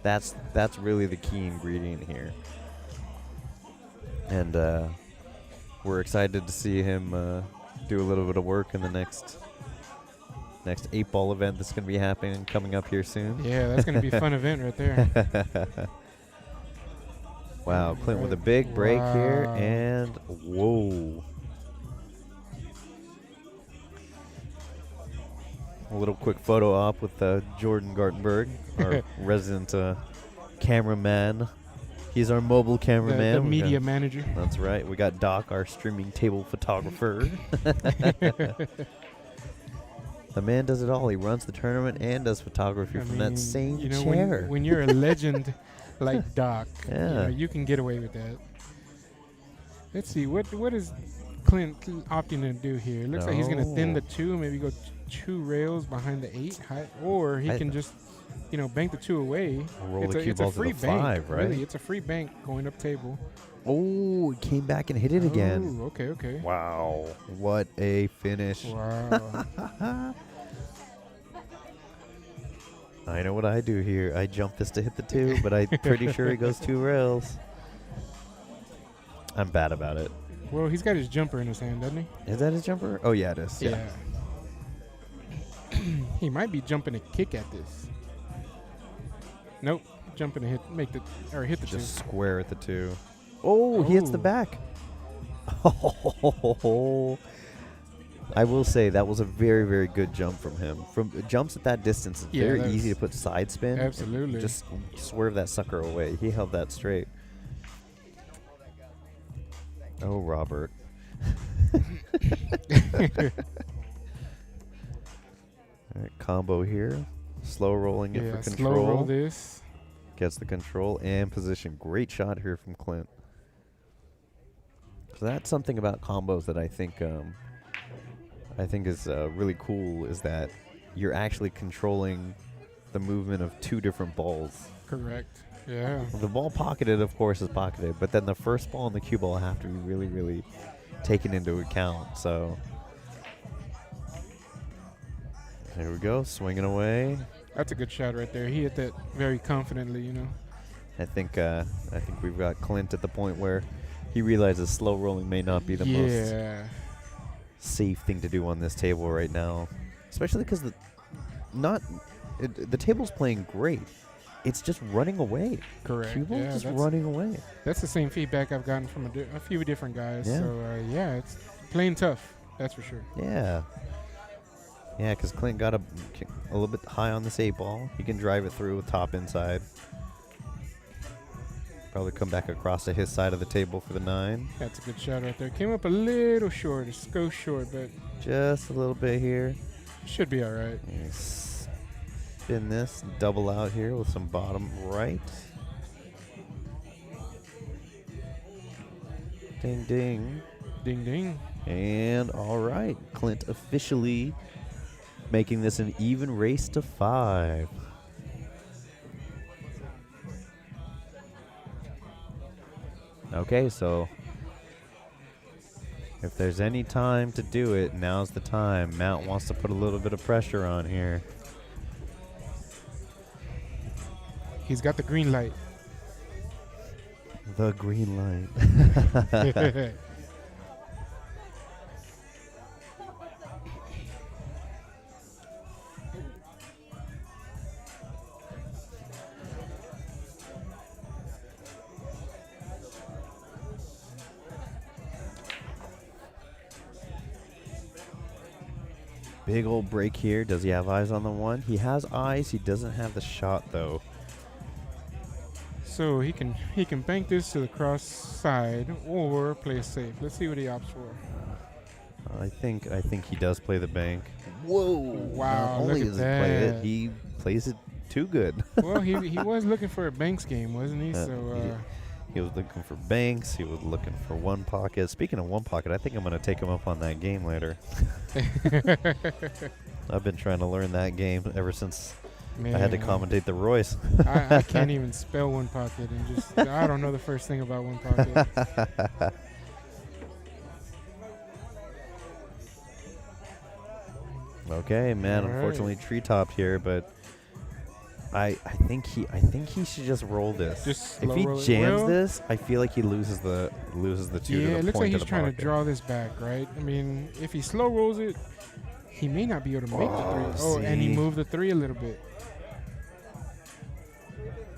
That's really the key ingredient here. And we're excited to see him do a little bit of work in the next 8-ball event that's going to be happening coming up here soon. Yeah, that's going to be a fun event right there. Wow, Clint with a big break here, and whoa. A little quick photo op with Jordan Gartenberg, our resident cameraman He's our mobile cameraman. The We media got- manager. That's right. We got Doc, our streaming table photographer. The man does it all. He runs the tournament and does photography from that same you know, chair. when you're a legend like Doc, Yeah. you can get away with that. Let's see, what is Clint opting to do here? It looks like he's going to thin the 2, maybe go 2 rails behind the 8, or he can just, bank the 2 away. Roll the cue It's a ball to free the bank, 5, right? Really, it's a free bank going up table. Oh, he came back and hit it again. Oh, okay. Wow. What a finish. Wow. I know what I do here. I jump this to hit the 2, but I'm pretty sure he goes 2 rails. I'm bad about it. Well, he's got his jumper in his hand, doesn't he? Is that his jumper? Oh, yeah, it is. Yeah. He might be jumping a kick at this. Nope. Jumping to hit the 2. Just square at the 2. Oh, he hits the back. Oh, I will say that was a very, very good jump from him. From jumps at that distance, it's very easy to put side spin. Absolutely. Just swerve that sucker away. He held that straight. Oh, Robert. All right, combo here. Slow rolling it for control. Slow roll this. Gets the control and position. Great shot here from Clint. So that's something about combos that I think is really cool, is that you're actually controlling the movement of 2 different balls. Correct. Yeah. The ball pocketed, of course, is pocketed, but then the first ball and the cue ball have to be really, really taken into account. So here we go, swinging away. That's a good shot right there. He hit that very confidently, I think we've got Clint at the point where he realizes slow rolling may not be the most safe thing to do on this table right now, especially because the table's playing great. It's just running away. Correct. Cue ball's just running away. That's the same feedback I've gotten from a few different guys. Yeah. So it's playing tough. That's for sure. Yeah. Yeah, because Clint got a little bit high on this 8 ball. He can drive it through with top inside. Probably come back across to his side of the table for the 9. That's a good shot right there. Came up a little short. Just go short, but just a little bit here. Should be all right. Spin this, double out here with some bottom right. Ding, ding. Ding, ding. And all right, Clint officially making this an even race to 5. Okay, so if there's any time to do it, now's the time. Mount wants to put a little bit of pressure on here. He's got the green light. The green light. Big old break here. Does he have eyes on the 1? He has eyes. He doesn't have the shot, though. So he can bank this to the cross side or play it safe. Let's see what he opts for. I think he does play the bank. Whoa! Wow! Not only look does at he play that. it, he plays it too good. Well, he was looking for a banks game, wasn't he? He was looking for banks. He was looking for 1 pocket. Speaking of 1 pocket, I think I'm going to take him up on that game later. I've been trying to learn that game ever since I had to commentate the Royce. I can't even spell 1 pocket, and just I don't know the first thing about 1 pocket. Okay, man. All Unfortunately, right. tree-topped here, but I think he should just roll this. Just if slow he roll it. jams Well, this, I feel like he loses the 2 to the it looks like point he's of the trying to pocket. draw this back, right? I mean, if he slow rolls it, he may not be able to make the 3. Oh, and he see. moved the 3 a little bit.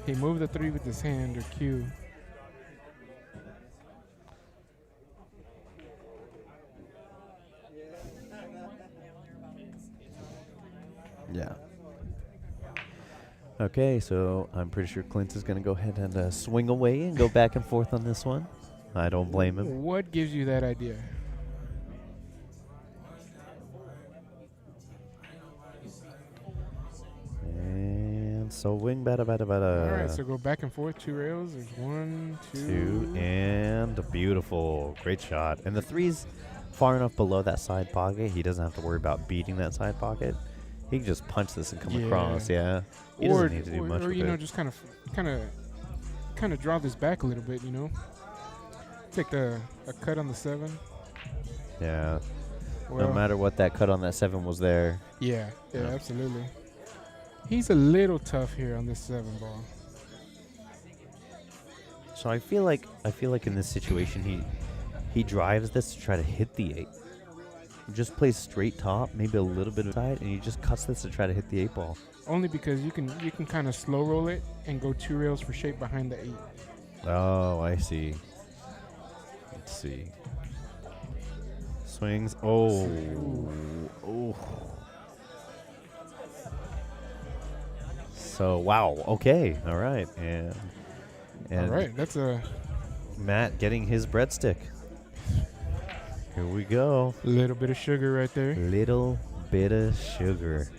He moved the 3 with his hand or cue. Yeah. Okay, so I'm pretty sure Clint is going to go ahead and swing away and go back and forth on this one. I don't blame him. What gives you that idea? And so wing bada bada bada. All right, so go back and forth, 2 rails. There's 1, 2, and beautiful. Great shot. And the 3's far enough below that side pocket. He doesn't have to worry about beating that side pocket. He can just punch this and come across, yeah. He doesn't need to do much or with you know, it. just kind of draw this back a little bit, you know. Take a cut on the 7. Yeah. Well, no matter what, that cut on that 7 was there. Yeah, absolutely. He's a little tough here on this 7 ball. So I feel like in this situation he drives this to try to hit the 8. He just plays straight top, maybe a little bit of side, and he just cuts this to try to hit the 8 ball. Only because you can kind of slow roll it and go 2 rails for shape behind the 8. Oh, I see. Let's see. Swings. Oh. Oh. So, wow. Okay. All right. And all right. That's a Matt getting his breadstick. Here we go. A little bit of sugar right there. Little bit of sugar.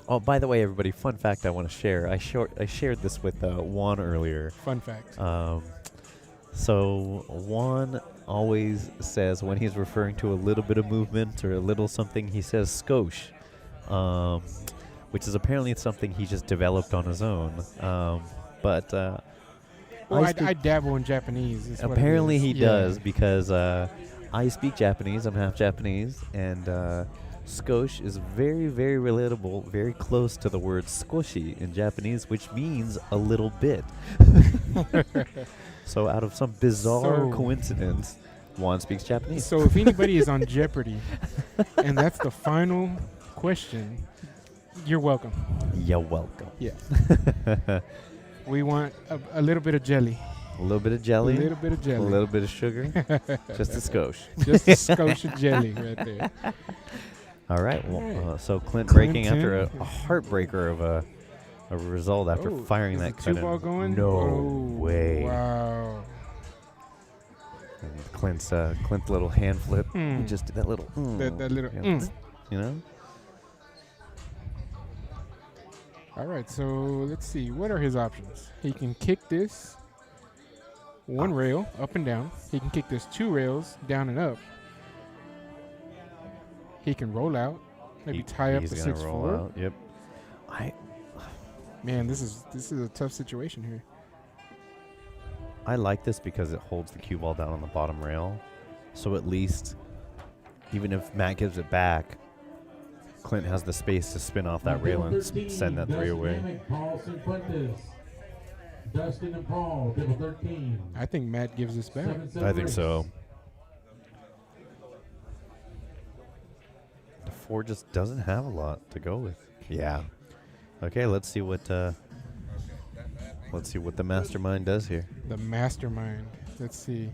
Oh, by the way, everybody, fun fact I want to share. I shared this with Juan earlier. Fun fact. So Juan always says when he's referring to a little bit of movement or a little something, he says skosh, which is apparently something he just developed on his own. I dabble in Japanese. Apparently he does because I speak Japanese. I'm half Japanese, and skosh is very, very relatable, very close to the word squishy in Japanese, which means a little bit. So out of some bizarre coincidence, Juan speaks Japanese. So if anybody is on Jeopardy, and that's the final question, you're welcome. You're welcome. Yeah. We want a little bit of jelly. A little bit of jelly. A little bit of jelly. A little bit of sugar. Just a skosh. Just a skosh of jelly right there. All right. Well, so Clint breaking after a heartbreaker of a result after firing that cut. 2 ball going? No way. Wow. And Clint's little hand flip. He just did that little. That little. You know. All right. So let's see. What are his options? He can kick this 1 rail up and down. He can kick this 2 rails down and up. He can roll out. Maybe tie up the 6-4. Yep. Man, this is a tough situation here. I like this because it holds the cue ball down on the bottom rail. So at least, even if Matt gives it back, Clint has the space to spin off that rail and send that 3 away. Dustin and Paul, table 13. I think Matt gives this back. I think so. The 4 just doesn't have a lot to go with. Yeah. Okay, let's see what the mastermind does here. The mastermind. Let's see.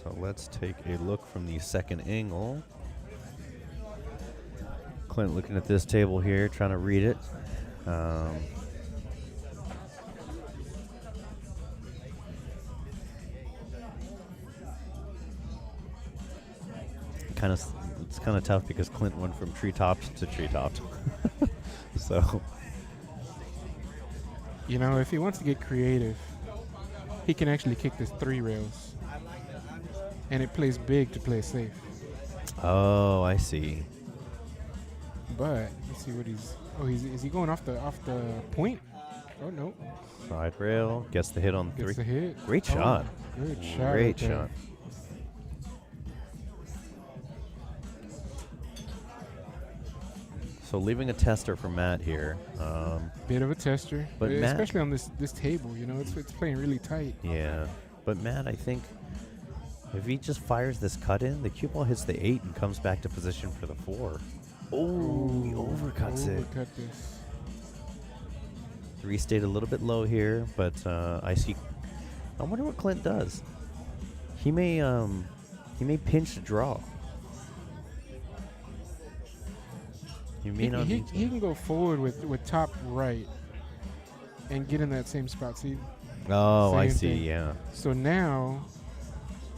So let's take a look from the second angle. Clint looking at this table here, trying to read it. It's kind of tough because Clint went from treetops to treetops. So, you know, if he wants to get creative, he can actually kick this 3 rails, and it plays big to play safe. Oh, I see. But let's see what he's. Oh, is he going off the point? Oh no. Side rail gets the hit on 3. Gets the hit. Great shot. Good shot. Great shot. So leaving a tester for Matt here. Bit of a tester, but especially on this table, you know, it's playing really tight. Yeah, but Matt, I think if he just fires this cut in, the cue ball hits the 8 and comes back to position for the 4. Oh, he overcuts it. Overcut this. 3 stayed a little bit low here, but I see. I wonder what Clint does. He may pinch the draw. He may not. He can go forward with top right and get in that same spot. See? Oh, I Same see. thing. Yeah. So now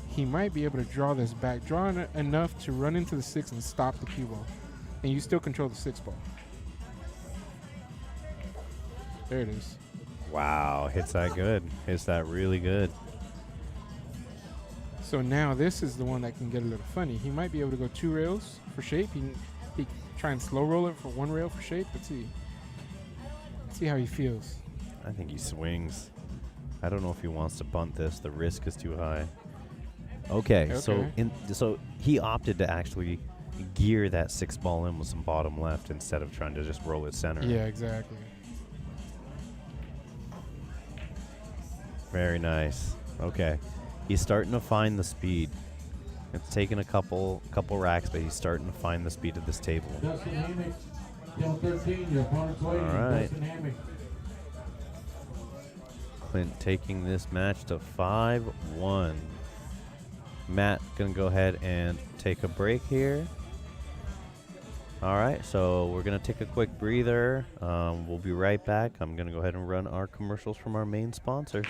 he might be able to draw this back, enough to run into the 6 and stop the cue ball, and you still control the 6 ball. There it is. Wow, hits that good. Hits that really good. So now this is the one that can get a little funny. He might be able to go 2 rails for shape. He try and slow roll it for 1 rail for shape. Let's see. Let's see how he feels. I think he swings. I don't know if he wants to bunt this. The risk is too high. Okay. So he opted to actually gear that 6 ball in with some bottom left instead of trying to just roll it center. Yeah, exactly. Very nice. Okay. He's starting to find the speed. It's taken a couple racks, but he's starting to find the speed of this table. Justin Hammock, Hill 13, your opponent's waiting. All right. Justin Hammock. Clint taking this match to 5-1. Matt gonna go ahead and take a break here. All right, so we're gonna take a quick breather. We'll be right back. I'm gonna go ahead and run our commercials from our main sponsors.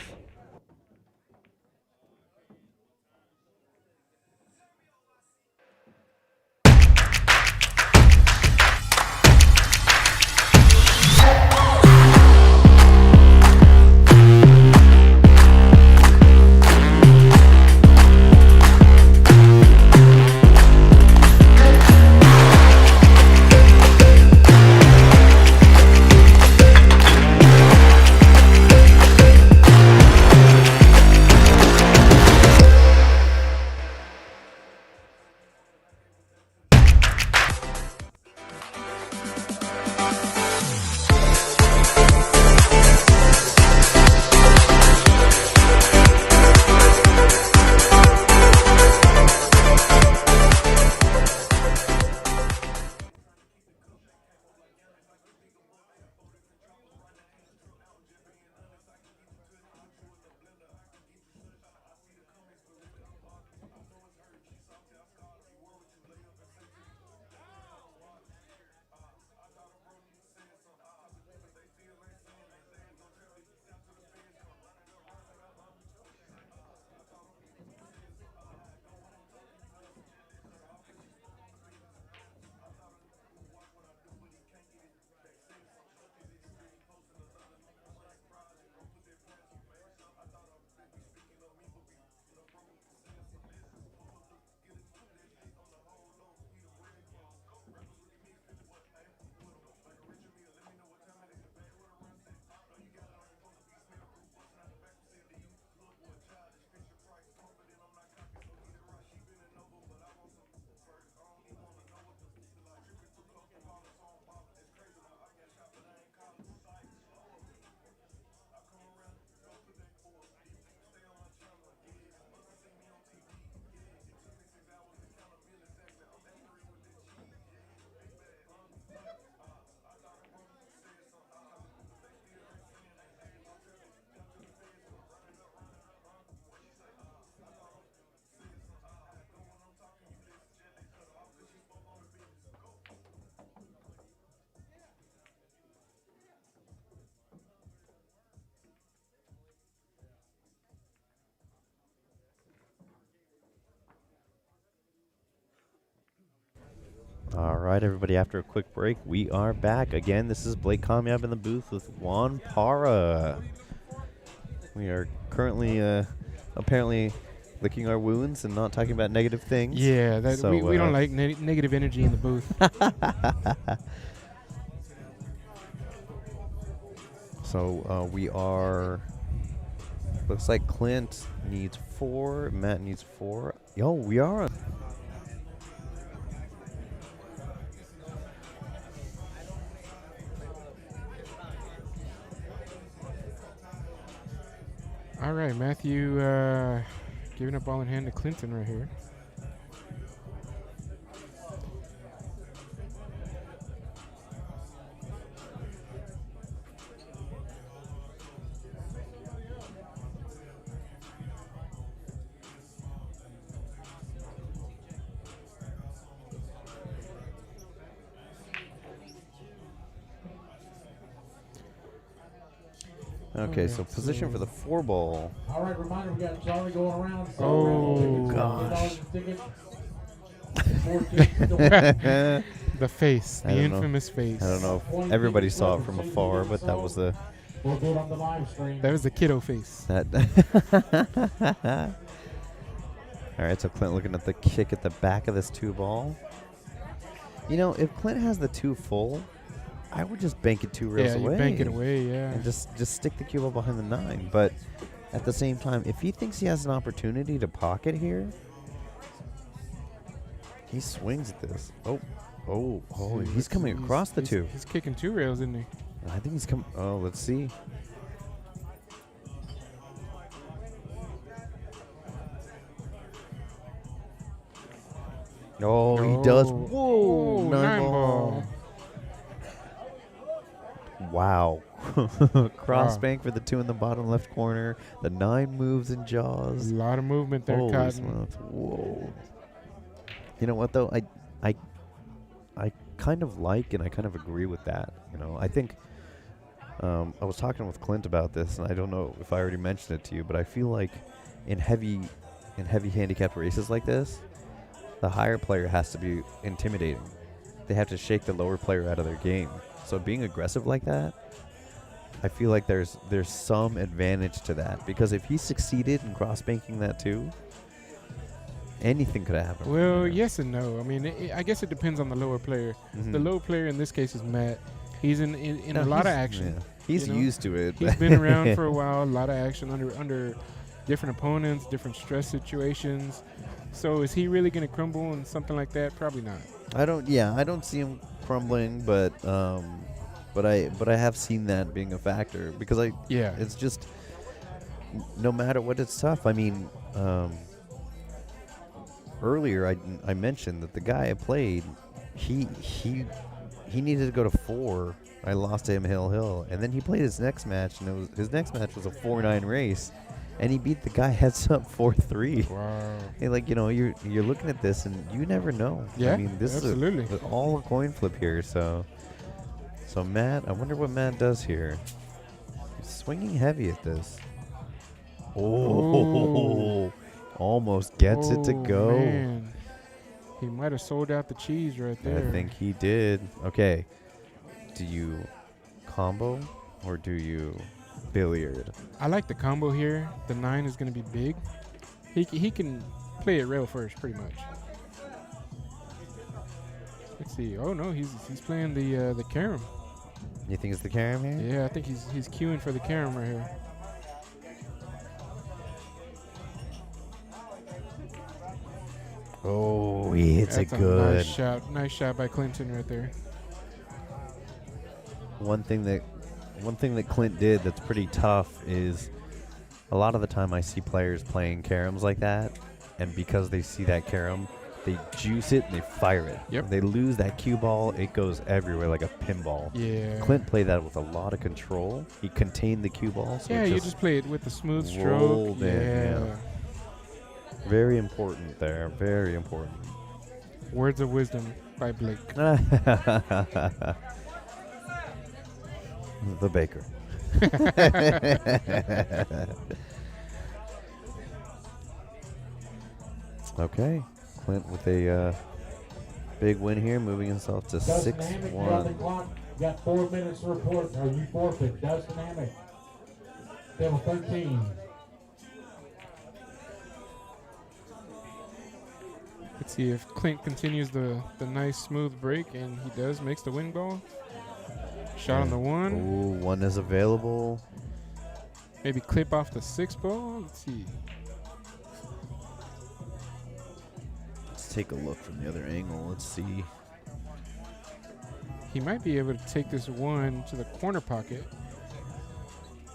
All right, everybody, after a quick break, we are back. Again, this is Blake Comey in the booth with Juan Parra. We are currently, apparently, licking our wounds and not talking about negative things. Yeah, that so, we don't like negative energy in the booth. So we are, looks like Clint needs 4, Matt needs 4. Yo, we are. All right, Matthew giving a ball in hand to Clinton right here. Okay, so position for the 4-ball. All right, reminder, we got Charlie going around. So Oh, gosh. The face, the I don't know. infamous face. I don't know if everybody saw it from afar, but that was the We'll do it on the live stream. That was the kiddo face. that. All right, so Clint looking at the kick at the back of this 2-ball. You know, if Clint has the 2 full, I would just bank it 2 rails away. Yeah, bank it away, yeah. And just stick the cue ball behind the 9. But at the same time, if he thinks he has an opportunity to pocket here, he swings at this. Oh, he's coming across the 2. He's kicking 2 rails, isn't he? I think he's coming. Oh, let's see. Oh, he does. Whoa, 9 ball. Wow. Cross bank for the 2 in the bottom left corner. The 9 moves and jaws. A lot of movement there, Holy Cotton. smokes. Whoa. You know what, though? I kind of like and I kind of agree with that. You know, I think I was talking with Clint about this, and I don't know if I already mentioned it to you, but I feel like in heavy handicap races like this, the higher player has to be intimidating. They have to shake the lower player out of their game. So being aggressive like that, I feel like there's some advantage to that, because if he succeeded in cross banking that too, anything could happen. Well, yes and no. I mean, I guess it depends on the lower player. Mm-hmm. The lower player in this case is Matt. He's in a lot of action. Yeah. He's used to it. He's been around for a while. A lot of action under different opponents, different stress situations. So is he really going to crumble in something like that? Probably not. I don't see him crumbling, but I have seen that being a factor, because it's just no matter what, it's tough. I mean, earlier I mentioned that the guy I played, he needed to go to 4. I lost to him hill, and then he played his next match, and his next match was a 4-9 race, and he beat the guy heads up 4-3. Wow. Hey, like, you know, you're looking at this, and you never know. Yeah, I mean, this absolutely. is all a coin flip here. So Matt, I wonder what Matt does here. He's swinging heavy at this. Oh, almost gets it to go. Man. He might have sold out the cheese right there. I think he did. Okay. Do you combo or do you billiard? I like the combo here. The 9 is going to be big. He can play it rail first, pretty much. Let's see. Oh no, he's playing the carom. You think it's the carom here? Yeah, I think he's queuing for the carom right here. Oh, he hits it That's good. Nice shot by Clinton right there. One thing that Clint did that's pretty tough is a lot of the time I see players playing caroms like that, and because they see that carom, they juice it and they fire it. Yep. They lose that cue ball, it goes everywhere like a pinball. Yeah. Clint played that with a lot of control. He contained the cue ball. So Yeah, it you just play it with a smooth stroke. rolled in, Yeah. Very important there. Very important. Words of wisdom by Blake. The baker. Okay. Clint with a big win here, moving himself to Dustin Hammock, you're on the 6-1. clock. You got 4 minutes to report, or you forfeit. Dustin Hammock, table 13. Let's see if Clint continues the nice smooth break, and he does, makes the wing ball. Shot on the 1. Ooh, 1 is available. Maybe clip off the 6 ball. Let's see. Let's take a look from the other angle. Let's see. He might be able to take this 1 to the corner pocket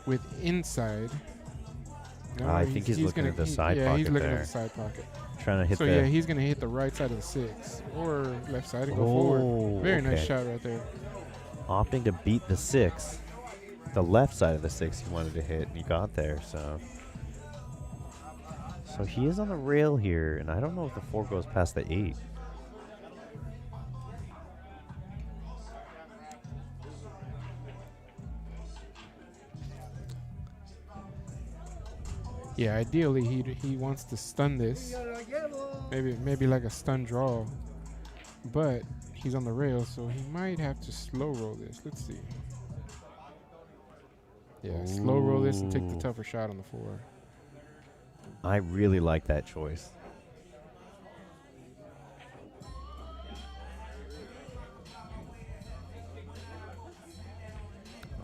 with inside. No, I think he's looking at the side yeah, pocket he's looking there. at the side pocket. Trying to hit So the... yeah, he's going to hit the right side of the 6 or left side and go Oh, forward. Very nice okay. shot right there. Opting to beat the 6. The left side of the 6 he wanted to hit, and he got there, so he is on the rail here, and I don't know if the 4 goes past the 8. Yeah, ideally he wants to stun this. Maybe like a stun draw. But he's on the rail, so he might have to slow roll this. Let's see. Yeah, slow roll this and take the tougher shot on the 4. I really like that choice.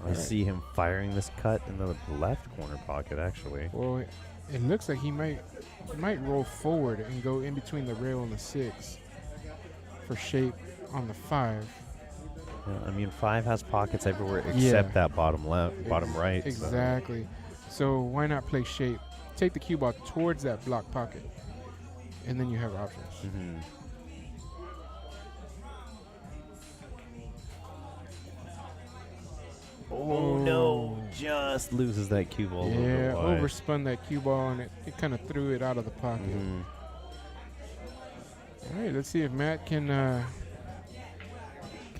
I see him firing this cut in the left corner pocket, actually. Well, it looks like he might roll forward and go in between the rail and the 6 for shape on the 5. Yeah, I mean, 5 has pockets everywhere except that bottom left, bottom right. Exactly. So why not play shape? Take the cue ball towards that block pocket, and then you have options. Mm-hmm. Oh no! Just loses that cue ball. Yeah, overspun that cue ball, and it kind of threw it out of the pocket. Mm-hmm. All right, let's see if Matt can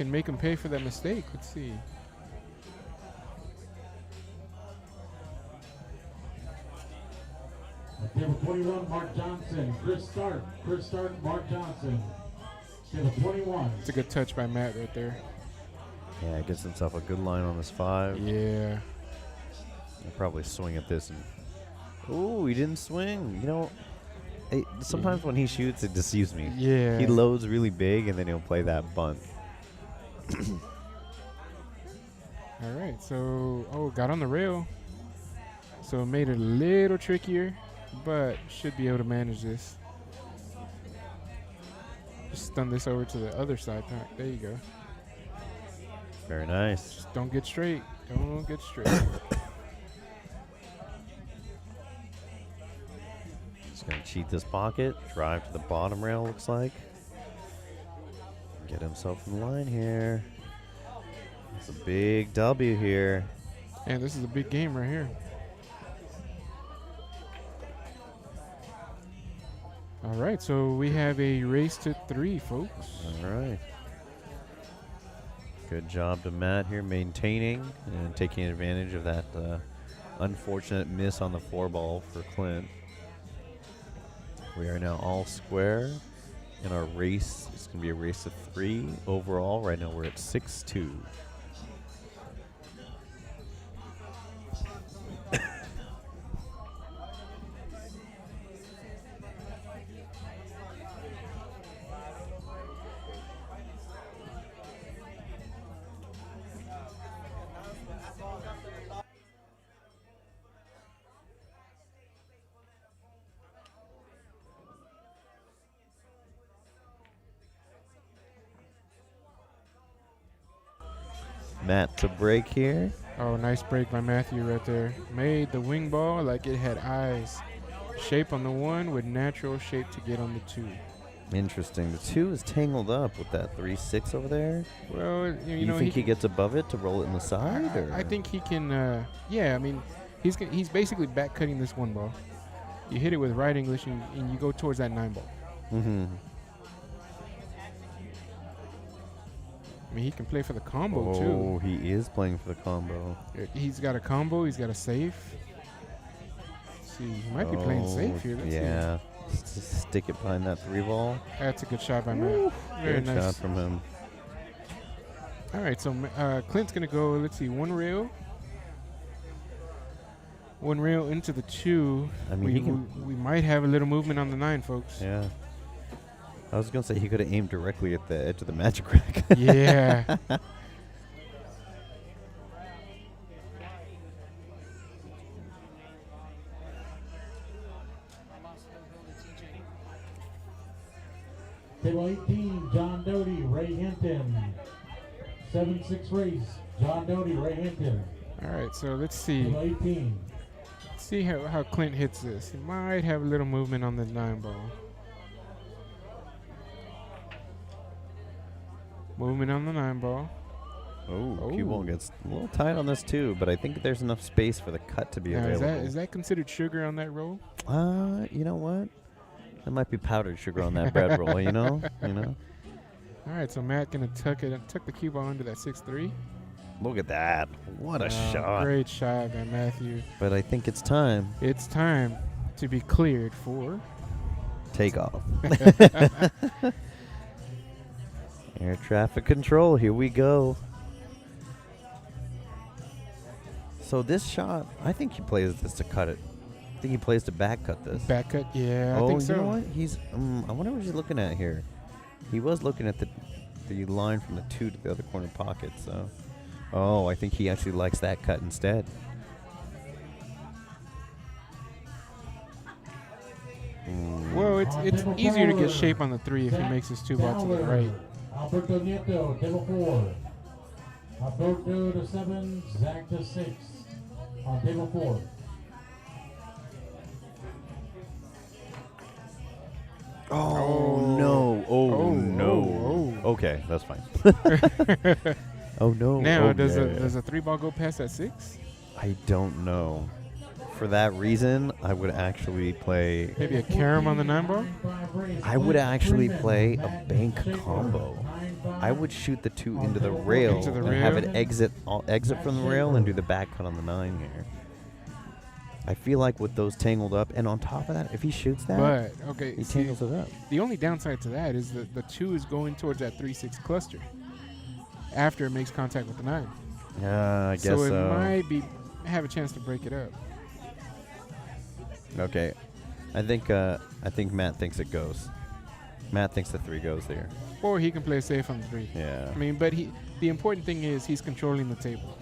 make him pay for that mistake. Let's see. Table 21, Mark Johnson. Chris Start, Mark Johnson. Table 21. It's a good touch by Matt right there. Yeah, gets himself a good line on this 5. Yeah. He'll probably swing at this and... Ooh, he didn't swing. You know, sometimes when he shoots, it deceives me. Yeah. He loads really big, and then he'll play that bunt. All right, so, got on the rail. So it made it a little trickier, but should be able to manage this. Just stun this over to the other side. There you go. Very nice. Just don't get straight. Don't get straight. Just going to cheat this pocket. Drive to the bottom rail, looks like. Get himself in line here. It's a big W here. And this is a big game right here. All right, so we have a race to 3, folks. All right. Good job to Matt here maintaining and taking advantage of that unfortunate miss on the 4 ball for Clint. We are now all square in our race. It's going to be a race of 3 overall. Right now we're at 6-2. Matt to break here. Oh, nice break by Matthew right there. Made the wing ball like it had eyes. Shape on the 1 with natural shape to get on the 2. Interesting. The 2 is tangled up with that 3-6 over there. Well, you know, think he gets above it to roll it in the side? I think he can. Yeah, I mean, he's basically back cutting this 1 ball. You hit it with right English and you go towards that 9 ball. Mm-hmm. I mean, he can play for the combo, too. Oh, he is playing for the combo. He's got a combo. He's got a safe. Let's see, he might be playing safe here. Let's see. Just stick it behind that 3 ball. That's a good shot by Matt. Very Good nice shot from him. All right, so Clint's going to go, let's see, 1 rail. 1 rail into the 2. I mean, we might have a little movement on the 9, folks. Yeah. I was going to say he could have aimed directly at the edge of the magic rack. Yeah. Table 18, John Doty, Ray Hinton. 7-6 race, John Doty, Ray Hinton. All right, so let's see. Table 18. Let's see how Clint hits this. He might have a little movement on the 9 ball. Movement on the 9 ball. Oh, cue ball gets a little tight on this too, but I think there's enough space for the cut to be available. Is that considered sugar on that roll? You know what? There might be powdered sugar on that bread roll, you know? All right, so Matt gonna tuck the cue ball into that 6-3. Look at that. What a shot. Great shot by Matthew. But I think it's time. It's time. to be cleared for takeoff. Air traffic control, here we go. So this shot, I think he plays this to cut it. I think he plays to back cut this. Back cut, yeah, Oh, I think so. you know what? He's. I wonder what he's looking at here. He was looking at the line from the 2 to the other corner pocket. So, oh, I think he actually likes that cut instead. Well, it's easier to get shape on the 3 if he makes his 2 ball to the right. Alberto Nieto, table 4. Alberto to 7, Zach to 6 on table 4. Oh, no. Oh, no. Oh. Okay, that's fine. Oh, no. Now, oh, does yeah. a 3 ball go past that 6? I don't know. For that reason, I would actually play... Maybe a carom on the 9 ball? I would actually play a bank combo. I would shoot the 2 into the rail and have it exit from the rail and do the back cut on the 9 here. I feel like with those tangled up, and on top of that, if he shoots that, But, okay, he tangles it up. The only downside to that is that the 2 is going towards that 3-6 cluster after it makes contact with the 9. Yeah, I guess so. So it might have a chance to break it up. Okay. I think Matt thinks it goes. Matt thinks the 3 goes there. Or he can play safe on the 3. Yeah. I mean, but the important thing is he's controlling the table.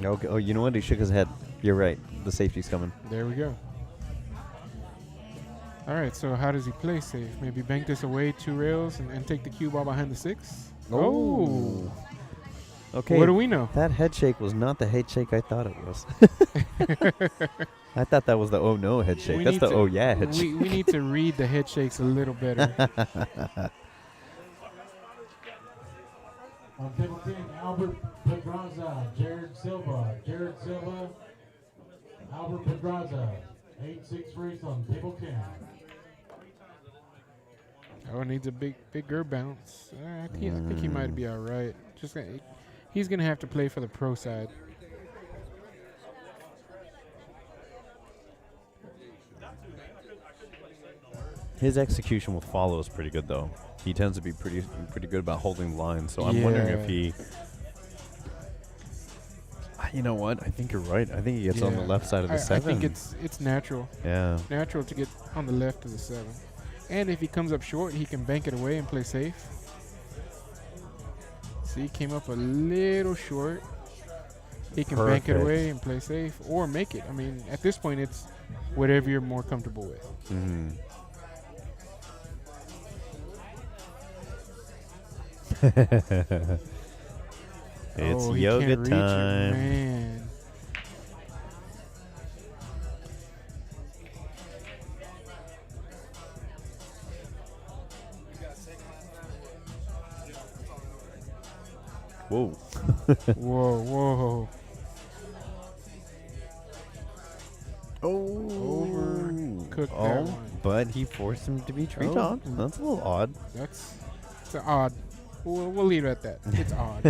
Okay. Oh, you know what? He shook his head. You're right. The safety's coming. There we go. All right, so how does he play safe? Maybe bank this away 2 rails and take the cue ball behind the 6? Oh. Okay. What do we know? That head shake was not the head shake I thought it was. I thought that was the oh no head shake. That's the oh yeah head shake. We need to read the head shakes a little better. On table 10, Albert Pedraza, Jared Silva, Albert Pedraza, 8-6 race on table 10. Oh, needs a bigger bounce. I think he might be all right. He's gonna have to play for the pro side. His execution with follow is pretty good though. He tends to be pretty good about holding lines. So I'm wondering if he. You know what? I think you're right. I think he gets on the left side of the 7. I think it's natural. Yeah. Natural to get on the left of the 7. And if he comes up short, he can bank it away and play safe. See, came up a little short. He can bank it away and play safe or make it. I mean, at this point, it's whatever you're more comfortable with. Mm-hmm. It's yoga time. Man. Whoa. Whoa. Oh. Cooked that one. But he forced him to be tree top. That's a little odd. It's odd. We'll leave it at that. It's odd.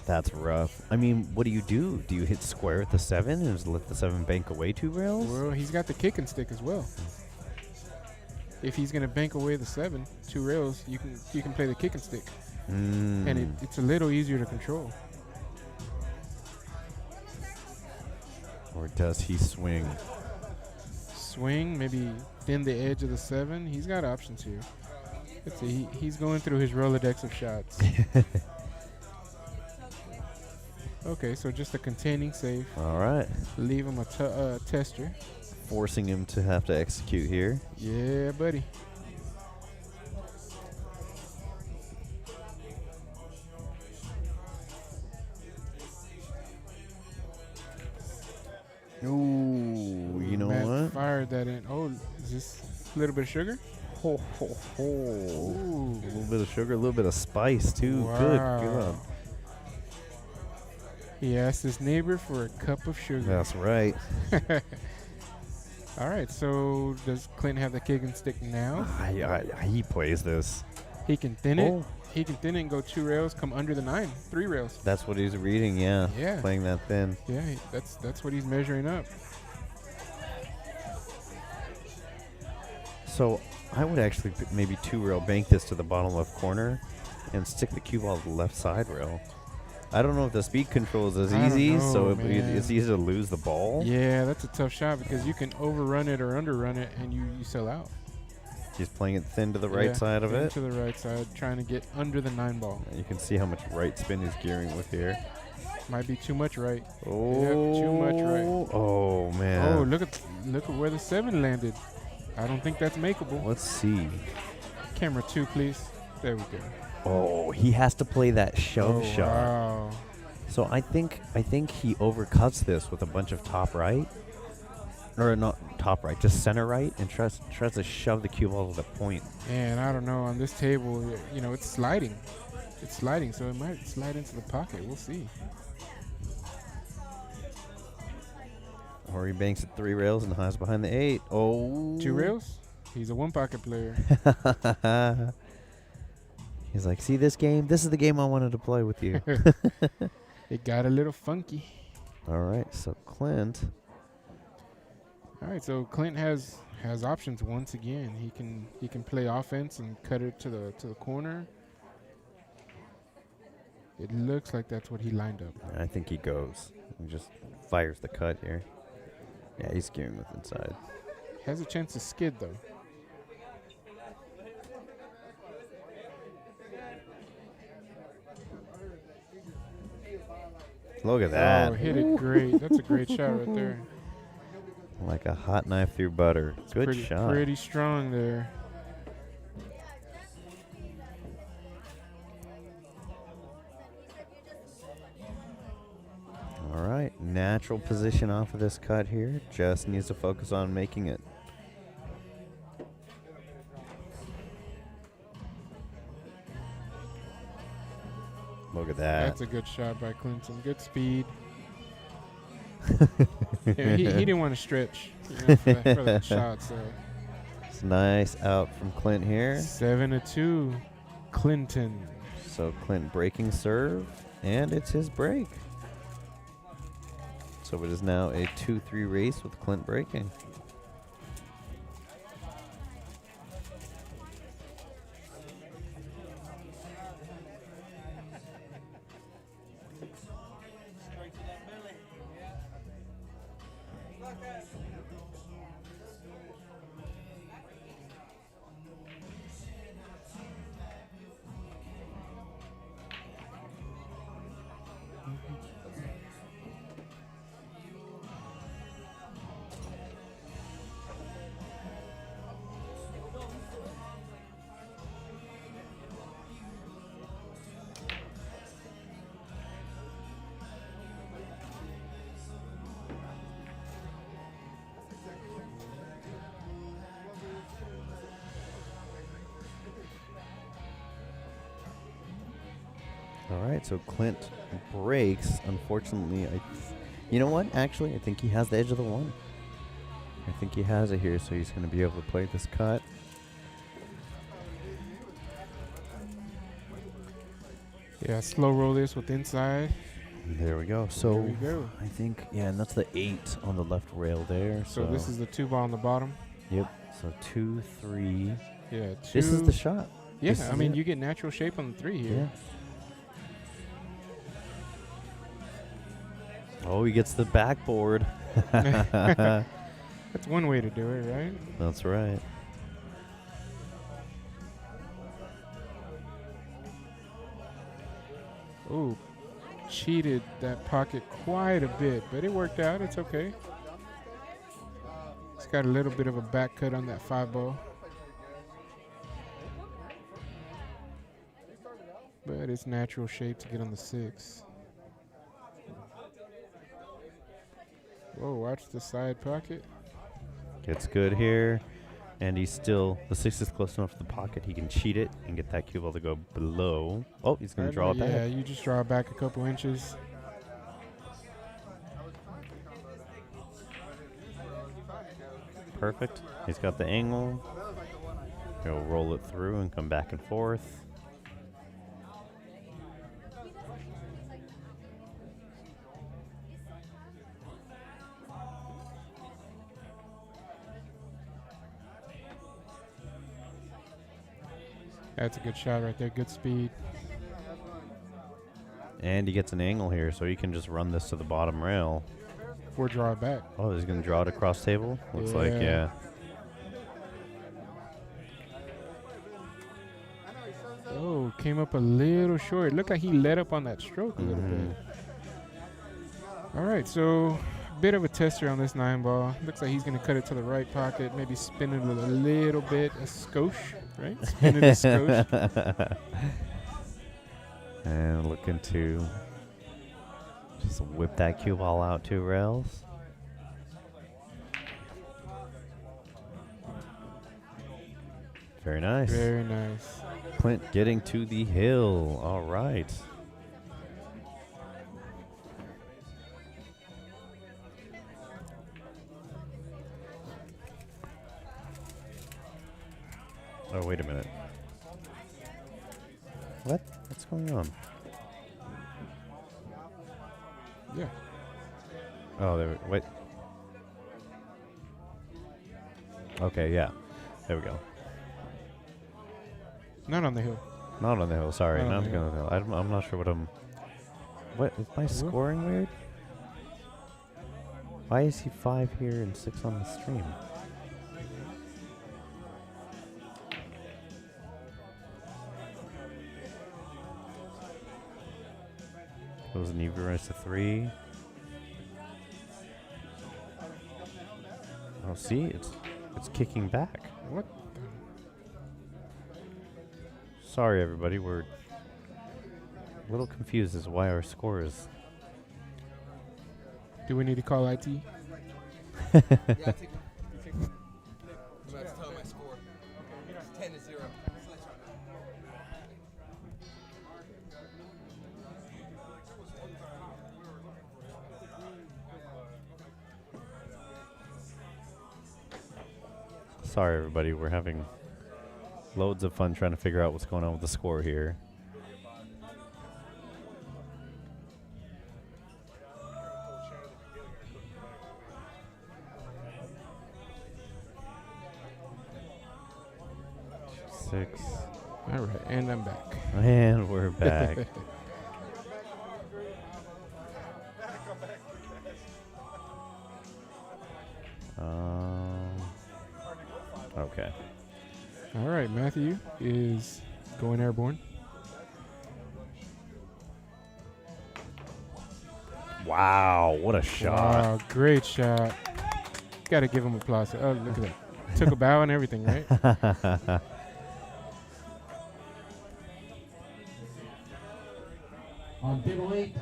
That's rough. I mean, what do? Do you hit square at the 7 and just let the 7 bank away 2 rails? Well, he's got the kick and stick as well. If he's gonna bank away the 7, 2 rails, you can play the kick and stick, and it's a little easier to control. Or does he swing? Swing, maybe thin the edge of the 7. He's got options here. Let's see. He's going through his Rolodex of shots. Okay, so just a containing safe. All right. Leave him a tester. Forcing him to have to execute here. Yeah, buddy. Ooh, you know Matt what? Fired that in. Oh, is this a little bit of sugar? Ho, ho, ho. A little bit of sugar, a little bit of spice, too. Wow. Good God. He asked his neighbor for a cup of sugar. That's right. All right, so does Clint have the kicking stick now? He plays this. He can thin it. He can thin it and go 2 rails, come under the 9, 3 rails. That's what he's reading, yeah. Yeah. Playing that thin. Yeah, that's what he's measuring up. So I would actually maybe 2-rail bank this to the bottom left corner and stick the cue ball to the left side rail. I don't know if the speed control is as easy, so it's easy to lose the ball. Yeah, that's a tough shot because you can overrun it or underrun it and you sell out. He's playing it thin to the right side of it. To the right side, trying to get under the 9 ball. You can see how much right spin he's gearing with here. Might be too much right. Oh, yep, too much right. Oh man. Oh, look at where the 7 landed. I don't think that's makeable. Let's see. Camera 2, please. There we go. Oh, he has to play that shove shot. Wow. So I think he overcuts this with a bunch of top right. Or not top right, just center right, and tries to shove the cue ball to the point. And I don't know, on this table, it's sliding. It's sliding, so it might slide into the pocket. We'll see. Or he banks at 3 rails and hides behind the 8. Oh. 2 rails? He's a 1-pocket player. He's like, see this game? This is the game I wanted to play with you. It got a little funky. All right, so Clint. All right, so Clint has options once again. He can play offense and cut it to the corner. It looks like that's what he lined up. I think he goes. He just fires the cut here. Yeah, he's gearing with inside. Has a chance to skid though. Look at that. Oh, hit it great. That's a great shot right there. Like a hot knife through butter. Good shot. Pretty strong there. All right, natural position off of this cut here. Just needs to focus on making it. Look at that. That's a good shot by Clinton. Good speed. Yeah, he didn't want to stretch for that shot. So it's nice out from Clint here. 7-2, Clinton. So Clint breaking serve, and it's his break. So it is now a 2-3 race with Clint breaking. All right, so Clint breaks. Unfortunately, you know what? Actually, I think he has the edge of the 1. I think he has it here, so he's going to be able to play this cut. Yeah, slow roll this with inside. There we go. So there we go. I think, yeah, and that's the 8 on the left rail there. So this is the 2 ball on the bottom. Yep. So 2, 3. Yeah, 2. This is the shot. Yeah, I mean, you get natural shape on the 3 here. Yeah. Oh, he gets the backboard. That's one way to do it, right? That's right. Ooh, cheated that pocket quite a bit, but it worked out. It's okay. It's got a little bit of a back cut on that 5 ball. But it's natural shape to get on the 6. Whoa, watch the side pocket. Gets good here. And he's still, the 6 is close enough to the pocket. He can cheat it and get that cue ball to go below. Oh, he's going to draw it back. Yeah, you just draw it back a couple inches. perfect. He's got the angle. He'll roll it through and come back and forth. That's a good shot right there. Good speed. And he gets an angle here, so he can just run this to the bottom rail. Or draw it back. Oh, he's going to draw it across table? Looks like, yeah. Oh, came up a little short. Looked like he let up on that stroke a little bit. All right, so a bit of a tester on this 9-ball. Looks like he's going to cut it to the right pocket, maybe spin it a little bit, a skosh, right? Spin it a skosh. And looking to just whip that cue ball out 2 rails. Very nice. Very nice. Clint getting to the hill. All right. Oh, wait a minute. What? What's going on? Yeah. Oh, there. Wait. Okay, yeah. There we go. Not on the hill. Not on the hill. Sorry, Not not on the on the hill. I'm not sure what I'm. What is my scoring weird? Why is he 5 here and 6 on the stream? Goes an even rise to 3. Oh, see, it's kicking back. What? Sorry, everybody. We're a little confused as to why our score is. Do we need to call IT? Yeah, take one. I'm about to tell my score. It's 10-0. Sorry, everybody. We're having loads of fun trying to figure out what's going on with the score here. Six. All right, and I'm back. And we're back. Okay. All right, Matthew is going airborne. Wow, what a shot. Wow, great shot. Got to give him applause. Oh, look at that. Took a bow and everything, right? On table 8,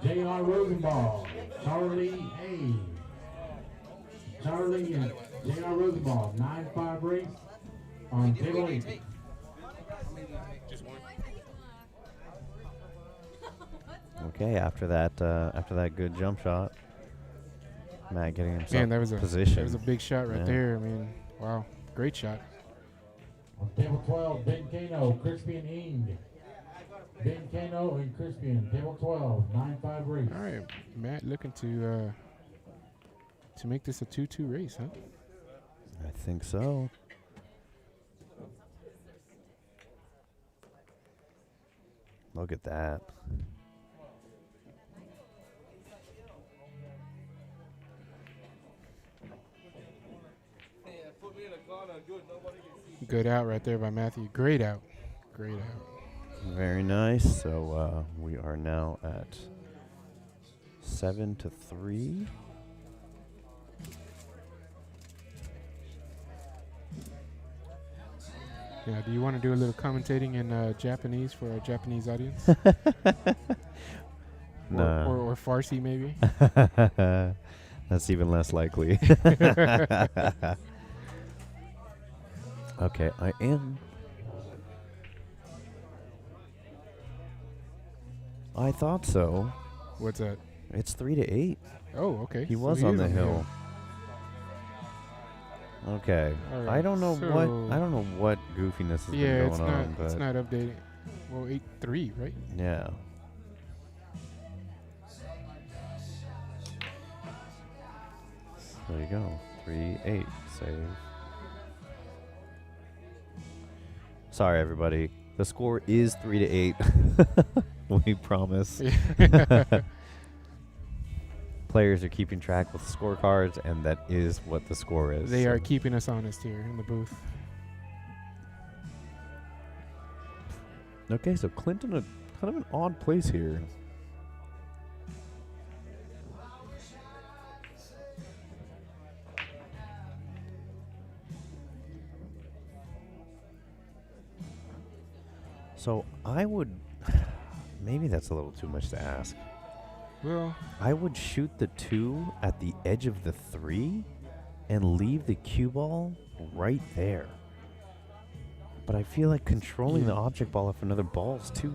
J.R. Rosenball, Charlie A. Charlie and J.R. Rosenball, 9-5 race on table 8. Okay, after that good jump shot, Matt getting himself Man, that was position. That was a big shot right there. I mean, wow, great shot. On table 12, Ben Kano, Crispian Ing. Ben Kano and Crispian, table 12, 9-5 race. All right, Matt looking to make this a 2-2 race, huh? I think so. Look at that. Good out right there by Matthew. Great out. Great out. Very nice. So we are now at 7-3. Yeah, do you want to do a little commentating in Japanese for our Japanese audience? No. Or Farsi, maybe? That's even less likely. Okay, I am. I thought so. What's that? It's 3-8. Oh, okay. He So was he on is the hill. Okay. All I right, don't know what goofiness has been going on, but it's not updating. Well, 8-3, right? yeah. There you go. 3-8 save. Sorry, everybody. The score is 3-8. We promise. Players are keeping track with scorecards, and that is what the score is. They are keeping us honest here in the booth. Okay, so Clinton, a kind of an odd place here. So I would, maybe that's a little too much to ask. Well, I would shoot the 2 at the edge of the 3 and leave the cue ball right there. But I feel like controlling the object ball off another ball is too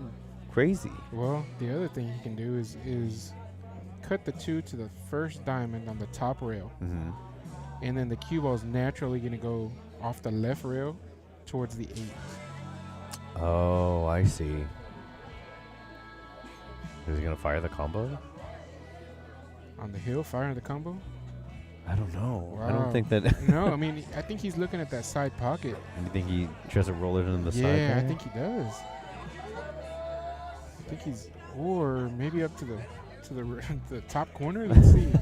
crazy. Well, the other thing you can do is cut the 2 to the first diamond on the top rail. Mm-hmm. And then the cue ball is naturally going to go off the left rail towards the 8. Oh, I see. Is he going to fire the combo? On the hill, fire the combo? I don't know. Wow. I don't think that... No, I mean, I think he's looking at that side pocket. And you think he tries to roll it into the side Yeah, there? I think he does. I think he's... Or maybe up to the the top corner. Let's see.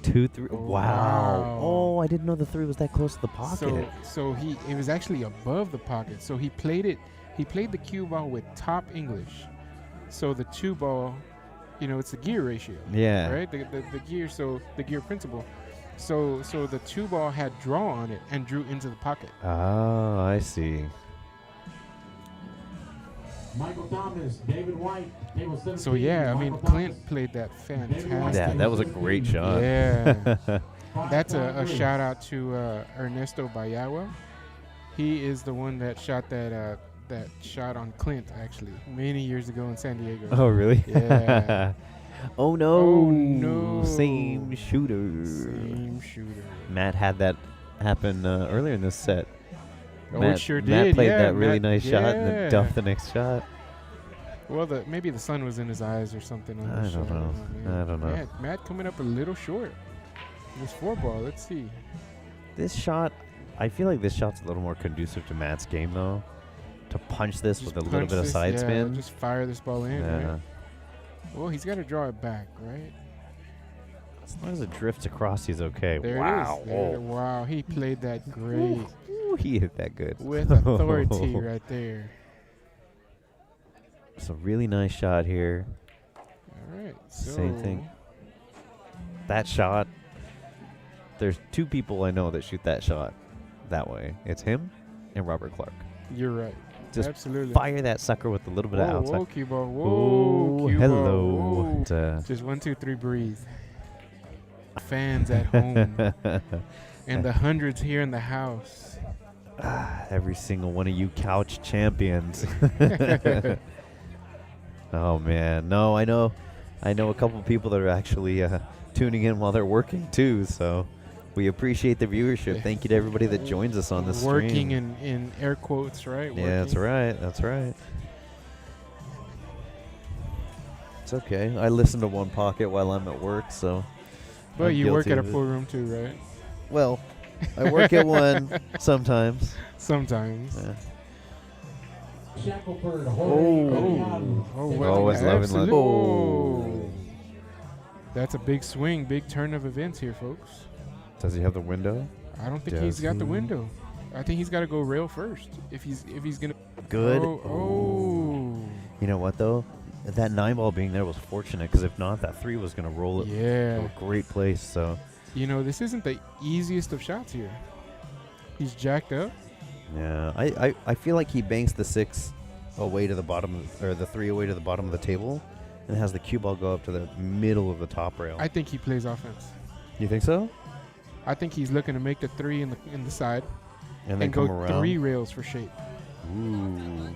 2, 3. Oh, wow. Oh, I didn't know the 3 was that close to the pocket. So it was actually above the pocket. So he played it. He played the cue ball with top English. So the 2 ball, it's the gear ratio. Yeah. Right. The gear. So the gear principle. So the 2 ball had draw on it and drew into the pocket. Oh, I see. Michael Thomas, David White, table 17. So yeah, I mean, Michael Clint Thomas. played that fantastic. Yeah, that was a great shot. Yeah. That's a shout out to Ernesto Bayawa. He is the one that shot that shot on Clint actually many years ago in San Diego. Oh, really? Yeah. Oh no. Oh no. Same shooter. Same shooter. Matt had that happen earlier in this set. Oh, Matt, it sure did. Matt played yeah, that really Matt, nice shot and then yeah. duffed the next shot. Well, maybe the sun was in his eyes or something. On I the don't shot. know. Man. I don't know. Matt coming up a little short. This 4 ball. Let's see. This shot, I feel like this shot's a little more conducive to Matt's game though. To punch this Just with a little punch bit of this, side yeah, spin. Just fire this ball in. Yeah. Right? Well, he's got to draw it back, right? As long as it drifts across, he's okay. There Wow. it is. There, wow, he played that great. Ooh, he hit that good. With authority right there. It's a really nice shot here. All right. So Same thing. That shot, there's 2 people I know that shoot that shot that way. It's him and Robert Clark. You're right. Just absolutely. fire that sucker with a little bit of outside. Whoa, cue ball. Whoa, Ooh, cue hello. ball. Whoa. Just 1, 2, 3, breathe. Fans at home. And the hundreds here in the house. Every single one of you couch champions. Oh man, no, I know a couple people that are actually tuning in while they're working too. So we appreciate the viewership. Thank you to everybody that joins us on this stream. Working in air quotes, right? Yeah, that's right. That's right. It's okay. I listen to One Pocket while I'm at work, so. But I'm you work guilty at a of it. pool room too, right? Well, I work at one sometimes. Sometimes. Yeah. Shackelford, Oh, it's love and love. Oh. That's a big swing, big turn of events here, folks. Does he have the window? I don't think he's got the window. I think he's got to go rail first if he's gonna. Good. Oh. You know what though? That 9 ball being there was fortunate because if not, that 3 was gonna roll it. Yeah. To a great place. So. You know, this isn't the easiest of shots here. He's jacked up. Yeah, I feel like he banks the 6 away to the bottom, or the 3 away to the bottom of the table, and has the cue ball go up to the middle of the top rail. I think he plays offense. You think so? I think he's looking to make the 3 in the side, and then go come around 3 rails for shape. Ooh.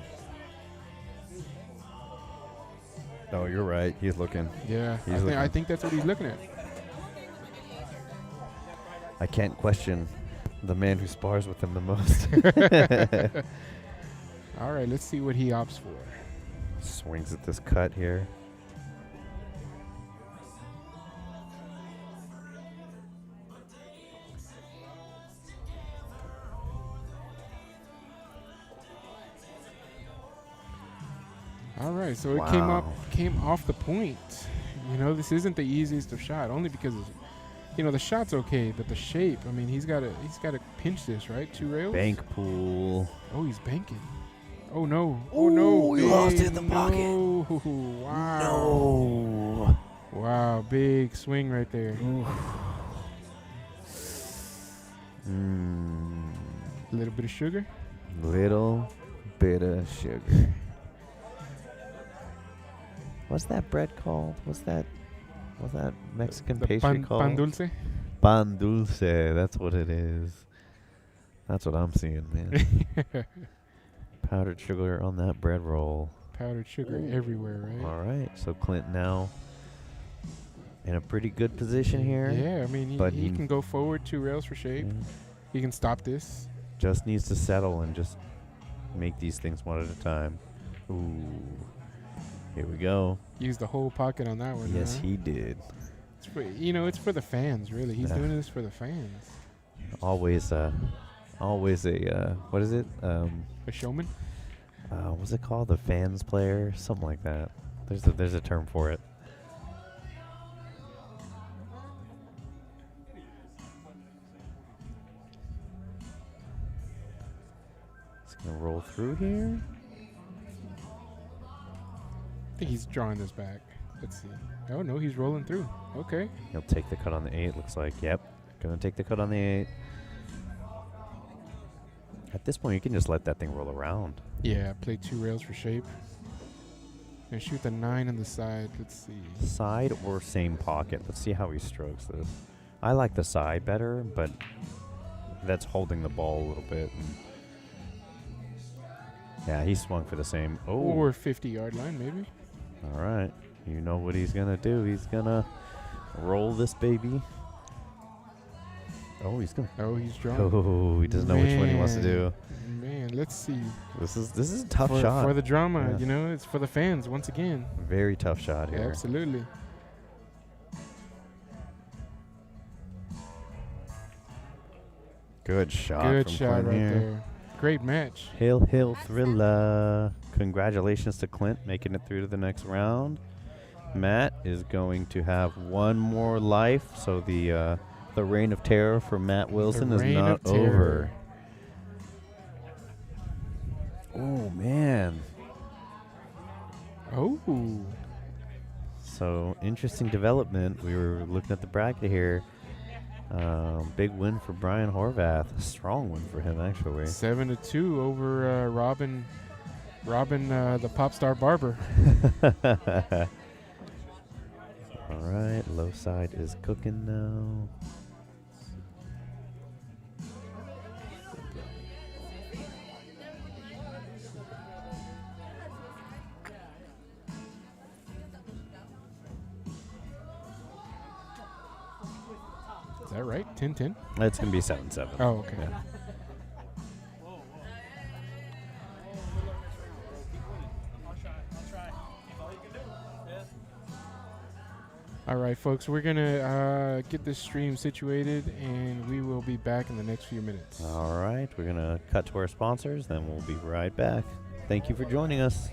Oh, you're right. He's looking. Yeah, He's looking. I think that's what he's looking at. I can't question the man who spars with him the most. All right, let's see what he opts for. Swings at this cut here. All right, so it Wow. came off the point. You know, this isn't the easiest of shot, only because the shot's okay, but the shape. I mean, he's got to pinch this, right? 2 rails. Bank pool. Oh, he's banking. Oh no! Oh no! He lost it in the pocket. No! Wow! No. Wow! Big swing right there. A little bit of sugar. Little bit of sugar. What's that bread called? What's that Mexican The pastry called? pan dulce. Pan dulce. That's what it is. That's what I'm seeing, man. Powdered sugar on that bread roll. Powdered sugar everywhere, right? All right. So Clint now in a pretty good position here. Yeah, I mean, he can go forward 2 rails for shape. Yeah. He can stop this. Just needs to settle and just make these things one at a time. Ooh. Here we go. Used the whole pocket on that one. Yes, huh? he did. It's for, it's for the fans, really. He's doing this for the fans. Always a what is it? A showman? What's it called? The fans player, something like that. There's a term for it. It's gonna roll through here. I think he's drawing this back. Let's see. Oh, no, he's rolling through. Okay. He'll take the cut on the 8, looks like. Yep. Gonna take the cut on the 8. At this point, you can just let that thing roll around. Yeah, play 2 rails for shape. And shoot the 9 on the side. Let's see. Side or same pocket? Let's see how he strokes this. I like the side better, but that's holding the ball a little bit. Yeah, he swung for the same. Oh. Or 50-yard line, maybe. All right. You know what he's going to do. He's going to roll this baby. Oh, he's going to. Oh, he's drawing. Oh, he doesn't know which one he wants to do. Man, let's see. This is a tough shot. For the drama, Yeah. it's for the fans once again. Very tough shot here. Absolutely. Good shot. Good from shot Clint right here. there. Great match. Hill Thriller. Congratulations to Clint making it through to the next round. Matt is going to have one more life, so the reign of terror for Matt Wilson is not over. Oh man. Oh. So interesting development. We were looking at the bracket here. Big win for Brian Horvath. A strong win for him, actually. 7-2 over Robin, the pop star barber. All right, low side is cooking now. Is that right? 10-10? It's going to be 7-7. Oh, okay. Yeah. All right, folks, we're going to get this stream situated, and we will be back in the next few minutes. All right, we're going to cut to our sponsors, then we'll be right back. Thank you for joining us.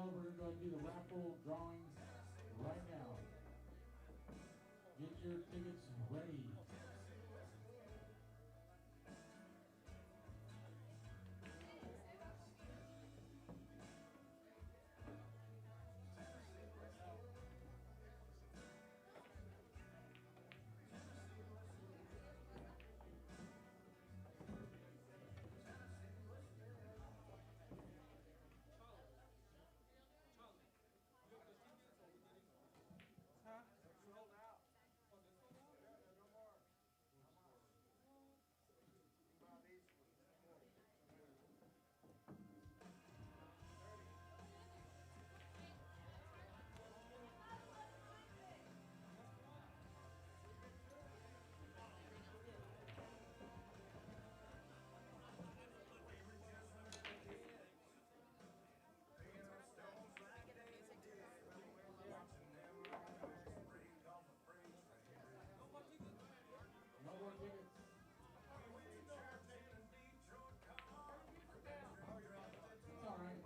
gentlemen, we're going to do the raffle drawings right now. Get your tickets ready. No more tickets. It's all right.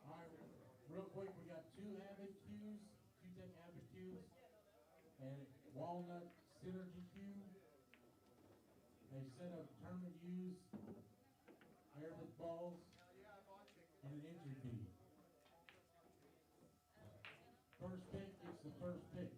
All right, real quick, we got two Avid cues, Q-Tech Avid cues, and Walnut Synergy cue, a set of tournament U's, airlift balls, and an entry fee. First pick gets the first pick.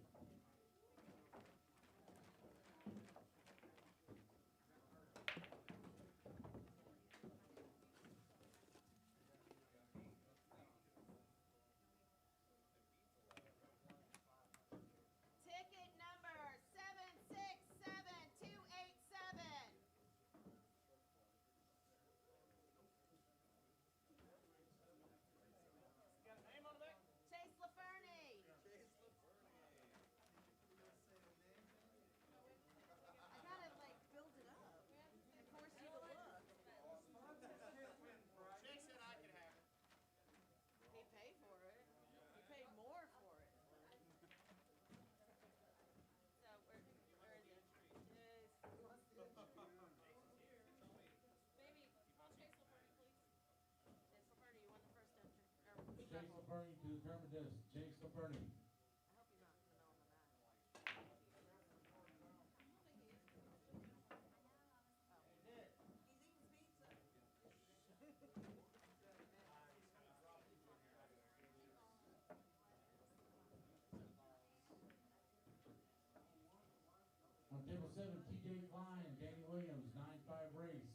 Ticket number 767287. Got a name on the back? Chase LaFerny. I gotta like build it up and force you to look. Jake said I could have it. He paid for it. He paid more for it. So where is it? Yes. Baby, call Chase LaFerny, please. Chase LaFerny, you won the first entry. Chase LaFerny to the tournament desk. Chase LaFerny. I hope he's not gonna know on the back. On table 7, TJ Klein, Danny Williams, 9-5 race.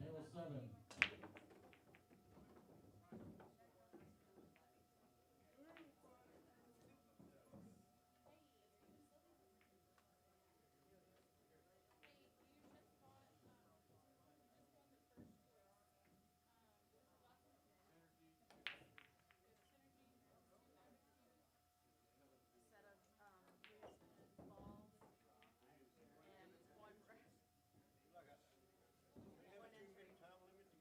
Table 7. Set of used balls and one entry.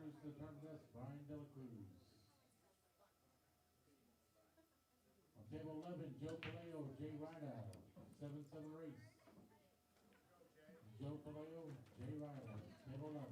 introduce the turn desk, Brian De La Cruz. On table 11, Joe Paleo, Jay Rideout, 7-7 race. Joe Paleo, Jay Rideout, table 11.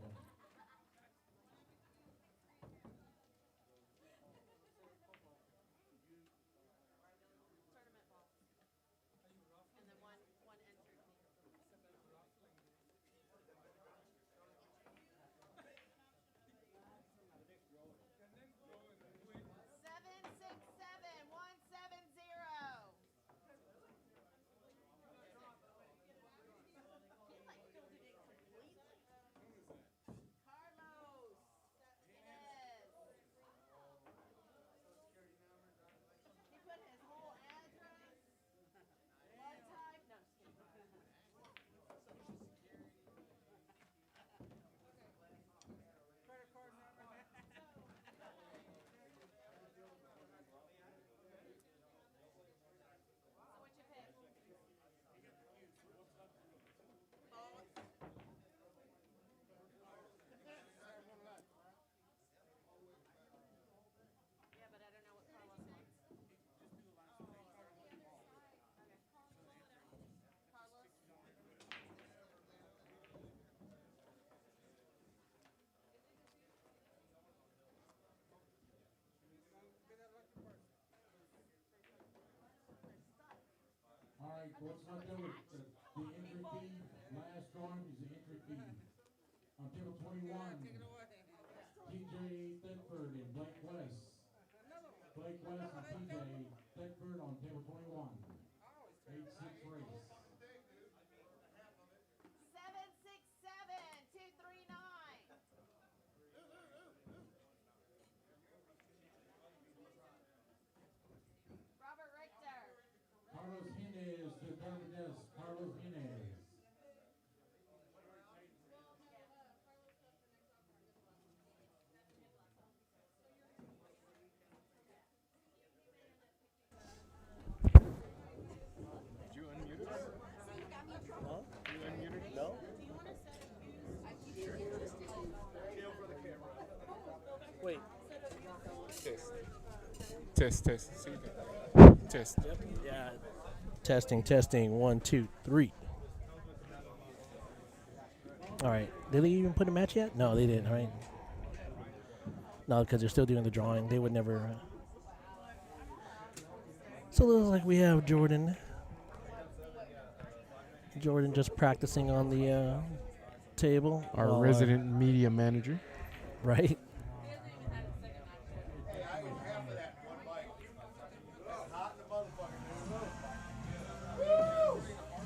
All right, what's left over? The entry fee, last drawing is the entry fee. On table 21, TJ Thetford and Blake West. Blake West and TJ Thetford on table 21. 8-6 race. 767-239. Robert Richter. Carlos Jimenez to the turn desk, Carlos Jimenez. Did you unmute it? Huh? You unmuted it? No. Wait. Test. See that? Test. Yep. Yeah. Testing. 1, 2, 3. All right. Did they even put a match yet? No, they didn't. Right? No, because they're still doing the drawing. They would never. So it looks like we have Jordan. Jordan just practicing on the table. Our while, resident media manager. Right.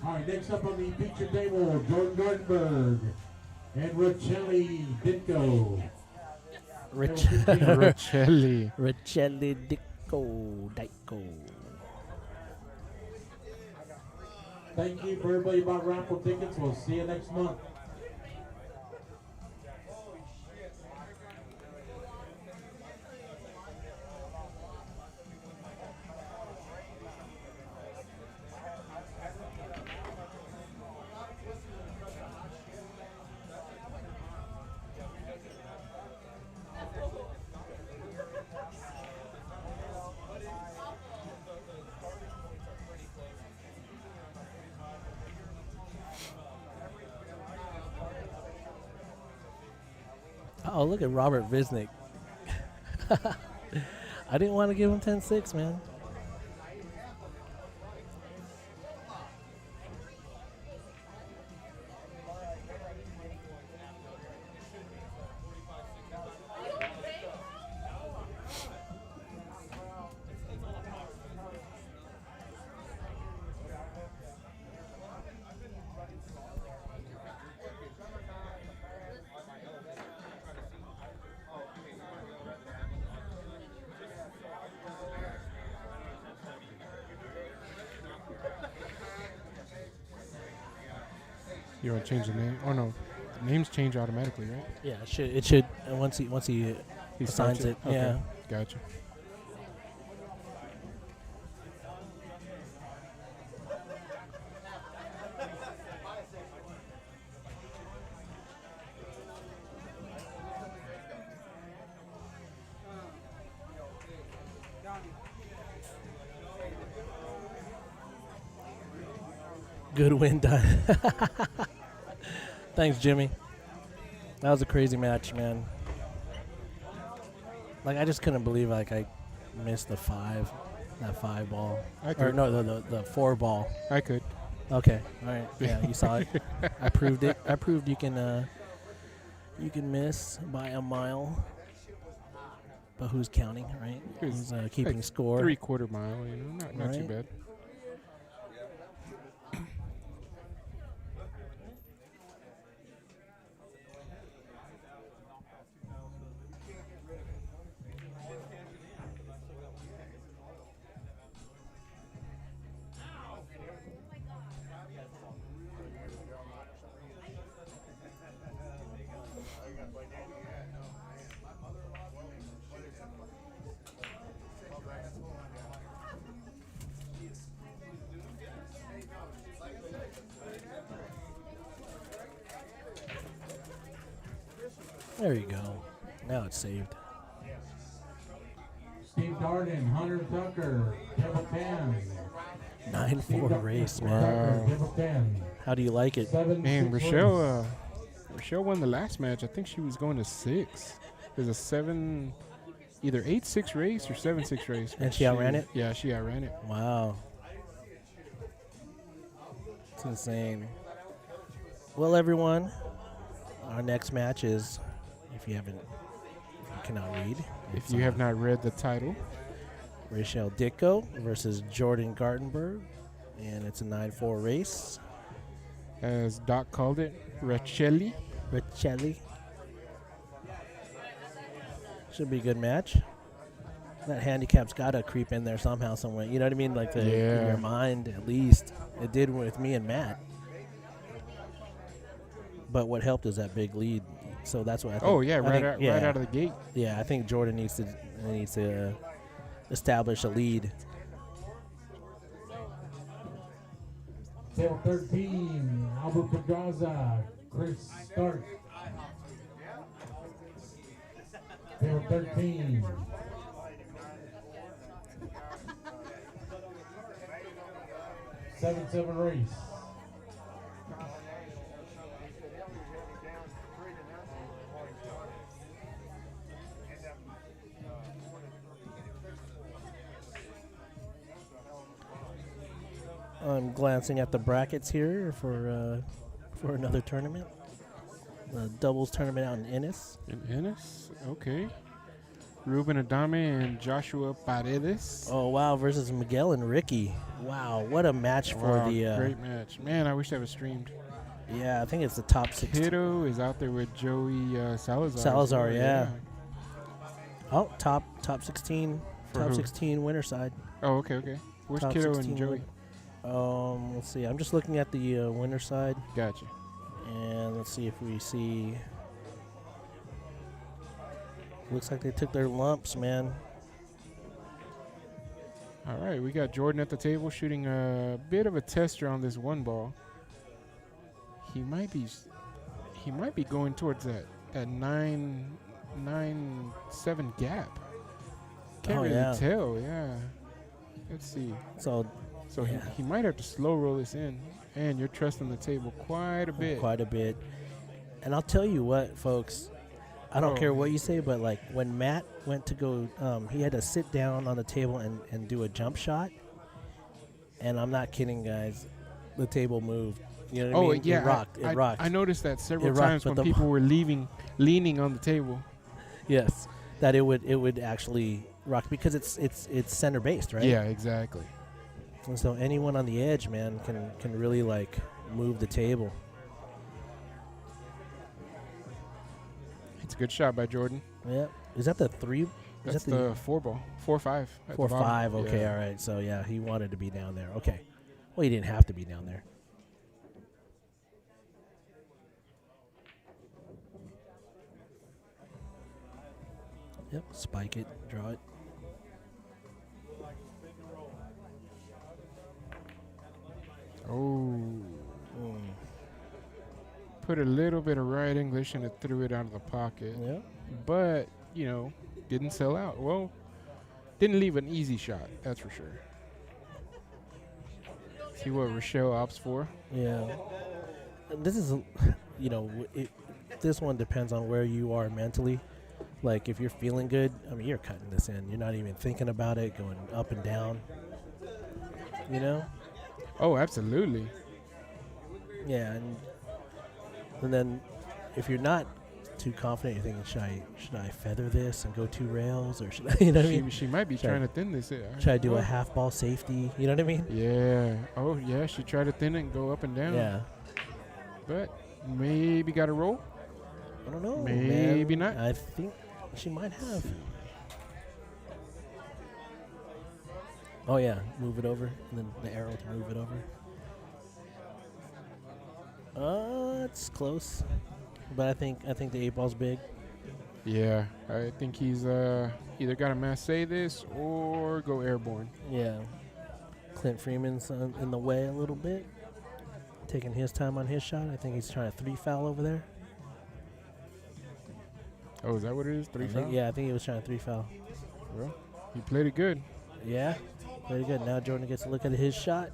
All right, next up on the feature table, Jordan Gartenberg and Riccelli Ditko. Riccelli. Riccelli Ditko. Thank you for everybody who bought raffle tickets. We'll see you next month. Oh, look at Robert Visnick. I didn't want to give him 10-6, man. You want to change the name? Oh no, the names change automatically, right? Yeah, it should. Once he assigns starts it. Okay. Yeah. Gotcha. Good win done. Thanks, Jimmy. That was a crazy match, man. Like, I just couldn't believe, like, I missed that 5 ball. I Or could. no, the 4 ball. I could. Okay, all right. Yeah, you saw it. I proved it. I proved you can miss by a mile. But who's counting, right? Who's keeping like score? 3/4 mile, not too Right. bad. There you go. Now it's saved. Steve Darden, Hunter Tucker, Table 10. 9-4 race, man. Table 10. How do you like it? Man, Rochelle won the last match. I think she was going to 6. There's a either 8-6 race or 7-6 race. And she outran it? Yeah, she outran it. Wow. It's insane. Well, everyone, our next match is, if you cannot read. If you have not read the title. Rachel Dicko versus Jordan Gartenberg. And it's a 9-4 race. As Doc called it, Rachelli. Should be a good match. That handicap's got to creep in there somehow, somewhere. You know what I mean? Like in your mind, at least. It did with me and Matt. But what helped is that big lead. So that's what I think. Oh, yeah, right out of the gate. Yeah, I think Jordan needs to establish a lead. Table 13, Albert Pedraza, Chris Stark. Table 13. Seven race. I'm glancing at the brackets here for another tournament. The doubles tournament out in Ennis. In Ennis? Okay. Ruben Adame and Joshua Paredes. Oh, wow, versus Miguel and Ricky. Wow, what a match for the... great match. Man, I wish that was streamed. Yeah, I think it's the top 16. Kiddo is out there with Joey Salazar. Salazar, yeah. Oh, top 16. For top who? 16 winner side. Oh, okay. Where's Top Kiddo 16 and Joey? Let's see. I'm just looking at the winner side. Gotcha. And let's see if we see... Looks like they took their lumps, man. All right, we got Jordan at the table shooting a bit of a tester on this one ball. He might be going towards that 9-7 gap. Can't really tell. Yeah. Let's see. So yeah. he might have to slow roll this in, and you're trusting the table quite a bit. Quite a bit. And I'll tell you what, folks. I don't care what you say, but like when Matt went to go, he had to sit down on the table and do a jump shot. And I'm not kidding, guys. The table moved. You know what I mean? Yeah. It rocked. It rocked. I noticed that several times when people were leaning on the table. Yes, that it would actually rock because it's center based, right? Yeah, exactly. And so anyone on the edge, man, can really like move the table. It's a good shot by Jordan. Yeah. Is that the 3? That's the 4 ball. 4-5. 4-5. Okay. Yeah. All right. So yeah, he wanted to be down there. Okay. Well, he didn't have to be down there. Yep. Spike it. Draw it. Oh. Put a little bit of right English and it threw it out of the pocket. Yeah. But, didn't sell out. Well, didn't leave an easy shot, that's for sure. See what Rochelle opts for. Yeah. And this is, you know, this one depends on where you are mentally. Like, if you're feeling good, I mean, you're cutting this in. You're not even thinking about it, going up and down. You know? Oh, absolutely. Yeah, and then if you're not too confident, you're thinking, should I feather this and go 2 rails, or should I, you know what I mean? She might be trying to thin this. Should I do a half ball safety? You know what I mean? Yeah. Oh, yeah. She tried to thin it and go up and down. Yeah. But maybe got a roll. I don't know. Maybe man. not. I think she might have. Oh yeah, move it over, and then the arrow to move it over. It's close, but I think the 8-ball's big. Yeah, I think he's either got to mass this or go airborne. Yeah, Clint Freeman's in the way a little bit, taking his time on his shot. I think he's trying to 3-foul over there. Oh, is that what it is? 3-foul? Yeah, I think he was trying to 3-foul. Well, he played it good. Yeah, played it good. Now Jordan gets a look at his shot,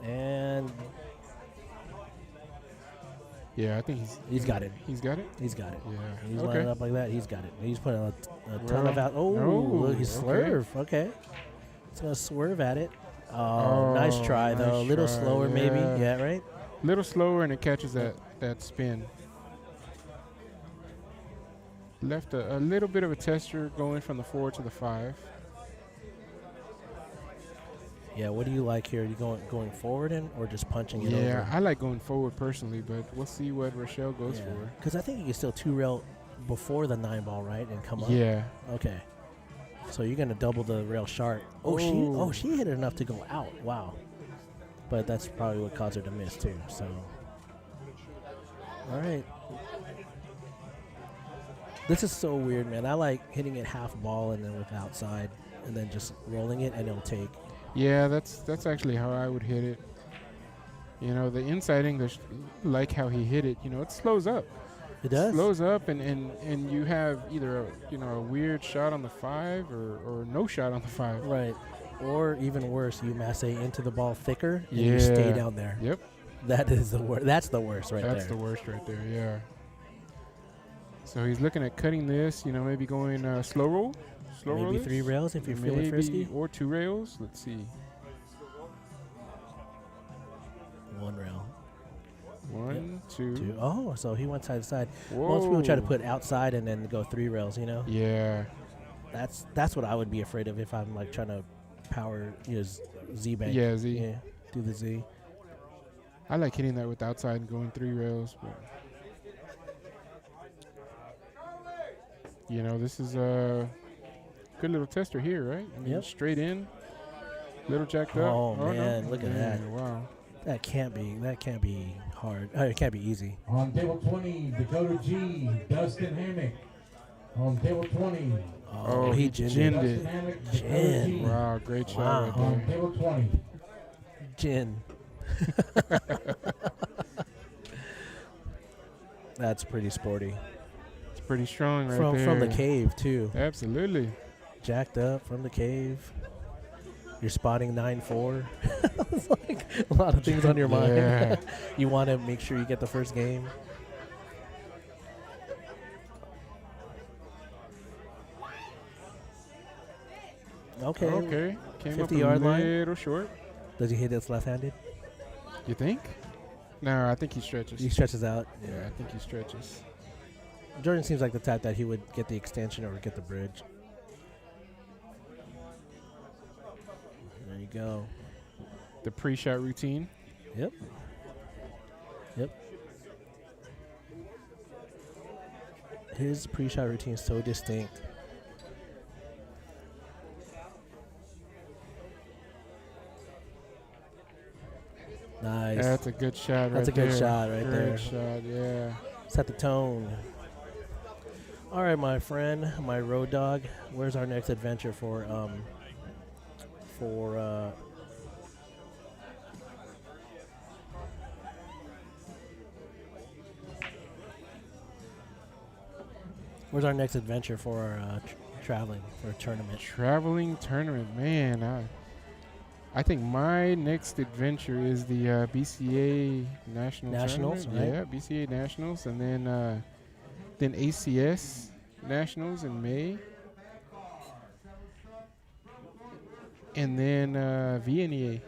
and yeah, I think he's got it. He's got it? He's got it. Yeah. He's okay. lining up like that. He's got it. He's putting a ton of out. Oh, look, he swerve. Okay. He's going to swerve at it. Oh, nice try, though. A little slower, maybe. Yeah, right? A little slower, and it catches that spin. Left a little bit of a tester going from the 4 to the 5. Yeah, what do you like here? Are you going forward in or just punching it over? Yeah, I like going forward personally, but we'll see what Rochelle goes for. Because I think you can still 2-rail before the 9-ball, right, and come up? Yeah. Okay. So you're going to double the rail sharp. Oh, she hit it enough to go out. Wow. But that's probably what caused her to miss, too. So, all right. This is so weird, man. I like hitting it half ball and then with outside and then just rolling it, and it'll take. Yeah, that's actually how I would hit it. You know, the inside English, like how he hit it, you know, it slows up. It does? Slows up, and you have either a weird shot on the 5 or no shot on the 5. Right. Or even worse, you masse into the ball thicker and you stay down there. Yep. That is the worst. That's the worst right there. That's the worst right there, yeah. So he's looking at cutting this, maybe going slow roll. Maybe 3 rails if you're feeling frisky. Or 2 rails. Let's see. 1 rail. 1, 2. 2. Oh, so he went side to side. Whoa. Most people try to put outside and then go 3 rails, Yeah. That's what I would be afraid of if I'm like trying to power Z bank. Yeah, Z. Yeah, do the Z. I like hitting that with outside and going 3 rails, but this is a good little tester here, right? I mean, straight in, little jacked up. Oh man, look at that! Wow, that can't be hard. It can't be easy. On table 20, Dakota G, Dustin Hammock. On table 20. Oh, he ginned it. Gin. Wow, great shot right there. On table 20. Gin. That's pretty sporty. It's pretty strong right there. From the cave, too. Absolutely. Jacked up from the cave. You're spotting 9-4. It's like a lot of things on your mind. Yeah. You want to make sure you get the first game. Okay. Came 50-yard up a line. little short. Does he hit this left-handed? You think? No, I think he stretches. He stretches out. Yeah, I think he stretches. Jordan seems like the type that he would get the extension or get the bridge. There you go. The pre-shot routine. Yep. His pre-shot routine is so distinct. Nice. That's a good shot right there. That's a good shot right there. Great shot, yeah. Set the tone. All right, my friend, my road dog. Where's our next adventure for where's our next adventure for our traveling for a tournament? Traveling tournament, man. I think my next adventure is the BCA Nationals, tournament. Yeah, BCA Nationals, and then ACS Nationals in May, and then VNEA.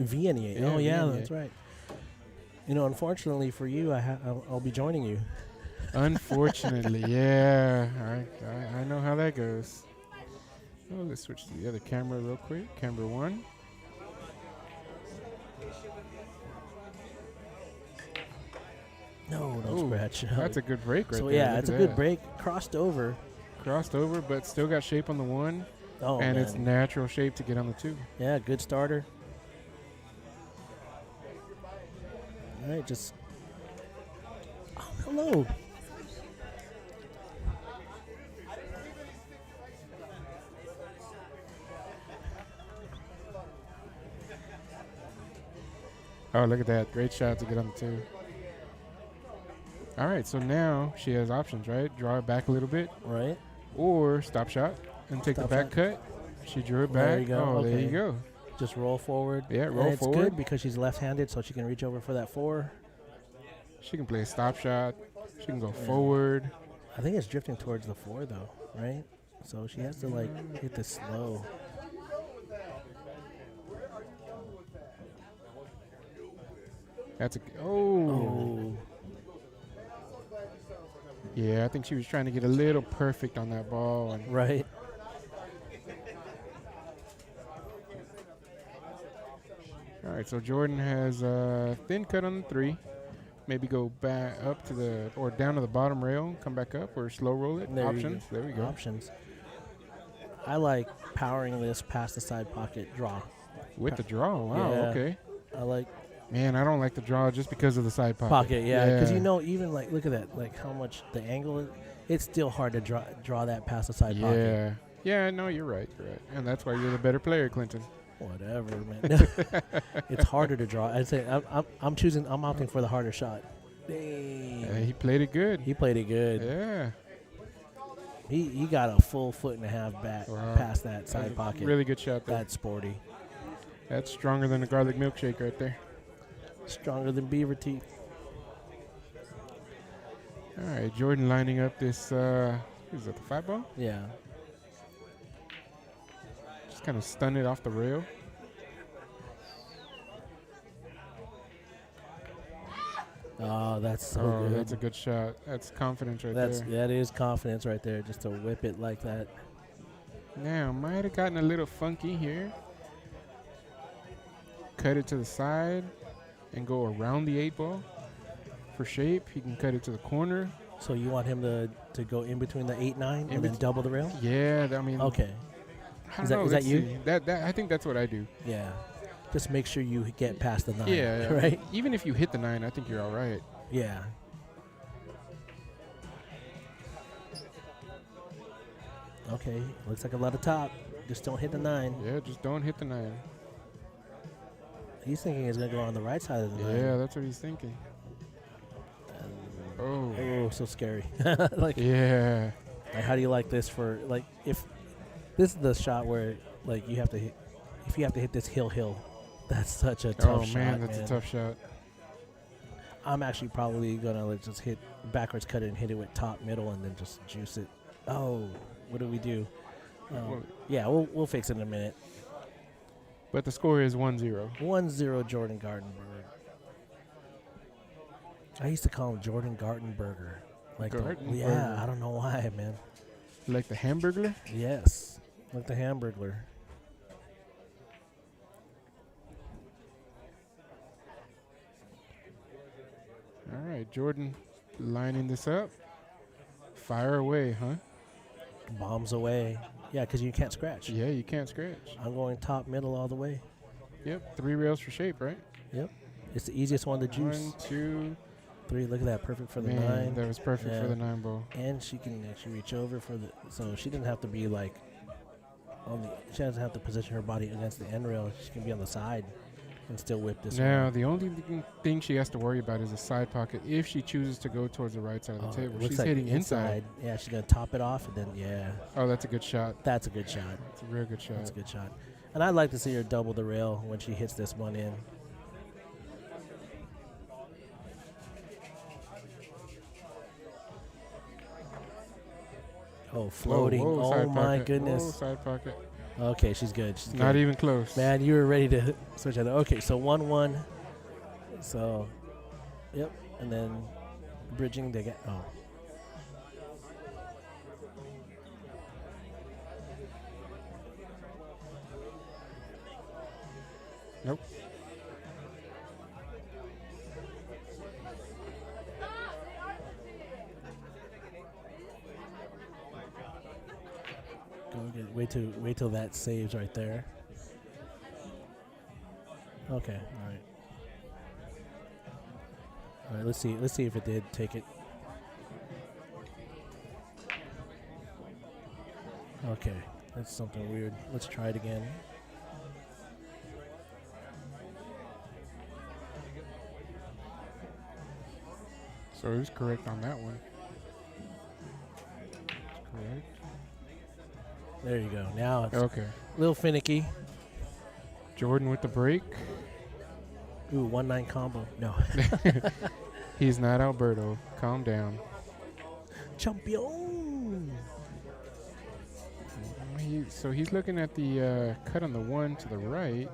VNEA. Yeah, Oh yeah, VNEA. that's right. You know, unfortunately for you, I'll be joining you. Unfortunately, yeah. I know how that goes. Oh, let's switch to the other camera real quick. Camera 1. No, don't Ooh, scratch. That's a good break right so there. yeah, Look it's a at good that. break. Crossed over. Crossed over, but still got shape on the 1. Oh, and man. it's natural shape to get on the 2. Yeah, good starter. All right, just. Oh, hello. Oh, look at that. Great shot to get on the 2. All right, so now she has options, right? Draw it back a little bit. Right. Or stop shot and take Stop the back shot. cut. She drew it back. There you go. Oh, okay. there you go. Just roll forward. Yeah, And roll it's forward. good because she's left-handed, so she can reach over for that 4. She can play a stop shot. She can go forward. I think it's drifting towards the 4, though, right? So she has to, like, hit this slow. That's a Oh. Yeah, I think she was trying to get a little perfect on that ball. And Right. all right, so Jordan has a thin cut on the 3. Maybe go back up to the or down to the bottom rail, come back up, or slow roll it. There you Options. go. There we go. Options. I like powering this past the side pocket draw. With the draw. Wow. Yeah. Okay. I like Man, I don't like the draw just because of the side pocket. pocket, yeah, because you know, even like look at that, like how much the angle is. It's still hard to draw that past the side pocket. Yeah. Yeah. No, you're right. You're right, and that's why you're the better player, Clinton. Whatever, man. It's harder to draw. I'd say I'm opting for the harder shot. Dang. He played it good. He played it good. Yeah. He got a full 1.5 back Wow. past that side That's a pocket. Really good shot there. That's sporty. That's stronger than a garlic milkshake right there. Stronger than beaver teeth. All right, Jordan lining up this, is that the 5 ball? Yeah. Just kind of stun it off the rail. Oh, that's so Oh, good. that's a good shot. That's confidence right That's there. that is confidence right there, just to whip it like that. Now, might have gotten a little funky here. Cut it to the side and go around the 8 ball for shape. He can cut it to the corner. So you want him to go in between the 8-9 and then bet- double the rail? Yeah, I mean. Okay. I Is don't know, that let's you? see. That I think that's what I do. Yeah. Just make sure you get past the 9. Yeah, Right? Even if you hit the 9, I think you're all right. Yeah. Okay. Looks like a lot of top. Just don't hit the 9. Yeah, just don't hit the 9. He's thinking he's going to go on the right side of the 9. Yeah, that's what he's thinking. Oh. Oh, so scary. Like, yeah. Like, how do you like this for, like, if this is the shot where, like, you have to hit, if you have to hit this hill, that's such a tough shot, man, that's a tough shot. I'm actually probably going to just hit backwards, cut it, and hit it with top, middle, and then just juice it. Oh, what do we do? Yeah, we'll fix it in a minute. But the score is 1-0. 1-0 Jordan Gartenberg. I used to call him Jordan Gartenberger. Like Gartenberger. yeah, I don't know why, man. Like the Hamburglar? Yes, like the Hamburglar. All right, Jordan lining this up. Fire away, huh? Bombs away. Yeah, because you can't scratch. Yeah, you can't scratch. I'm going top, middle, all the way. Yep, 3 rails for shape, right? Yep. It's the easiest one to juice. 1, 2. 3. Look at that. Perfect for the Man, 9. that was perfect for the 9 ball. And she can actually reach over for the. So she didn't have to be like on the. She doesn't have to position her body against the end rail. She can be on the side and still whip this Now, one. the only thing she has to worry about is a side pocket if she chooses to go towards the right side of the table. Looks She's like hitting inside. Yeah, she's going to top it off and then, yeah. Oh, that's a good shot. That's a good shot. It's a real good shot. That's a good shot. And I'd like to see her double the rail when she hits this one in. Oh, floating. Whoa, oh, side my pocket. goodness. Whoa, side pocket. Okay, she's good. She's Not good. even close. Man, you were ready to switch it. Okay, so 1-1. So, yep. And then bridging, they get. Oh. Nope. Go get, wait till that saves right there. Okay, all right. All right, let's see if it did take it. Okay, that's something weird. Let's try it again. So he was correct on that one. Correct. There you go. Now it's Okay. a little finicky. Jordan with the break. Ooh, 1-9 combo. No. He's not Alberto. Calm down. Champion. So he's looking at the cut on the 1 to the right.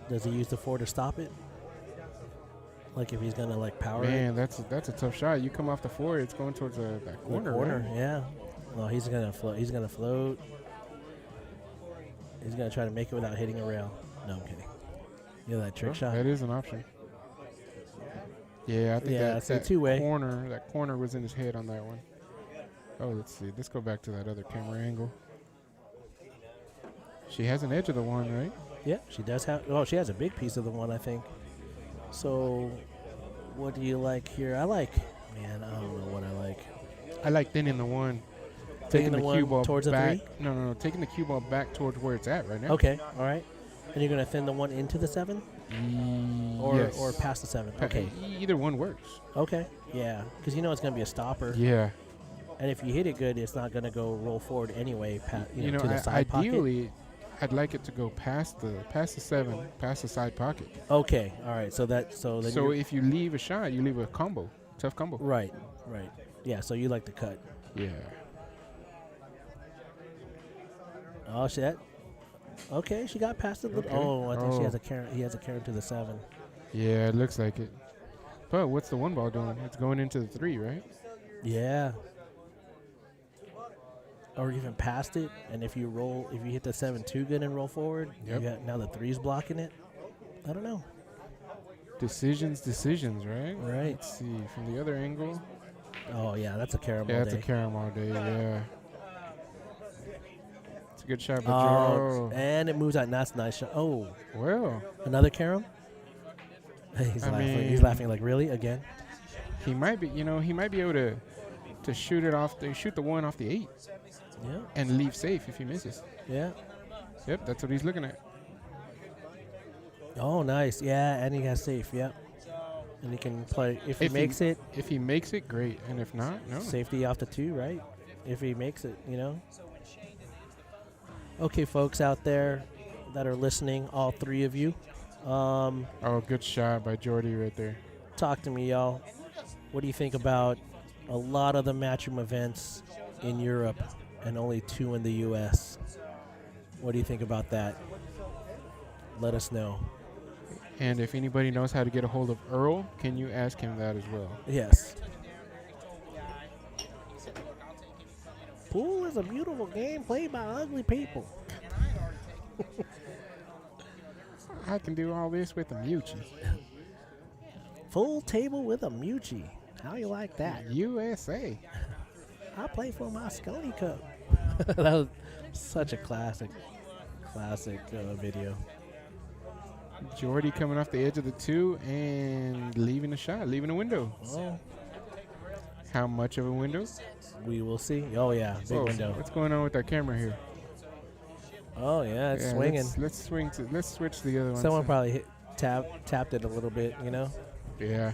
Does he use the 4 to stop it? Like if he's gonna like power Man, it? that's a tough shot. You come off the 4, it's going towards that corner. The corner, right? yeah. Well, he's gonna float. He's gonna float. He's gonna try to make it without hitting a rail. No, I'm kidding. You know that trick shot? That is an option. Yeah, I think it's a that two-way. corner was in his head on that one. Oh, let's see. Let's go back to that other camera angle. She has an edge of the 1, right? Yeah, she does have. Oh, she has a big piece of the 1, I think. So, what do you like here? I like. Man, I don't know what I like. I like thinning the 1. Taking Taking the cue ball towards the back. 3? No. Taking the cue ball back towards where it's at right now. Okay, all right. And you're gonna thin the 1 into the 7, Yes. or past the 7. Okay. Either one works. Okay. Yeah, because you know it's gonna be a stopper. Yeah. And if you hit it good, it's not gonna go roll forward anyway. You know, to the side ideally, pocket. I'd like it to go past the 7, past the side pocket. Okay. All right. So then. So if you leave a shot, you leave a combo, tough combo. Right. Yeah. So you like the cut. Yeah. Oh shit. Okay, she got past it. Okay. Oh, I think she has a carrot. He has a carrot to the 7. Yeah, it looks like it. But what's the 1 ball doing? It's going into the 3, right? Yeah. Or even past it, and if you hit the 7 too good and roll forward, Yep. now the 3's blocking it. I don't know. Decisions, right? Right. Let's see from the other angle. Oh yeah, that's a carom. Yeah, all it's a day. carom all day. Yeah. It's a good shot, but Oh, and it moves out. That's a nice shot. Oh, well, another carom. He's I laughing. He's mean- laughing like, really again? he might be. He might be able to shoot it off. Shoot the 1 off the 8 Yeah. and leave safe if he misses. Yeah. Yep, that's what he's looking at. Oh, nice. Yeah, and he got safe. Yep. And he can play if he makes it. If he makes it, great. And if not, no. Safety off the 2, right? If he makes it, Okay, folks out there that are listening, all 3 of you, Oh, good shot by Jordy right there. talk to me, y'all. What do you think about a lot of the Matchroom events in Europe and only 2 in the U.S.? What do you think about that? Let us know. And if anybody knows how to get a hold of Earl, can you ask him that as well? Yes. Pool is a beautiful game played by ugly people. I can do all this with a Mucci. Full table with a Mucci. How you like that? USA. I play for my Scotty Cup. That was such a classic video. Jordy coming off the edge of the 2 and leaving a shot, leaving a window. Oh, How much of a window? we will see. Oh yeah, big Whoa, window. What's going on with that camera here? Oh yeah, it's Yeah, swinging. Let's switch to the other one. Someone probably tapped it a little bit, Yeah.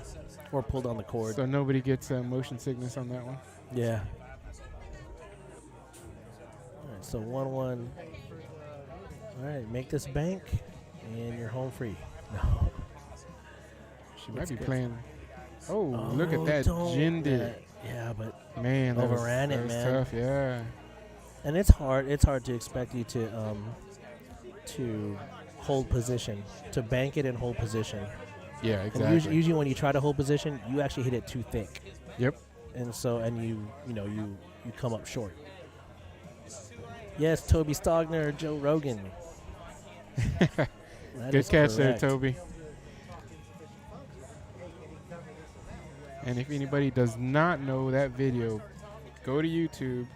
or pulled on the cord. So nobody gets motion sickness on that one. Yeah. All right, so 1-1. All right, make this bank, and you're home free. No. She might be good. playing. Oh, look at that Jinder. Yeah, but man, that overran was, it, that was man. tough, yeah. And it's hard. It's hard to expect you to hold position, to bank it and hold position. Yeah, And exactly. usually when you try to hold position, you actually hit it too thick. Yep. And so, you come up short. Yes, Toby Stogner, Joe Rogan. Good catch there, correct. Toby. And if anybody does not know that video, go to YouTube,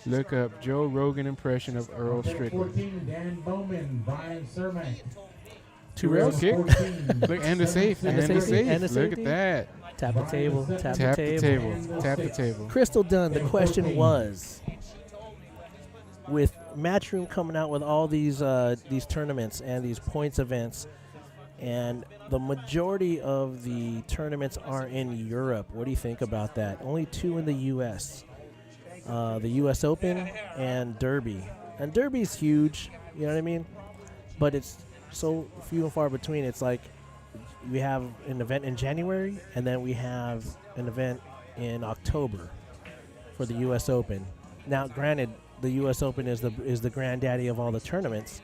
look up Joe Rogan impression of Earl Strickland. 14, Dan Bowman, Brian Cermak. 2 rails. Kick. Look, and the safe. And the safety. And the Look safety. at that. Tap the table. Tap the table. Tap the table. Crystal Dunn, the question was, with Matchroom coming out with all these tournaments and these points events, and the majority of the tournaments are in Europe. What do you think about that? Only 2 in the U.S. The U.S. Open and Derby. And Derby's huge, you know what I mean? But it's so few and far between. It's like we have an event in January, and then we have an event in October for the U.S. Open. Now, granted, the U.S. Open is the granddaddy of all the tournaments,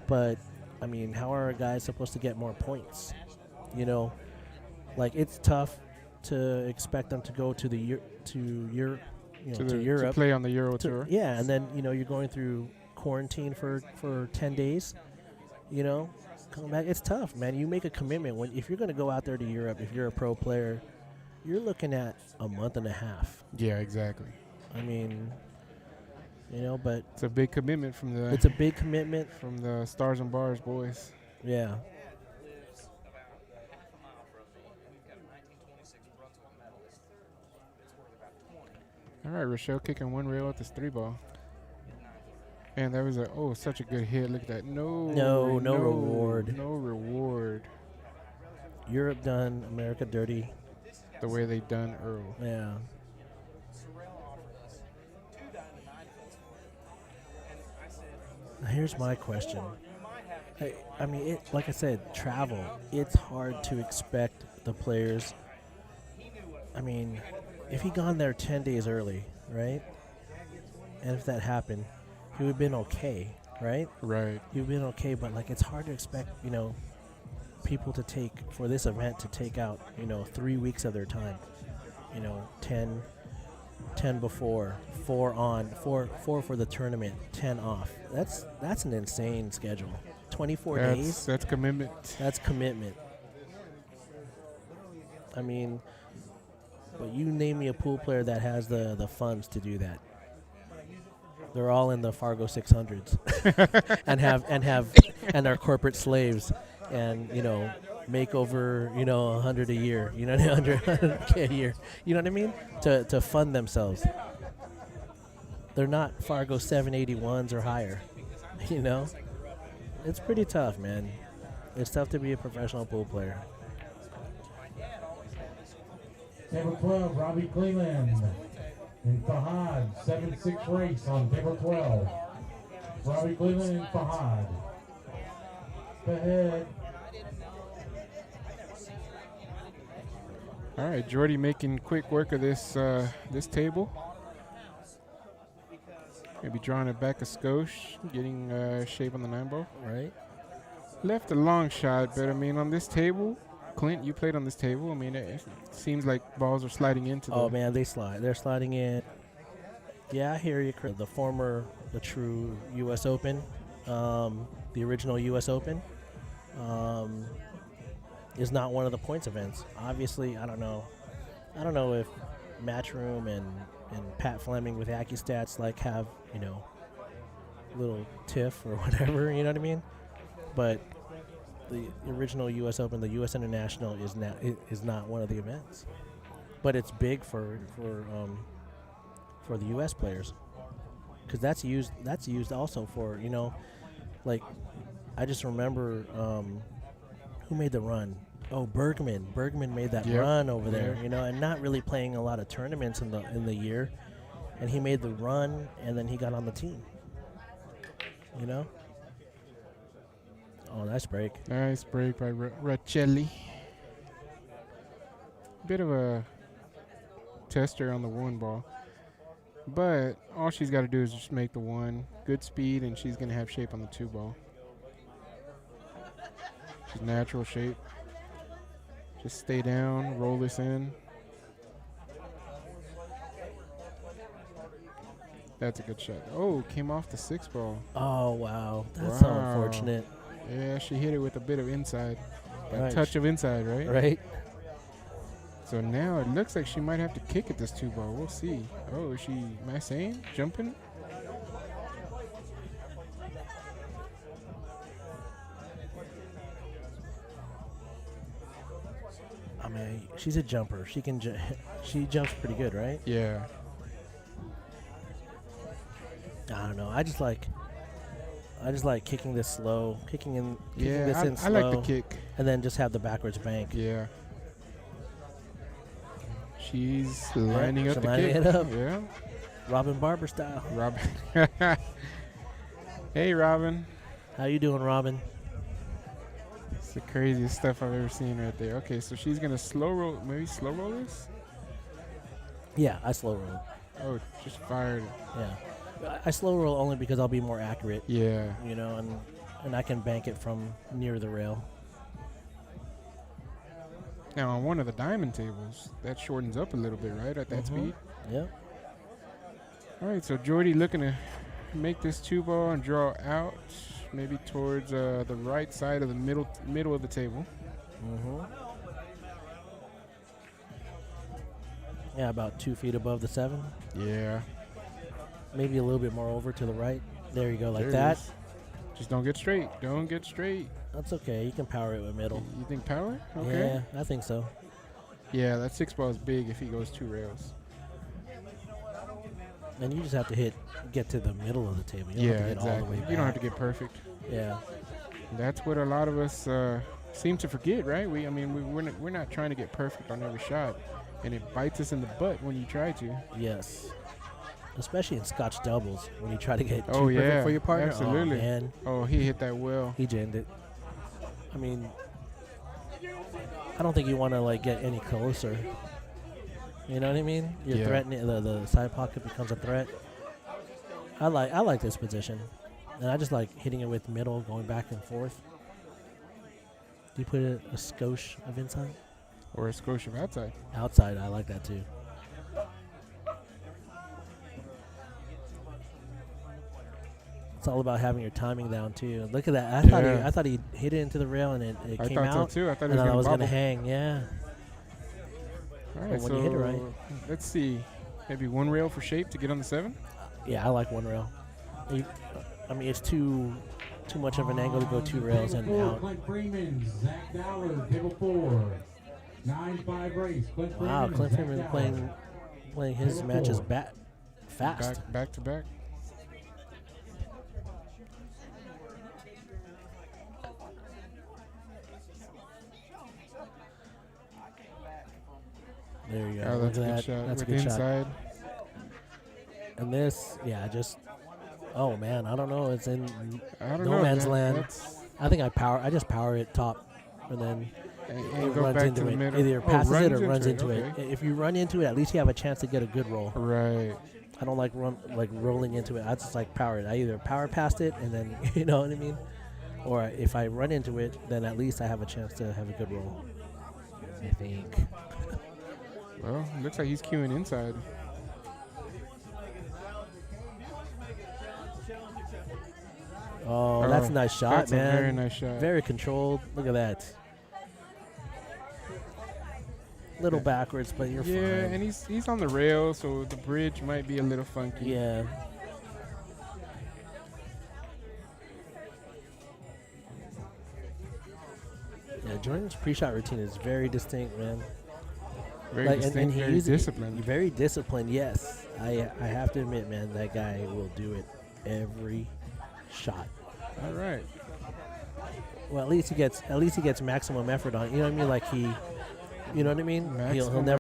but I mean, how are guys supposed to get more points? You know, like it's tough to expect them to go to Europe To to play on the Euro Tour. Yeah, and then you're going through quarantine for 10 days. Coming back, it's tough, man. You make a commitment if you're going to go out there to Europe. If you're a pro player, you're looking at a month and a half. Yeah, exactly. I mean, but it's a big commitment from the. It's a big commitment from the Stars and Bars boys. Yeah. All right, Rochelle kicking 1 rail at this 3-ball. And that was such a good hit. Look at that. No reward. No reward. Europe done, America dirty. The way they done Earl. Yeah. Here's my question. I mean, like I said, travel. It's hard to expect the players. I mean, if he gone there 10 days early, right? And if that happened, he would have been okay, right? Right. He would have been okay, but like it's hard to expect, people to take for this event to take out, 3 weeks of their time. 10 before, 4 on, 4 for the tournament, 10 off. That's an insane schedule. 24 days. That's commitment. That's commitment. I mean, but you name me a pool player that has the funds to do that. They're all in the Fargo 600s, and are corporate slaves, and make over 100 a year, 100K a year. You know what I mean? To fund themselves. They're not Fargo 781s or higher. It's pretty tough, man. It's tough to be a professional pool player. Table 12, Robbie Cleveland in Fahad, 7-6 race on table 12. Robbie Cleveland in Fahad. Ahead. All right, Jordy making quick work of this this table. Maybe drawing it back a skosh, getting shape on the 9-ball. Right. Left a long shot, but I mean on this table, Clint, you played on this table. I mean, it seems like balls are sliding into. Oh man, they slide. They're sliding in. Yeah, I hear you, Chris. The true U.S. Open, the original U.S. Open, is not one of the points events. Obviously, I don't know if Matchroom and Pat Fleming with AccuStats have little tiff or whatever. You know what I mean? But the original U.S. Open, the U.S. International, is not one of the events. But it's big for the U.S. players, because that's used also for like I just remember who made the run. Oh, Bergman. Bergman made that run over there, and not really playing a lot of tournaments in the year, and he made the run, and then he got on the team. Oh, nice break. Nice break by Raccelli. Bit of a tester on the 1 ball. But all she's got to do is just make the 1. Good speed, and she's going to have shape on the 2 ball. She's natural shape. Just stay down, roll this in. That's a good shot. Oh, came off the 6 ball. Oh, wow. That's so Wow. unfortunate. Yeah, she hit it with a bit of inside. A Right. touch of inside, right? Right? So now it looks like she might have to kick at this 2 ball. We'll see. Oh, is she massing? Jumping? I mean, she's a jumper. She can she jumps pretty good, right? Yeah. I don't know. I just like kicking this slow, kicking Yeah, this in I slow. like the kick. And then just have the backwards bank. Yeah. She's lining up she's the lining kick. it up. Yeah. Robin Barber style. Robin. Hey, Robin. How you doing, Robin? It's the craziest stuff I've ever seen right there. Okay, so she's going to slow roll. Maybe slow roll this? Yeah, I slow roll. Oh, just fired. Yeah. I slow roll only because I'll be more accurate. Yeah. You know, and I can bank it from near the rail. Now, on one of the diamond tables, that shortens up a little bit, right, at that speed? Yep. All right, so Jordy looking to make this 2 ball and draw out, maybe towards the right side of the middle of the table. Yeah, about 2 feet above the 7. Yeah. Maybe a little bit more over to the right. There you go, like There it that. is. Just don't get straight. Don't get straight. That's okay. You can power it with middle. You think power? Okay. Yeah, I think so. Yeah, that 6 ball is big if he goes 2 rails. And you just have to get to the middle of the table. You don't have to get all the way back. You don't have to get perfect. Yeah. That's what a lot of us seem to forget, right? We're not trying to get perfect on every shot, and it bites us in the butt when you try to. Yes. Especially in Scotch doubles when you try to get too Oh perfect yeah, for your partner. absolutely. Oh, man. Oh, he hit that well. He jammed it. I mean, I don't think you want to get any closer. You know what I mean? You're threatening. The side pocket becomes a threat. I like this position, and I just like hitting it with middle, going back and forth. Do you put a skosh of inside? Or a skosh of outside? Outside, I like that too. It's all about having your timing down too. Look at that! I thought he hit it into the rail and it came out. I thought so too. I thought it was going to to hang. Yeah. All right, when so you hit it right. Let's see. Maybe 1 rail for shape to get on the 7. Yeah, I like 1 rail. It's too much of an angle to go 2 rails and out. Clint Freeman, Zach Dowler, table 4. 9-5 race. Clint Wow, Freeman, Clint Zach Freeman Dowler. playing his Table matches 4. fast. Back to back. There you go. Oh, that's a good that. shot. That's With a good inside. shot. And this, oh man, I don't know. It's in I don't no know, man's man. land. I think I just power it top, and then it go runs back into to the it. middle. Either Oh, passes it or runs runs into into it, it. If you run into it, at least you have a chance to get a good roll. Right. I don't like rolling into it. I just like power it. I either power past it and then you know what I mean, or if I run into it, then at least I have a chance to have a good roll. I think. Well, looks like he's queuing inside. Oh, that's a nice shot, that's man. A very nice shot. Very controlled. Look at that. Little backwards, but you're fine. Yeah, and he's on the rail, so the bridge might be a little funky. Yeah. Yeah, Jordan's pre-shot routine is very distinct, man. Very distinct, and very disciplined. Very disciplined, yes. I have to admit, man, that guy will do it every shot. All right. Well, at least he gets maximum effort on it. You know what I mean? Like you know what I mean? He'll never